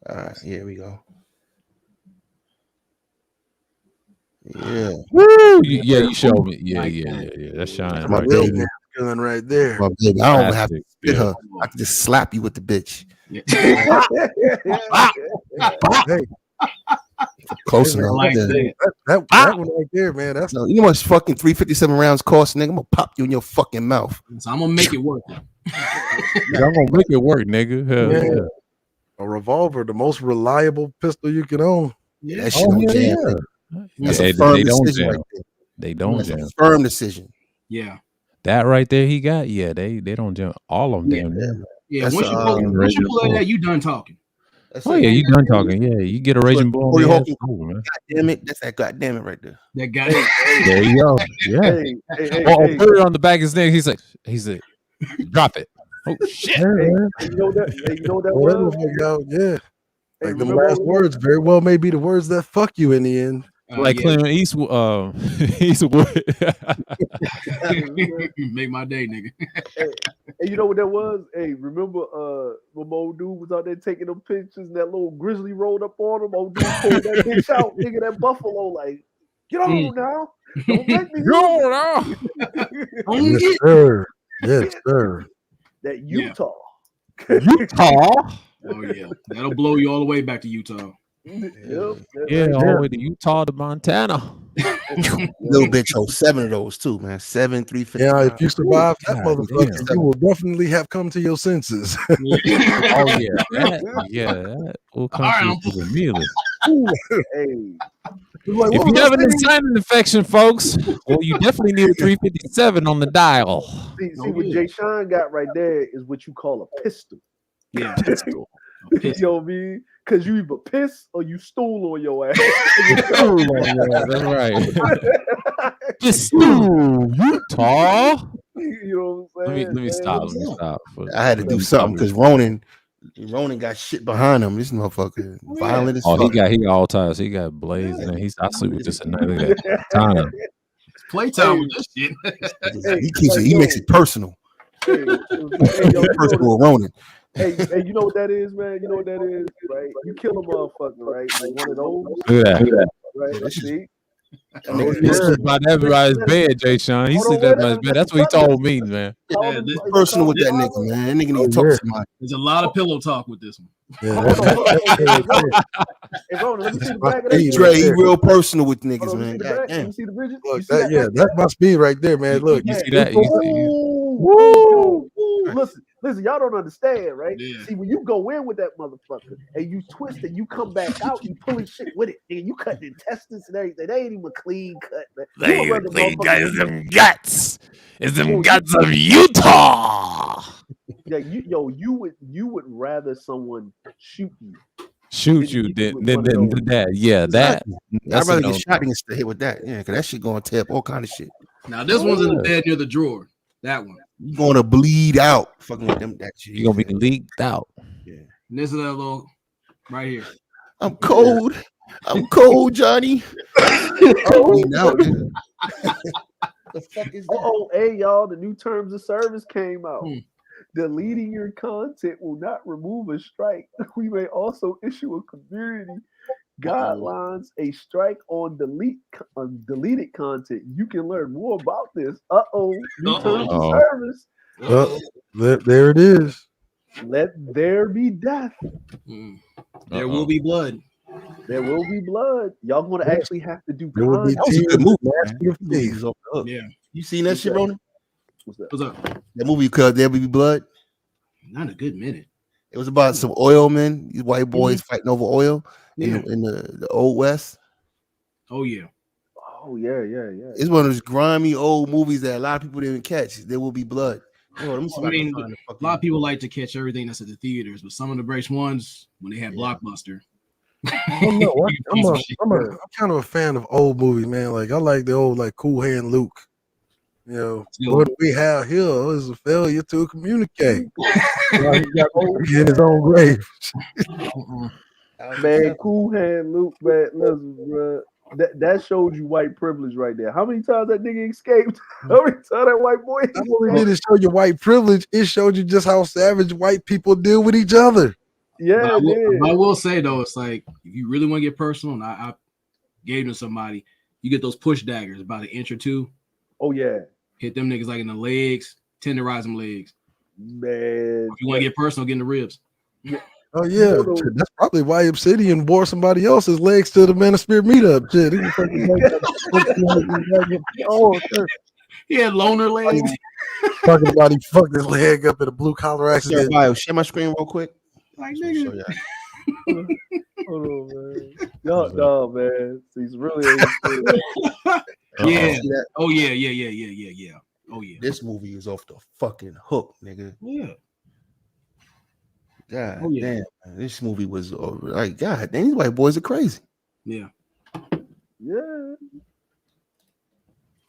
Speaker 9: All right, here we go. Yeah.
Speaker 1: Woo! Yeah, you showed me. Yeah. That's shining.
Speaker 9: My
Speaker 1: Right
Speaker 9: baby.
Speaker 1: there.
Speaker 7: Gun right there.
Speaker 9: My baby. I don't have to spit her. I can just slap you with the bitch.
Speaker 7: Hey.
Speaker 9: Close enough.
Speaker 7: Like that one right there, man. That's
Speaker 9: you know how much fucking 357 rounds cost, nigga? I'm gonna pop you in your fucking mouth.
Speaker 3: So I'm gonna make it work.
Speaker 1: I'm gonna make it work, nigga. Hell yeah.
Speaker 7: A revolver, the most reliable pistol you can own.
Speaker 9: Yeah, that shit don't jam. That's a firm decision right there.
Speaker 1: They don't
Speaker 9: That's
Speaker 1: jam.
Speaker 9: a firm decision.
Speaker 3: Yeah.
Speaker 1: That right there he got. Yeah, they don't jam. All of them damn near.
Speaker 3: Yeah,
Speaker 9: That's
Speaker 3: once you pull that, you done talking.
Speaker 1: Oh yeah, you done talking. Yeah, you get a raging bull.
Speaker 9: God damn it, that's that goddamn it right there.
Speaker 3: That guy.
Speaker 1: There you go. Yeah. Put it on the back of his neck. He's like, drop it. Oh shit.
Speaker 2: You know that was?
Speaker 7: Yeah. Like the last words very well may be the words that fuck you in the end.
Speaker 1: Like Clint Eastwood.
Speaker 3: Make my day, nigga.
Speaker 2: And you know what that was? Hey, remember when old dude was out there taking them pictures and that little grizzly rolled up on him? Old dude pulled that bitch out, nigga, that buffalo, like, get on now. Don't make me
Speaker 1: go now.
Speaker 7: Yes, sir. Yes, sir.
Speaker 2: That Utah.
Speaker 1: Utah?
Speaker 3: Oh yeah. That'll blow you all the way back to Utah.
Speaker 1: Yeah, all the way to Utah to Montana.
Speaker 9: Little bitch hold 7 of those too, man. 7, 350.
Speaker 7: Yeah, if you survive that motherfucker, you will definitely have come to your senses.
Speaker 1: Oh yeah, that will come to the meal. If you have an sinus infection, folks, well, you definitely need a 357 on the dial.
Speaker 2: See what Jay Sean got right there is what you call a pistol.
Speaker 3: Yeah,
Speaker 2: pistol. You know what I mean? Because you either piss or you stool on your ass.
Speaker 1: That's right. Pistol, Utah.
Speaker 2: You know what I'm saying?
Speaker 1: Let me stop.
Speaker 9: I had to do something because Ronan got shit behind him. This motherfucker violent as fuck.
Speaker 1: He all ties. He got blazing. And I sleep with this at night. Look at that. Time.
Speaker 3: It's playtime with this shit.
Speaker 9: He makes it personal. Personal with Ronan.
Speaker 2: Hey, you know what that is, man? You know what that is, right? You kill a motherfucker, right? Like one of those.
Speaker 1: Look at that.
Speaker 2: Right? See?
Speaker 1: He sleep by everybody's bed, Jay Sean. He sleep by his bed. That's what he told me, man.
Speaker 3: Yeah,
Speaker 9: personal with that nigga, man. That nigga need to talk to somebody.
Speaker 3: There's a lot of pillow talk with this one.
Speaker 2: Hey, Ronan, let me see the back of that.
Speaker 9: He real personal with niggas, man.
Speaker 2: You see the bridges?
Speaker 7: Look, that's my speed right there, man. Look,
Speaker 1: you see that?
Speaker 2: Woo! Listen, y'all don't understand, right?
Speaker 3: Yeah.
Speaker 2: See, when you go in with that motherfucker and you twist and you come back out, you pulling shit with it, and you cut the intestines and everything. They ain't even a clean cut, man.
Speaker 1: They ain't clean cut. It's them guts. It's them guts of Utah.
Speaker 2: Yeah, you would rather someone shoot you
Speaker 1: than that. Yeah, that.
Speaker 9: I'd rather get shot than get hit with that. Yeah, because that shit gonna tear up all kind of shit.
Speaker 3: Now this one's in the bed near the drawer. That one.
Speaker 9: You gonna bleed out. Fucking with them. That shit.
Speaker 1: You gonna be leaked out.
Speaker 9: Yeah.
Speaker 3: And this is that little right here.
Speaker 9: I'm cold. I'm cold, Johnny. Bleeding out. The fuck is that?
Speaker 2: Oh, hey y'all, the new terms of service came out. Deleting your content will not remove a strike. We may also issue a community guidelines, a strike on deleted content. You can learn more about this. New terms of service.
Speaker 7: Well, there it is.
Speaker 2: Let there be death.
Speaker 3: There will be blood.
Speaker 2: There will be blood. Y'all gonna actually have to do.
Speaker 7: There will be
Speaker 9: That was a good movie, man.
Speaker 7: Nasty
Speaker 9: Movie
Speaker 7: Thief.
Speaker 9: was off the hook.
Speaker 3: Yeah.
Speaker 9: You seen that shit, Ronan?
Speaker 2: What's that?
Speaker 3: What's up?
Speaker 9: That movie called There Will Be Blood.
Speaker 3: Not a good minute.
Speaker 9: It was about some oil men, these white boys fighting over oil in the old west.
Speaker 3: Oh yeah.
Speaker 2: Oh yeah.
Speaker 9: It's one of those grimy old movies that a lot of people didn't catch. There Will Be Blood. Oh, let me see if
Speaker 3: I
Speaker 9: I can
Speaker 3: mean,
Speaker 9: find the
Speaker 3: a
Speaker 9: fucking-
Speaker 3: lot of people like to catch everything that's at the theaters, but some of the best ones when they had Blockbuster.
Speaker 7: I don't know. I'm kind of a fan of old movies, man. Like I like the old like Cool Hand Luke. You know, what we have here is a failure to communicate. He got in his own grave.
Speaker 2: Man, Cool Hand Luke, man, listen, bro. That showed you white privilege right there. How many times that nigga escaped? How many times that white boy escaped?
Speaker 7: Not only did it show you white privilege, it showed you just how savage white people deal with each other.
Speaker 2: Yeah,
Speaker 3: I will say though, it's like if you really want to get personal, and I gave them to somebody, you get those push daggers about an inch or two.
Speaker 2: Oh yeah,
Speaker 3: hit them niggas like in the legs, tenderize them legs.
Speaker 2: Man,
Speaker 3: if you want to get personal, get in the ribs.
Speaker 7: Oh yeah, that's probably why Obsidian wore somebody else's legs to the Manosphere meetup. Shit,
Speaker 3: he had loner legs.
Speaker 7: Talking about he fucked his leg up in a blue collar accident.
Speaker 9: Share my screen real quick.
Speaker 3: Like nigga.
Speaker 2: Hold on, man. No, man. He's really.
Speaker 3: Yeah. Oh yeah. Oh yeah.
Speaker 9: This movie is off the fucking hook, nigga.
Speaker 3: Yeah.
Speaker 9: God
Speaker 3: Oh, yeah.
Speaker 9: damn, man. This movie was like, God damn, these white boys are crazy.
Speaker 3: Yeah.
Speaker 2: Yeah.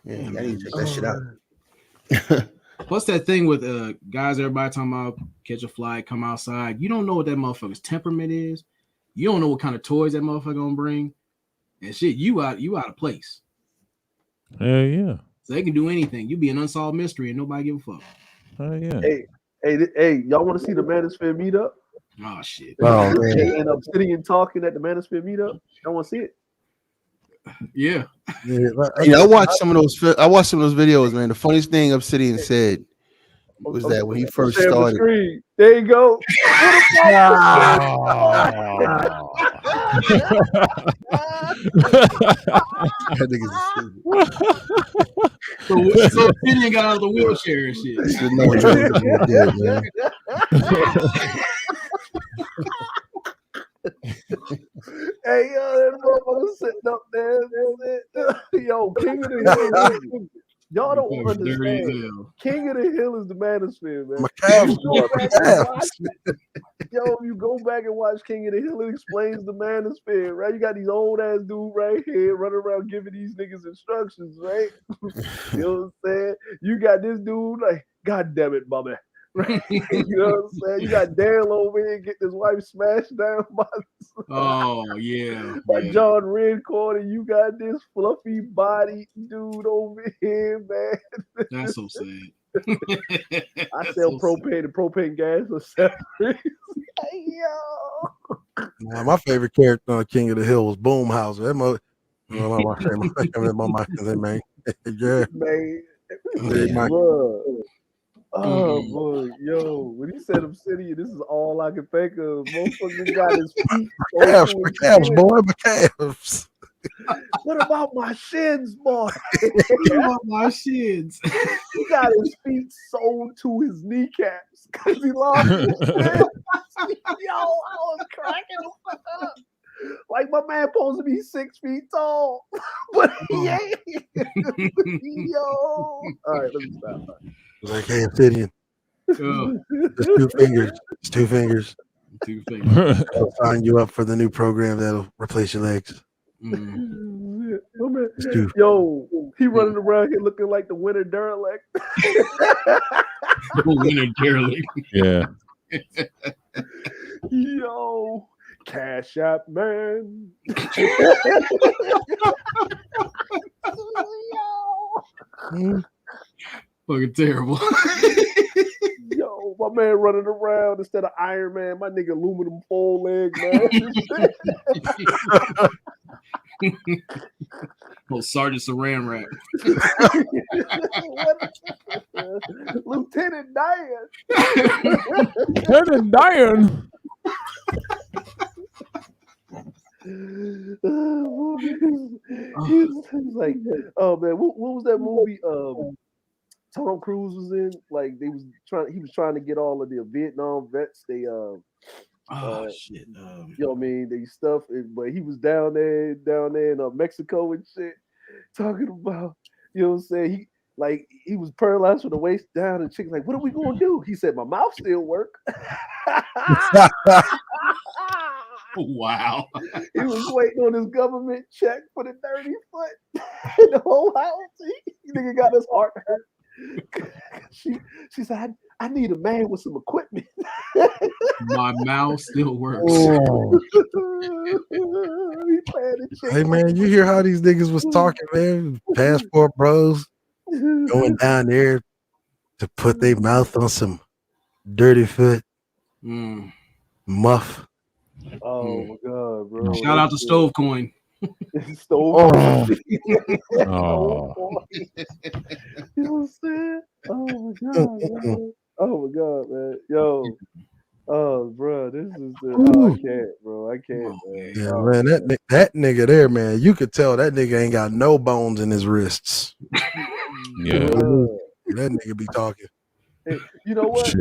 Speaker 9: Yeah, I need to check that shit out.
Speaker 3: Plus that thing with guys, everybody talking about catch a fly, come outside. You don't know what that motherfucker's temperament is. You don't know what kind of toys that motherfucker gonna bring. And shit, you out of place.
Speaker 1: Hell yeah.
Speaker 3: So they can do anything. You be an unsolved mystery and nobody give a fuck.
Speaker 1: Hell yeah.
Speaker 2: Hey, y'all want to see the Manosphere meetup?
Speaker 3: Oh shit.
Speaker 7: Oh man.
Speaker 2: And Obsidian talking at the Manosphere meetup. I want to see it.
Speaker 3: Yeah.
Speaker 9: I watched some of those. I watched some of those videos, man. The funniest thing Obsidian said was that when he first
Speaker 2: Share the
Speaker 9: started.
Speaker 2: screen. There you go.
Speaker 9: That nigga's stupid.
Speaker 3: So Obsidian got out of the wheelchair and shit.
Speaker 9: No one knows what he did, man.
Speaker 2: Hey, yo, that motherfucker sitting up there. Yo, King of the Hill. Y'all don't understand. King of the Hill is the Manosphere, man. Yo, you go back and watch King of the Hill, it explains the Manosphere, right? You got these old ass dude right here running around giving these niggas instructions, right? You know what I'm saying? You got this dude like, God damn it, Bobby. Right? You know what I'm saying? You got Daryl over here getting his wife smashed down by John Redcord, and you got this fluffy body dude over here, man.
Speaker 3: That's so sad.
Speaker 2: I sell propane and propane gas for separate. Yo.
Speaker 7: Nah, my favorite character on King of the Hill was Boomhauser. That mother, man. Yeah.
Speaker 2: Man. Oh boy, yo, when he said Obsidian, this is all I can think of. Motherfucker got his feet.
Speaker 7: Calves, boy, my calves.
Speaker 2: What about my shins, boy?
Speaker 3: What about my shins?
Speaker 2: He got his feet sewn to his kneecaps because he lost his shins. Yo, I was cracking the fuck up. Like my man supposed to be 6 feet tall, but he ain't. Yo. All right, let me stop.
Speaker 7: Like, hey, Obsidian. Just 2 fingers. Just 2 fingers.
Speaker 3: 2 fingers.
Speaker 7: I'll sign you up for the new program that'll replace your legs.
Speaker 2: Yo, he running around here looking like the winter derelict.
Speaker 3: Winter derelict.
Speaker 1: Yeah.
Speaker 2: Yo, Cash App man.
Speaker 3: Fucking terrible.
Speaker 2: Yo, my man running around instead of Iron Man, my nigga aluminum full leg, man.
Speaker 3: Oh, Sergeant Saran Wrap.
Speaker 2: Lieutenant Diane.
Speaker 1: Lieutenant Diane.
Speaker 2: He's like, oh man, what was that movie? Tom Cruise was in. Like he was trying to get all of the Vietnam vets. They
Speaker 3: shit.
Speaker 2: You know what I mean? They stuff, but he was down there in Mexico and shit, talking about, you know what I'm saying? He was paralyzed from the waist down, and chick's like, "What are we gonna do?" He said, "My mouth still work."
Speaker 3: Wow.
Speaker 2: He was waiting on his government check for the 30 foot. The whole house. He nigga got his heart hurt. She said, I need a man with some equipment.
Speaker 3: My mouth still works.
Speaker 7: Oh. Hey man, you hear how these niggas was talking, man? Passport bros going down there to put their mouth on some dirty foot muff.
Speaker 2: Oh my god, bro!
Speaker 3: Shout out to Stove Coin.
Speaker 2: Stove.
Speaker 7: Oh.
Speaker 2: You know what I'm saying? Oh my god, man. Oh my god, man. Yo. Oh, bro, this is I can't, bro. I can't, man.
Speaker 7: Yeah, man, that nigga there, man, you could tell that nigga ain't got no bones in his wrists.
Speaker 1: Yeah.
Speaker 7: That nigga be talking.
Speaker 2: Hey, you know what?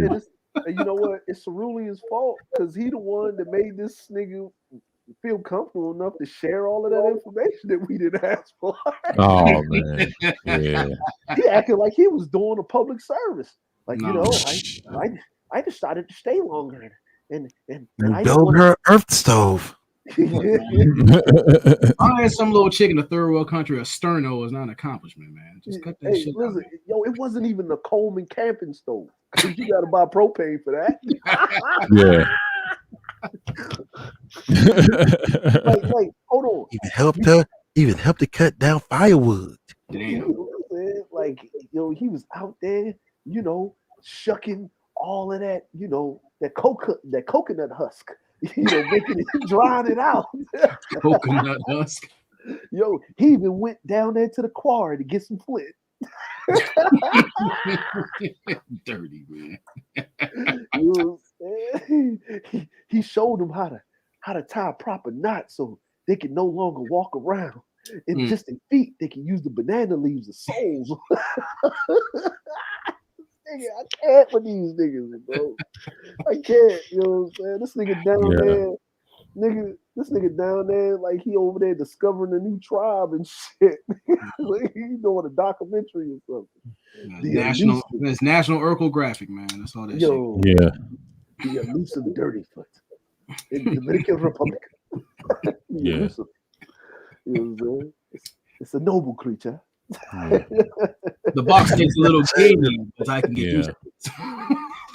Speaker 2: You know what? It's Cerulean's fault because he the one that made this nigga feel comfortable enough to share all of that information that we didn't ask for.
Speaker 1: Oh man, yeah.
Speaker 2: He acted like he was doing a public service. Like, you know, I decided to stay longer and I
Speaker 7: build her earth stove.
Speaker 3: I had some little chick in a third world country. A sterno is not an accomplishment, man. Just cut that shit out.
Speaker 2: Yo, it wasn't even a Coleman camping stove because you got to buy propane for that.
Speaker 1: Yeah.
Speaker 2: like, hold on.
Speaker 7: Even helped to cut down firewood.
Speaker 3: Damn.
Speaker 2: You know what I'm saying? Like, he was out there, shucking all of that, that coconut husk, making it, drying it out.
Speaker 3: Coconut husk.
Speaker 2: Yo, he even went down there to the quarry to get some flint.
Speaker 3: Dirty, man.
Speaker 2: He showed them how to tie a proper knot so they can no longer walk around. And just their feet, they can use the banana leaves as soles. Nigga, I can't with these niggas, bro. I can't, you know what I'm saying? This nigga down there, like he over there discovering a new tribe and shit. Like he doing a documentary or something.
Speaker 3: It's National Urkel Graphic, man. That's all that shit.
Speaker 1: Yeah.
Speaker 2: The elusive dirty foot in the Dominican Republic.
Speaker 1: Yeah.
Speaker 2: Elusive. You know what I'm saying? It's a noble creature.
Speaker 1: Yeah.
Speaker 3: The box takes a little gamey, but I can get used to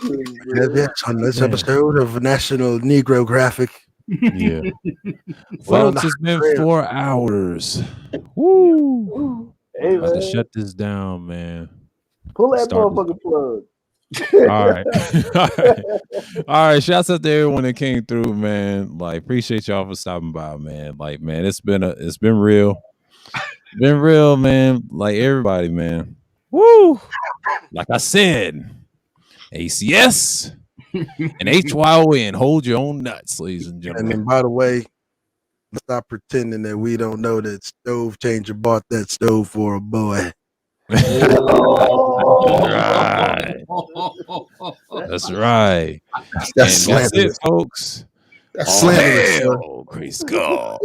Speaker 7: it. On this episode of National Negro Graphic.
Speaker 1: Yeah. Folks, it's been 4 hours. Woo.
Speaker 2: Hey,
Speaker 1: about to
Speaker 2: man.
Speaker 1: shut this down, man.
Speaker 2: Pull that motherfucking plug.
Speaker 1: All right. All right. Shouts out to everyone that came through, man. Like, appreciate y'all for stopping by, man. Like, man, it's been real. Been real, man. Like everybody, man. Woo! Like I said, ACS and HYON. Hold your own nuts, ladies and gentlemen.
Speaker 7: And then, by the way, stop pretending that we don't know that Stove Changer bought that stove for a boy.
Speaker 1: Right. That's right.
Speaker 7: That's
Speaker 1: it, folks.
Speaker 7: That's slanderous.
Speaker 1: Grace God.